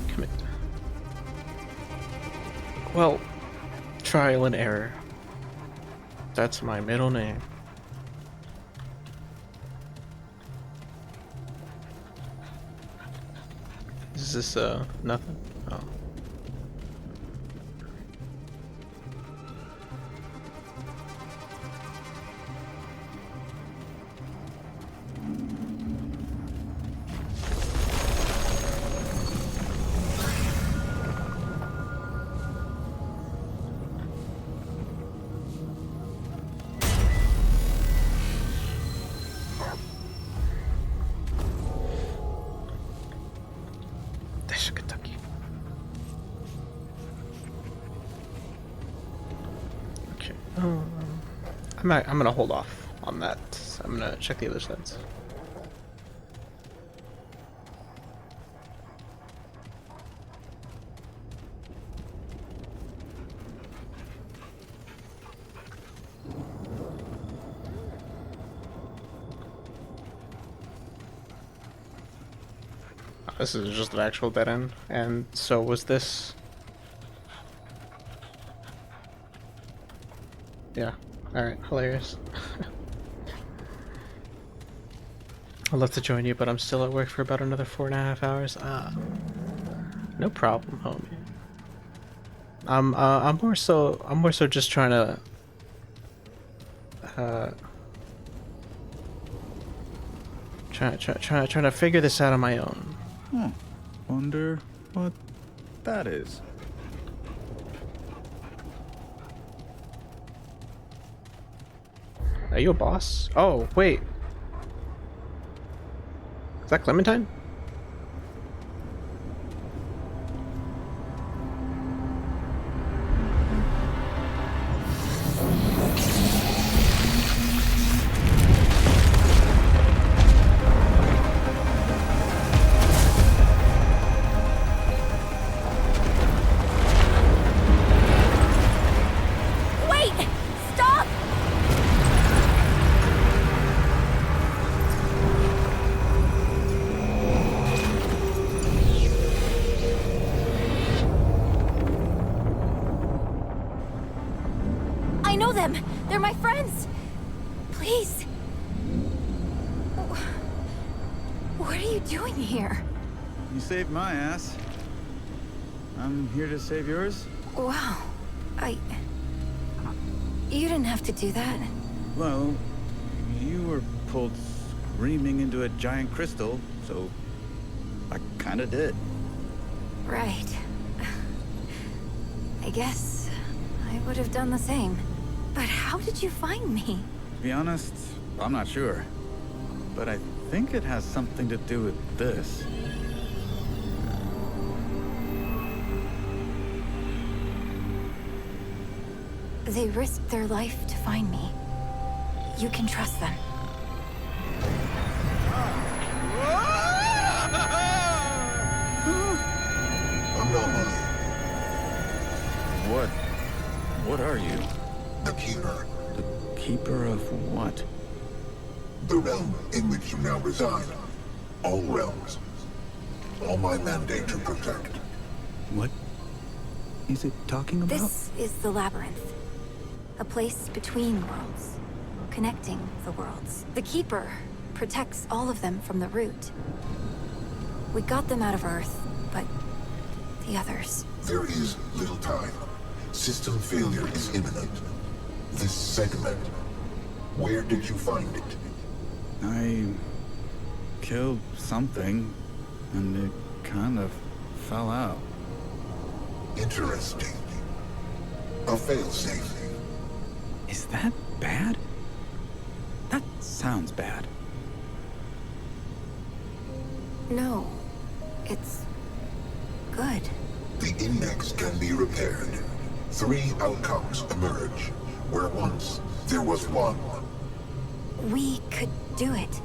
Commit. Well, trial and error. That's my middle name. Is this nothing? Oh. I'm gonna hold off on that. I'm gonna check the other sides. This is just an actual dead end, and so was this. Yeah. Alright, hilarious. I'd love to join you, but I'm still at work for about another 4.5 hours. Ah. No problem, homie. I'm more so just trying to trying to figure this out on my own. Huh. Wonder what that is. Are you a boss? Oh, wait. Is that Clementine? Wait! Stop! I know them! They're my friends! Please! What are you doing here? You saved my ass. I'm here to save yours? Wow. You didn't have to do that. Well, you were pulled screaming into a giant crystal, so I kinda did. Right. I guess I would have done the same. But how did you find me? To be honest, I'm not sure. But I think it has something to do with this. They risked their life to find me. You can trust them. Anomaly. What are you? The Keeper. The Keeper of what? The realm in which you now reside. All realms. All my mandate to protect. What is it talking about? This is the Labyrinth. A place between worlds. Connecting the worlds. The Keeper protects all of them from the root. We got them out of Earth, but the others... There is little time. System failure is imminent. This segment. Where did you find it? I killed something, and it kind of fell out. Interesting. A failsafe. Is that bad? That sounds bad. No. It's... good. The index can be repaired. 3 outcomes emerge, where once there was one. We could do it.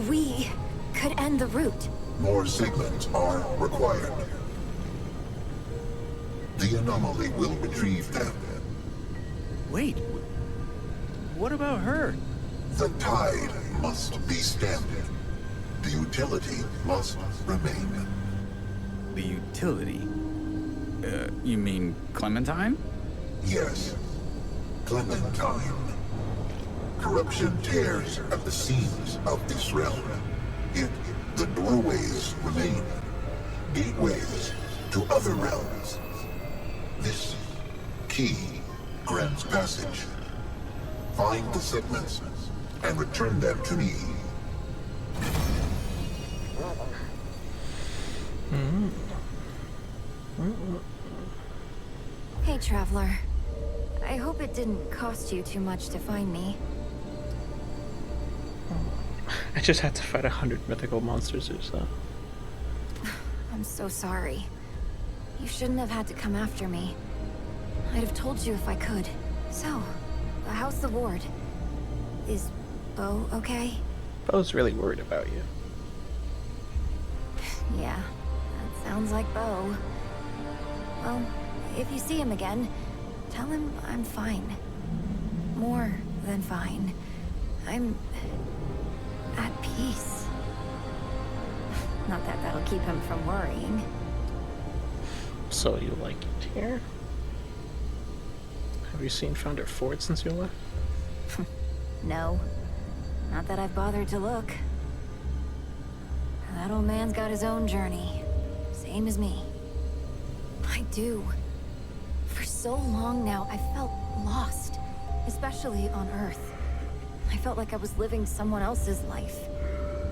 We could end the root. More segments are required. The anomaly will retrieve them. Wait, what about her? The tide must be stemmed. The utility must remain. The utility? You mean Clementine? Yes. Clementine. Corruption tears at the seams of this realm. Yet the doorways remain. Gateways to other realms. This key grants passage. Find the segments and return them to me. Hey, Traveler. I hope it didn't cost you too much to find me. I just had to fight 100 mythical monsters or so. I'm so sorry. You shouldn't have had to come after me. I'd have told you if I could. So, how's the ward? Is Bo okay? Bo's really worried about you. Yeah, that sounds like Bo. Well, if you see him again, tell him I'm fine. More than fine. I'm... at peace. Not that that'll keep him from worrying. So you like it here? Have you seen Founder Ford since you left? No. Not that I've bothered to look. That old man's got his own journey. Same as me. I do so long now, I felt lost, especially on Earth. I felt like I was living someone else's life.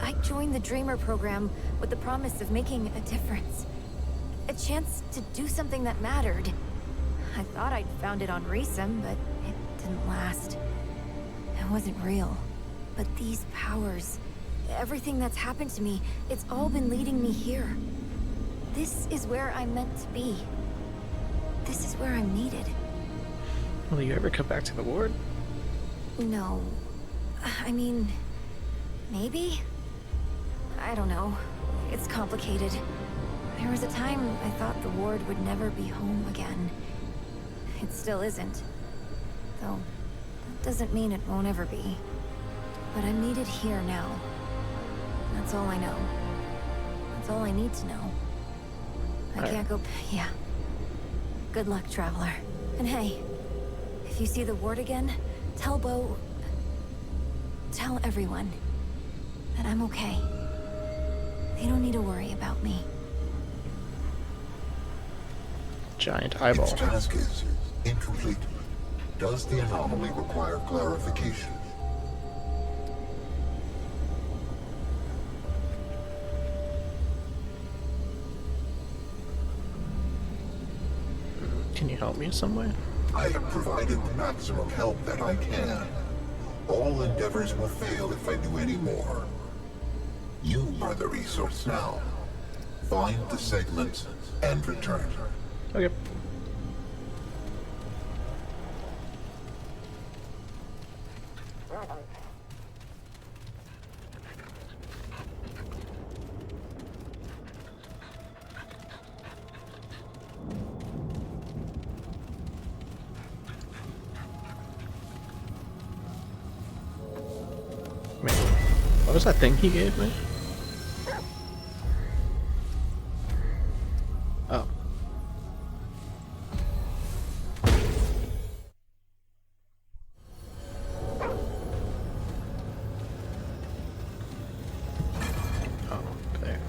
I joined the Dreamer program with the promise of making a difference. A chance to do something that mattered. I thought I'd found it on Reesum, but it didn't last. It wasn't real. But these powers, everything that's happened to me, it's all been leading me here. This is where I'm meant to be. This is where I'm needed. Will you ever come back to the ward? No. I mean, maybe? I don't know. It's complicated. There was a time I thought the ward would never be home again. It still isn't. Though, that doesn't mean it won't ever be. But I'm needed here now. That's all I know. That's all I need to know. I can't go... yeah. Good luck, Traveler. And hey, if you see the ward again, tell Bo... tell everyone that I'm okay. They don't need to worry about me. Giant eyeball. Its task is incomplete. Does the anomaly require clarification? Can you help me in some way? I have provided the maximum help that I can. All endeavors will fail if I do any more. You are the resource now. Find the segments and return. Okay. Wait, what was that thing he gave me? Oh. Oh, there.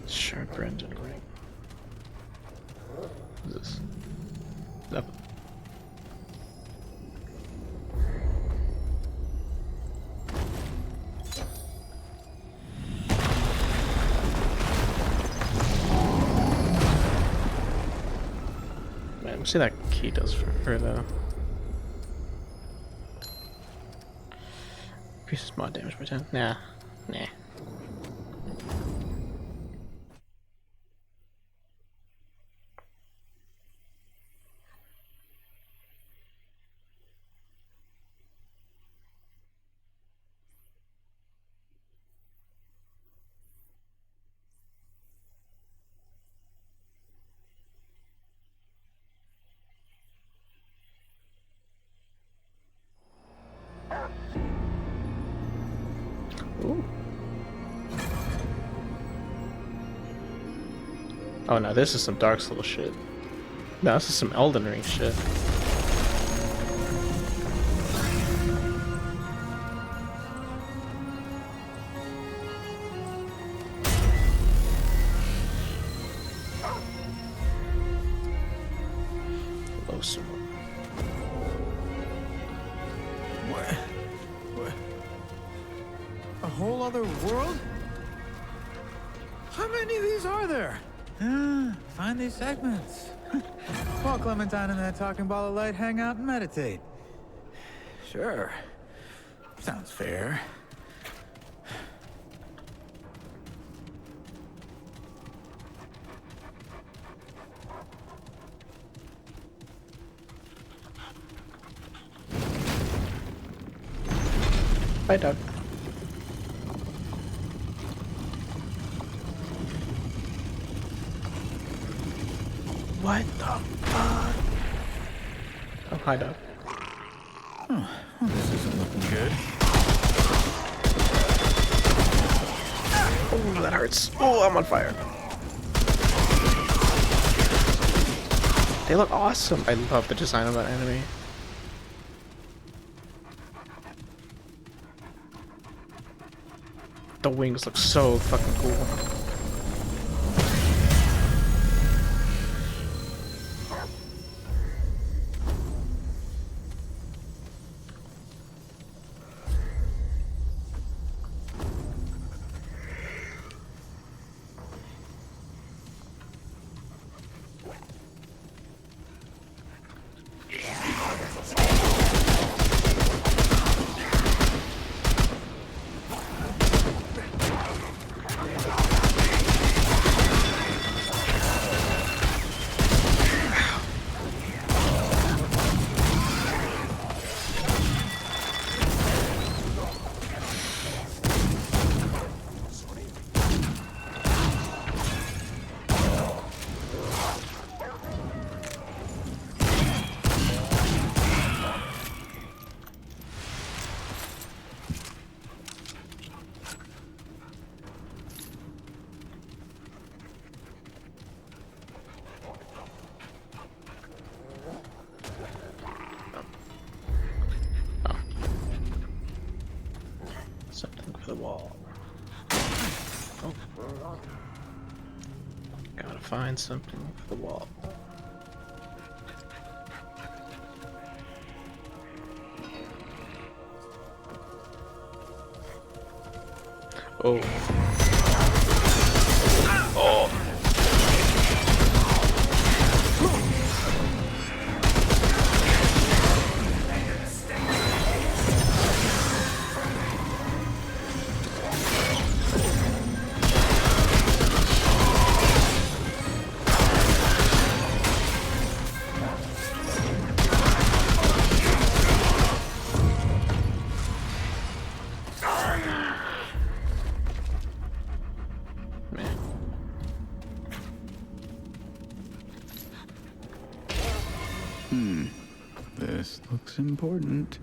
Sharp Brendan ring. What is this? Nothing. Man, let's see that key does for her though. Increases mod damage by 10. Nah. Nah. Ooh. Oh no, this is some Dark Souls shit. No, this is some Elden Ring shit. Low sumo. What? A whole other world? How many of these are there? Find these segments. While Clementine and that talking ball of light hang out and meditate. Sure. Sounds fair. Bye, dog. What the fuck? Oh, hi, dog. Oh, well, this isn't looking good. Oh, that hurts. Oh, I'm on fire. They look awesome. I love the design of that enemy. The wings look so fucking cool. Something for the wall. Oh. Gotta find something for the wall. Oh. Oh. This looks important.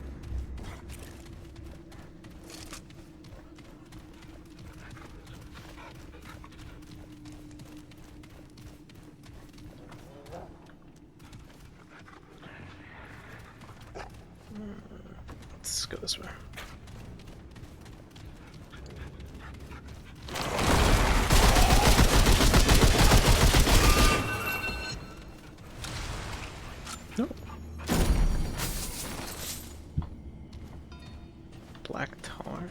Let's go this way. Nope. Black tar.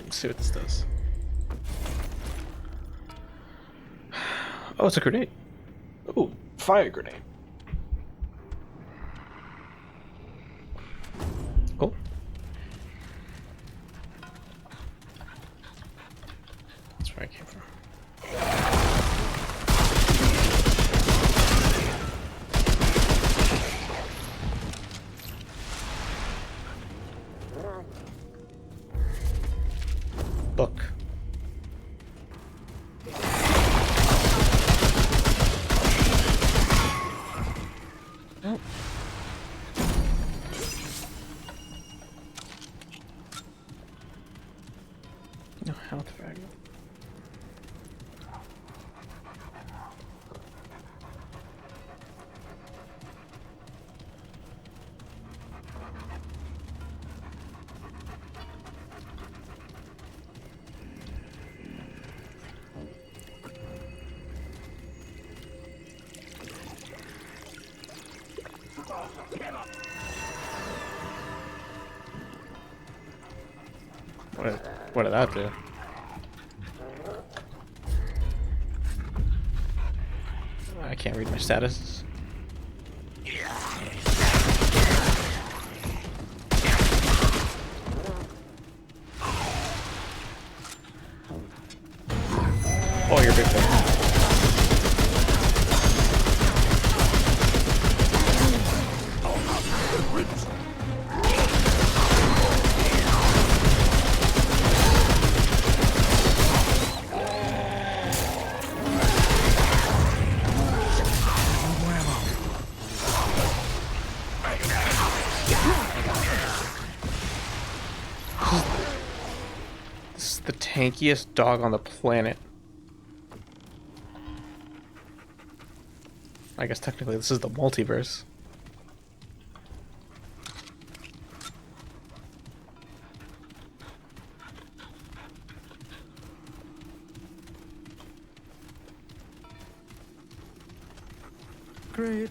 Let's see what this does. Oh, it's a grenade. Ooh, fire grenade. Cool. That's where I came from. Book. Oh. No health fragment. What did that do? I can't read my status. Oh, you're big boy. tankiest dog on the planet. I guess technically this is the multiverse. Great.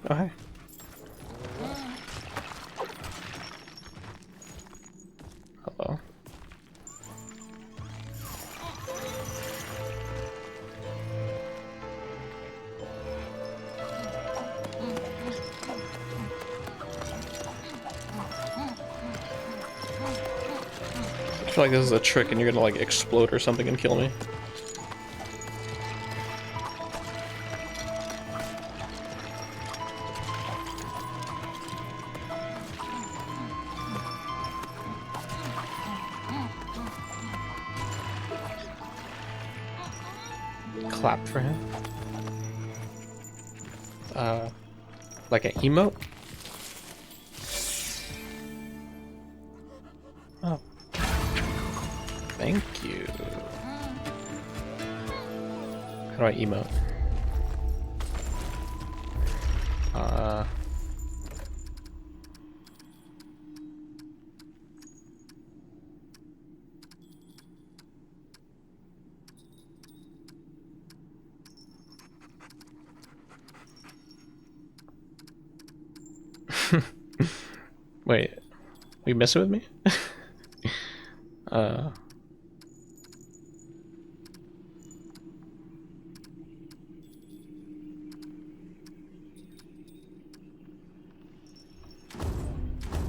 Oh, hey. Hello. I feel like this is a trick and you're gonna like explode or something and kill me. Clap for him. Like an emote? Oh. Thank you. How do I emote? Wait, are you messing with me? uh.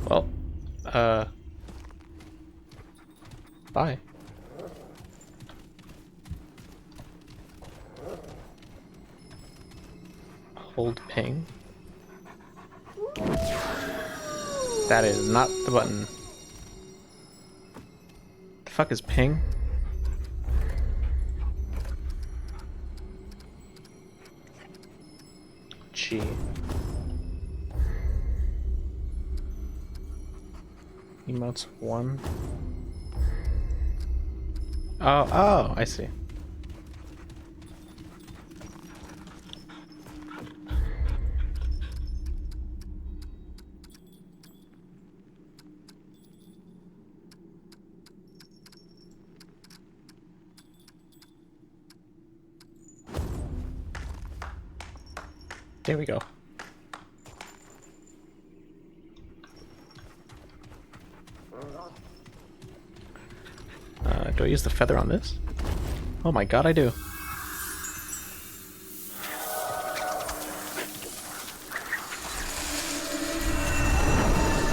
Well, bye. Hold ping. That is not the button. The fuck is ping? Gee. Emotes 1. Oh, I see. There we go. Do I use the feather on this? Oh my god, I do.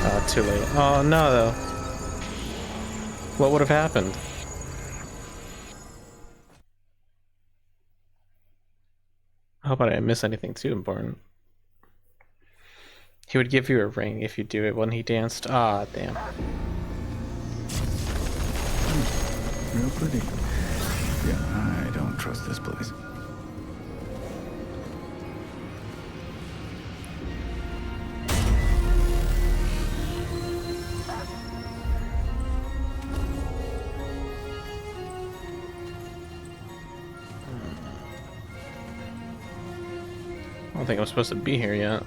Oh, too late. Oh no, though. What would have happened? I hope I didn't miss anything too important. He would give you a ring if you do it when he danced. Ah, damn. Real pretty. Yeah, I don't trust this place. I don't think I'm supposed to be here yet.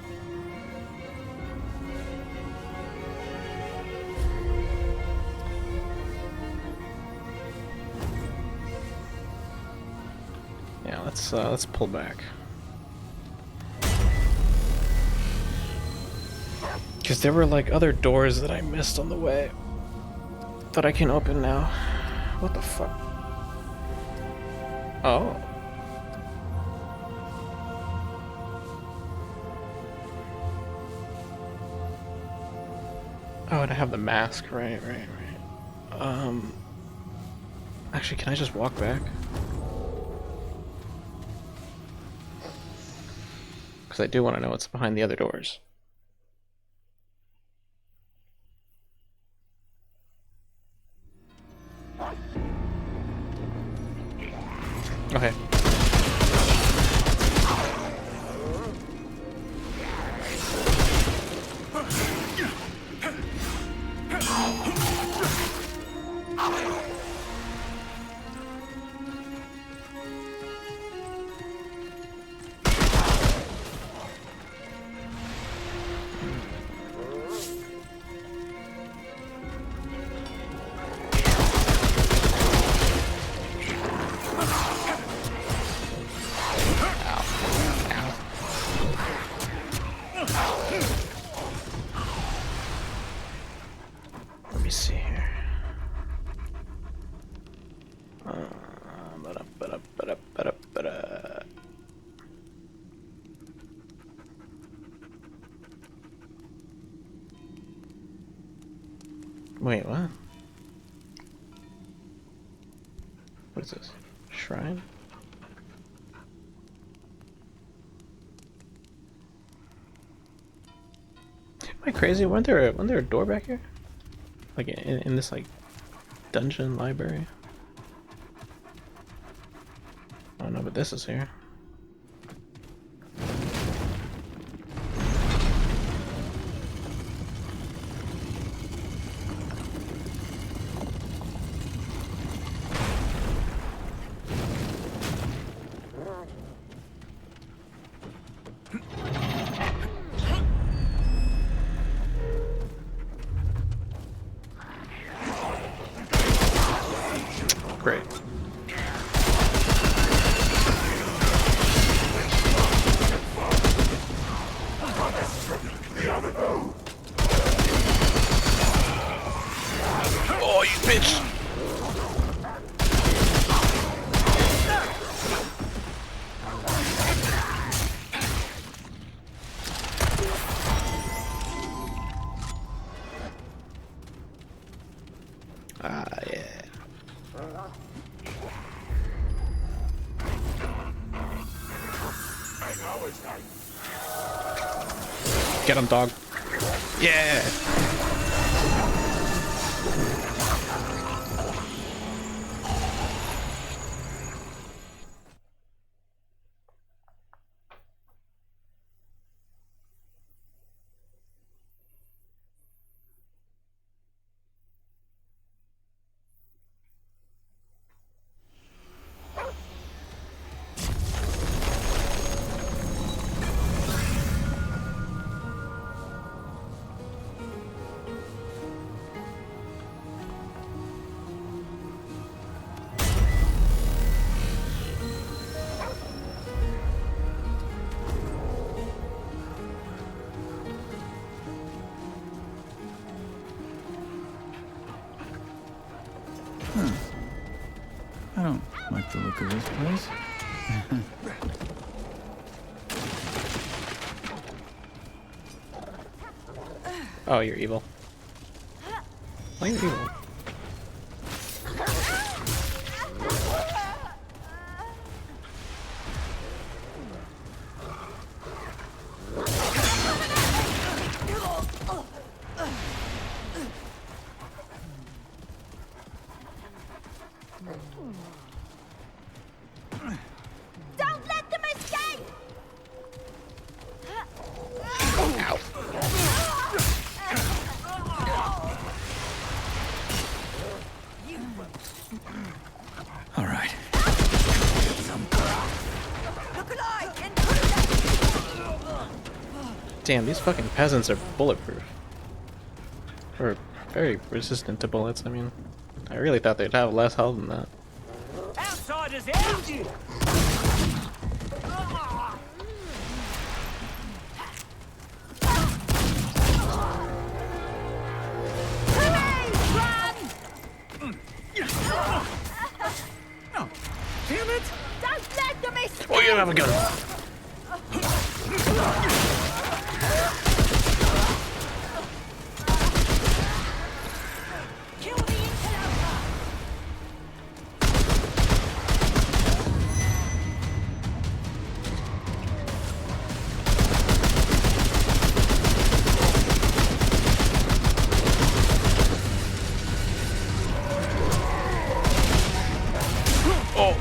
Yeah, let's pull back. Because there were like other doors that I missed on the way that I can open now. What the fuck? Oh. Oh, and I have the mask. Right. Actually, can I just walk back? Because I do want to know what's behind the other doors. Okay. Let me see here. Ba-da. Wait, what? What is this? Shrine? Am I crazy? Wasn't there a door back here? Like in this like dungeon library? I don't know, but this is here. Great. Oh, you bitch! Ah, yeah. Get him, dog. Yeah! I don't like the look of this place. Oh, you're evil. Why are you evil? Don't let them escape! Ow. All right. Damn, these fucking peasants are bulletproof. Or very resistant to bullets, I mean. I really thought they'd have less health than that. Outsiders out! Oh, damn it! Don't let them escape! Oh, you have a gun! Kill the interloper! Oh!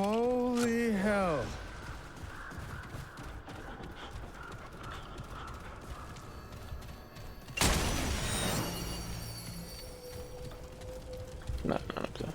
Holy hell. No, not up there.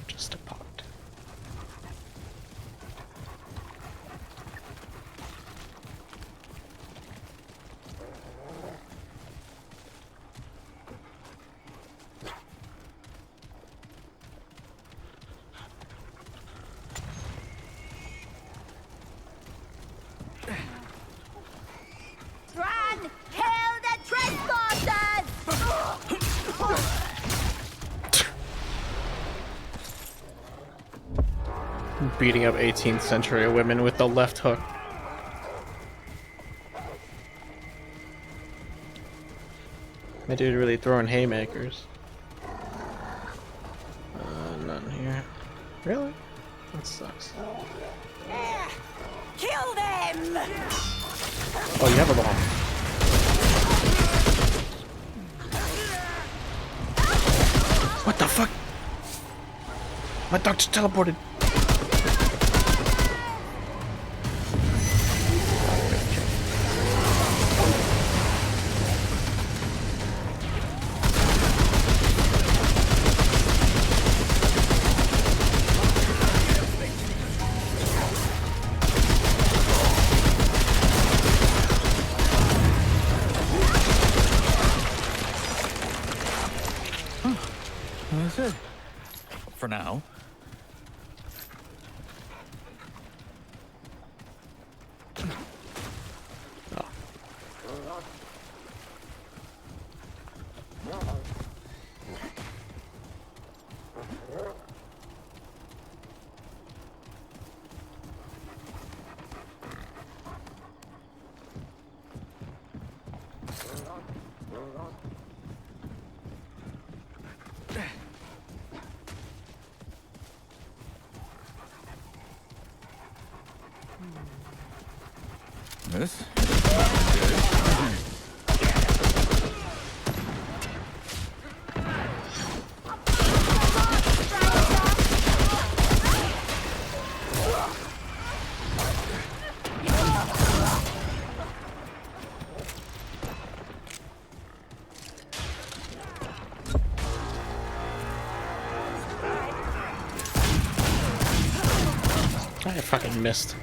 Just a pot. Run! Kill the trespassers! Beating up 18th century women with the left hook. My dude really throwing haymakers. None here. Really? That sucks. Kill them! Oh, you have a bomb. What the fuck? My dog just teleported. That's it. For now. This? I fucking missed.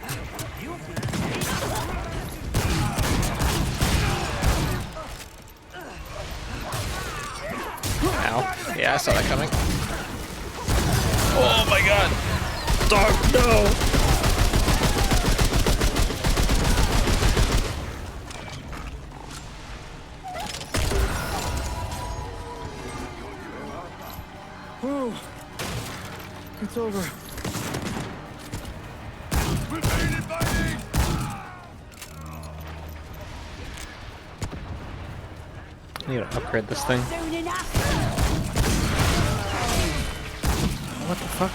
Ow. Yeah, I saw that coming. Oh my god! Dog, no! Whew. It's over. I need to upgrade this thing. What the fuck?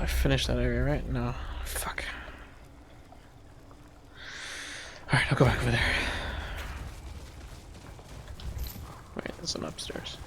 I finished that area, right? No. Fuck. Alright, I'll go back over there. Wait, there's an upstairs.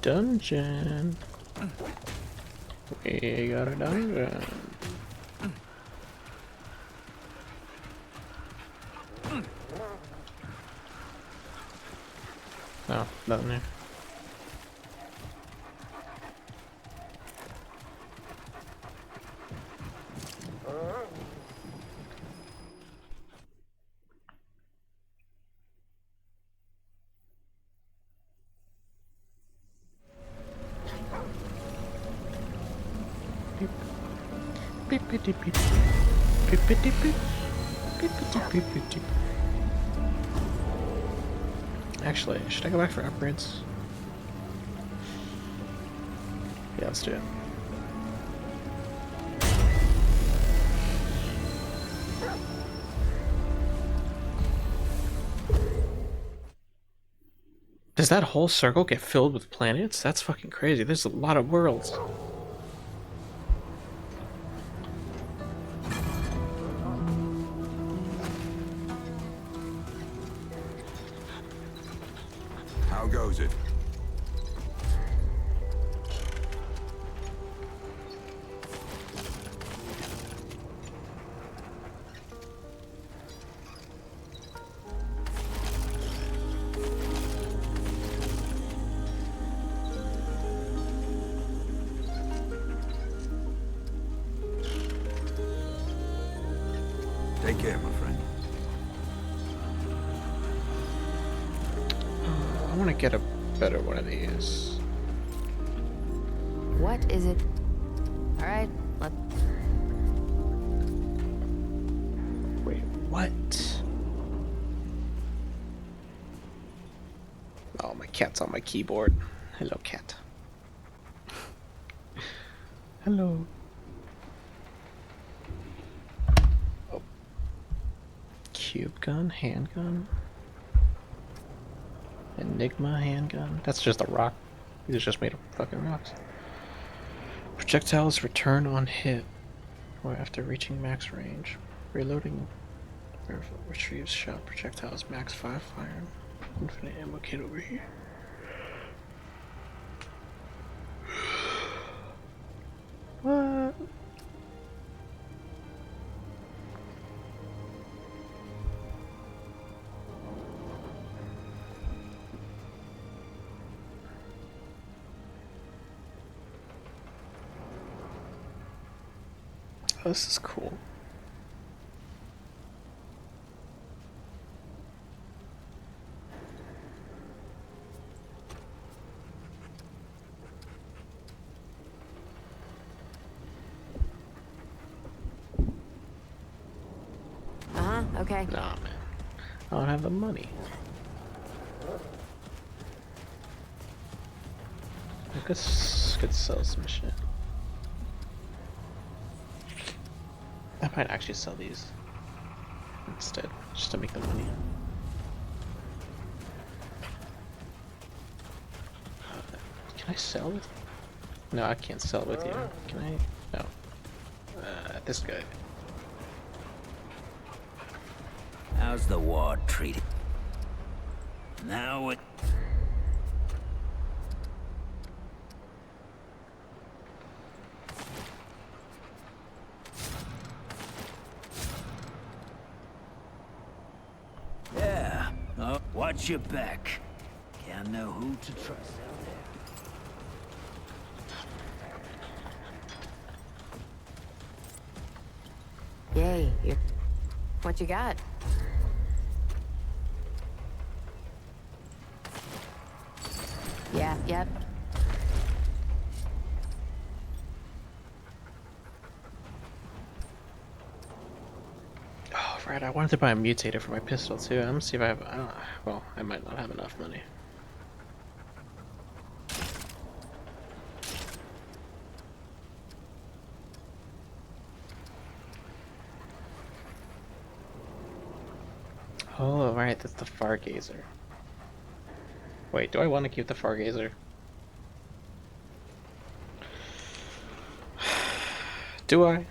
Dungeon. We got a dungeon. No, nothing there. Actually, should I go back for upgrades? Yeah, let's do it. Does that whole circle get filled with planets? That's fucking crazy. There's a lot of worlds. How goes it? Take care, my friend. I want to get a better one of these. What is it? All right, Wait, what? Oh, my cat's on my keyboard. Hello, cat. Hello. Oh. Cube gun, handgun. Enigma handgun. That's just a rock. These are just made of fucking rocks. Projectiles return on hit or after reaching max range. Reloading retrieves shot projectiles max 5 fire. Infinite ammo kit over here. What? Oh, this is cool. okay. Nah, man. I don't have the money. I could sell some shit. I might actually sell these instead, just to make the money. Can I sell with you? No, I can't sell with you. Can I? No. This guy. How's the ward treated? Now it... Yeah. Oh, watch your back. Can't know who to trust out there. Yay, what you got? Yeah, yep. Oh, right. I wanted to buy a mutator for my pistol too. I'm gonna see if I have. Well, I might not have enough money. Oh, right. That's the Fargazer. Wait, do I want to keep the Fargazer? Do I?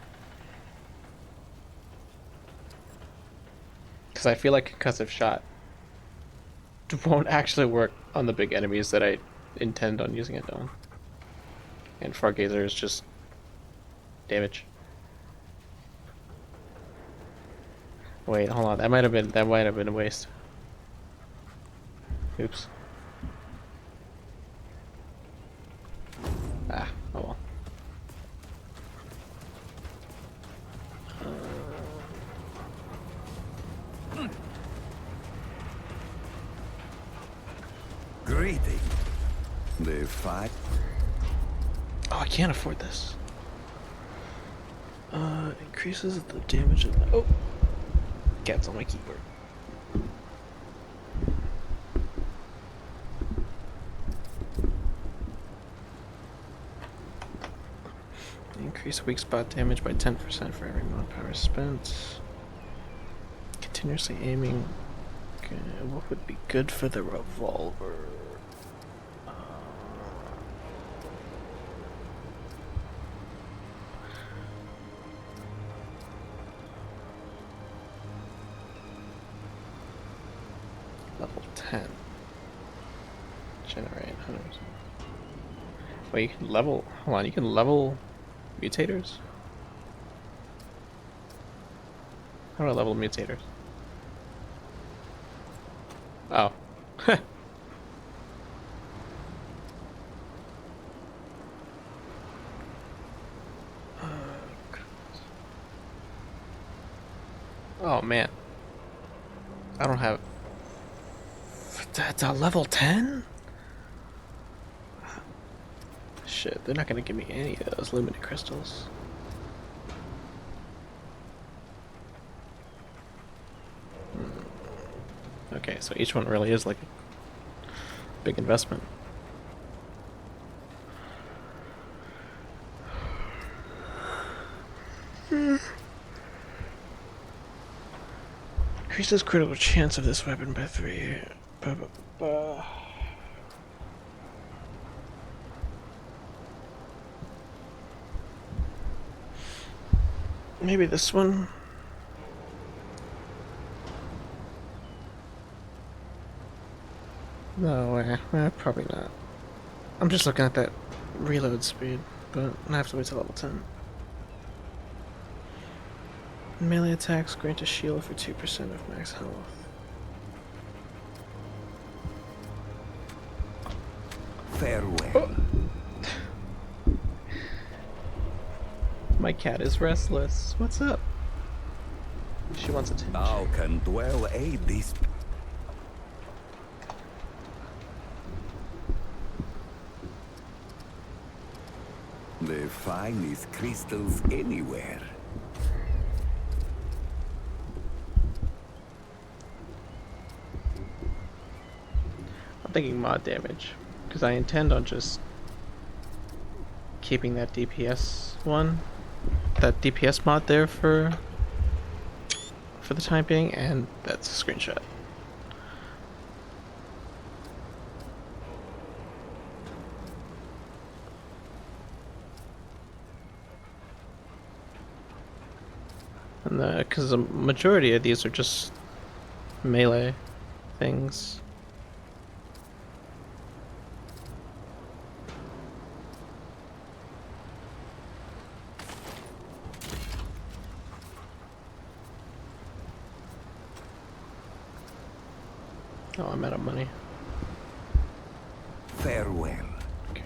Because I feel like concussive shot won't actually work on the big enemies that I intend on using it though. And Fargazer is just damage. Wait, hold on. That might have been a waste. Oops. Ah, oh well. Greeting. The fight. Oh, I can't afford this. Increases the damage of the... Oh! Cat's on my keyboard. Increase weak spot damage by 10% for every mod power spent. Continuously aiming. Okay, what would be good for the revolver? Level 10. Generate 100%. Wait, you can level. Hold on, you can level mutators? How do I level mutators? Oh. Oh man. I don't have... That's a level 10? Shit, they're not gonna give me any of those limited crystals. Okay, so each one really is like a big investment. Increases critical chance of this weapon by 3. Maybe this one? No way. Probably not. I'm just looking at that reload speed, but I have to wait till level 10. Melee attacks grant a shield for 2% of max health. Farewell. Oh. My cat is restless. What's up? She wants attention. Thou can dwell aid this. The finest crystals anywhere. I'm thinking mod damage, because I intend on just keeping that DPS one, that DPS mod there for the time being, and that's a screenshot. And because the majority of these are just melee things. Oh, I'm out of money. Farewell. Okay.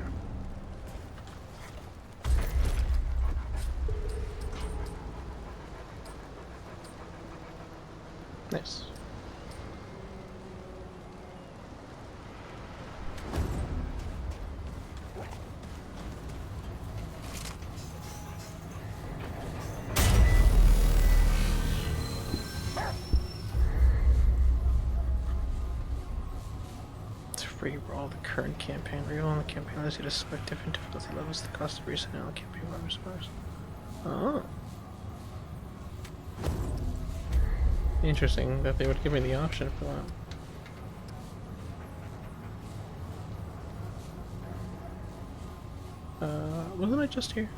Nice. Re-roll the current campaign. Re-roll on the campaign allows you to select different difficulty levels. The cost of recent now campaign levels bars. Oh. Interesting that they would give me the option for that. Wasn't I just here?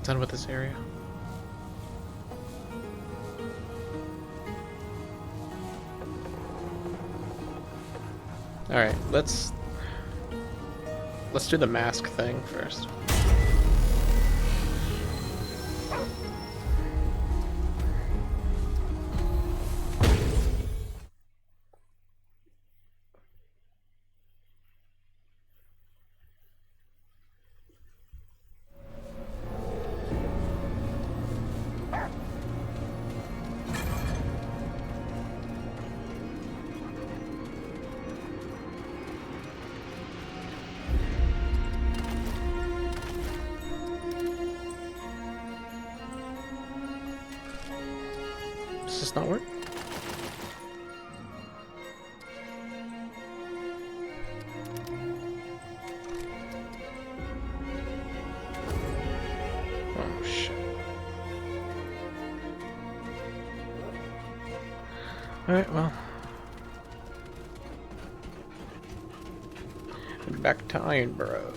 done with this area. Alright, let's do the mask thing first. Does this not work? Oh shit. Alright, well. Back to Ironborough.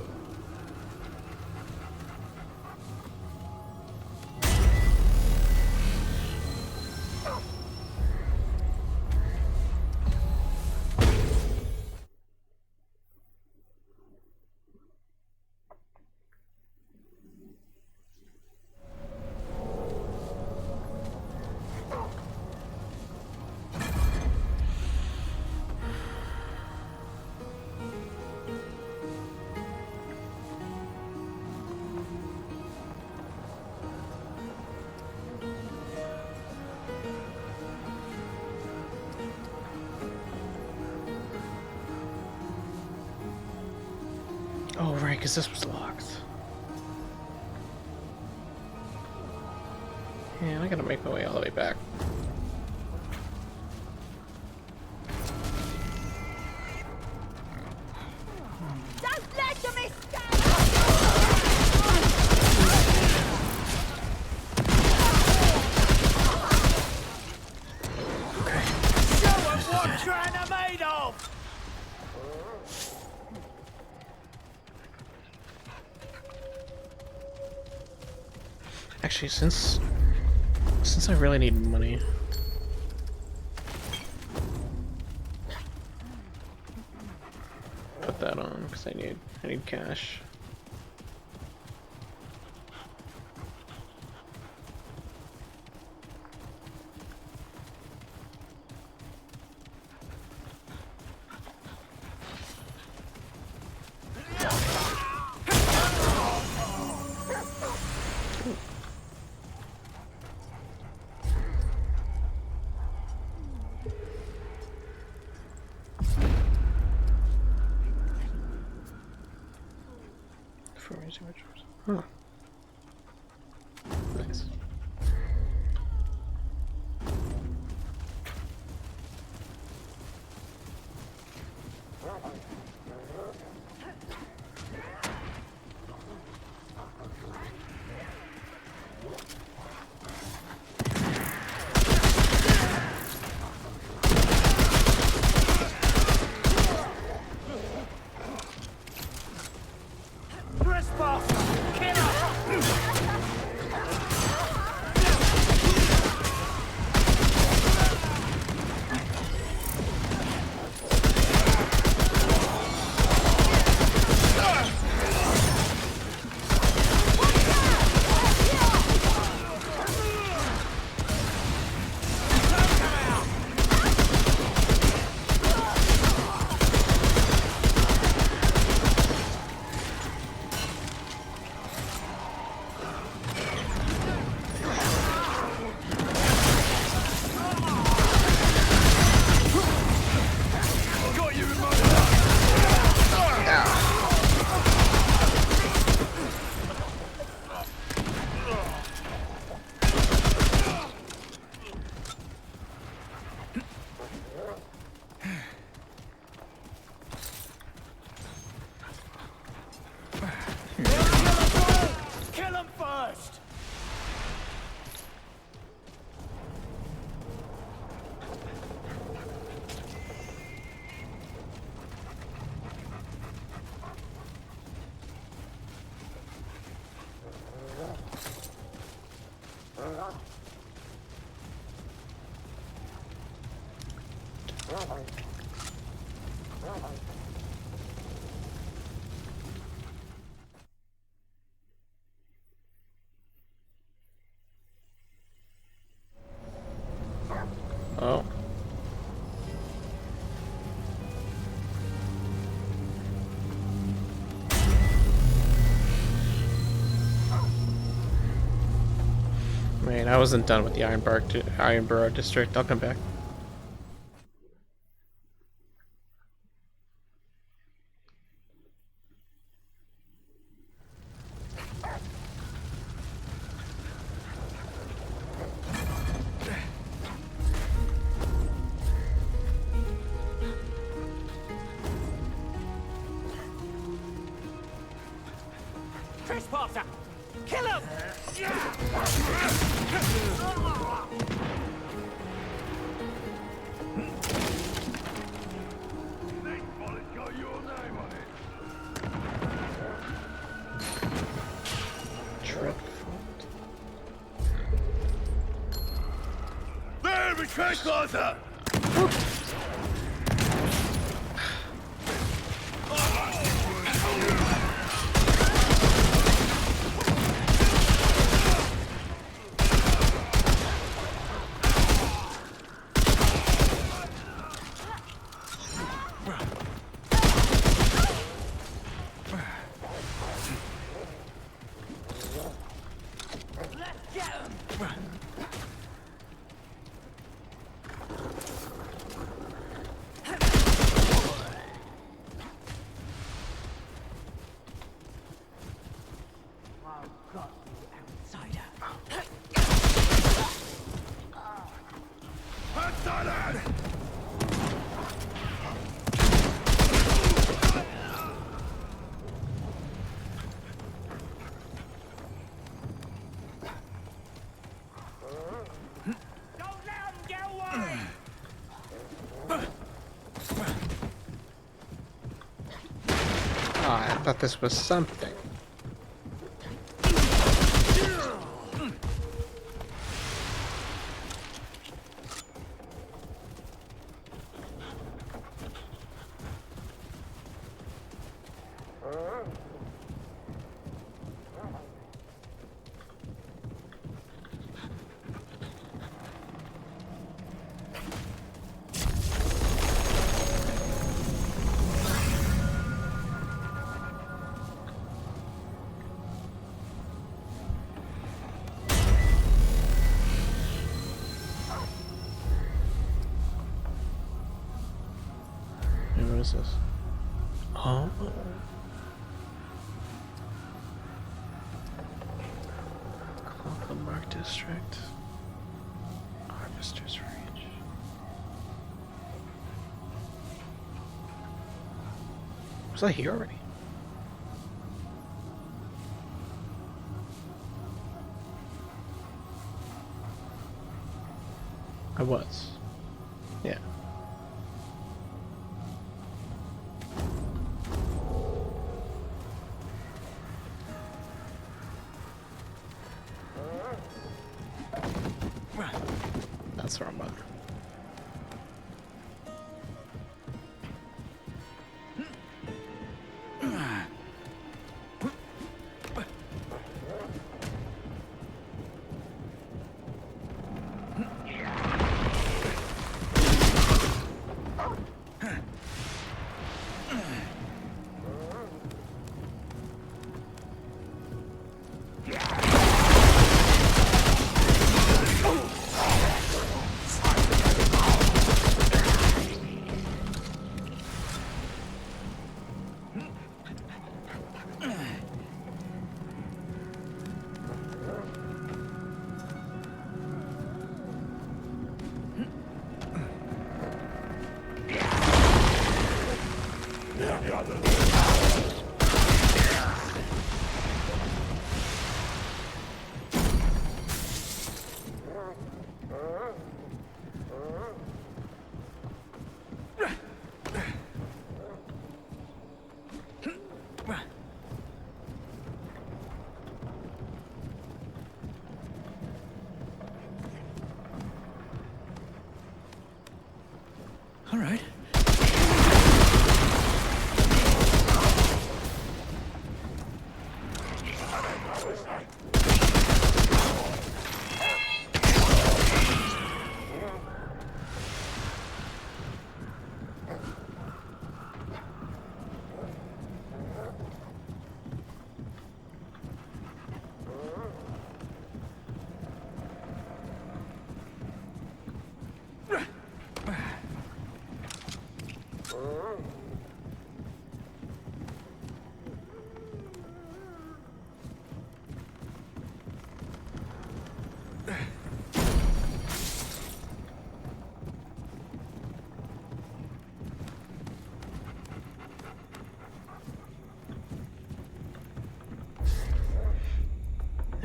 Oh, right, because this was locked. Man, I gotta make my way all the way back. Don't let them escape! Okay. Show them what you're made of! Actually, since I really need money. Put that on because I need cash. Huh. Nice. Crispa! Kill us! Oh. Man, I wasn't done with the Ironborough district. I'll come back. Trespasser! Kill him! There we trespasser! I thought this was something. What is this? Oh. Welcome Mark District. Harvester's Reach. Was I here already? I was. Yeah. That's the wrong button. All right.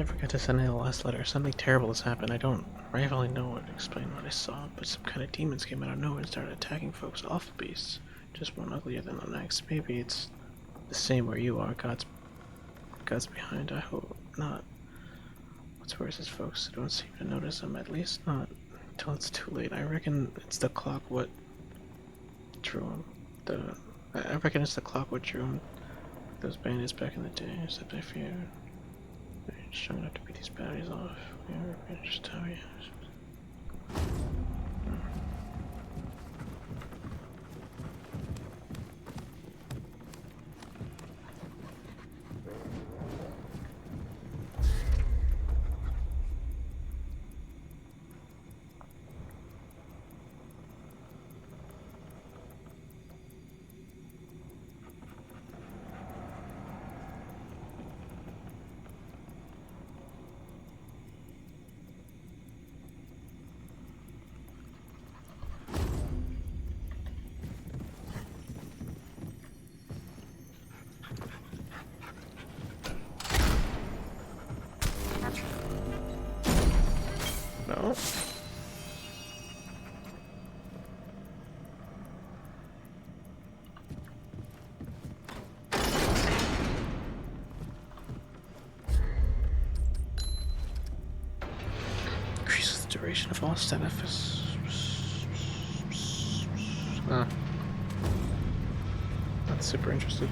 forgot to send in the last letter. Something terrible has happened. I don't rightfully know what to explain what I saw, but some kind of demons came out of nowhere and started attacking folks. Awful beasts. Just one uglier than the next. Maybe it's the same where you are. God's behind. I hope not. What's worse is folks don't seem to notice them, at least not until it's too late. I reckon it's the clock what drew him. I reckon it's the clock what drew him. Those bandits back in the day, except I fear they're strong enough to beat these batteries off. We are just how he is. No. Increases the duration of all status. Not super interested.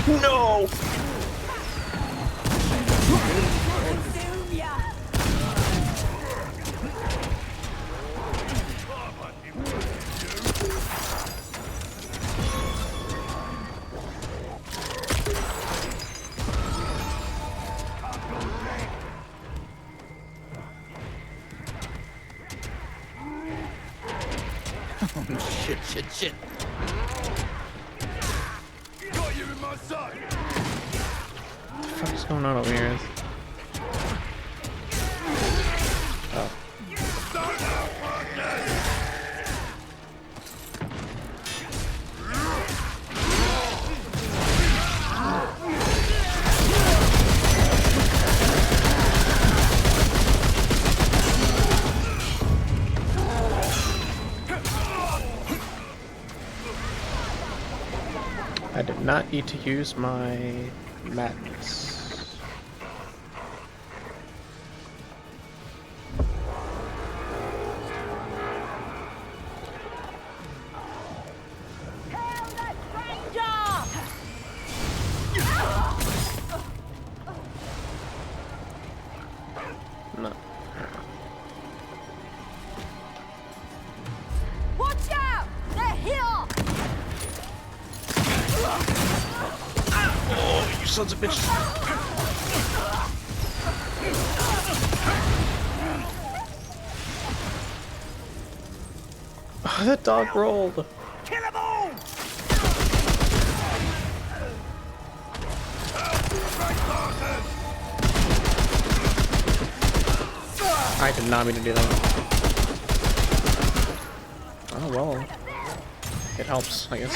No! Shit. Got you in my sight. What the fuck is going on over here? Oh. I did not need to use my madness. No. Watch out! They're here! sons of bitches! Oh, that dog rolled. Kill them all! I did not mean to do that. Oh well. It helps, I guess.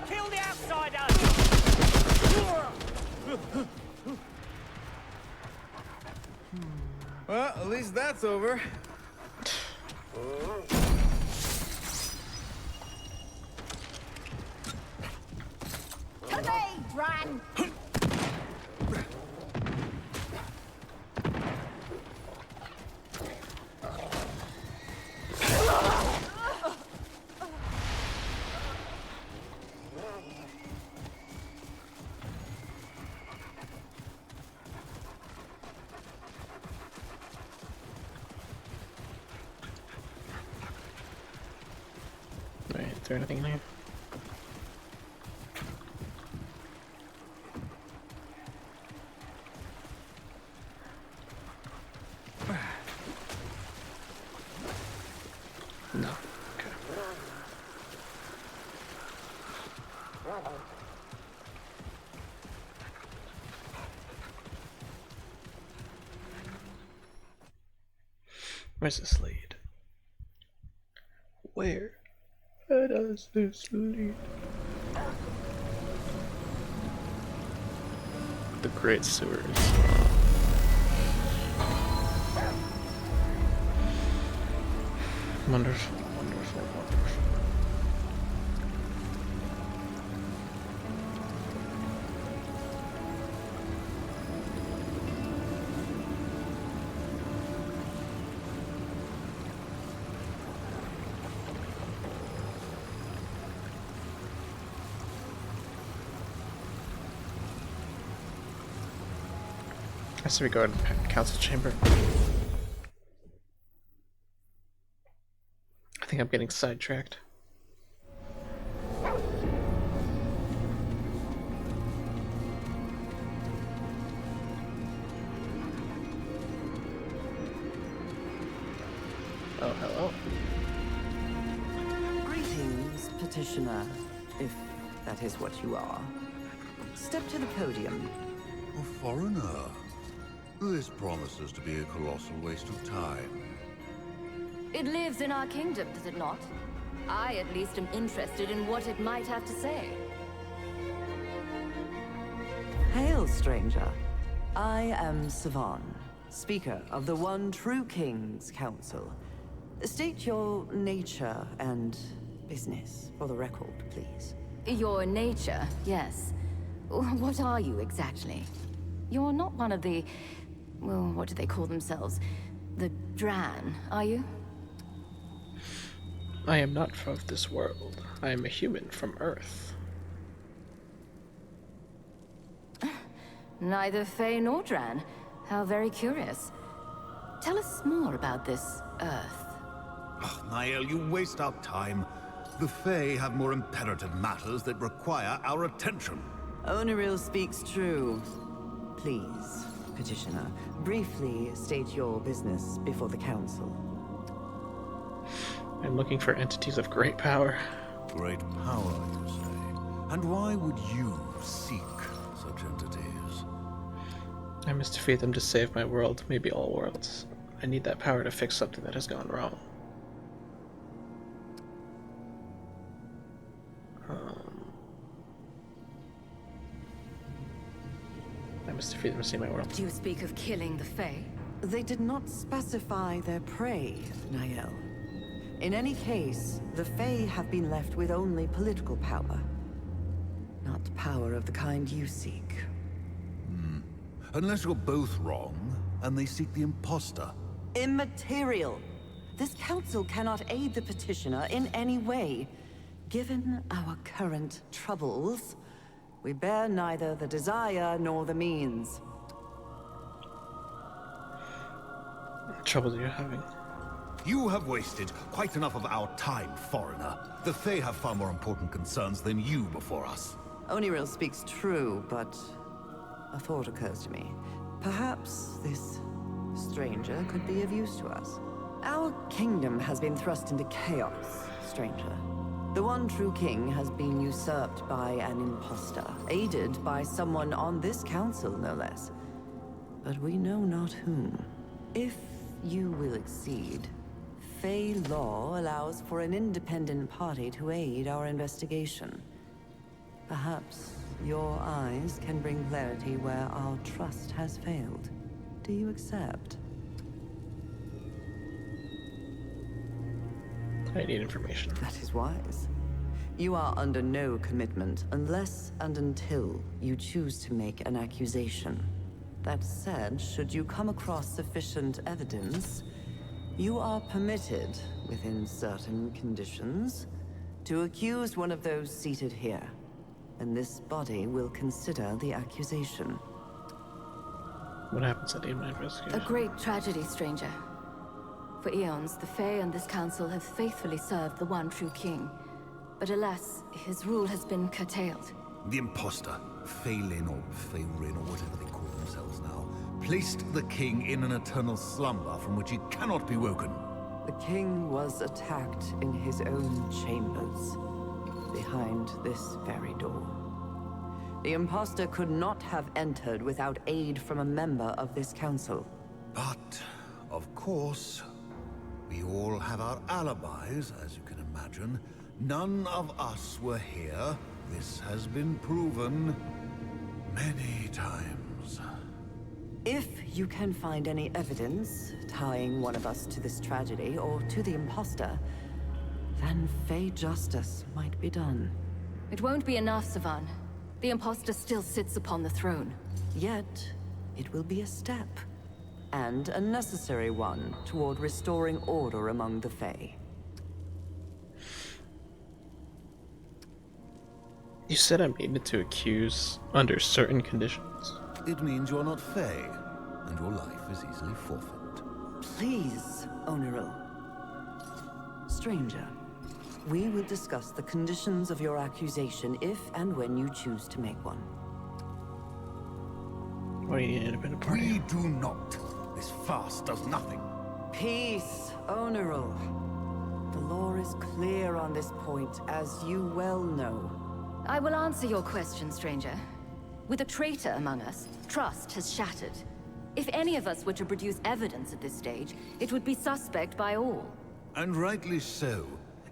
Kill the outsiders! Well, at least that's over. To me, Dran! Wait, is there anything in here? No. Okay. Where's this lead? Where does this lead? The Great Sewers. Wonderful, wonderful, wonderful. I say we go in council chamber. I think I'm getting sidetracked. Oh, hello. Greetings, petitioner, if that is what you are. Step to the podium. A foreigner. This promises to be a colossal waste of time. It lives in our kingdom, does it not? I at least am interested in what it might have to say. Hail, stranger. I am Savan, speaker of the One True King's Council. State your nature and business for the record, please. Your nature, yes. What are you exactly? You're not one of the... well, what do they call themselves? The Dran, are you? I am not of this world. I am a human from Earth. Neither Fae nor Dran. How very curious. Tell us more about this Earth. Oh, Niall, you waste our time. The Fae have more imperative matters that require our attention. Oneril speaks true. Please, petitioner, briefly state your business before the council. I'm looking for entities of great power. Great power, you say? And why would you seek such entities? I must defeat them to save my world, maybe all worlds. I need that power to fix something that has gone wrong. I must defeat them to save my world. Do you speak of killing the Fae? They did not specify their prey, Niall. In any case, the Fae have been left with only political power. Not power of the kind you seek. Unless you're both wrong, and they seek the imposter. immaterial. This council cannot aid the petitioner in any way. Given our current troubles, we bear neither the desire nor the means. Trouble you're having. You have wasted quite enough of our time, foreigner. The Fae have far more important concerns than you before us. Oniril speaks true, but a thought occurs to me. Perhaps this stranger could be of use to us. Our kingdom has been thrust into chaos, stranger. The one true king has been usurped by an impostor, aided by someone on this council, no less. But we know not whom. If you will accede, Fae law allows for an independent party to aid our investigation. Perhaps your eyes can bring clarity where our trust has failed. Do you accept? I need information. That is wise. You are under no commitment unless and until you choose to make an accusation. That said, should you come across sufficient evidence, you are permitted, within certain conditions, to accuse one of those seated here. And this body will consider the accusation. What happens at the end of my investigation? A great tragedy, stranger. For eons, the Fae and this council have faithfully served the one true king. But alas, his rule has been curtailed. The impostor, Phelan or Pherin or whatever they call themselves now, placed the king in an eternal slumber from which he cannot be woken. The king was attacked in his own chambers, behind this very door. The impostor could not have entered without aid from a member of this council. But, of course, we all have our alibis, as you can imagine. None of us were here. This has been proven many times. If you can find any evidence tying one of us to this tragedy or to the impostor, then Fae justice might be done. It won't be enough, Savan. The impostor still sits upon the throne. Yet, it will be a step, and a necessary one, toward restoring order among the Fae. You said I'm needed to accuse under certain conditions. It means you're not Fae, and your life is easily forfeit. Please, Oniril. Stranger, we will discuss the conditions of your accusation if and when you choose to make one. Why do you need an independent party? We do not. This farce does nothing. Peace, Oniril. The law is clear on this point, as you well know. I will answer your question, stranger. With a traitor among us, trust has shattered. If any of us were to produce evidence at this stage, it would be suspect by all. And rightly so.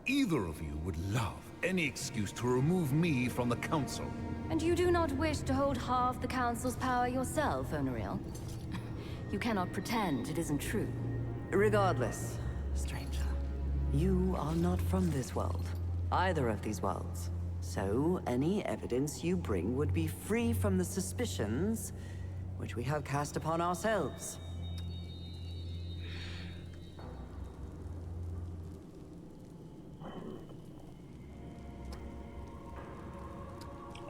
Either of you would love any excuse to remove me from the council. And you do not wish to hold half the council's power yourself, Oniril? You cannot pretend it isn't true. Regardless, stranger, you are not from this world. Either of these worlds. So, any evidence you bring would be free from the suspicions which we have cast upon ourselves.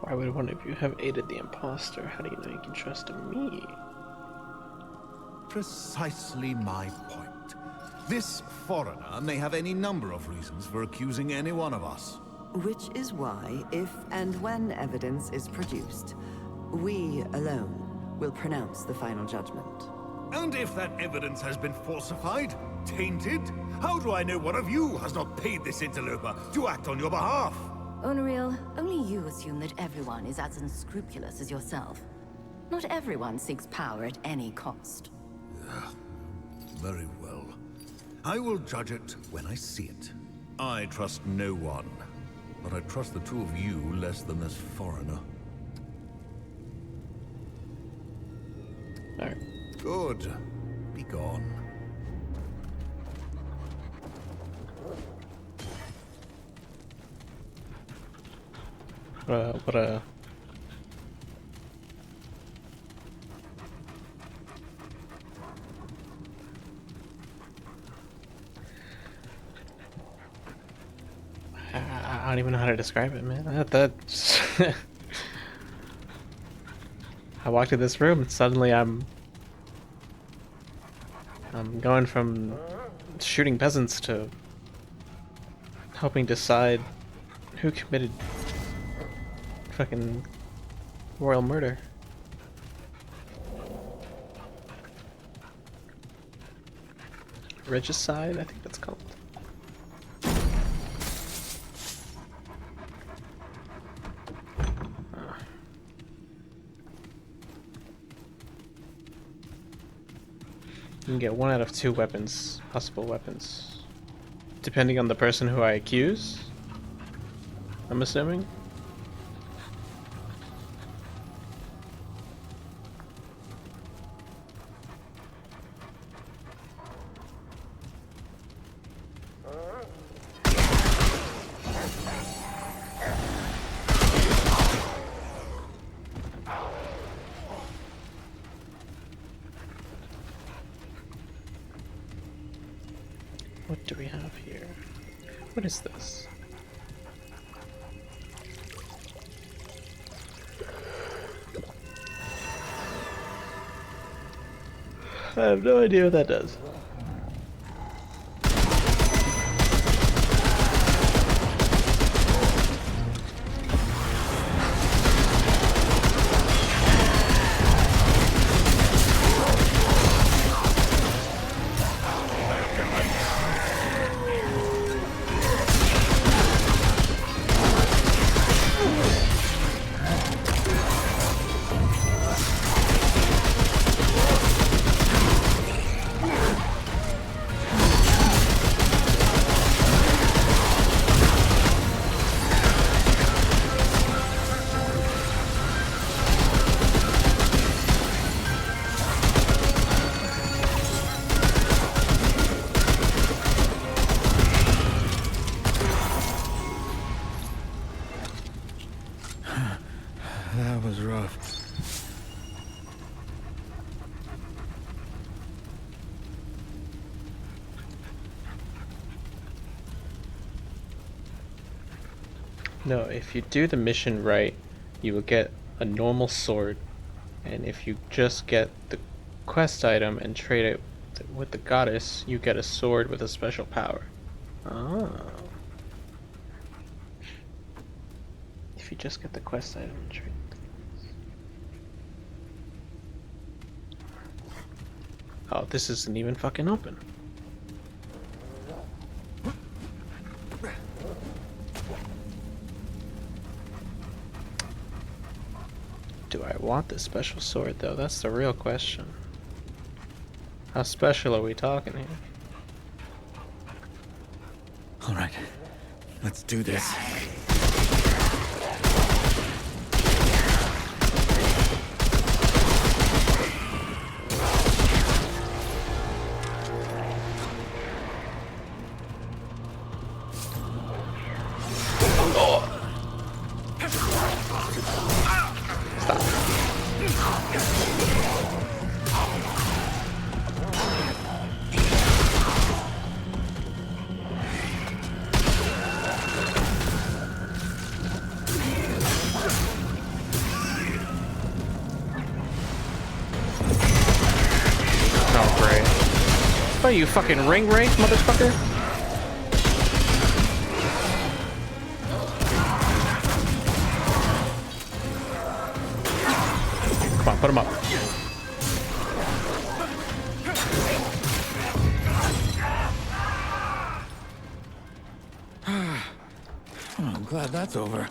Why would one of you have aided the imposter? How do you know you can trust me? Precisely my point. This foreigner may have any number of reasons for accusing any one of us. Which is why, if and when evidence is produced, we alone will pronounce the final judgment. And if that evidence has been falsified, tainted, how do I know one of you has not paid this interloper to act on your behalf? Oniril, only you assume that everyone is as unscrupulous as yourself. Not everyone seeks power at any cost. Very well. I will judge it when I see it. I trust no one. But I trust the two of you less than this foreigner. Alright. Good. Be gone. What I don't even know how to describe it, man. That's I walked in this room and suddenly I'm going from shooting peasants to helping decide who committed fucking royal murder. Regicide, I think that's called. You can get 1 out of 2 weapons, possible weapons, depending on the person who I accuse, I'm assuming. What do we have here? What is this? I have no idea what that does. That was rough. No, if you do the mission right, you will get a normal sword, and if you just get the quest item and trade it with the goddess, you get a sword with a special power. Oh. If you just get the quest item and trade it. Oh, this isn't even fucking open. Do I want this special sword though? That's the real question. How special are we talking here? Alright, let's do this. What are you, fucking ring rank, motherfucker? Come on, put him up. I'm glad that's over.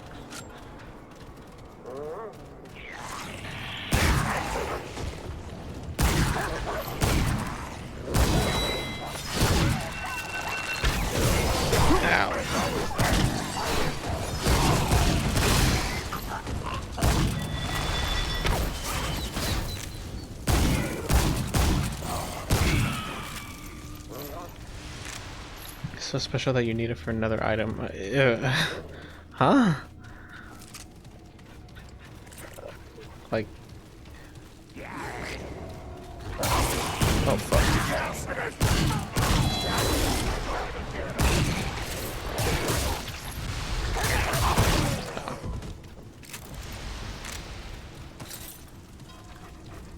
So special that you need it for another item. Huh? Like... Oh, fuck.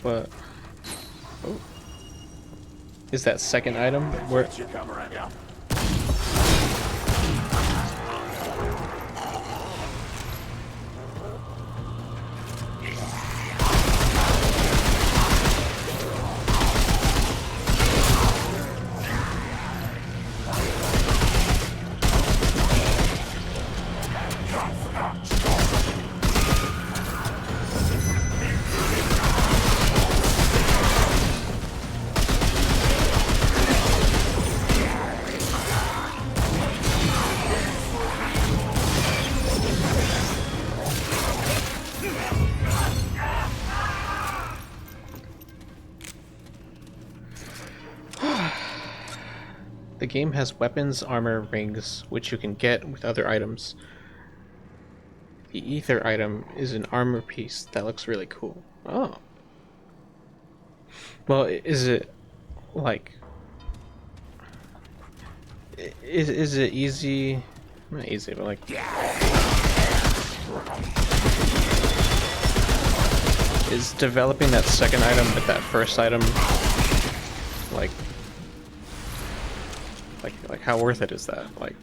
What? Oh. Is that second item where? The game has weapons, armor, rings, which you can get with other items. The ether item is an armor piece that looks really cool. Oh. Well, is it like is it easy? Not easy, but like is developing that second item with that first item like how worth it is that? Like,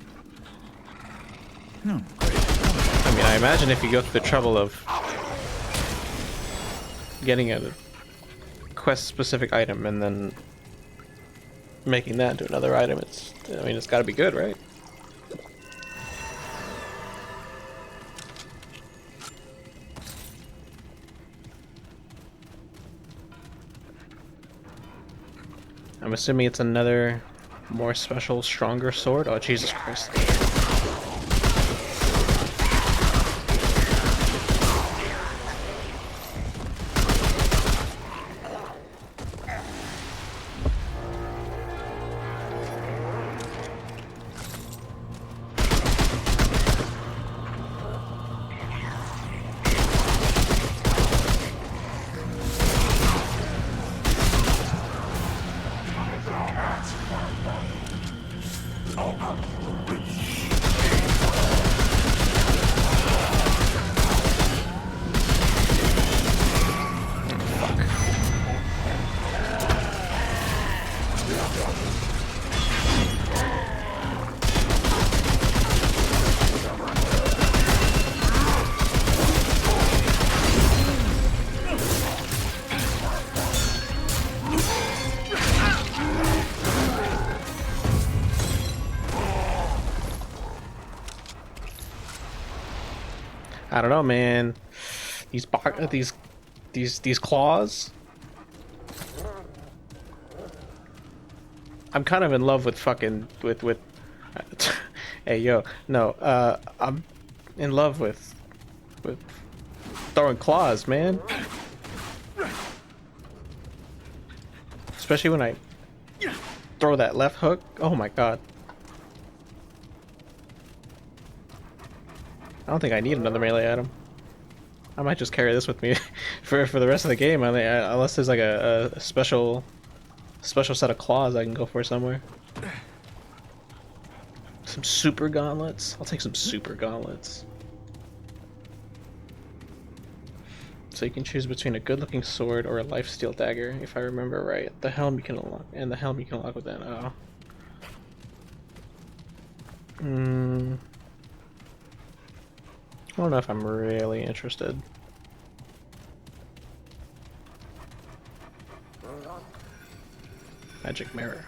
no. I mean, I imagine if you go through the trouble of getting a quest-specific item and then making that into another item, I mean, it's got to be good, right? I'm assuming it's another more special, stronger sword. Oh, Jesus Christ. I don't know, man. These claws. I'm kind of in love with fucking with. Hey yo, no. I'm in love with throwing claws, man. Especially when I throw that left hook. Oh my god. I don't think I need another melee item. I might just carry this with me for the rest of the game. I mean, unless there's like a special set of claws I can go for somewhere. Some super gauntlets. I'll take some super gauntlets. So you can choose between a good-looking sword or a lifesteal dagger, if I remember right. The helm you can unlock, and the helm you can unlock with that. Oh. I don't know if I'm really interested. Magic mirror.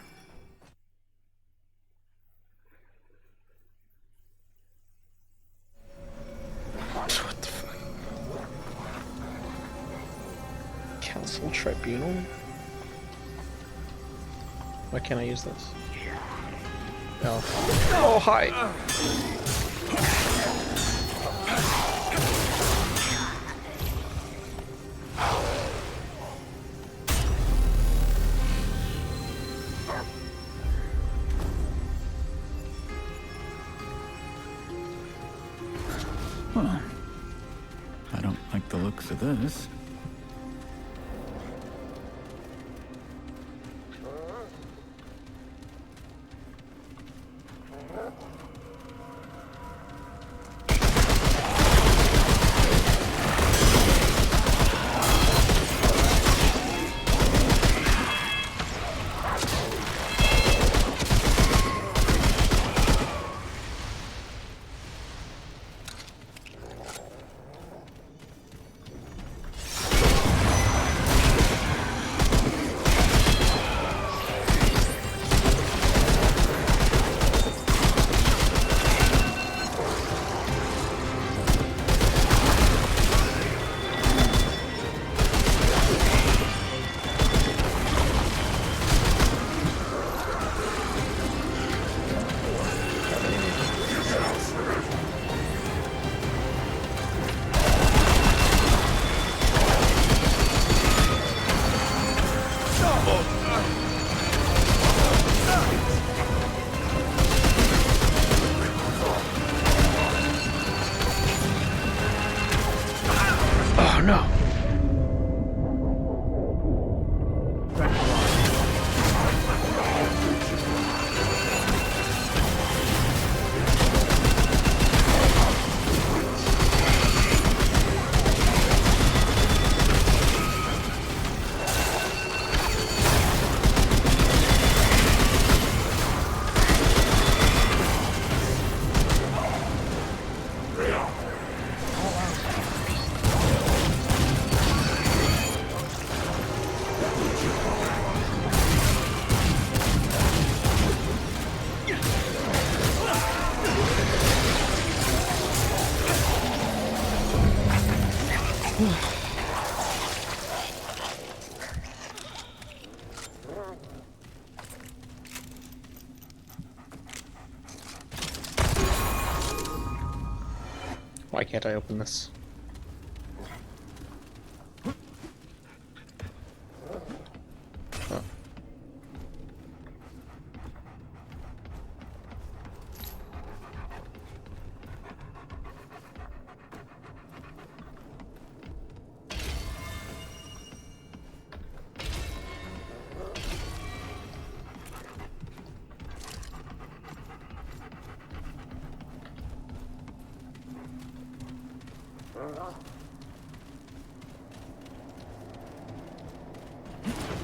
What the fuck? Council Tribunal? Why can't I use this? No. Oh, hi! Well, I don't like the looks of this. no! Why can't I open this? Oh.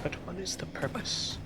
But what is the purpose?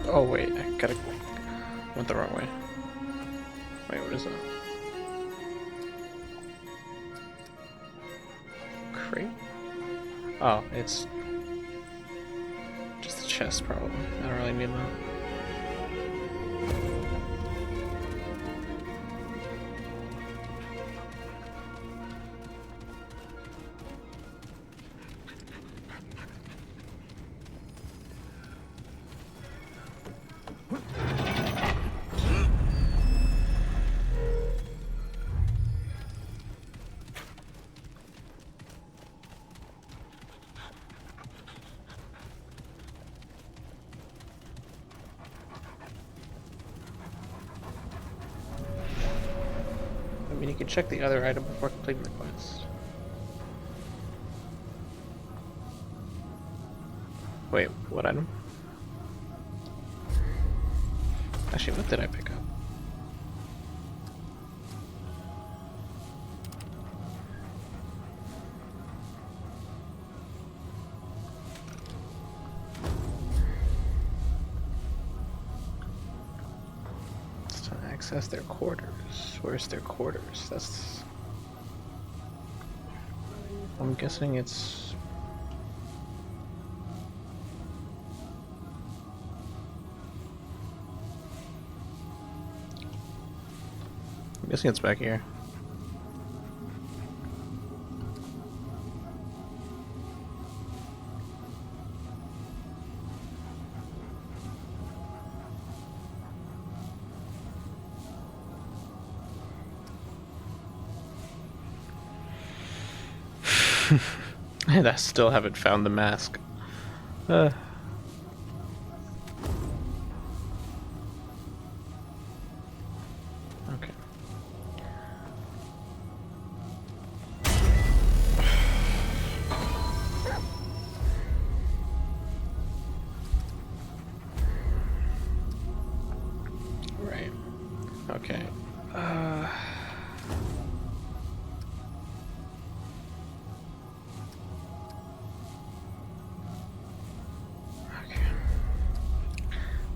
Oh wait, I gotta... went the wrong way. Wait, what is that? Crate? Oh, it's... just a chest, probably. I don't really need that. I mean, you can check the other item before completing the quest. Wait, what item? Actually, what did I pick up? It's to access their quarters. Where's their quarters? That's... I'm guessing it's... I'm guessing it's back here. And I still haven't found the mask. Okay.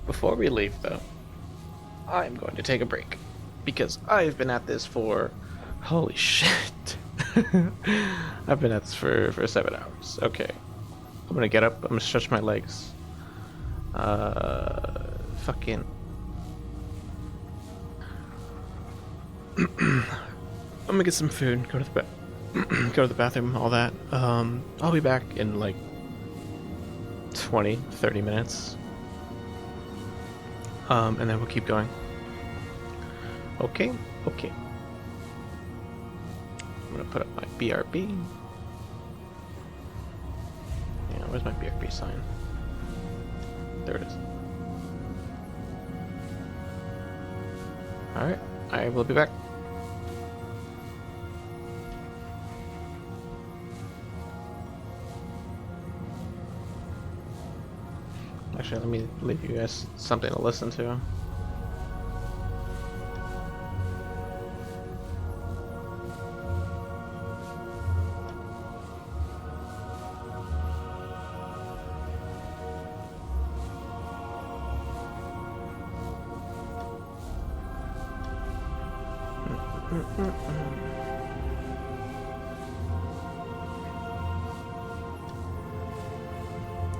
Before we leave, though, I'm going to take a break because I've been at this for holy shit. I've been at this for 7 hours. Okay, I'm gonna get up. I'm gonna stretch my legs. Fucking. I'm gonna get some food. Go to the go to the bathroom. All that. I'll be back in like 20-30 minutes. And then we'll keep going. Okay. Okay. I'm gonna put up my BRB. Yeah, where's my BRB sign? There it is. Alright, I will be back. Actually, let me leave you guys something to listen to.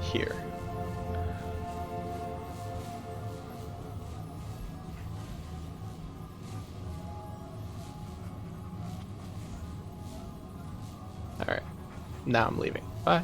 Here. Alright, now I'm leaving. Bye.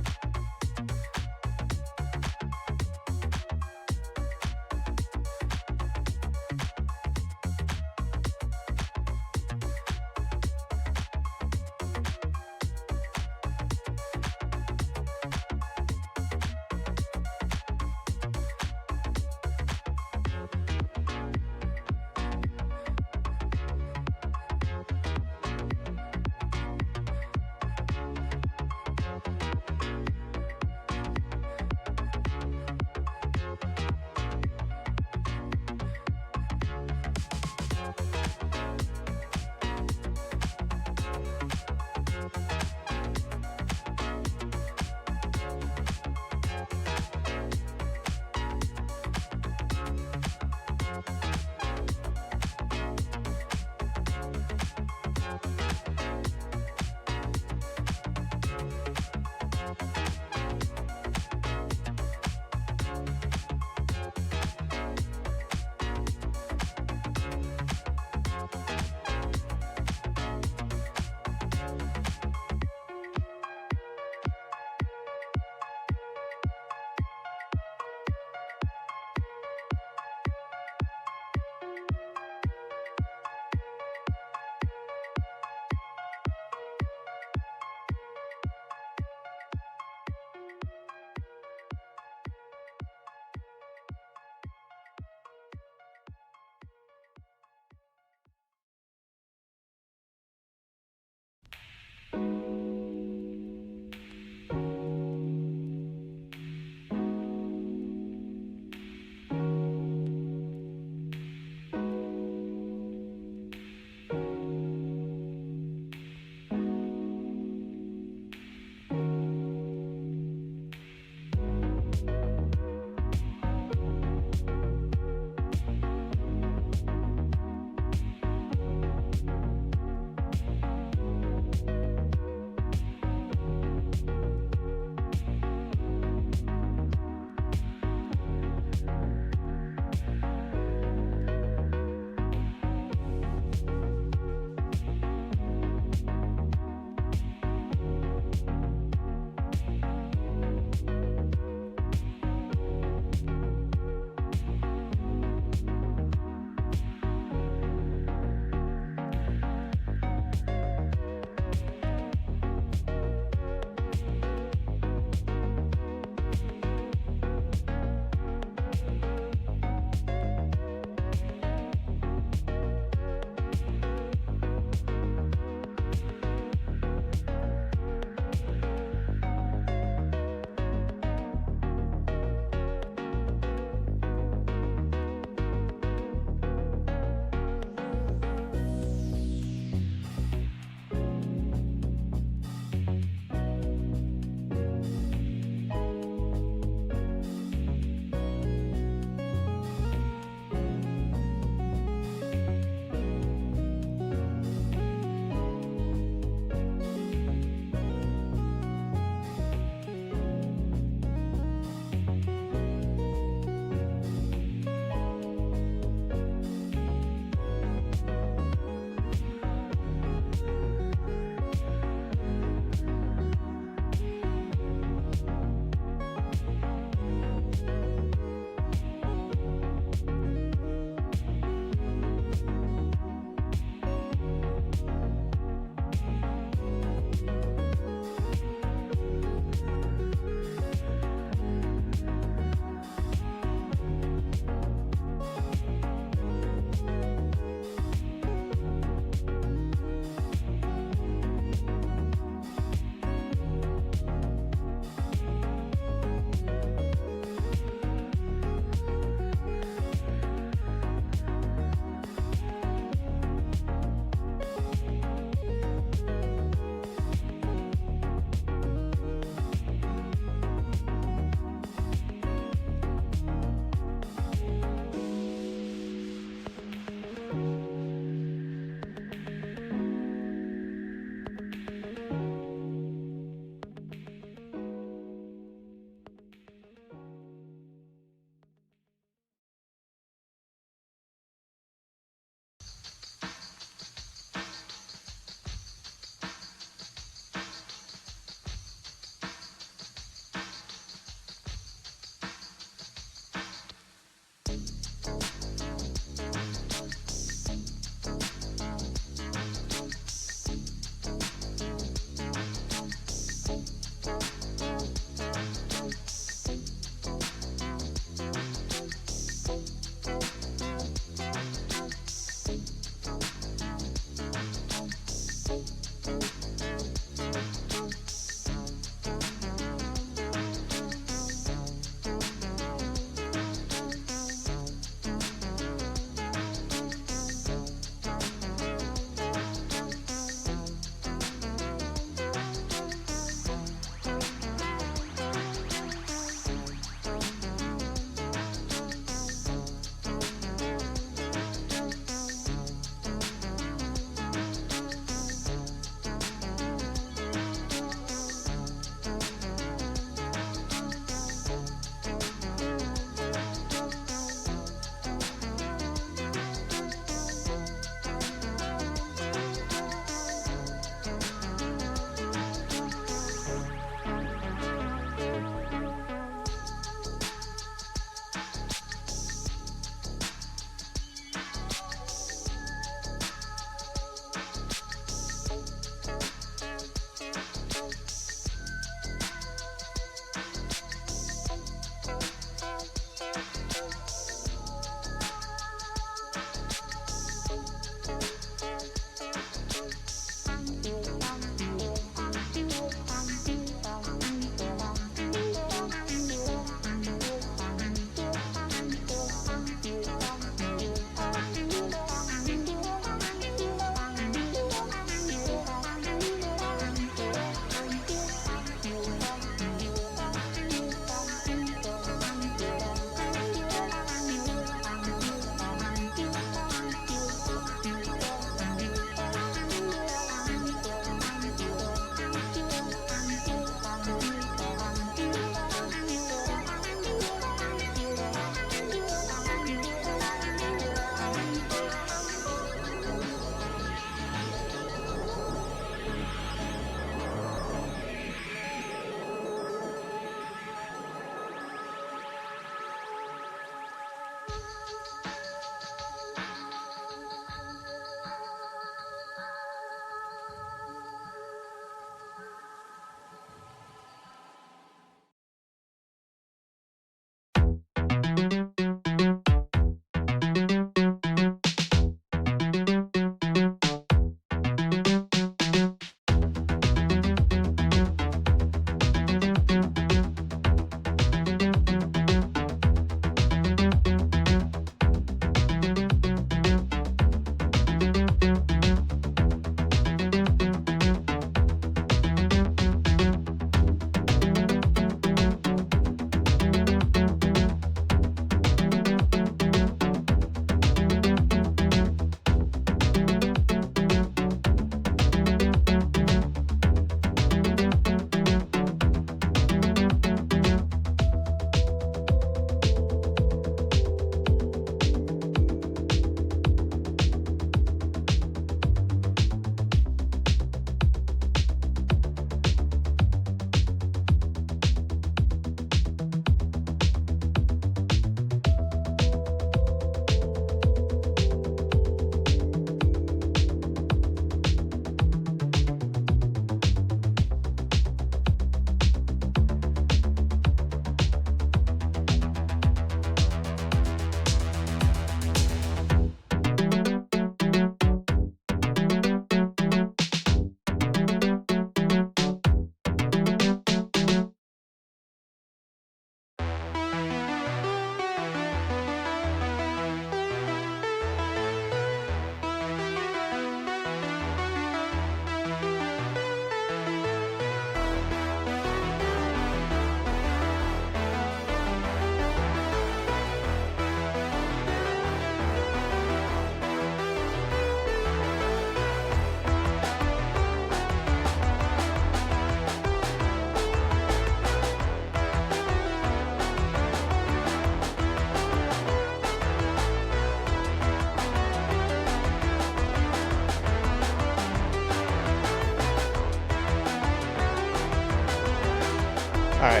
I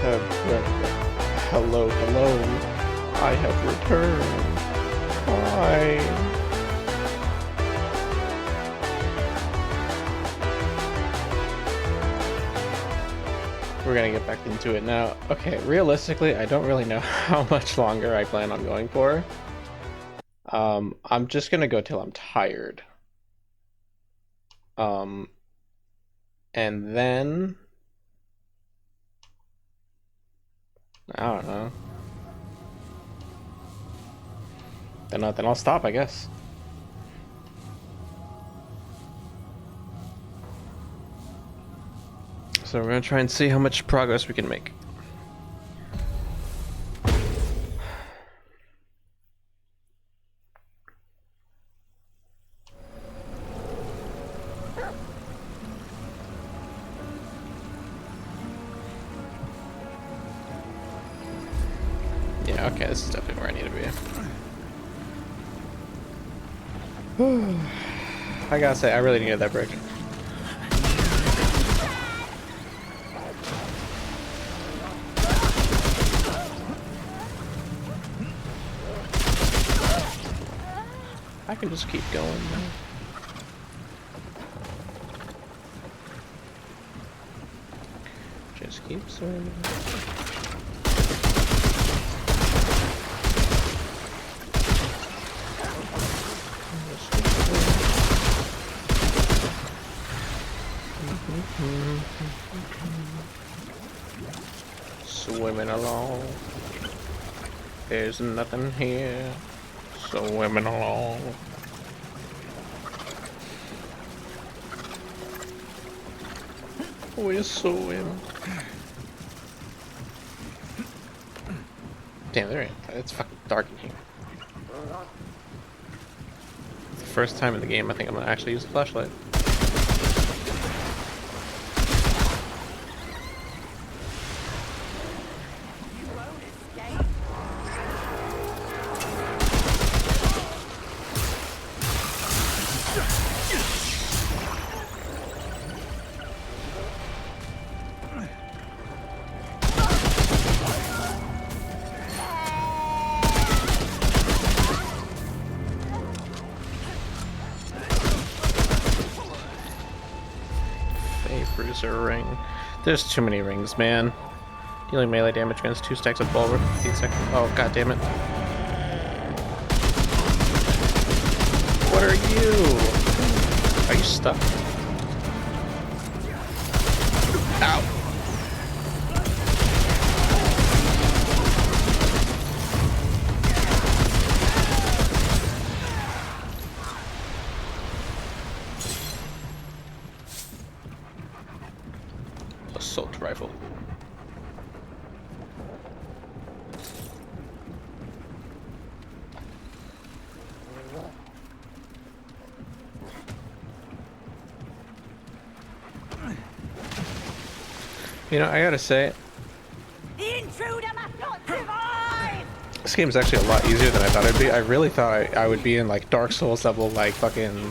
have hello, hello. I have returned. Hi. We're gonna get back into it now. Okay, realistically, I don't really know how much longer I plan on going for. I'm just gonna go till I'm tired. And then I don't know. Then I'll stop, I guess. So we're gonna try and see how much progress we can make. Yeah, okay, this is definitely where I need to be. I gotta say, I really needed that break. I can just keep going now. Just keep swimming. Swimming along. There's nothing here. Swimming along. We swim. Damn, there ain't. It's fucking dark in here. It's the first time in the game I think I'm gonna actually use a flashlight. Bruiser ring. There's too many rings, man. Dealing melee damage against 2 stacks of bulwark. 15 seconds. Oh, god damn it. What are you? Are you stuck? Ow. Assault rifle. You know, I gotta say, The intruder must not survive! this game is actually a lot easier than I thought it'd be. I really thought I would be in like Dark Souls level, like fucking.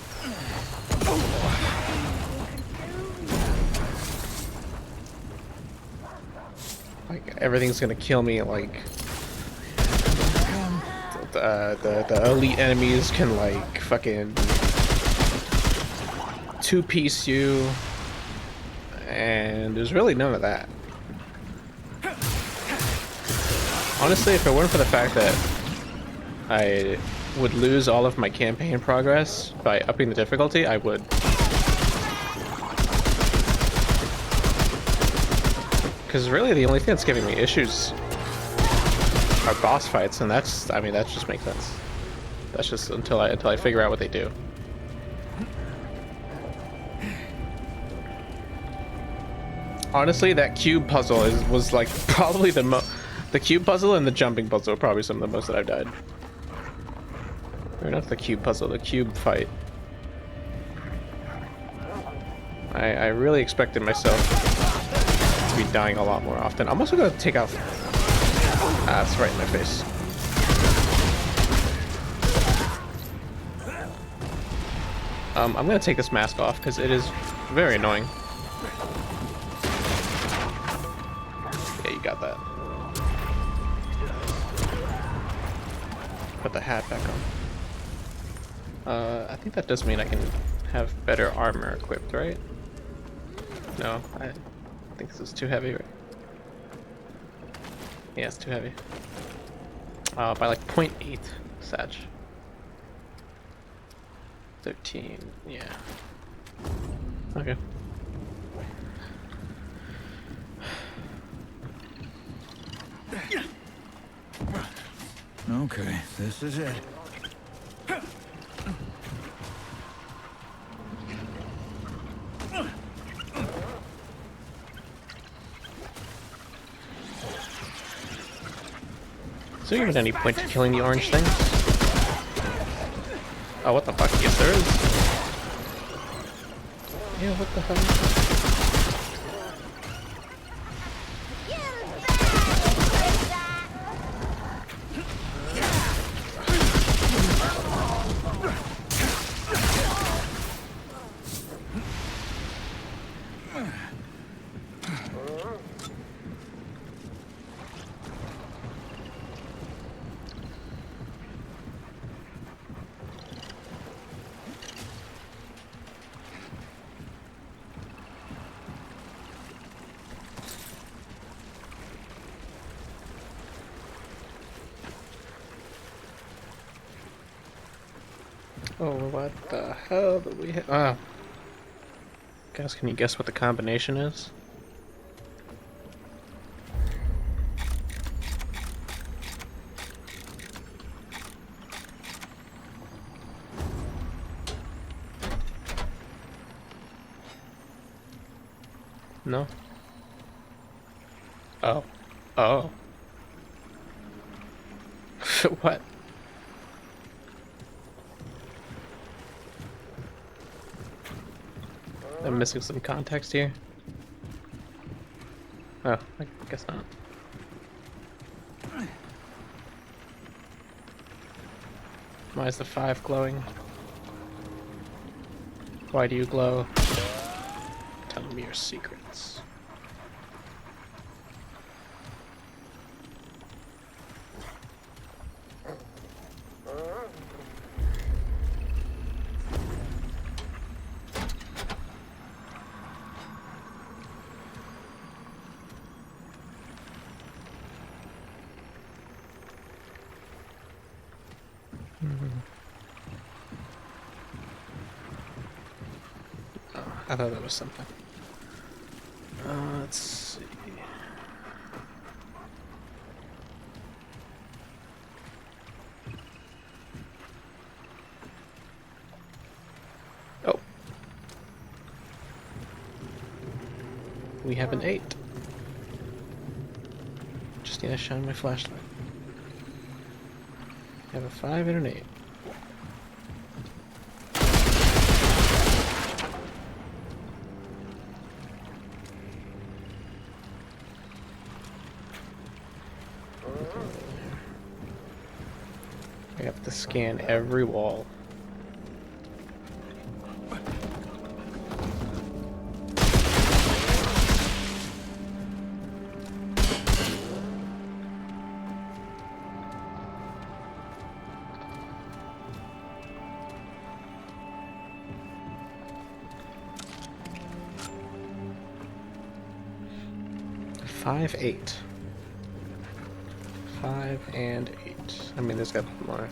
Like everything's gonna kill me. Like the elite enemies can like fucking two-piece you. And there's really none of that. Honestly, if it weren't for the fact that I would lose all of my campaign progress by upping the difficulty, I would. Because really the only thing that's giving me issues are boss fights, and that's, I mean, that just makes sense. That's just until I figure out what they do. Honestly, that cube puzzle was like probably the cube puzzle and the jumping puzzle are probably some of the most that I've died. Or not the cube puzzle, the cube fight. I really expected myself to be dying a lot more often. I'm also gonna take out. Ah, it's right in my face. I'm gonna take this mask off because it is very annoying. Yeah, you got that. Put the hat back on. I think that does mean I can have better armor equipped, right? No, I think this is too heavy, right? Yeah, it's too heavy. By like 0.8 Sag. 13, yeah. Okay. Okay, this is it. Is there even any point to killing the orange things? Oh, what the fuck? Yes, there is. Yeah, what the hell? Oh, what the hell do we have? Ah. Guys, can you guess what the combination is? No? Oh. Oh. What? I'm missing some context here. Oh, I guess not. Why is the 5 glowing? Why do you glow? Tell me your secrets. Oh, I thought that was something. Let's see. Oh. We have an 8. Just need to shine my flashlight. I have a 5 and an 8. I have to scan every wall. Five, 8. 5 and 8. I mean, there's got to be more.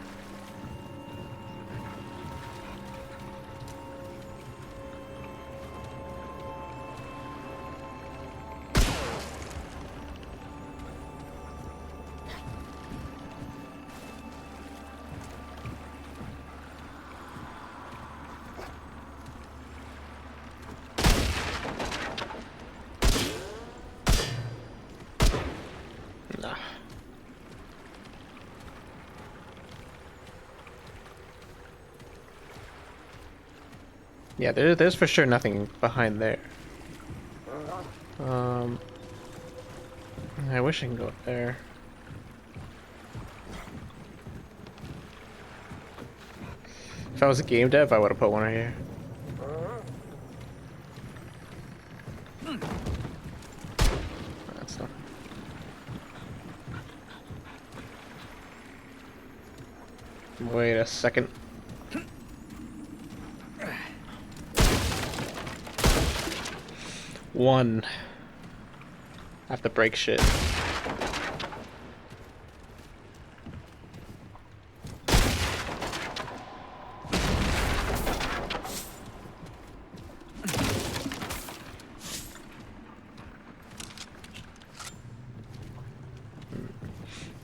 Nah. Yeah, there's for sure nothing behind there. I wish I can go up there. If I was a game dev, I would have put one right here. That's not. Wait a second. One. I have to break shit.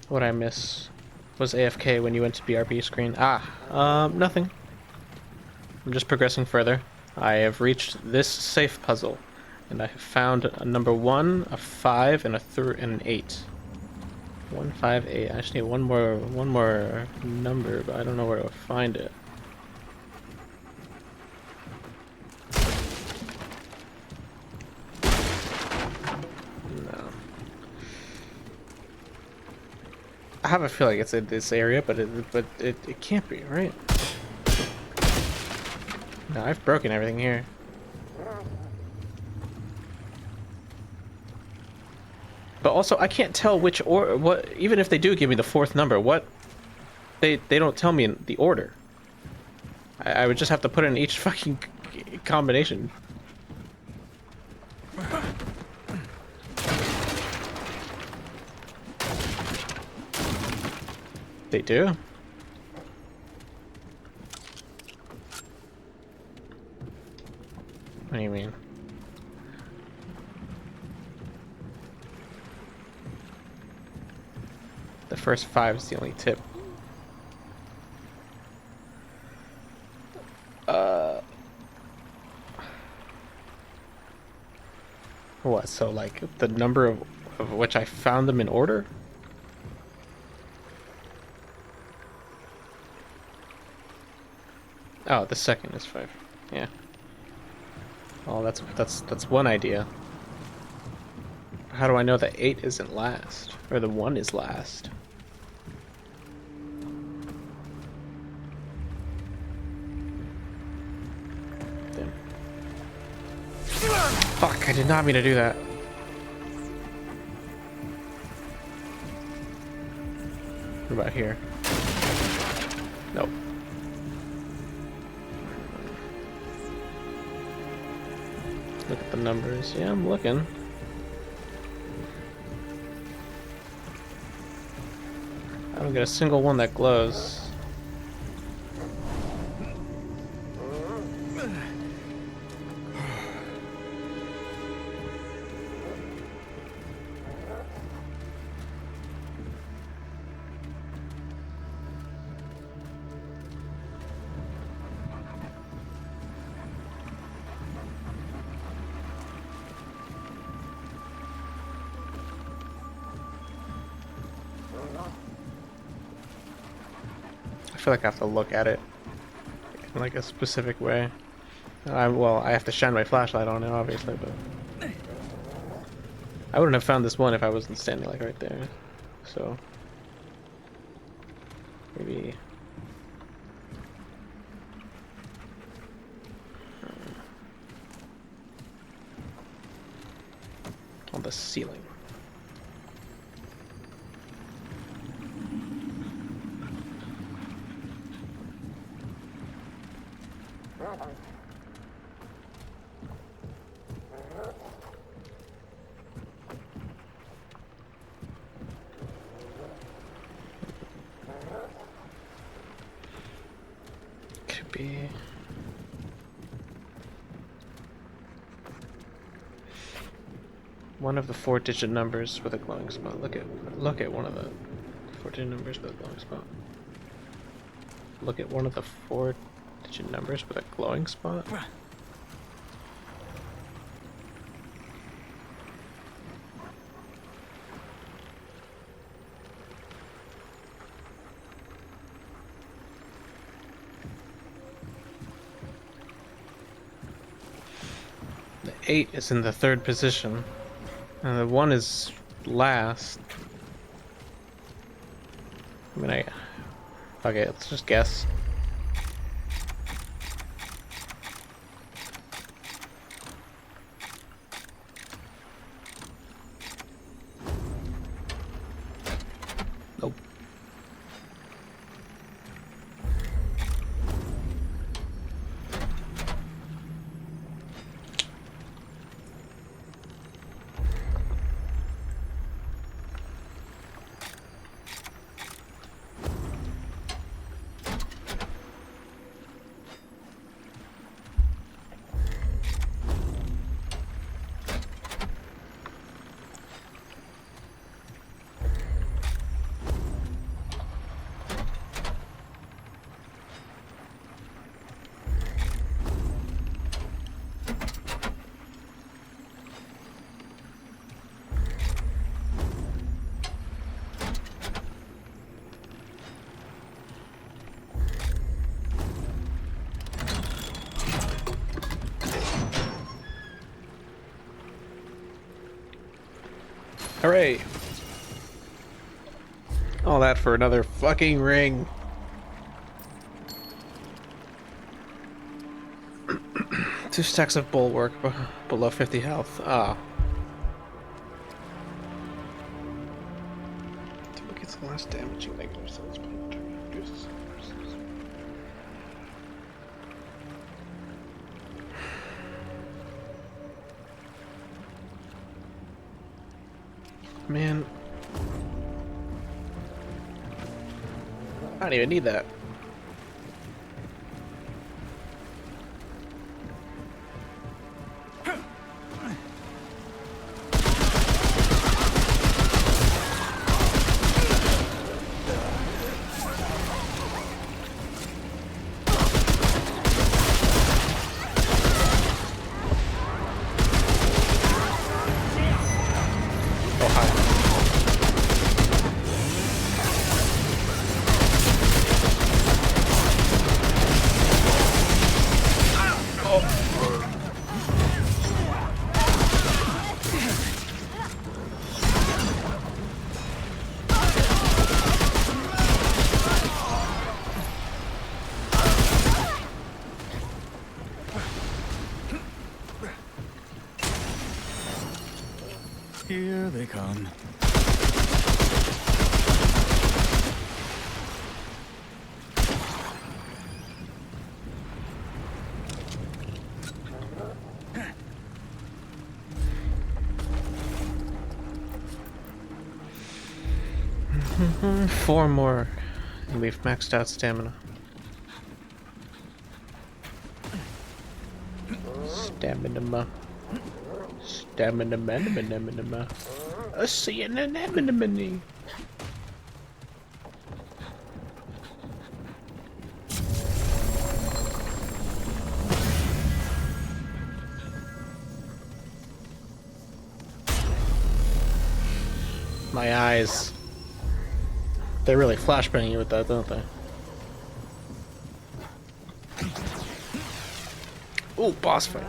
What'd I miss? was AFK when you went to BRB screen? Nothing. I'm just progressing further. I have reached this safe puzzle, and I have found a number 1, a 5, and and an 8. 1, 5, 8. I just need one more number, but I don't know where to find it. No. I have a feeling it's in this area, but it can't be, right? No, I've broken everything here. But also, I can't tell which or what. Even if they do give me the 4th number, what they don't tell me in the order. I would just have to put in each fucking combination. They do? What do you mean? The first 5 is the only tip. What, so like the number of which I found them in order? Oh, the second is 5. Yeah. Oh, that's one idea. How do I know that 8 isn't last? Or the 1 is last? Damn. Fuck, I did not mean to do that. What about here? Nope. Look at the numbers. Yeah, I'm looking. I don't get a single one that glows. I feel like I have to look at it in like a specific way. Well, I have to shine my flashlight on it, obviously, but I wouldn't have found this one if I wasn't standing like right there. So maybe on the ceiling. Could be one of the 4-digit numbers with a glowing spot. Look at one of the 4-digit numbers with a glowing spot. Look at one of the 4-digit numbers with a glowing spot. The 8 is in the 3rd position, and the 1 is last. I mean, okay, let's just guess. Nope. Hooray! All that for another fucking ring. Two stacks of bulwark below 50 health. Ah. Duplicates the last damaging negative cells. Man. I don't even need that. Here they come. Four more, and we've maxed out stamina. Stamina. Stamina. A sea and an anemone. My eyes. They really flashbang you with that, don't they? Ooh, boss fight.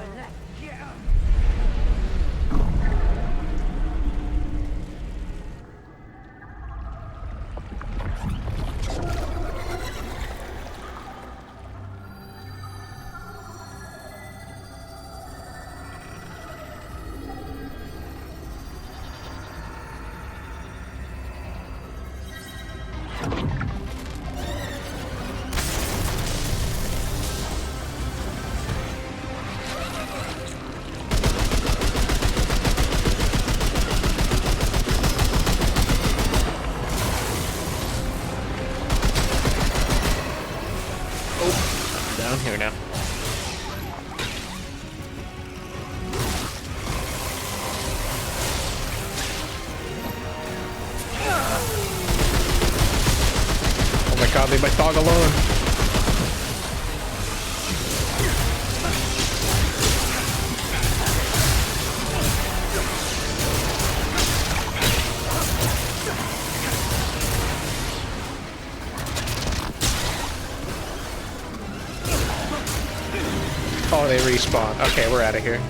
Down here now. Oh my god, leave my dog alone. Oh, they respawn. Okay, we're out of here.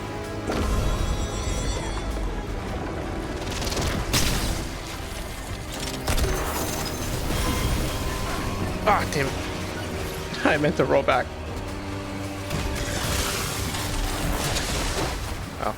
Ah, damn it. I meant to roll back. Oh.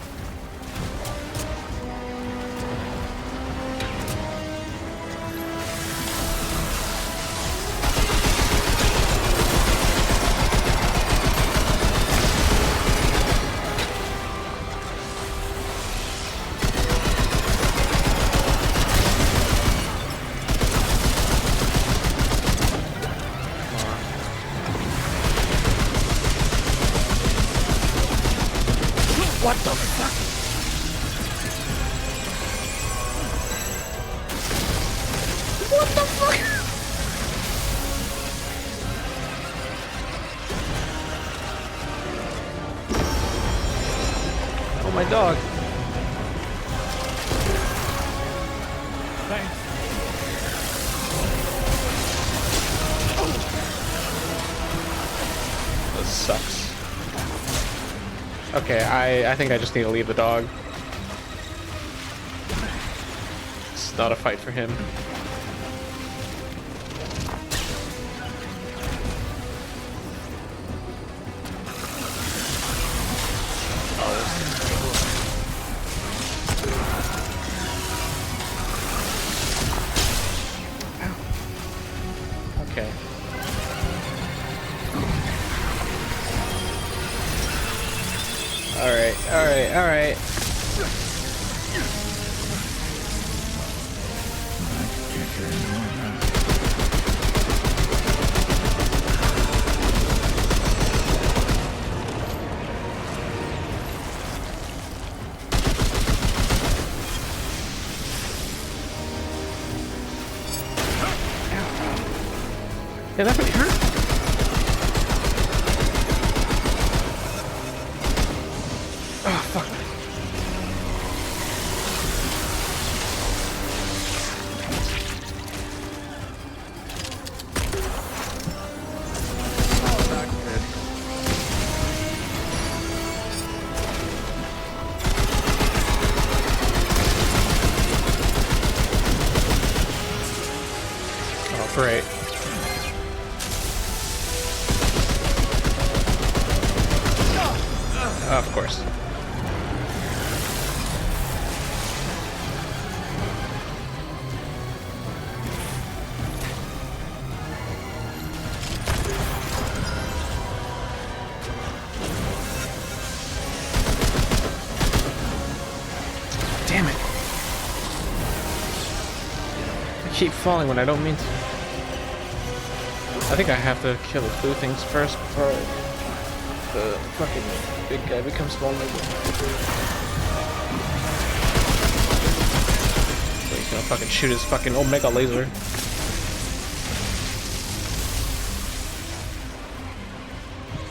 What the fuck? What the fuck? Oh, my dog. Thanks. This sucks. Okay, I think I just need to leave the dog. It's not a fight for him. Okay. Alright, alright, alright. Yeah, that really hurt. Oh, fuck. Oh, great. Of course. Damn it. I keep falling when I don't mean to. I think I have to kill the blue things first before the fucking big guy becomes vulnerable. So he's gonna fucking shoot his fucking Omega laser.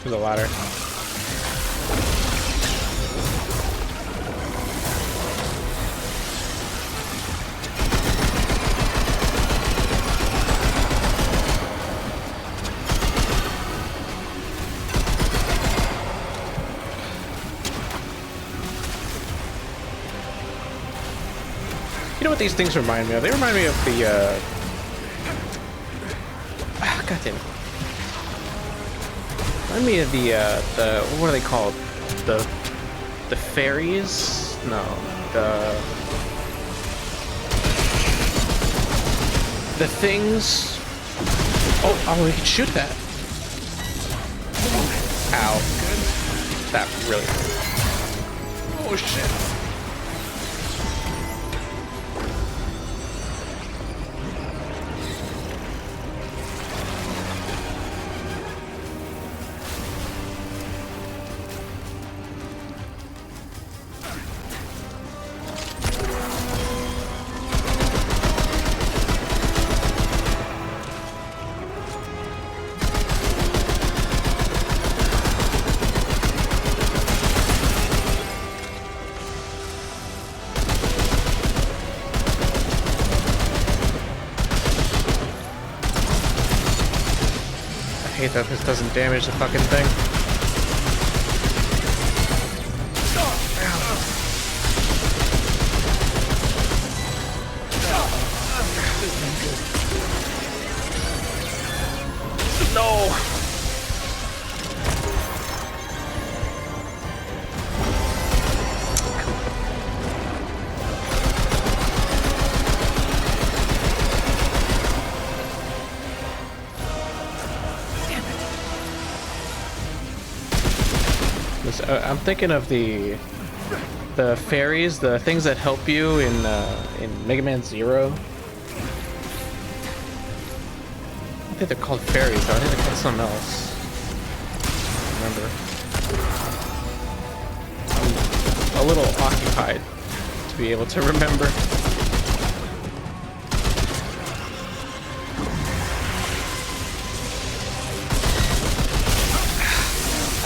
There's a ladder. You know what these things remind me of? They remind me of the, God damn it. Remind me of the, what are they called? The fairies? No, the things. Oh, we can shoot that. Ow. That really hurt. Oh, shit. I hate that this doesn't damage the fucking thing. No! I'm thinking of the fairies, the things that help you in Mega Man Zero. I think they're called fairies, though. I think they're called something else. I remember. I'm a little occupied to be able to remember.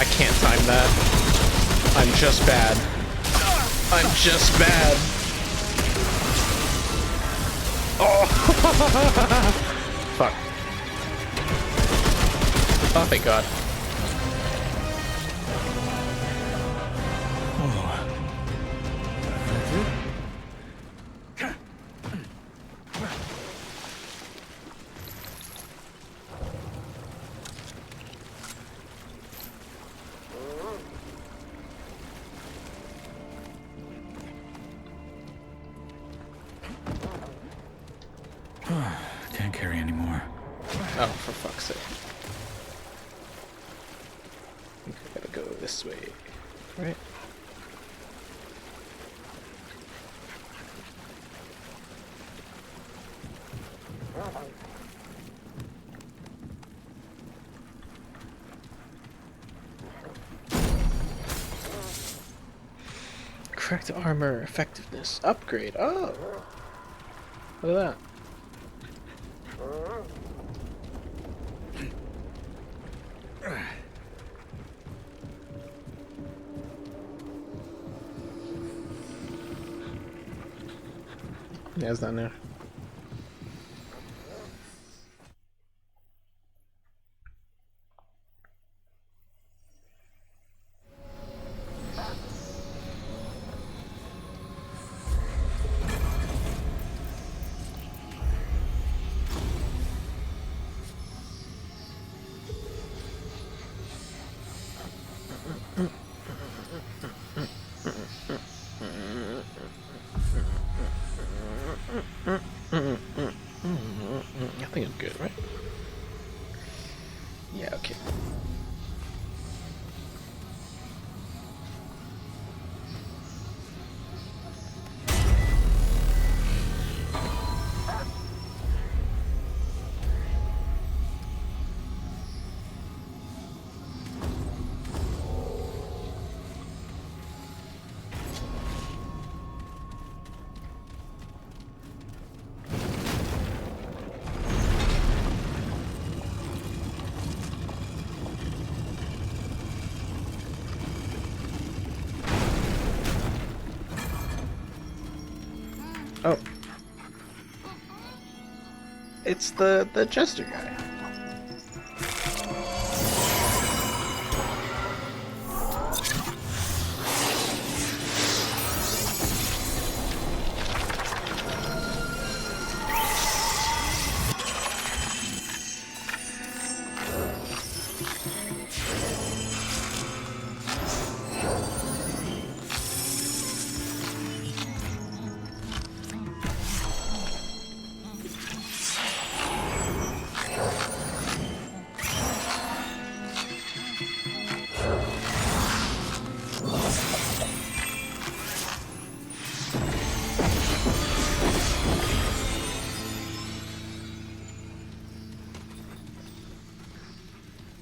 I can't time that. I'm just bad. I'm just bad. Oh! Fuck. Oh, thank God. exit. I think I gotta go this way, right? Correct armor effectiveness upgrade. Oh, look at that. Yeah, it's down there. I think I'm good, right? Yeah, okay. Oh. It's the jester guy.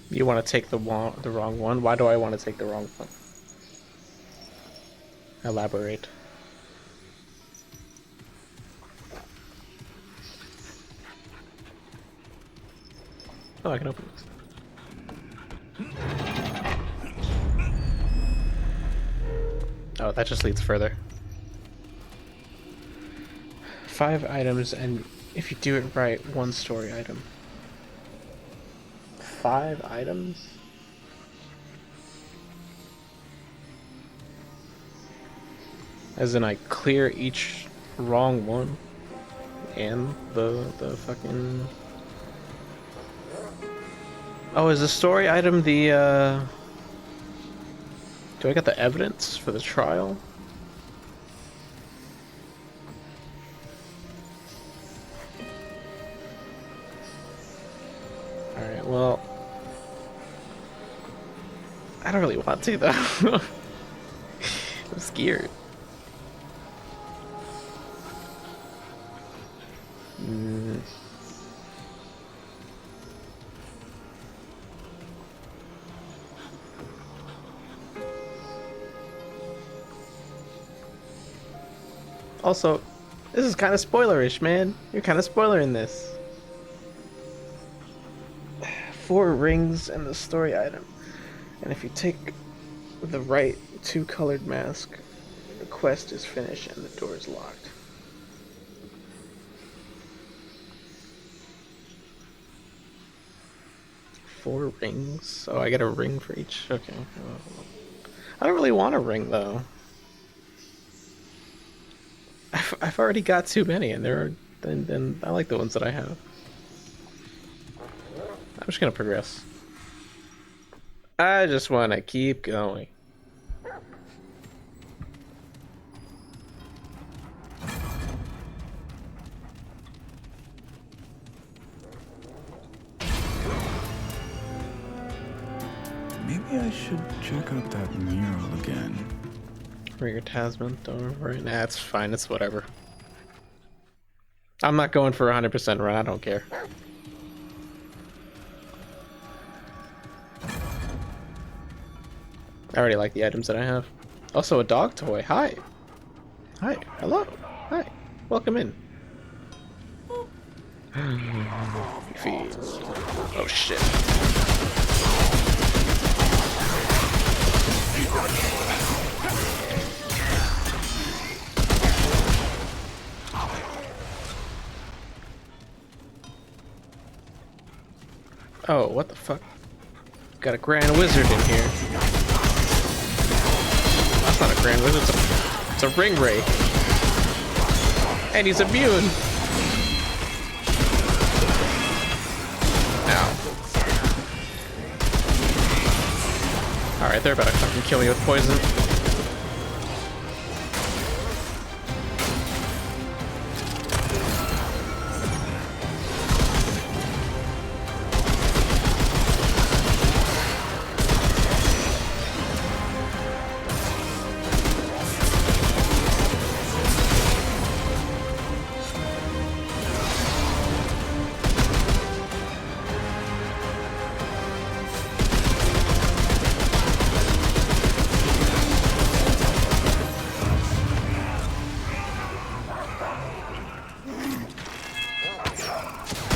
You want to take the wrong one? Why do I want to take the wrong one? Elaborate. Oh, I can open this. Oh, that just leads further. 5 items, and if you do it right, 1 story item. 5 items? As in, I clear each wrong one, and the fucking. Oh, is the story item the Do I get the evidence for the trial? Alright, well, I don't really want to, though. I'm scared. Also, this is kind of spoilerish, man. You're kind of spoilering this. 4 rings and the story item. And if you take the right 2 colored mask, the quest is finished and the door is locked. Four rings? Oh, I get a ring for each? Okay. I don't really want a ring, though. I've already got too many, and then I like the ones that I have. I'm just gonna progress. I just want to keep going. should check out that mural again. Bring your Tasman door right now. It's fine. It's whatever. I'm not going for 100% run. I don't care. I already like the items that I have. Also, a dog toy. Hi. Hi. Hello. Hi. Welcome in. Feed. Oh shit. Oh, what the fuck? Got a Grand Wizard in here. That's not a Grand Wizard, it's a Ring Ray. And he's immune! Ow. Alright, they're about to fucking kill me with poison.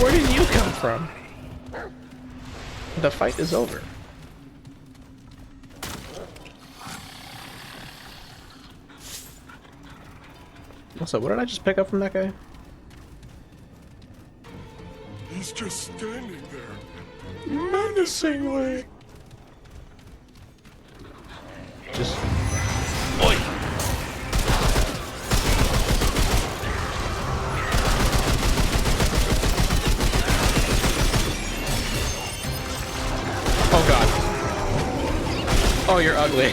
Where did you come from? The fight is over. Also, what did I just pick up from that guy? He's just standing there, menacingly. Just... Oi! Oh god. Oh, you're ugly.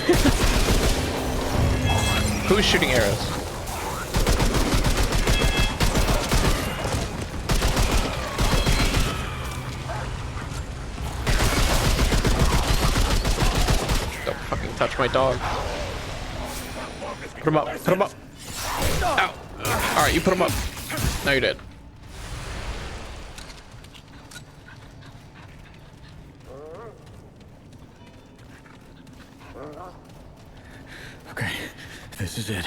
Who's shooting arrows? Don't fucking touch my dog. Put him up. Put him up. Ow. Alright, you put him up. Now you're dead. Okay, this is it.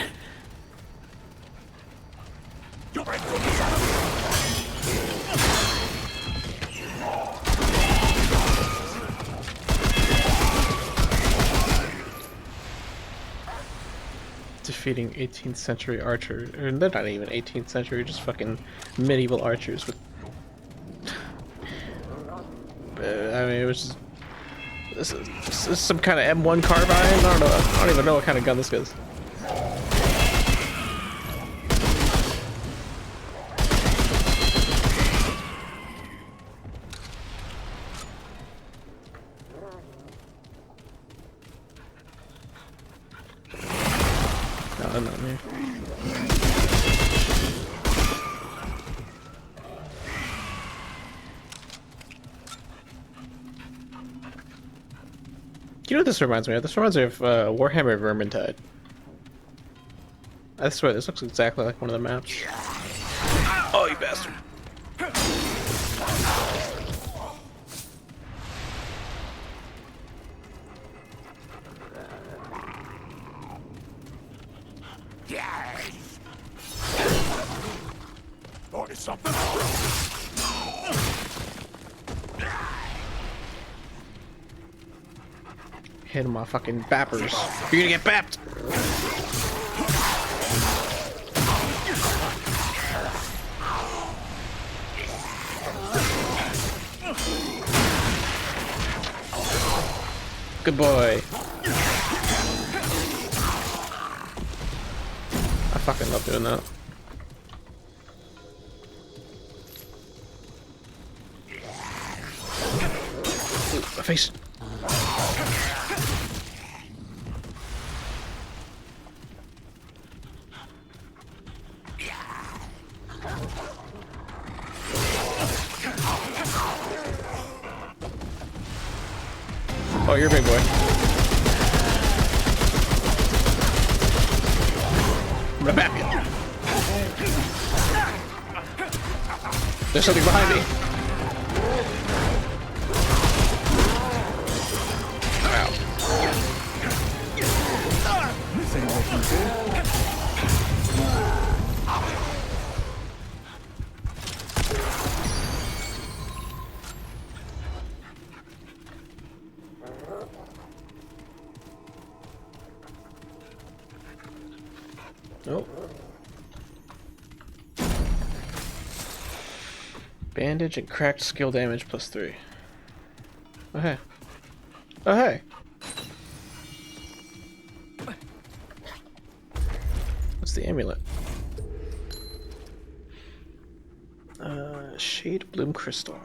Defeating 18th century archers. Or they're not even 18th century, just fucking medieval archers with... I mean, it was just... This is some kind of M1 carbine? I don't know. I don't even know what kind of gun this is. No, not me. You know what this reminds me of? This reminds me of Warhammer Vermintide. I swear, this looks exactly like one of the maps. Oh, you bastard. Or something. Hit him my fucking bappers. You're gonna get bapped! Good boy. I fucking love doing that. Ooh, my face. Oh, you're a big boy. gonna bap you. There's something behind me. Ow. This ain't looking good. Oh. Bandage and cracked skill damage +3. Oh hey. Oh hey. What's the amulet? Shade Bloom Crystal.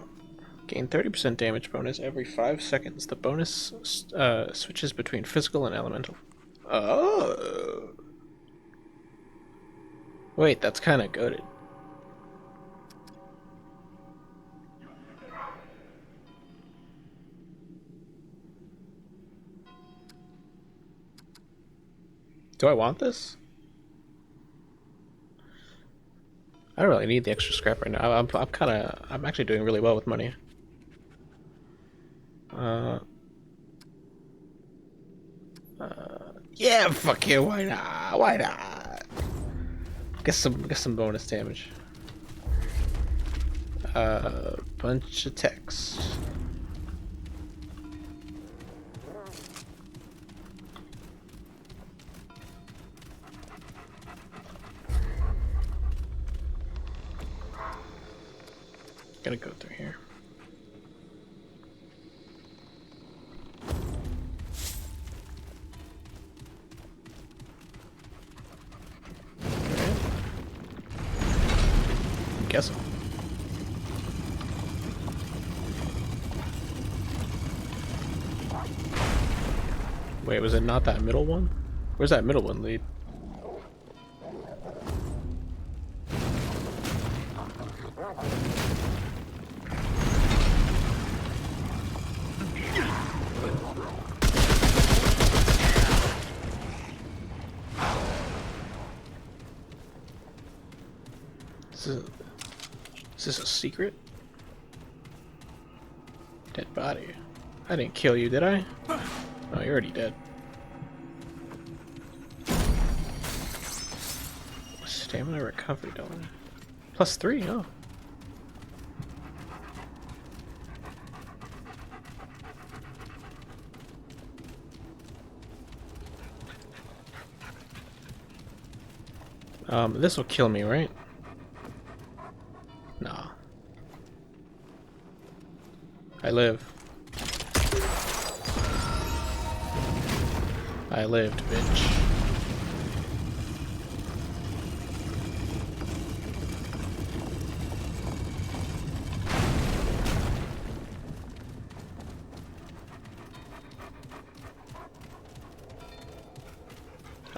Gain 30% damage bonus every 5 seconds. The bonus switches between physical and elemental. Oh. Wait, that's kind of goated. Do I want this? I don't really need the extra scrap right now. I'm actually doing really well with money. Yeah, fuck you. Why not? Why not? Get some bonus damage. Bunch of text. Gotta go through here. Guess so. Wait, was it not that middle one? Where's that middle one lead? Is this a secret? Dead body. I didn't kill you, did I? Oh, you're already dead. Stamina recovery, don't I? +3, oh. This will kill me, right? Nah. I live. I lived, bitch.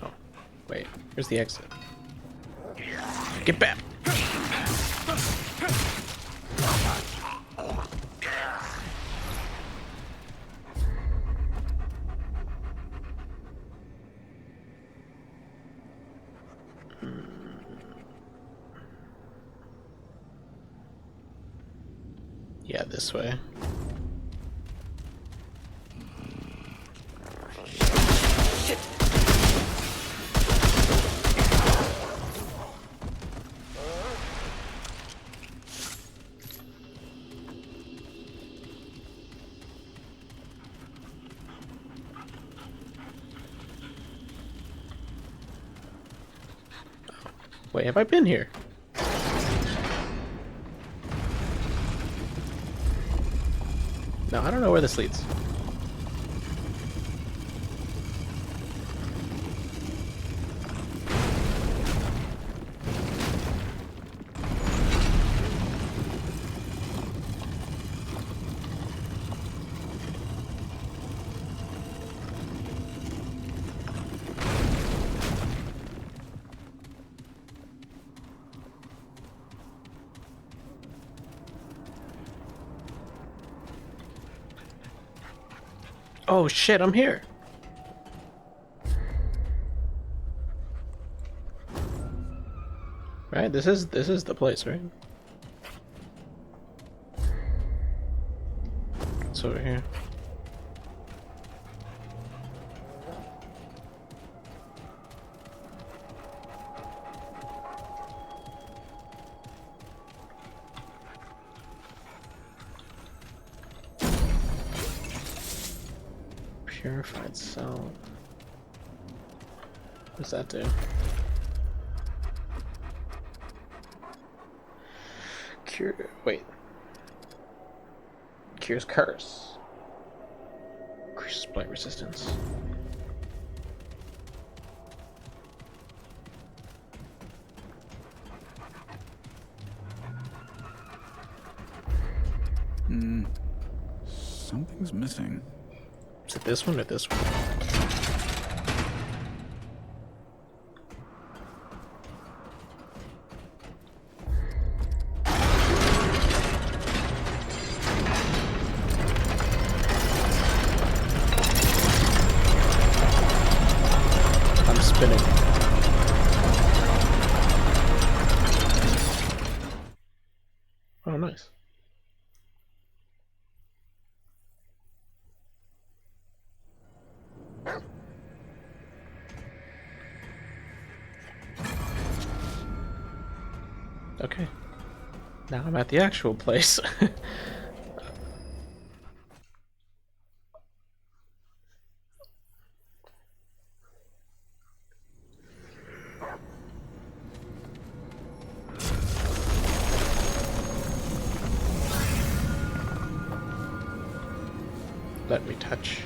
Oh, wait. Where's the exit? Get back! Yeah, this way. Shit. Wait, have I been here? No, I don't know where this leads. Oh shit, I'm here. Right? This is the place, right? It's over here. Purified cell. What's that do? Cure. Wait. Cures curse. Increases blight resistance. Something's missing. Is it this one or this one? I'm spinning. Oh, nice. Okay. Now I'm at the actual place. Let me touch.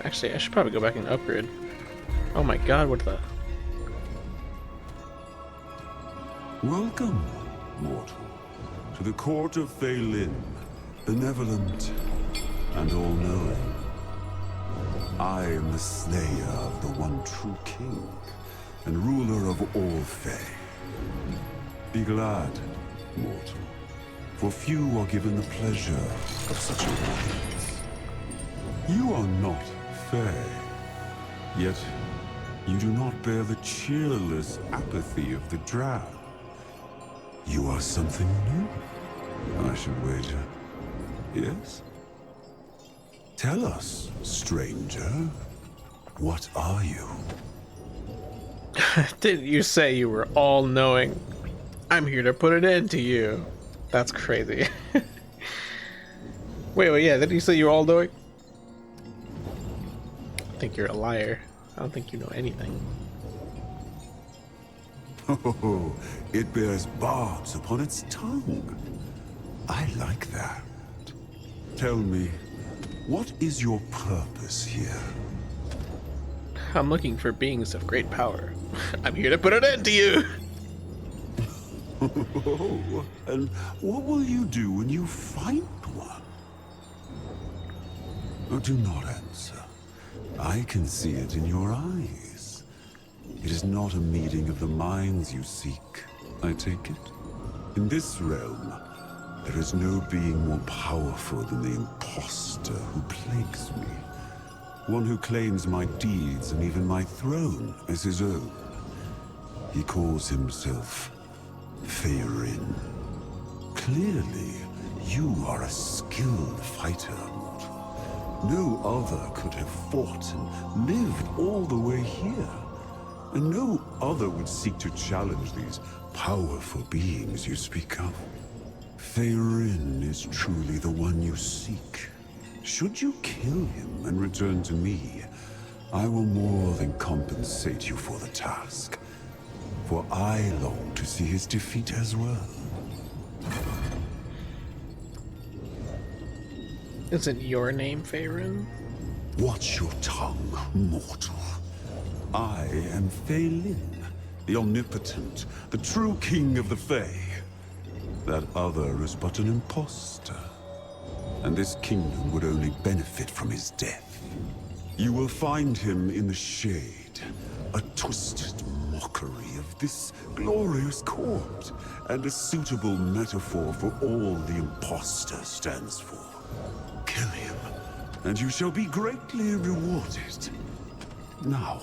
Actually, I should probably go back and upgrade. Oh my god, what the... Welcome, mortal, to the court of Phelan, benevolent and all-knowing. I am the slayer of the one true king, and ruler of all Fae. Be glad, mortal, for few are given the pleasure of such a alliance. You are not Fae, yet you do not bear the cheerless apathy of the drow. You are something new, I should wager. Yes? Tell us, stranger, what are you? Didn't you say you were all-knowing? I'm here to put an end to you. That's crazy. Wait, yeah, didn't you say you were all-knowing? I think you're a liar. I don't think you know anything. Oh, it bears barbs upon its tongue. I like that. Tell me, what is your purpose here? I'm looking for beings of great power. I'm here to put an end to you! Oh, and what will you do when you find one? Oh, do not answer. I can see it in your eyes. It is not a meeting of the minds you seek, I take it. In this realm, there is no being more powerful than the imposter who plagues me. One who claims my deeds and even my throne as his own. He calls himself Feyrin. Clearly, you are a skilled fighter, mortal. No other could have fought and lived all the way here. And no other would seek to challenge these powerful beings you speak of. Feyrin is truly the one you seek. Should you kill him and return to me, I will more than compensate you for the task. For I long to see his defeat as well. Isn't your name Feyrin? Watch your tongue, mortal. I am Phelan, the omnipotent, the true king of the Fae. That other is but an imposter. And this kingdom would only benefit from his death. You will find him in the shade, a twisted mockery of this glorious court, and a suitable metaphor for all the imposter stands for. Kill him, and you shall be greatly rewarded. Now,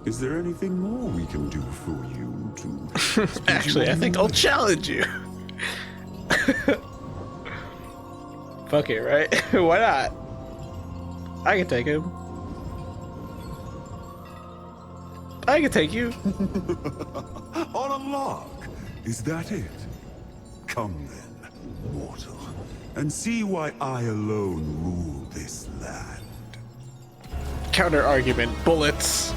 is there anything more we can do for you to... Actually, I think I'll challenge you. Fuck it, right? Why not? I can take him. I can take you. On a lark, is that it? Come then, mortal, and see why I alone rule this land. Counter argument, bullets.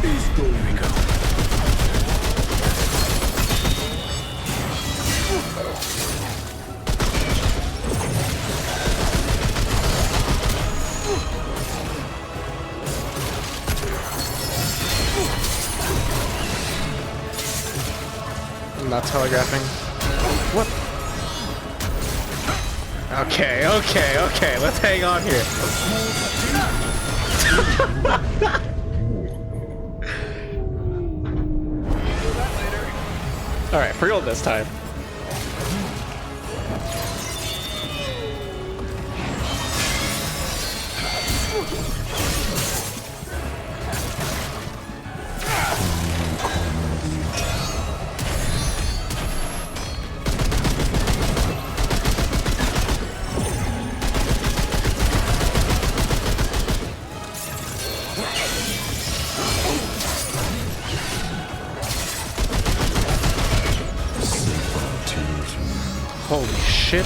Here we go. I'm not telegraphing. What? Okay, let's hang on here. Alright, for real this time. Holy shit.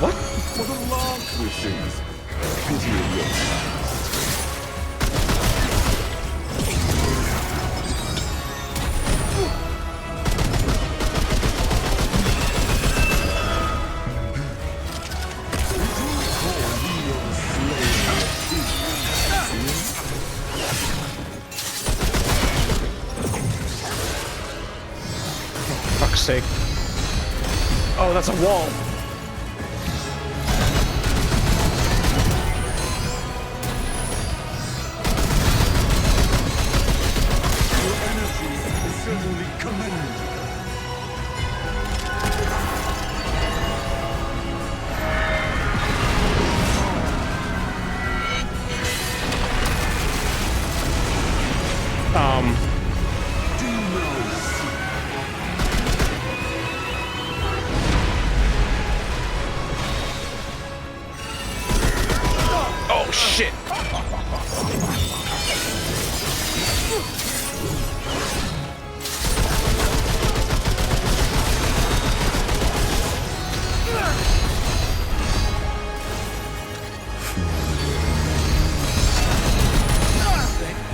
What? For the long wishes. Continue your Fuck's sake. Oh, that's a wall. Your energy is certainly commendable. Oh shit.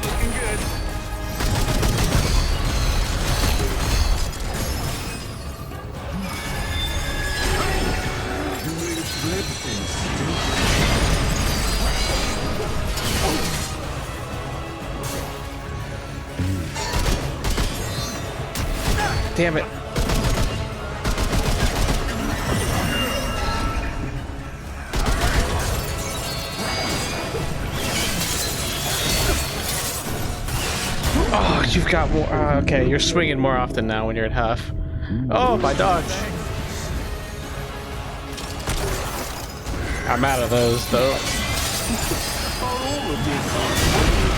Looking good. You made a dreadful mistake. Damn it. Oh, you've got more. Okay, you're swinging more often now when you're at half. Oh, my dodge. I'm out of those, though.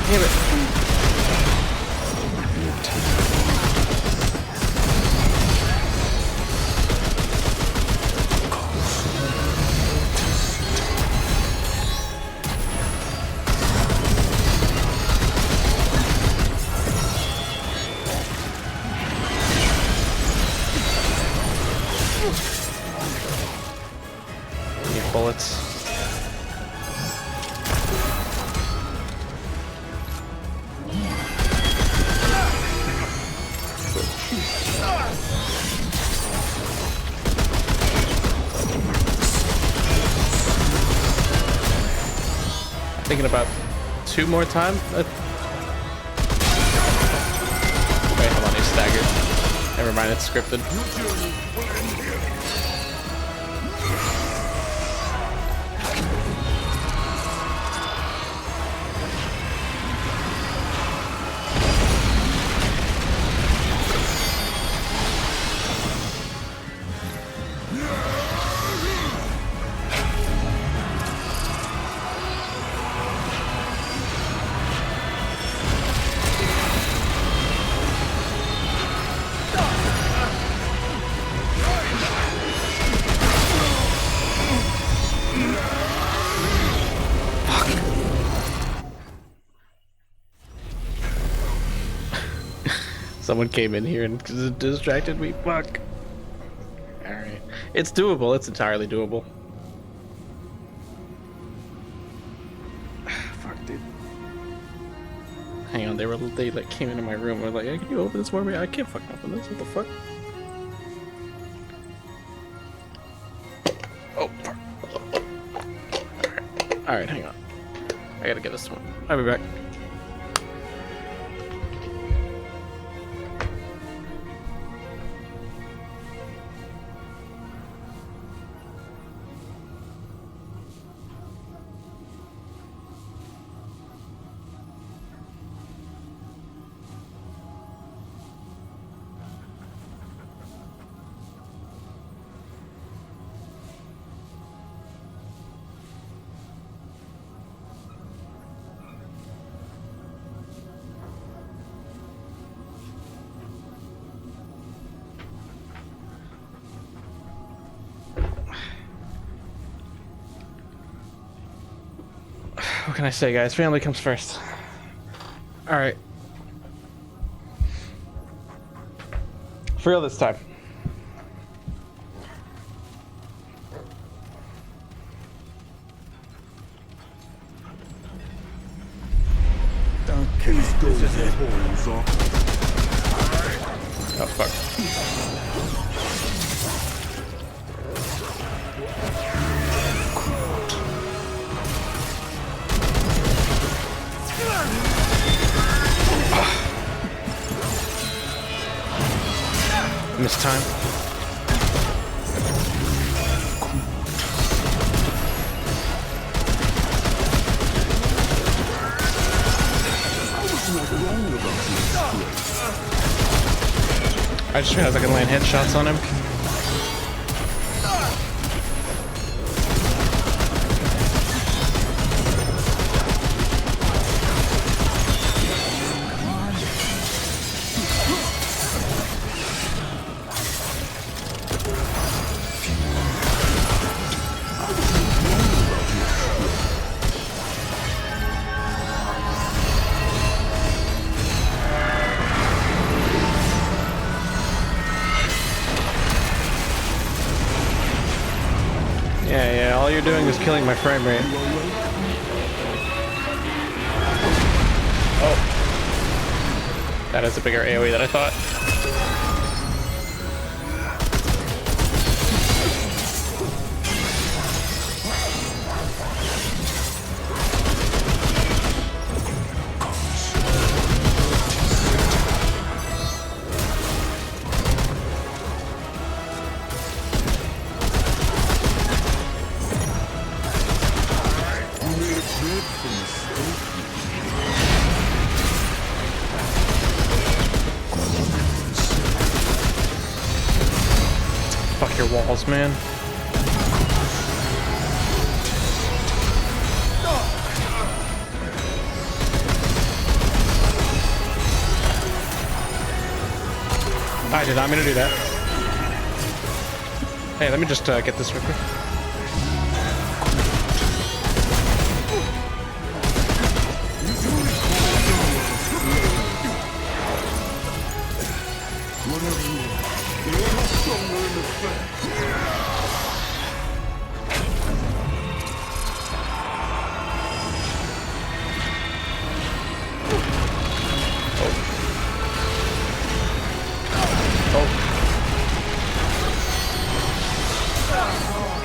Damn it. Need bullets. thinking about 2 more times. Wait, hold on, he's staggered. Never mind, it's scripted. Someone came in here and distracted me. Fuck. Alright. It's doable. It's entirely doable. Fuck, dude. Hang on. They like came into my room and were like, hey, can you open this for me? I can't fucking open this. What the fuck? Oh, fuck. Alright, hang on. I gotta get this one. I'll be back. What can I say, guys? Family comes first. Alright. For real this time. Don't kiss those horns off. Oh, fuck. Missed time. I just realized I can land headshots on him. Yeah, all you're doing is killing my frame rate. Oh. That is a bigger AoE than I thought. Fuck your walls, man. I did not mean to do that. Hey, let me just get this real quick.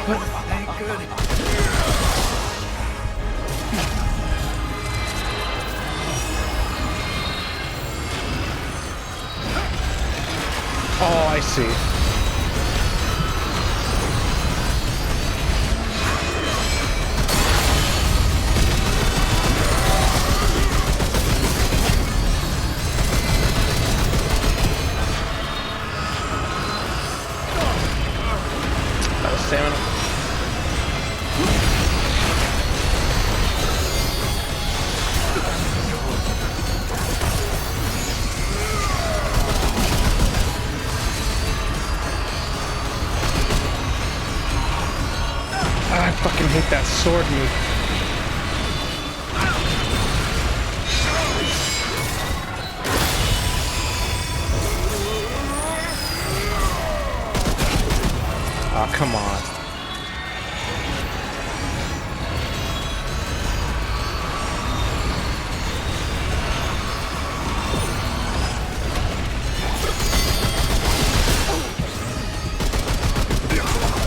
What? see. That was stamina. I fucking hate that sword move. Oh, come on.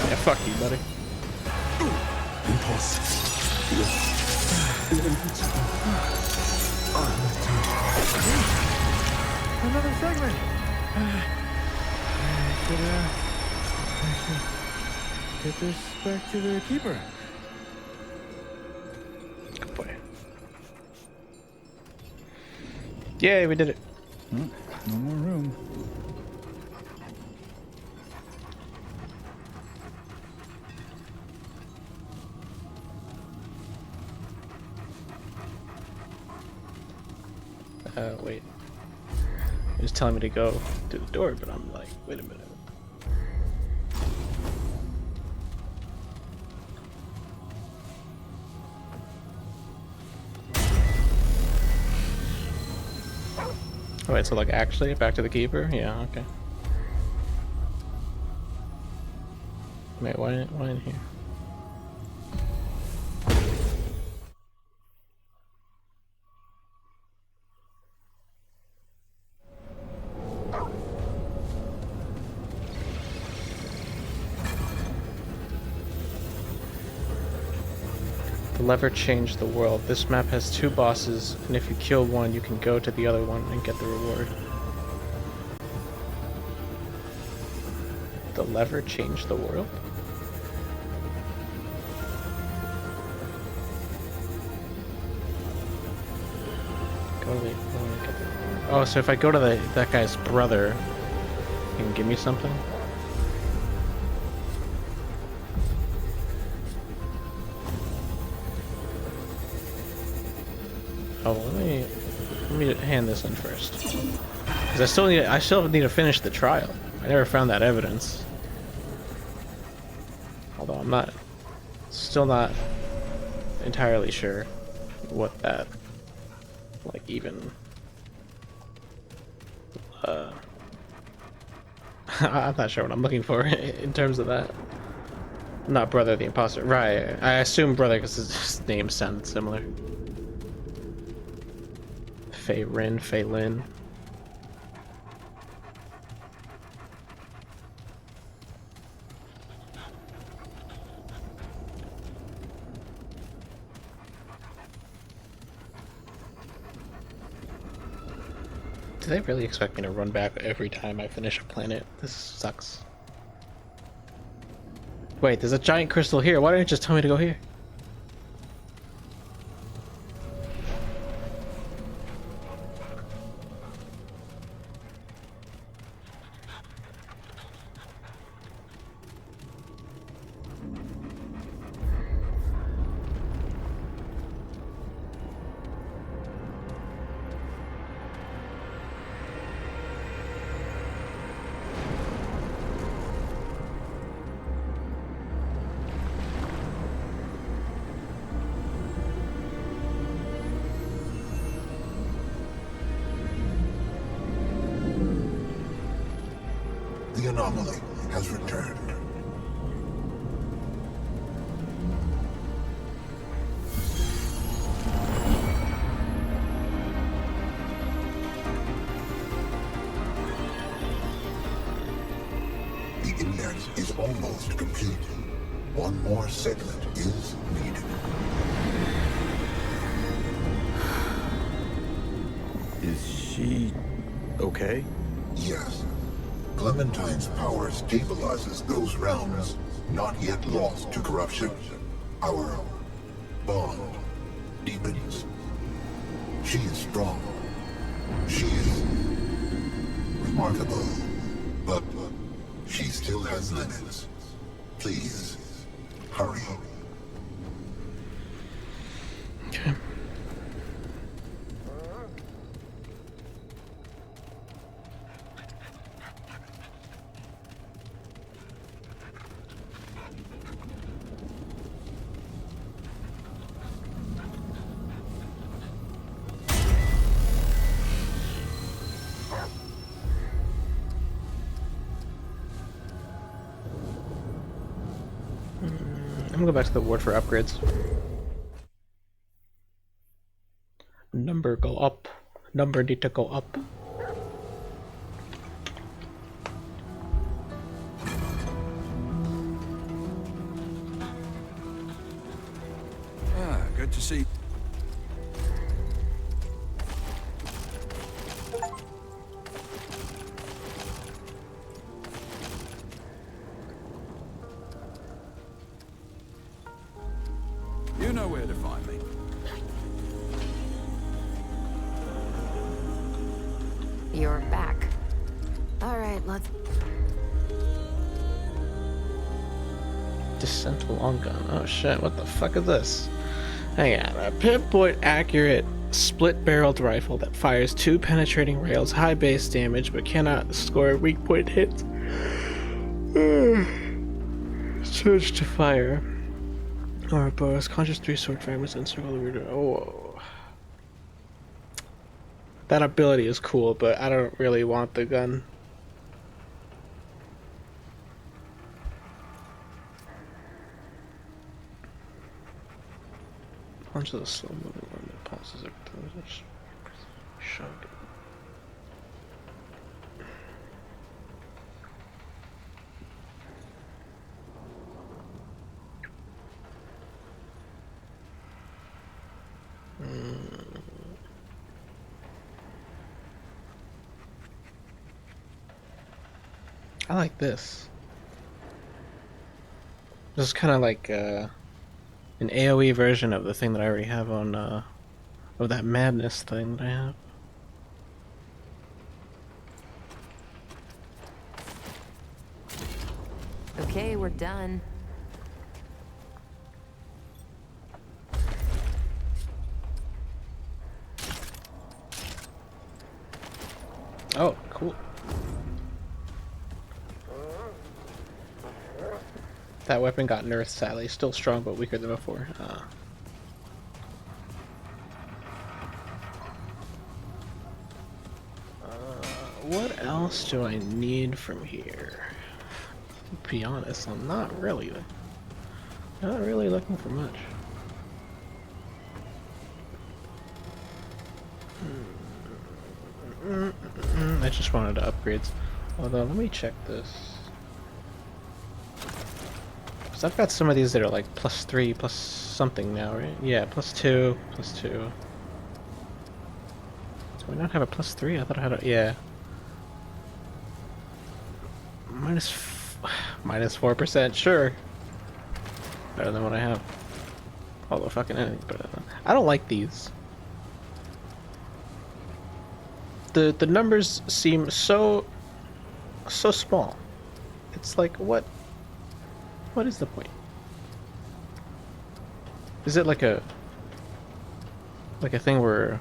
Yeah, fuck you, buddy. Another segment. I should get this back to the keeper. Good boy. Yay, we did it. No more room. Wait. He was telling me to go to the door, but I'm like, wait a minute. Oh, wait, so like actually back to the keeper? Yeah, okay. Wait, why in here? The lever changed the world. This map has 2 bosses, and if you kill one, you can go to the other one and get the reward. The lever changed the world? Go to the, get the reward. Oh, so if I go to that guy's brother, he can give me something? Oh, let me hand this in first, because I still need to finish the trial. I never found that evidence, although I'm still not entirely sure what that, like, even. I'm not sure what I'm looking for in terms of that. Not brother the imposter, right? I assume brother because his name sounded similar. Feylin. Do they really expect me to run back every time I finish a planet? This sucks. Wait, there's a giant crystal here. Why didn't you just tell me to go here? The anomaly has returned. The index is almost complete. One more segment is needed. Is she okay? Yes. Clementine's power stabilizes those realms not yet lost to corruption. Our bond deepens. She is strong. She is remarkable. But she still has limits. Please, hurry. Okay. I'm gonna go back to the ward for upgrades. Number go up. Number need to go up. Good to see. You know where to find me. You're back. All right, let's... Descent long gun. Oh shit, what the fuck is this? Hang on. A pinpoint accurate split-barreled rifle that fires 2 penetrating rails, high base damage, but cannot score weak point hits. Surge to fire. Or bonus conscious 3 sword fragments and circle the reader. Oh. That ability is cool, but I don't really want the gun. Punches a slow moving one that passes every time. Shotgun. I like this. This is kind of like an AoE version of the thing that I already have on, of that madness thing that I have. Okay, we're done. Oh, cool. That weapon got nerfed, sadly. Still strong, but weaker than before. What else do I need from here? To be honest, I'm not really looking for much. I just wanted to upgrades. Although, let me check this. Because I've got some of these that are like +3, plus something now, right? Yeah, +2, +2. Do I not have a +3? I thought I had a... yeah. -4%, sure. Better than what I have. Although fucking anything, but I don't like these. The numbers seem so small. It's like, what is the point? Is it like a thing where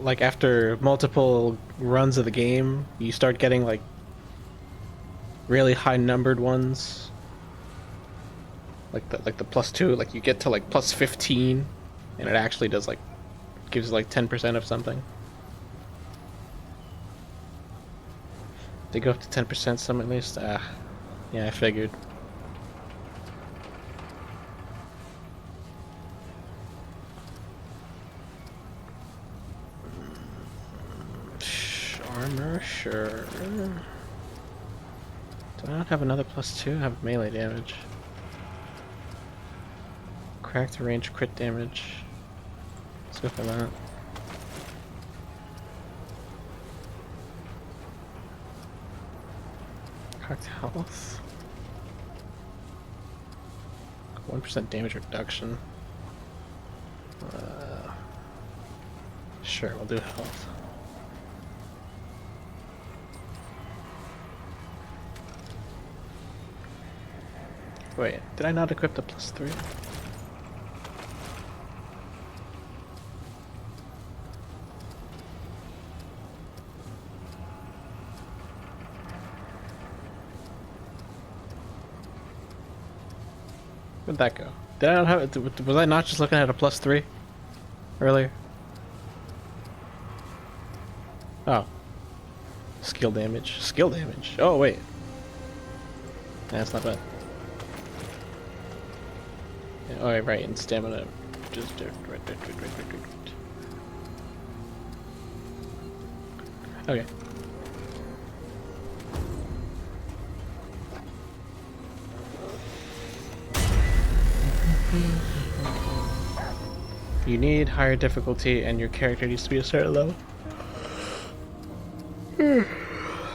like after multiple runs of the game you start getting like really high numbered ones? Like the +2, like you get to like +15 and it actually does like gives like 10% of something. They go up to 10% some at least. Yeah, I figured. Armor, sure. Do I not have another +2? I have melee damage. Cracked range crit damage. Let's go for that. Health. 1% damage reduction. Sure, we'll do health. Wait, did I not equip the +3? Where'd that go? Did I not have it? Was I not just looking at a +3 earlier? Oh. Skill damage. Skill damage. Oh, wait. That's not bad. Yeah, oh, right, and stamina. Just right. Okay. You need higher difficulty, and your character needs to be a certain level.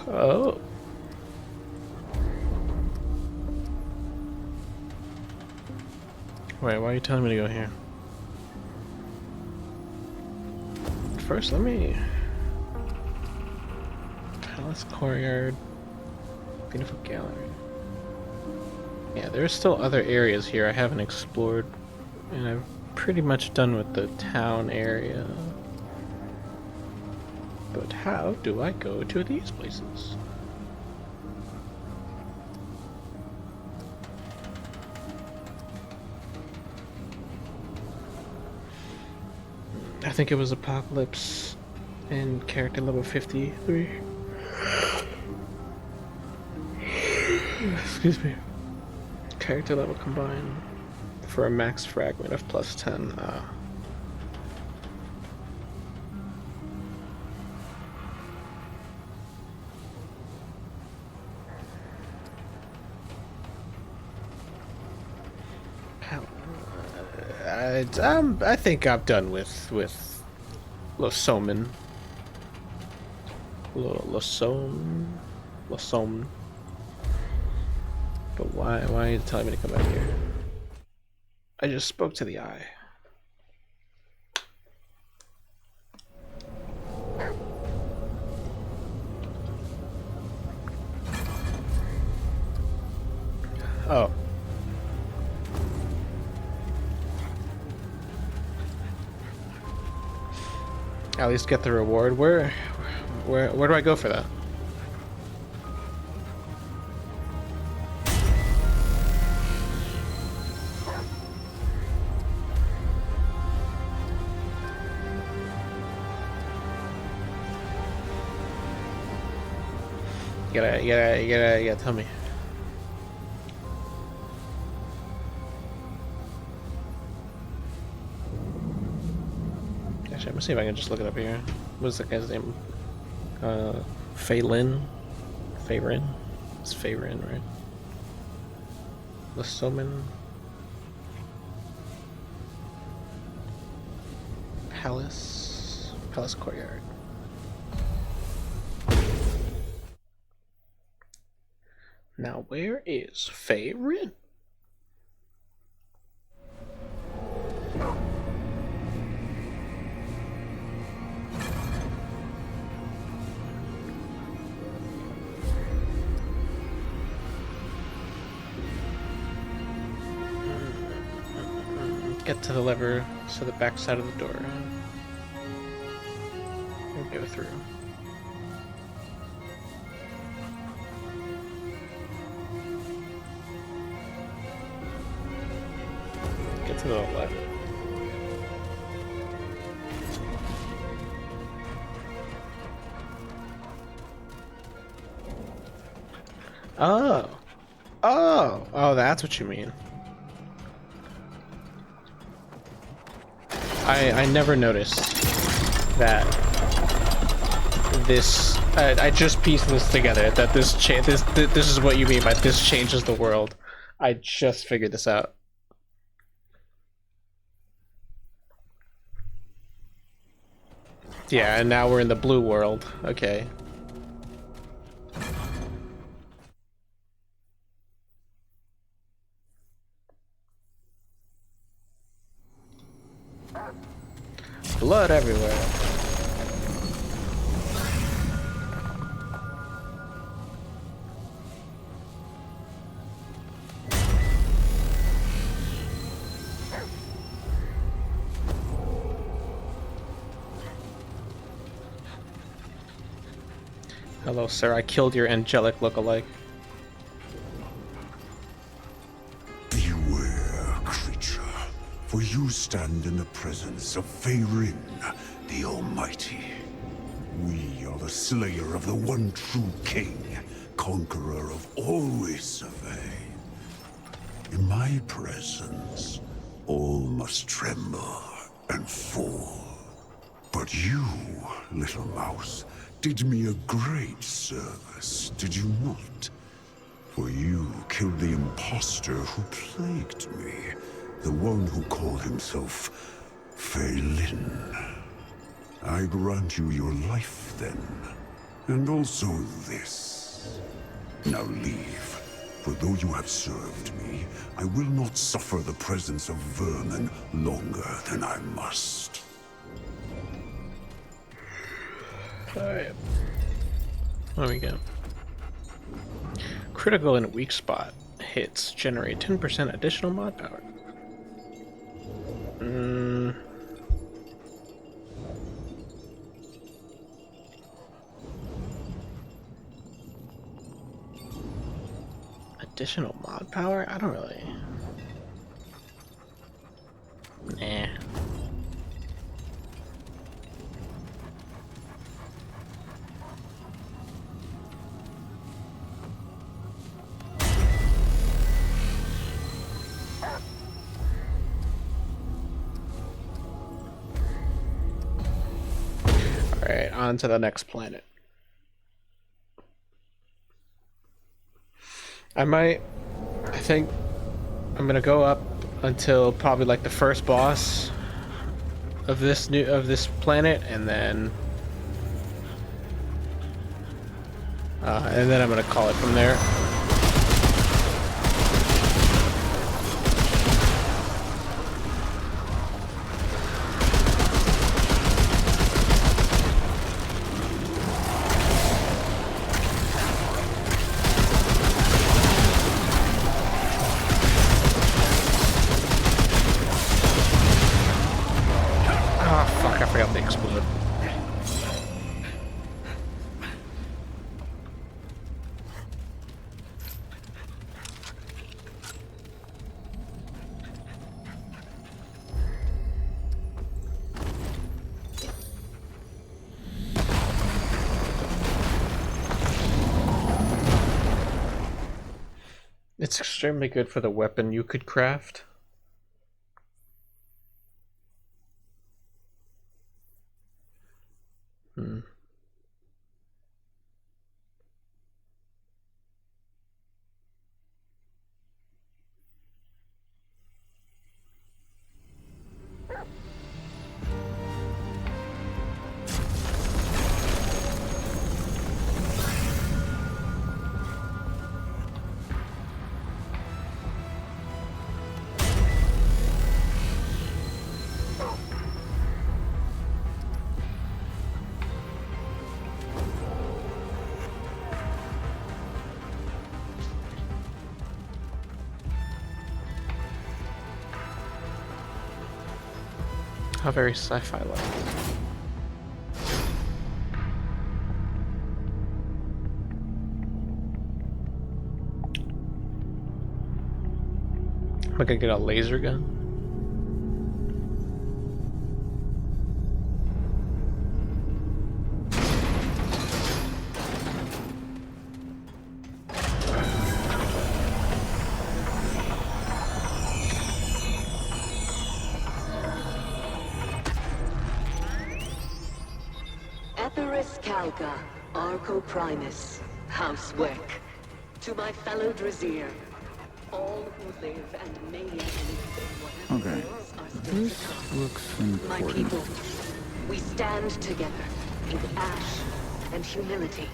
Oh. Wait, why are you telling me to go here? First, let me... Palace Courtyard. Beautiful gallery. Yeah, there's still other areas here I haven't explored. And I'm pretty much done with the town area. But how do I go to these places? I think it was Apocalypse and character level 53. Excuse me. Character level combined for a max fragment of +10. I think I'm done with Losomen. Losomen. But why are you telling me to come back here? I just spoke to the eye. Oh. At least get the reward. Where do I go for that? You gotta tell me. Actually, I'm gonna see if I can just look it up here. What's that guy's name? Phelan? Farin? It's Farin, right? Losomen. Palace Courtyard. Now, where is Farin? Get to the lever to the back side of the door and go through. Get to the lever. Oh, that's what you mean. I never noticed that this. I just pieced this together. That this is what you mean by this changes the world. I just figured this out. Yeah, and now we're in the blue world. Okay. blood everywhere. Hello, sir. I killed your angelic look-alike. Beware, creature, for you stand in the presence of Feyrin, the Almighty. We are the slayer of the one true king, conqueror of all we survey. In my presence, all must tremble and fall. But you, little mouse, did me a great service, did you not? For you killed the impostor who plagued me, the one who called himself Feylin. I grant you your life then, and also this. Now leave, for though you have served me, I will not suffer the presence of vermin longer than I must. Alright. There we go. Critical and weak spot hits generate 10% additional mod power. Additional mod power? I don't really... Nah. Alright, on to the next planet. I think I'm gonna go up until probably like the first boss of this planet, and then I'm gonna call it from there. It's extremely good for the weapon you could craft. How very sci-fi like. Am I gonna get a laser gun? Arco Primus, House Weck. To my fellow Drazir, all who live and may yet live in Okay, this looks important. my people, we stand together in ash and humility.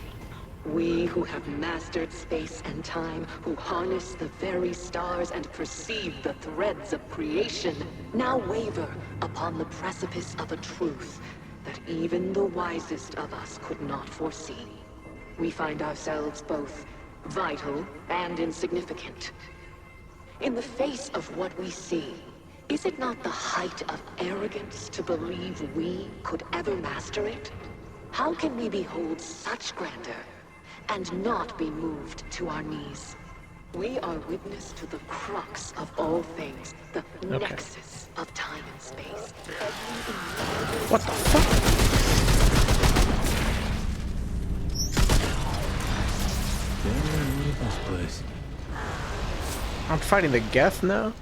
We who have mastered space and time, who harness the very stars and perceive the threads of creation, now waver upon the precipice of a truth that even the wisest of us could not foresee. We find ourselves both vital and insignificant. In the face of what we see, is it not the height of arrogance to believe we could ever master it? How can we behold such grandeur and not be moved to our knees? We are witness to the crux of all things, the nexus of time and space. What the fuck? This place. I'm fighting the Geth now?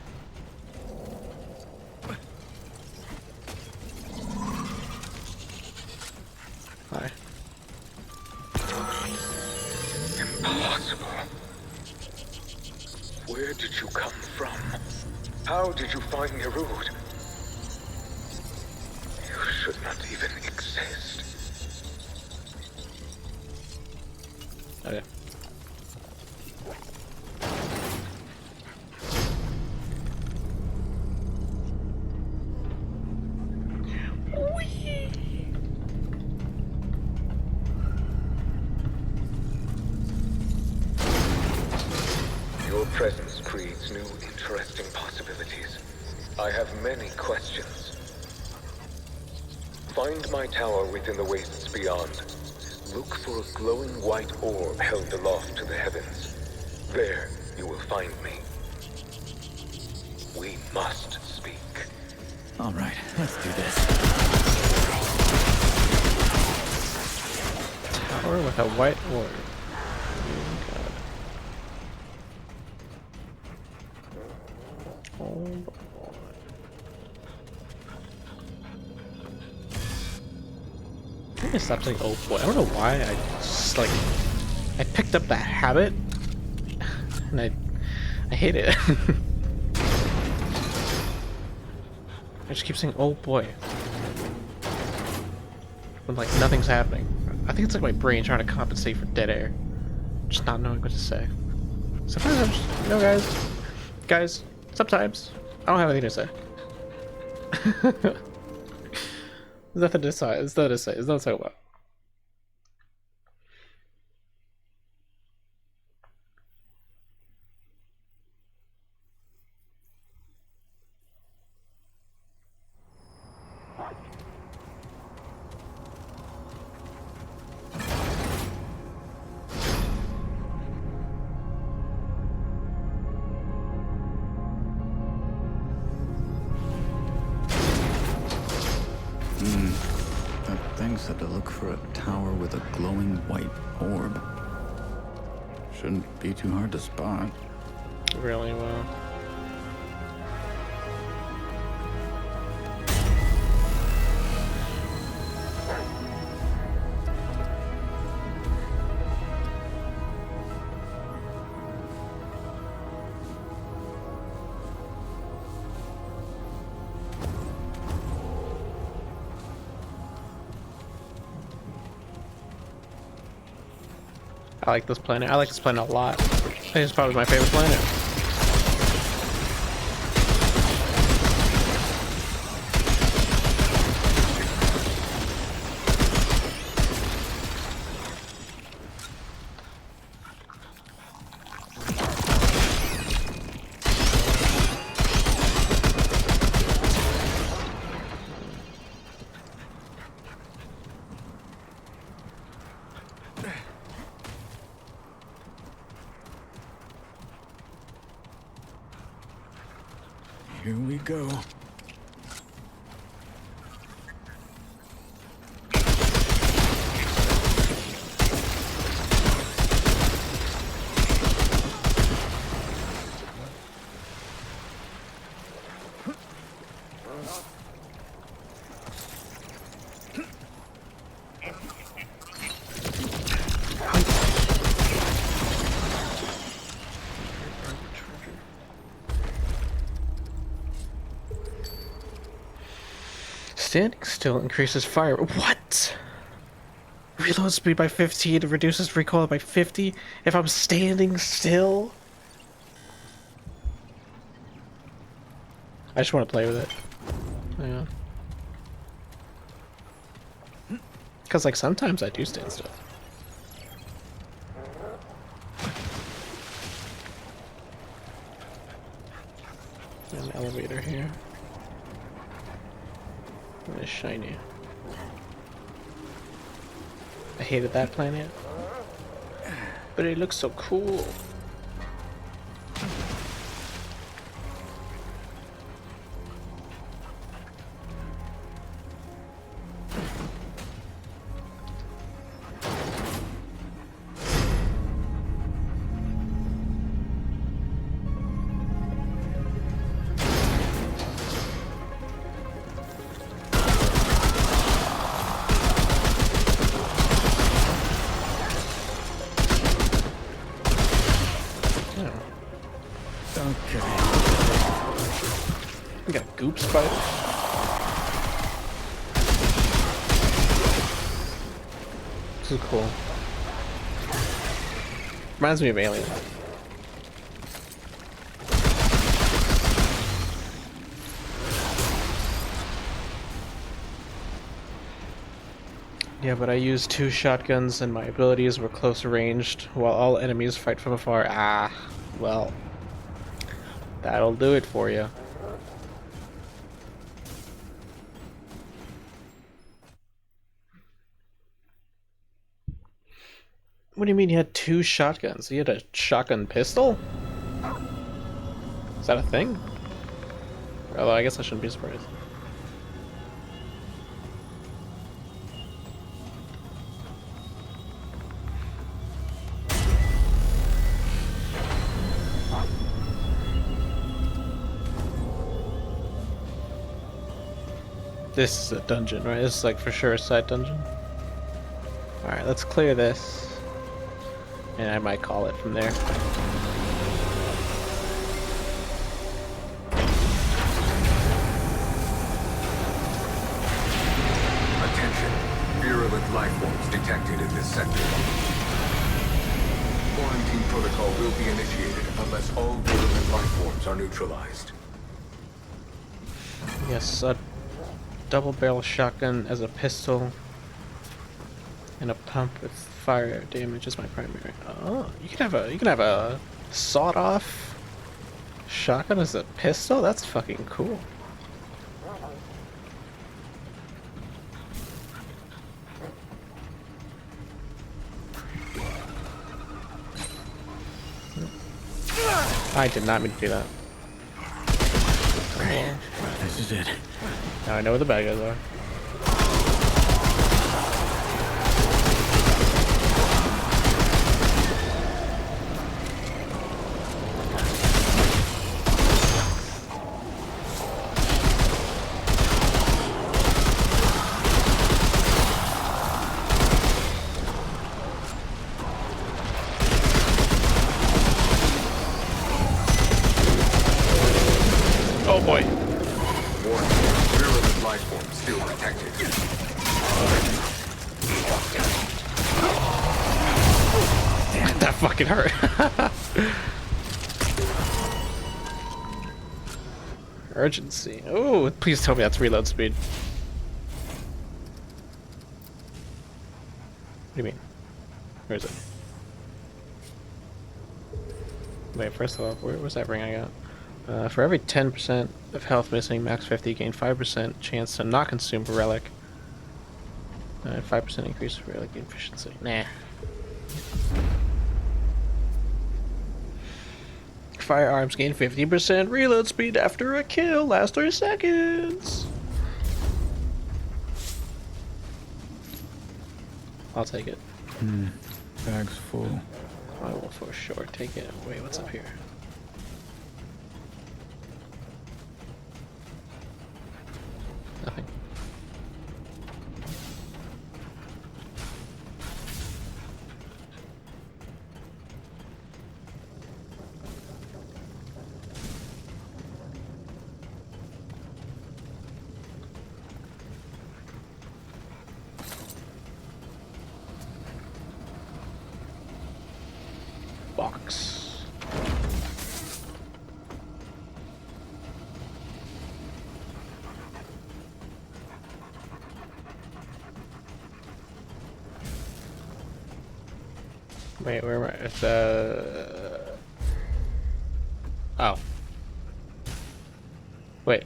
Hi. Impossible. Where did you come from? How did you find Nerud? You should not even exist. Okay. Your presence creates new, interesting possibilities. I have many questions. Find my tower within the wastes beyond. Look for a glowing white orb held aloft to the heavens. There, you will find me. We must speak. All right, let's do this. Tower with a white orb. Oh boy. I need to stop saying oh boy. I don't know why. I just like I picked up that habit and I hate it. I just keep saying oh boy. When like nothing's happening. I think it's like my brain trying to compensate for dead air. Just not knowing what to say. Sometimes I'm just, you know guys, sometimes I don't have anything to say. There's nothing to say. There's nothing to say. There's nothing to talk about. That thing said to look for a tower with a glowing white orb. Shouldn't be too hard to spot. Really well. I like this planet. I like this planet a lot. I think it's probably my favorite planet. Here we go. Standing still increases fire. What? Reload speed by 15, reduces recoil by 50 if I'm standing still. I just want to play with it. Yeah. Because, like, sometimes I do stand still. An elevator here. And it's shiny. I hated that planet. But it looks so cool. We got a goop spider. This is cool. Reminds me of Alien. Yeah, but I used 2 shotguns and my abilities were close ranged while all enemies fight from afar. Ah, well. That'll do it for you. What do you mean you had 2 shotguns? You had a shotgun pistol? Is that a thing? Although I guess I shouldn't be surprised. This is a dungeon, right? This is like for sure a side dungeon. Alright, let's clear this. And I might call it from there. Attention. Virulent life forms detected in this sector. Quarantine protocol will be initiated unless all virulent life forms are neutralized. Yes, a double barrel shotgun as a pistol. And a pump with fire damage is my primary. Oh, you can have a sawed off shotgun as a pistol? That's fucking cool. I did not mean to do that. Right. This is it. Now I know where the bad guys are. Oh boy. Warning. Virulent life forms still detected. Damn, that fucking hurt. Urgency. Oh, please tell me that's reload speed. What do you mean? Where is it? Wait, first of all, where was that ring I got? For every 10% of health missing, max 50, gain 5% chance to not consume a relic. 5% increase for relic efficiency. Nah. Firearms gain 50% reload speed after a kill. Last 30 seconds. I'll take it. Bag's full. I will for sure take it. Wait, what's up here? Nothing. Wait, where am I? It's oh. Wait.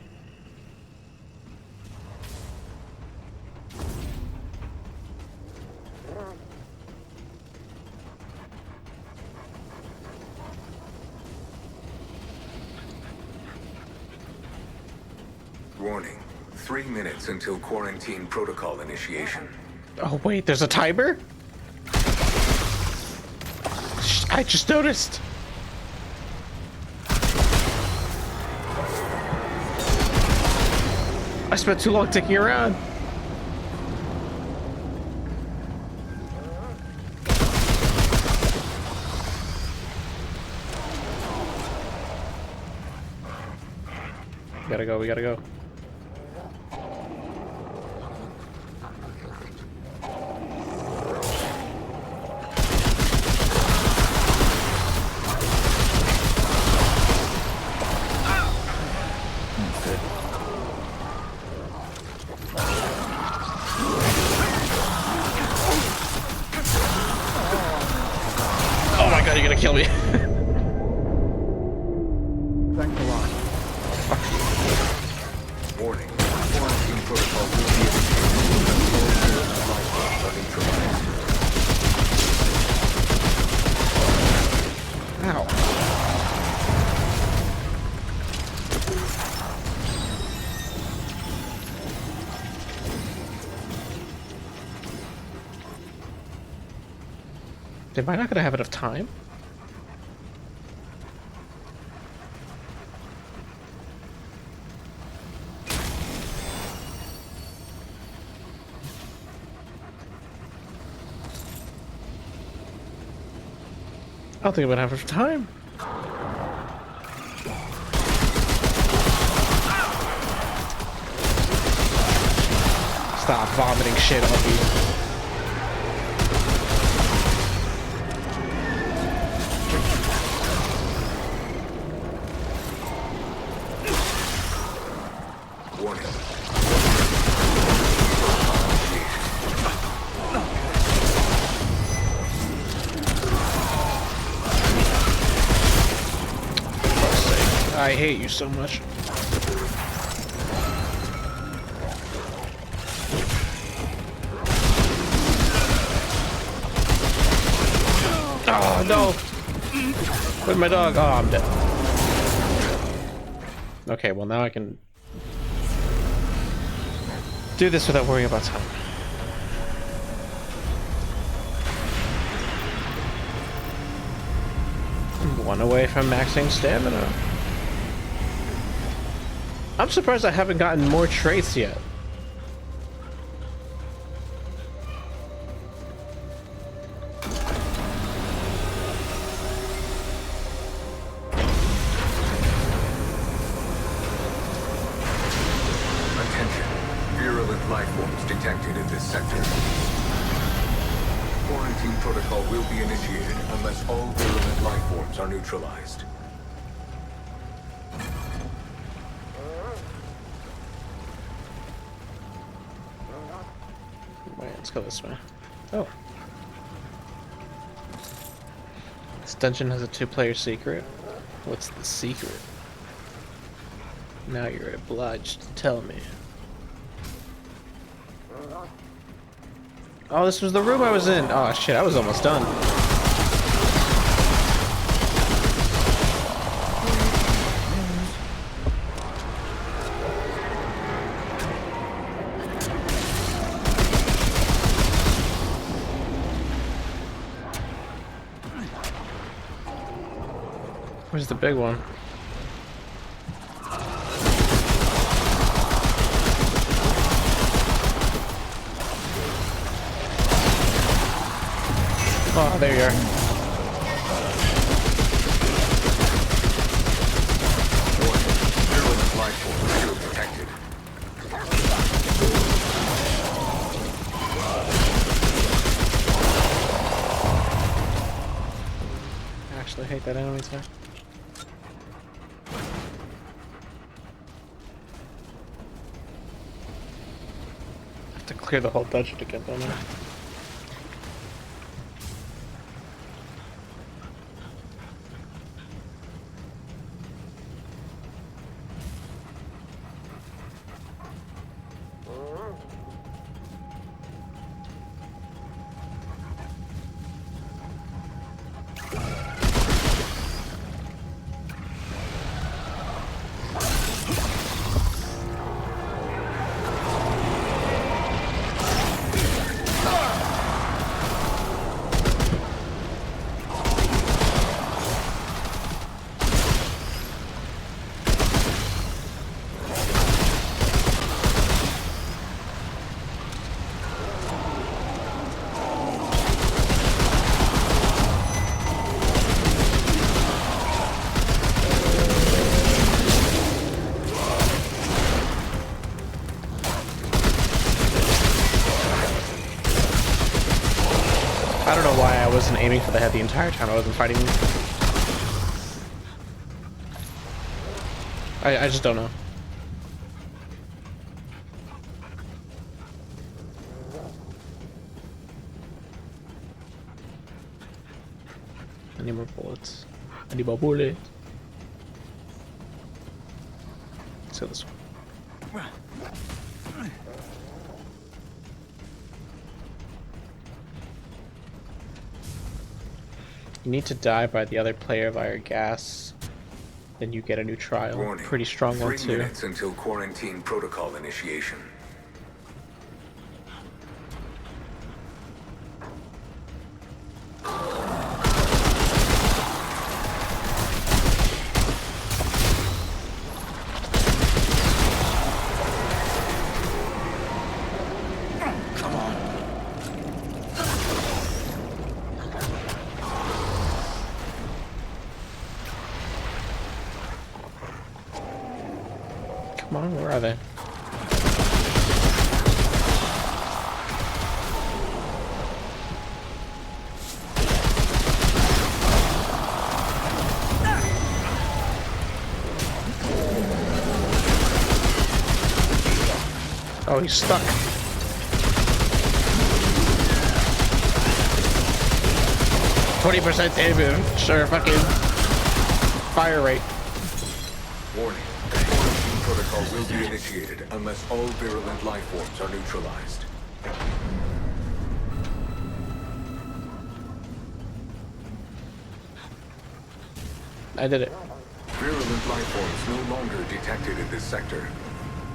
Warning. 3 minutes until quarantine protocol initiation. Oh wait, there's a timer? I just noticed. I spent too long ticking around. We gotta go, we gotta go. Oh my god, you're gonna kill me. Thanks a lot. Warning. Quarantine protocol will be initiated. Ow. Am I not gonna have enough time? I don't think I'm gonna have enough time. Stop vomiting shit on me. Warning. I hate you so much. Oh no! Where's my dog? Oh, I'm dead. Okay, well now I can do this without worrying about time. I'm 1 away from maxing stamina. I'm surprised I haven't gotten more traits yet. Attention. Virulent life forms detected in this sector. Quarantine protocol will be initiated unless all virulent life forms are neutralized. Wait, let's go this way. Oh. This dungeon has a 2-player secret. What's the secret? Now you're obliged to tell me. Oh, this was the room I was in. Oh shit, I was almost done. Where's the big one? Oh, there you are. Virulent life forms still detected. I actually hate that enemy type. I have to clear the whole dungeon again, don't I? wasn't aiming for the head the entire time. I wasn't fighting. I just don't know. I need more bullets. I need more bullets. Let's go this way. You need to die by the other player via gas. Then you get a new trial. Warning. Pretty strong one 3 too. minutes until quarantine protocol initiation. Come on, where are they? Oh, he's stuck. %, damage. Sure, fucking fire rate. Warning. Quarantine protocol will be initiated unless all virulent life forms are neutralized. I did it. Virulent life forms no longer detected in this sector.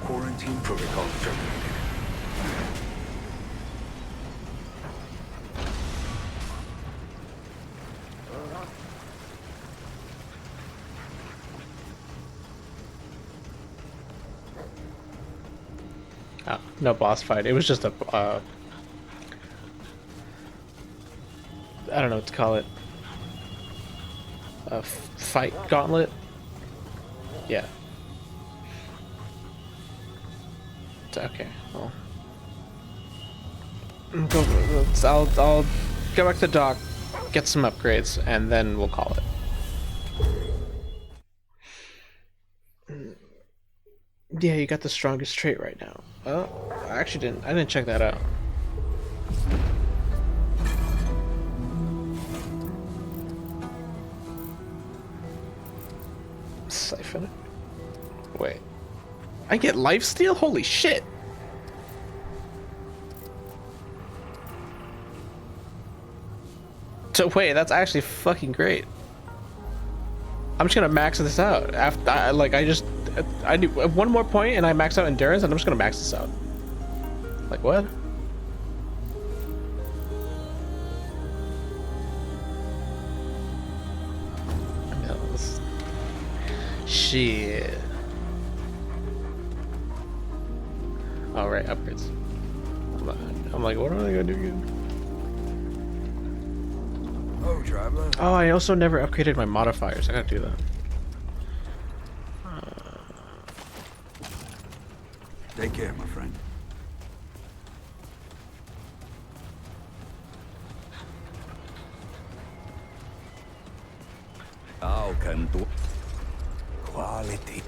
Quarantine protocol terminated. Oh, no boss fight. It was just a, I don't know what to call it. A fight gauntlet? Yeah. Okay, well. I'll go back to the dock, get some upgrades, and then we'll call it. Yeah, you got the strongest trait right now. Oh, I actually didn't. I didn't check that out. Siphon. Wait. I get lifesteal? Holy shit! So wait, that's actually fucking great. I'm just gonna max this out. After I do one more point and I max out endurance, and I'm just gonna max this out. Like what? Shit. All right, upgrades. I'm like, what am I gonna do again? Oh, traveler. Oh, I also never upgraded my modifiers. I gotta do that. Take care, my friend. How can do quality?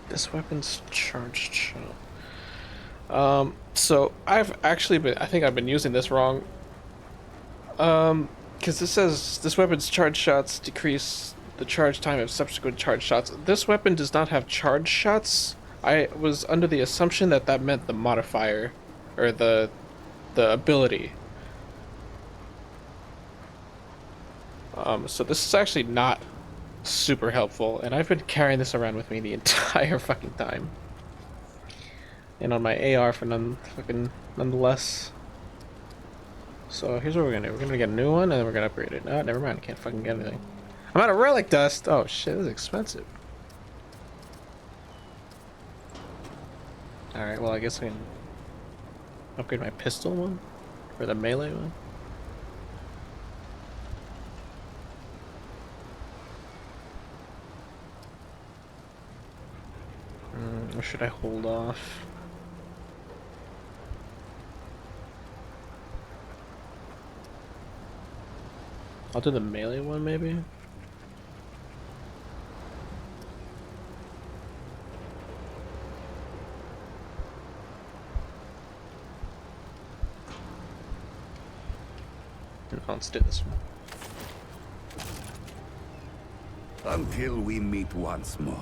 This weapon's charged shot. So I've actually been, I think I've been using this wrong. Because this says this weapon's charge shots decrease the charge time of subsequent charge shots. This weapon does not have charge shots. I was under the assumption that that meant the modifier, or the ability. So this is actually not super helpful, and I've been carrying this around with me the entire fucking time. And on my AR for nonetheless. So here's what we're gonna do. We're gonna get a new one, and then we're gonna upgrade it. Oh, never mind. I can't fucking get anything. I'm out of relic dust. Oh shit, this is expensive. All right. Well, I guess we can Upgrade my pistol one? Or the melee one? Or should I hold off? I'll do the melee one maybe? Let's do this one. Until we meet once more.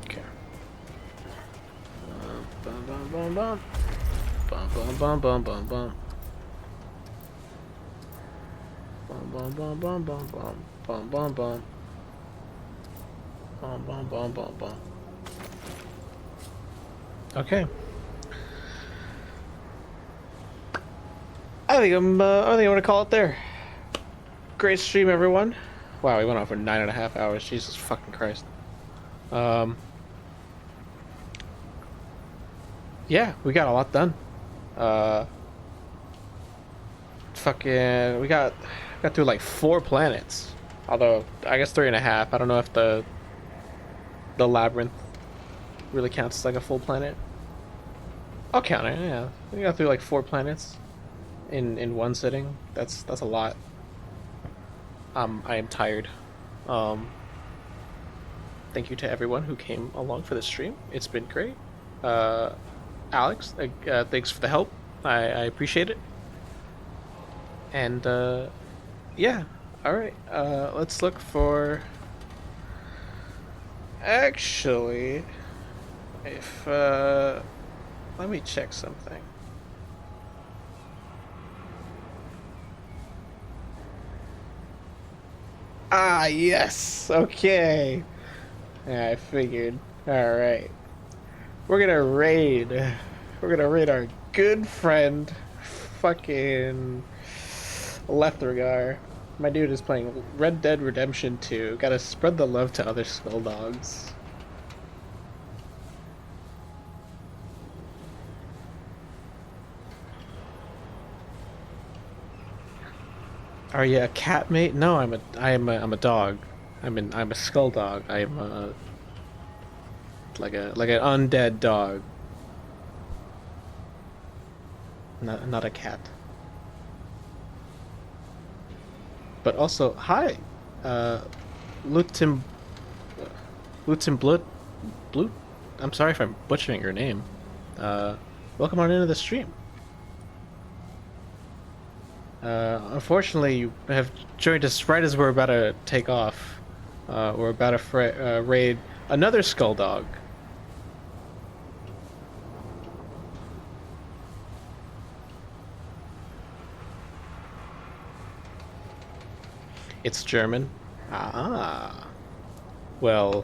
Okay. Bum bum bum bum. Bum bum bum bum bum bum. Bum bum bum bum bum bum. Bum bum bum. Bum bum bum bum bum. Okay. I think I'm gonna call it there. Great stream, everyone. Wow, we went on for 9.5 hours. Jesus fucking Christ. Yeah, we got a lot done. Fucking, we got through like 4 planets. Although I guess 3.5. I don't know if the labyrinth really counts as like a full planet. I'll count it. Yeah, we got through like 4 planets in one sitting. That's a lot. I am tired. Thank you to everyone who came along for the stream. It's been great. Alex, thanks for the help. I appreciate it. And yeah, all right. Let's look for. Actually, if let me check something. Ah, yes. Okay. Yeah, I figured. All right. We're gonna raid. We're gonna raid our good friend, fucking Lethragar. My dude is playing Red Dead Redemption 2. Gotta spread the love to other skull dogs. Are you a cat mate? No, I'm a dog. I'm a skull dog. I'm a like an undead dog. Not a cat. But also, hi, Lutim Blut. I'm sorry if I'm butchering your name. Welcome on into the stream. Unfortunately, you have joined us right as we're about to take off. We're about to raid another skull dog. It's German. Ah. Well,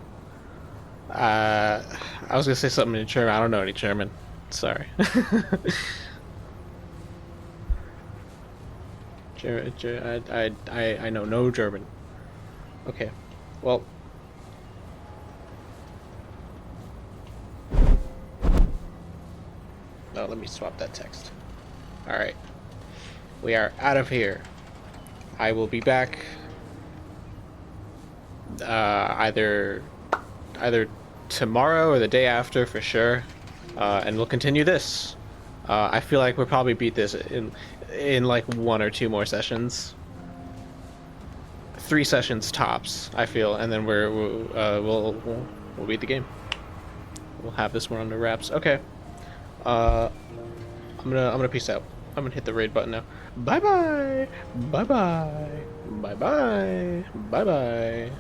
I was gonna say something in German. I don't know any German. Sorry. I know no German. Okay. Well. No, let me swap that text. Alright. We are out of here. I will be back either tomorrow or the day after for sure, and we'll continue this. I feel like we'll probably beat this in like 1 or 2 more sessions. 3 sessions tops, I feel, and then we'll beat the game. We'll have this one under wraps. Okay. I'm gonna peace out. I'm gonna hit the raid button now. Bye bye. Bye bye. Bye bye. Bye bye.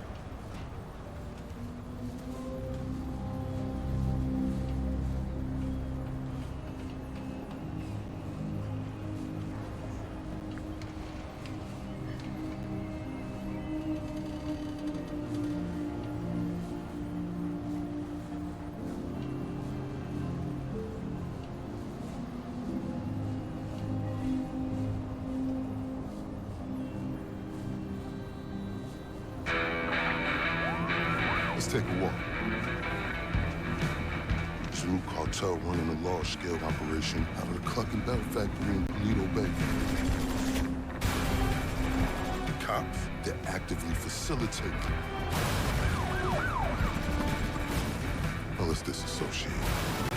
Let's take a walk. Zulu cartel running a large-scale operation out of the Cluck and Belt factory in Toledo Bay. The cops, they're actively facilitating. Well, let's disassociate.